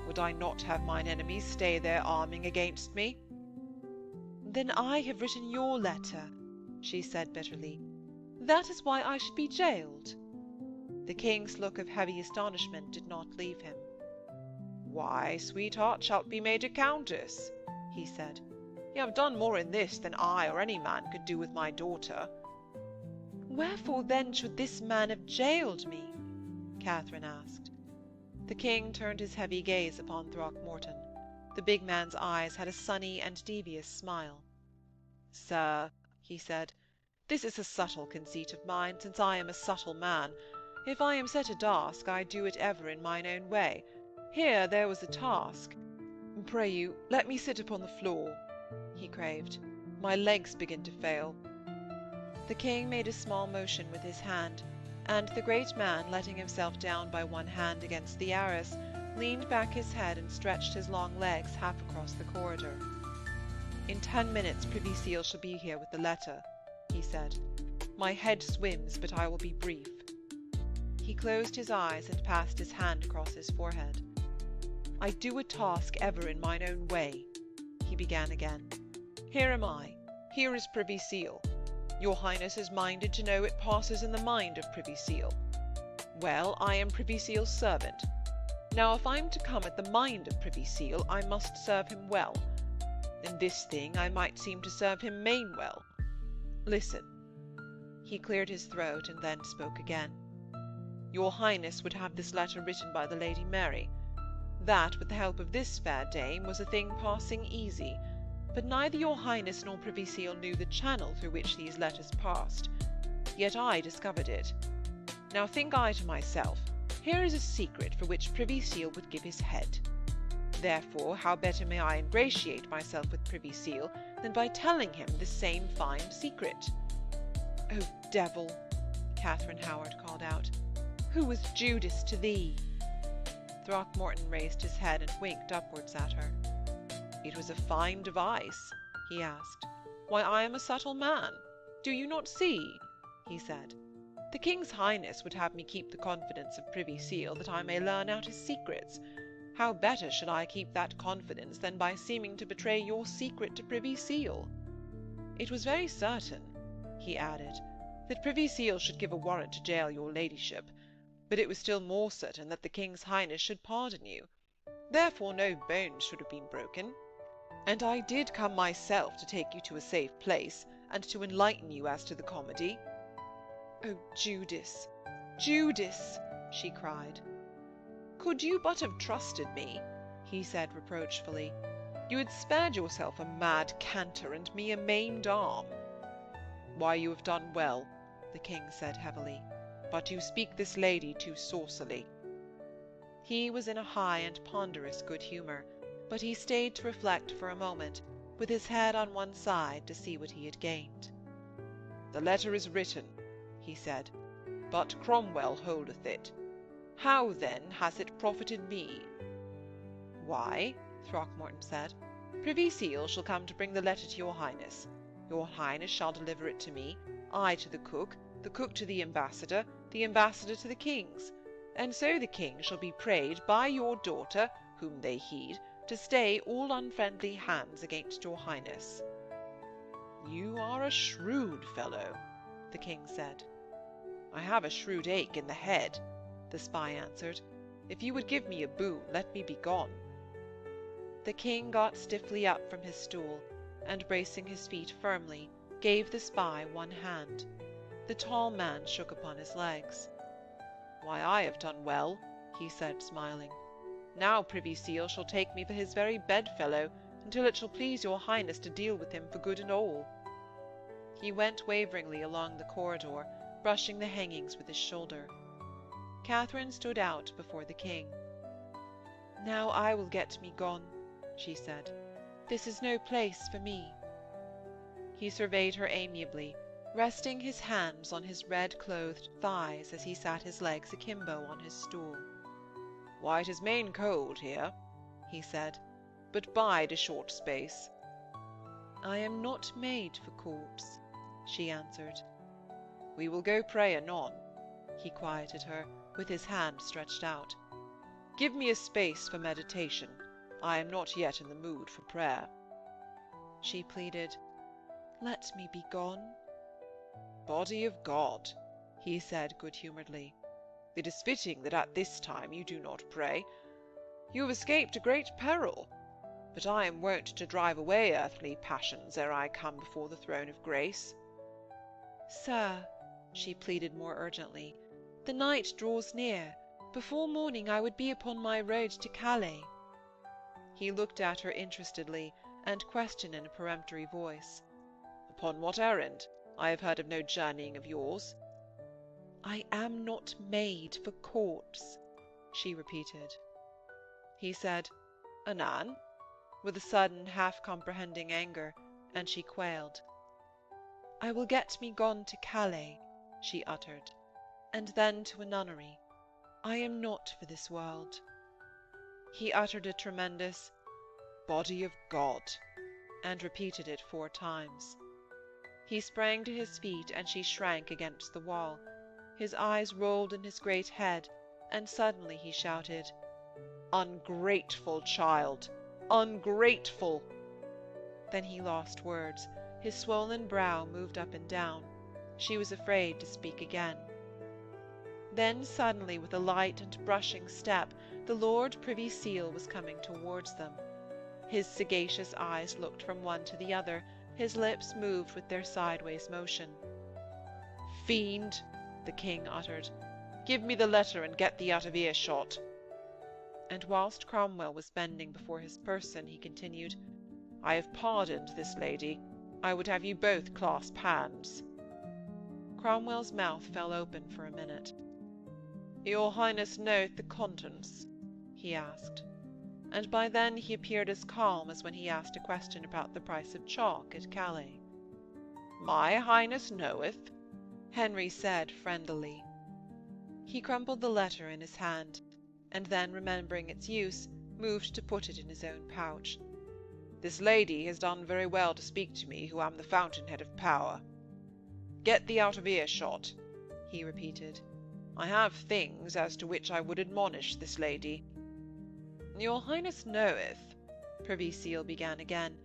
Would I not have mine enemies stay their arming against me?" "Then I have written your letter," she said bitterly. "That is why I should be jailed." The king's look of heavy astonishment did not leave him. "Why, sweetheart, shalt be made a countess," he said. "You have done more in this than I or any man could do with my daughter." "Wherefore then should this man have jailed me?" Catherine asked. The king turned his heavy gaze upon Throckmorton. The big man's eyes had a sunny and devious smile. "Sir," he said, "this is a subtle conceit of mine, since I am a subtle man. If I am set a task, I do it ever in mine own way. Here there was a task. Pray you, let me sit upon the floor," he craved. "My legs begin to fail." The king made a small motion with his hand, and the great man, letting himself down by one hand against the arras, leaned back his head and stretched his long legs half across the corridor. "In 10 minutes Privy Seal shall be here with the letter," he said. "My head swims, but I will be brief." He closed his eyes and passed his hand across his forehead. "I do a task ever in mine own way," he began again. "Here am I. Here is Privy Seal. Your highness is minded to know it passes in the mind of Privy Seal. Well, I am Privy Seal's servant. Now, if I'm to come at the mind of Privy Seal, I must serve him well. In this thing I might seem to serve him main well. Listen." He cleared his throat and then spoke again. "Your highness would have this letter written by the Lady Mary. That, with the help of this fair dame, was a thing passing easy, but neither your highness nor Privy Seal knew the channel through which these letters passed. Yet I discovered it. Now think I to myself, here is a secret for which Privy Seal would give his head. Therefore, how better may I ingratiate myself with Privy Seal than by telling him the same fine secret? Oh, devil!" Katharine Howard called out. "Who was Judas to thee?" Throckmorton raised his head and winked upwards at her. "It was a fine device," he asked. "Why, I am a subtle man. Do you not see?" he said. "The King's Highness would have me keep the confidence of Privy Seal that I may learn out his secrets. How better should I keep that confidence than by seeming to betray your secret to Privy Seal? It was very certain," he added, "that Privy Seal should give a warrant to jail your ladyship, but it was still more certain that the King's Highness should pardon you. Therefore no bones should have been broken. And I did come myself to take you to a safe place, and to enlighten you as to the comedy." "Oh, Judas, Judas!" she cried. "Could you but have trusted me," he said reproachfully, "you had spared yourself a mad canter and me a maimed arm." "Why, you have done well," the king said heavily, "but you speak this lady too saucily." He was in a high and ponderous good humour, but he stayed to reflect for a moment, with his head on one side to see what he had gained. "The letter is written," he said, "but Cromwell holdeth it. How, then, has it profited me?" "Why," Throckmorton said, "Privy Seal shall come to bring the letter to your Highness. Your Highness shall deliver it to me, I to the cook to the ambassador to the king's, and so the king shall be prayed by your daughter, whom they heed, to stay all unfriendly hands against your Highness." "You are a shrewd fellow," the king said. "I have a shrewd ache in the head," the spy answered. "If you would give me a boon, let me be gone." The king got stiffly up from his stool, and bracing his feet firmly, gave the spy one hand. The tall man shook upon his legs. "Why, I have done well," he said, smiling. "Now Privy Seal shall take me for his very bedfellow, until it shall please your Highness to deal with him for good and all." He went waveringly along the corridor, brushing the hangings with his shoulder. Katharine stood out before the king. "Now I will get me gone," she said. "This is no place for me." He surveyed her amiably, resting his hands on his red-clothed thighs as he sat his legs akimbo on his stool. "Why, it is main cold here," he said, "but bide a short space." "I am not made for courts," she answered. "We will go pray anon," he quieted her, with his hand stretched out. "Give me a space for meditation. I am not yet in the mood for prayer." She pleaded, "Let me be gone." "Body of God," he said good-humouredly, "it is fitting that at this time you do not pray. You have escaped a great peril, but I am wont to drive away earthly passions ere I come before the throne of grace." "Sir," she pleaded more urgently, "the night draws near. Before morning I would be upon my road to Calais." He looked at her interestedly, and questioned in a peremptory voice, "Upon what errand? I have heard of no journeying of yours." "I am not made for courts," she repeated. He said, "Anan?" with a sudden half-comprehending anger, and she quailed. "I will get me gone to Calais," she uttered, "and then to a nunnery. I am not for this world." He uttered a tremendous "Body of God," and repeated it 4 times. He sprang to his feet, and she shrank against the wall. His eyes rolled in his great head, and suddenly he shouted, "Ungrateful child! Ungrateful!" Then he lost words. His swollen brow moved up and down. She was afraid to speak again. Then suddenly, with a light and brushing step, the Lord Privy Seal was coming towards them. His sagacious eyes looked from one to the other, his lips moved with their sideways motion. "Fiend!" the king uttered, "give me the letter and get thee out of earshot." And whilst Cromwell was bending before his person, he continued, "I have pardoned this lady. I would have you both clasp hands." Cromwell's mouth fell open for a minute. "Your Highness knoweth the contents?" he asked. And by then he appeared as calm as when he asked a question about the price of chalk at Calais. "My Highness knoweth?" Henry said friendlily. He crumpled the letter in his hand, and then, remembering its use, moved to put it in his own pouch. This lady has done very well to speak to me, who am the fountainhead of power. Get thee out of earshot, he repeated. I have things as to which I would admonish this lady. Your Highness knoweth, Privy Seal began again.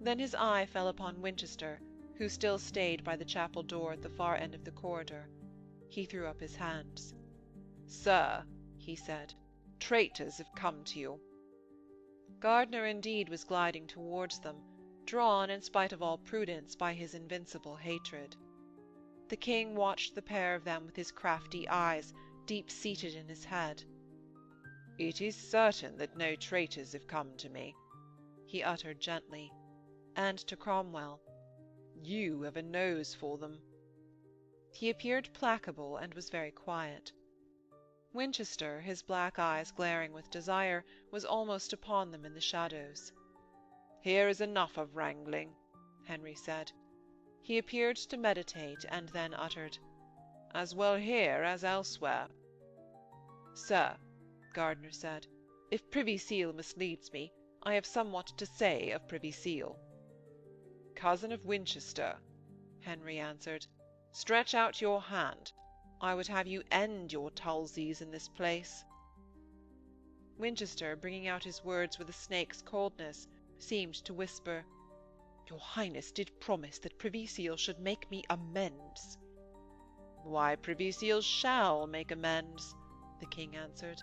Then his eye fell upon Winchester, who still stayed by the chapel door at the far end of the corridor. He threw up his hands. Sir, he said, traitors have come to you. Gardner indeed was gliding towards them, drawn, in spite of all prudence, by his invincible hatred. The king watched the pair of them with his crafty eyes, deep-seated in his head. It is certain that no traitors have come to me, he uttered gently, and to Cromwell, You have a nose for them. He appeared placable and was very quiet. Winchester, his black eyes glaring with desire, was almost upon them in the shadows. Here is enough of wrangling, Henry said. He appeared to meditate, and then uttered, As well here as elsewhere. Sir, Gardner said, if Privy Seal misleads me, I have somewhat to say of Privy Seal. Cousin of Winchester, Henry answered, stretch out your hand. I would have you end your tulzies in this place. Winchester, bringing out his words with a snake's coldness, seemed to whisper, Your Highness did promise that Privy Seal should make me amends. Why, Privy Seal shall make amends, the king answered.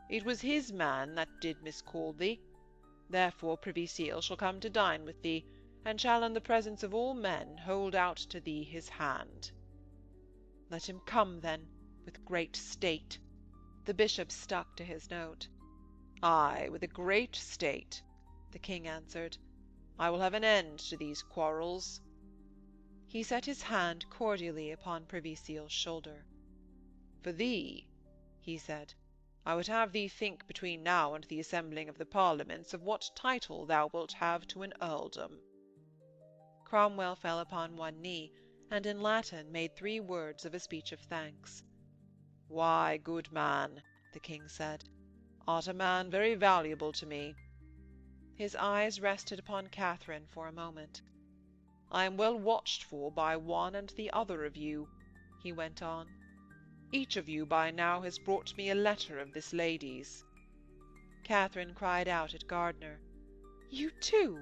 It was his man that did miscall thee. Therefore Privy Seal shall come to dine with thee, and shall in the presence of all men hold out to thee his hand. Let him come, then, with great state. The bishop stuck to his note. Ay, with a great state, the king answered. I will have an end to these quarrels. He set his hand cordially upon Privy Seal's shoulder. For thee, he said, I would have thee think between now and the assembling of the parliaments of what title thou wilt have to an earldom. Cromwell fell upon one knee, and in Latin made 3 words of a speech of thanks. Why, good man, the king said, art a man very valuable to me. His eyes rested upon Katharine for a moment. I am well watched for by one and the other of you, he went on. Each of you by now has brought me a letter of this lady's. Katharine cried out at Gardner, You too!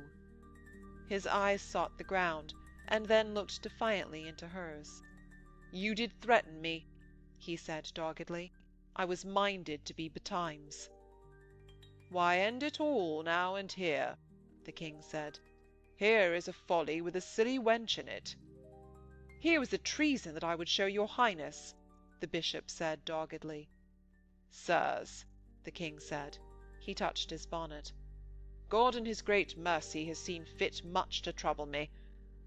His eyes sought the ground, and then looked defiantly into hers. You did threaten me, he said doggedly. I was minded to be betimes. Why, end it all now and here, the king said. Here is a folly with a silly wench in it. Here was a treason that I would show your Highness, the bishop said doggedly. Sirs, the king said. He touched his bonnet. God in his great mercy has seen fit much to trouble me,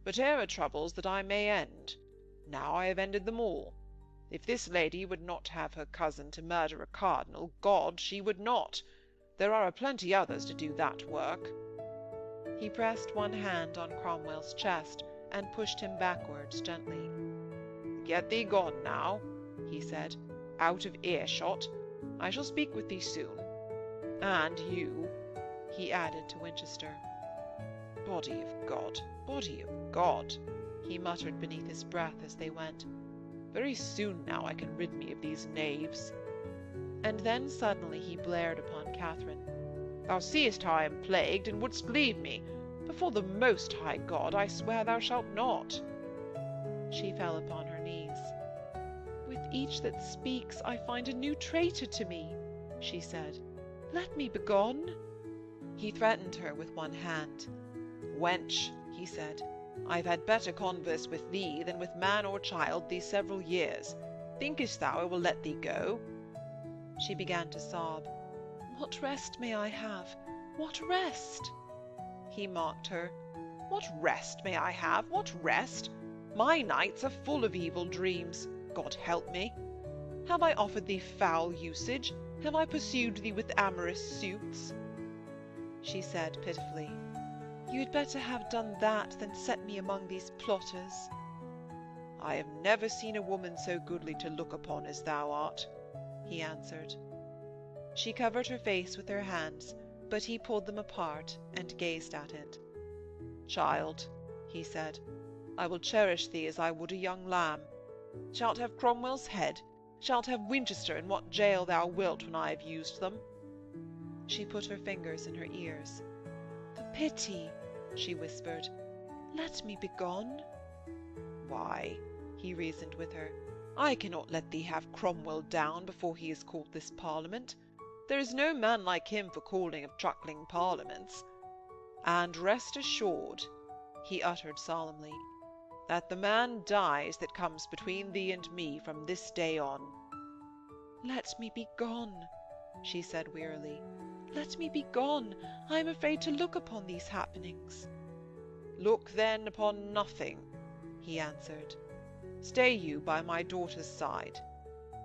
but here are troubles that I may end. Now I have ended them all. If this lady would not have her cousin to murder a cardinal, God, she would not. There are a plenty others to do that work. He pressed one hand on Cromwell's chest, and pushed him backwards gently. Get thee gone now, he said, out of earshot. I shall speak with thee soon. And you, he added to Winchester. Body of God, he muttered beneath his breath as they went. Very soon now I can rid me of these knaves. And then suddenly he blared upon Katharine. Thou seest how I am plagued, and wouldst leave me. Before the Most High God, I swear thou shalt not. She fell upon her knees. With each that speaks, I find a new traitor to me, she said. Let me begone. He threatened her with one hand. Wench, he said, I've had better converse with thee than with man or child these several years. Thinkest thou I will let thee go? She began to sob. What rest may I have? What rest? He mocked her. What rest may I have? What rest? My nights are full of evil dreams. God help me. Have I offered thee foul usage? Have I pursued thee with amorous suits? She said pitifully, You had better have done that than set me among these plotters. I have never seen a woman so goodly to look upon as thou art, he answered. She covered her face with her hands, but he pulled them apart and gazed at it. Child, he said, I will cherish thee as I would a young lamb. Shalt have Cromwell's head, shalt have Winchester in what jail thou wilt when I have used them. She put her fingers in her ears. "For pity," she whispered, "let me be gone." Why, he reasoned with her, I cannot let thee have Cromwell down before he has called this Parliament. There is no man like him for calling of truckling Parliaments. And rest assured, he uttered solemnly, that the man dies that comes between thee and me from this day on. "Let me be gone," she said wearily. "Let me be gone. I am afraid to look upon these happenings." Look then upon nothing, he answered. Stay you by my daughter's side.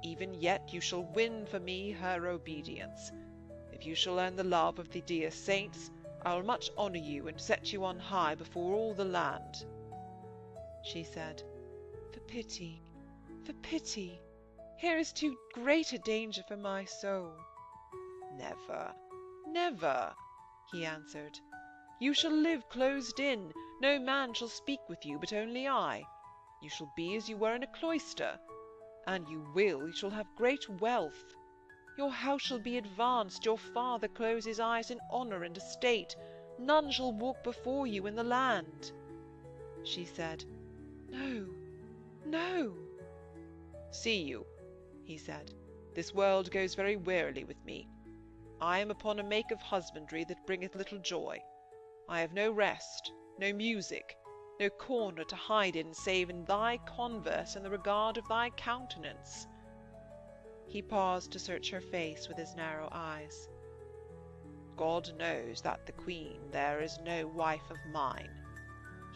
Even yet you shall win for me her obedience. If you shall earn the love of the dear saints, I will much honour you and set you on high before all the land. She said, "For pity, for pity. Here is too great a danger for my soul." Never, never, he answered. You shall live closed in. No man shall speak with you, but only I. You shall be as you were in a cloister. And you shall have great wealth. Your house shall be advanced, your father close his eyes in honour and estate. None shall walk before you in the land. She said, "No, no." See you, he said, this world goes very wearily with me. I am upon a make of husbandry that bringeth little joy. I have no rest, no music, no corner to hide in save in thy converse and the regard of thy countenance. He paused to search her face with his narrow eyes. God knows that the Queen there is no wife of mine,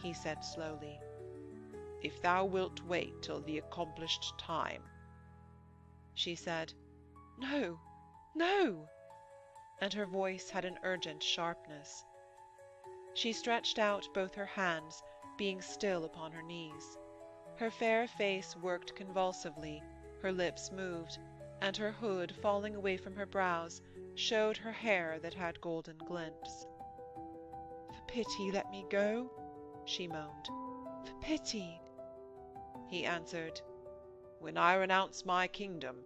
he said slowly. If thou wilt wait till the accomplished time. She said, "No, no," and her voice had an urgent sharpness. She stretched out both her hands, being still upon her knees. Her fair face worked convulsively, her lips moved, and her hood, falling away from her brows, showed her hair that had golden glints. "For pity, let me go," she moaned. "For pity." He answered, "When I renounce my kingdom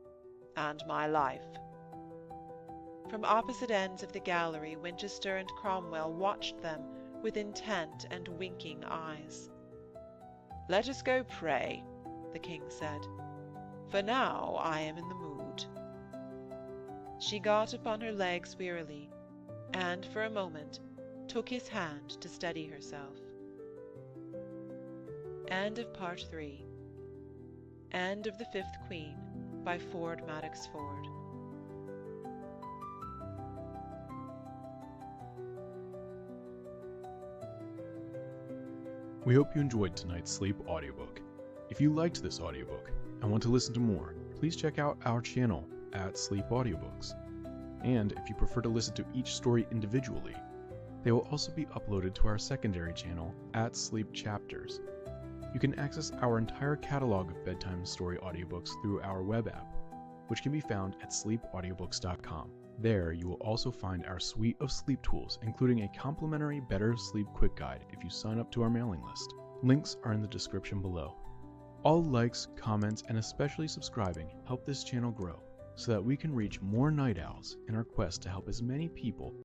and my life." From opposite ends of the gallery, Winchester and Cromwell watched them with intent and winking eyes. "Let us go pray," the king said, "for now I am in the mood." She got upon her legs wearily, and for a moment took his hand to steady herself. End of Part 3. End of the Fifth Queen by Ford Madox Ford. We hope you enjoyed tonight's Sleep audiobook. If you liked this audiobook and want to listen to more, please check out our channel at Sleep Audiobooks. And if you prefer to listen to each story individually, they will also be uploaded to our secondary channel at Sleep Chapters. You can access our entire catalog of bedtime story audiobooks through our web app, which can be found at sleepaudiobooks.com. There, you will also find our suite of sleep tools, including a complimentary Better Sleep Quick Guide if you sign up to our mailing list. Links are in the description below. All likes, comments, and especially subscribing help this channel grow, so that we can reach more night owls in our quest to help as many people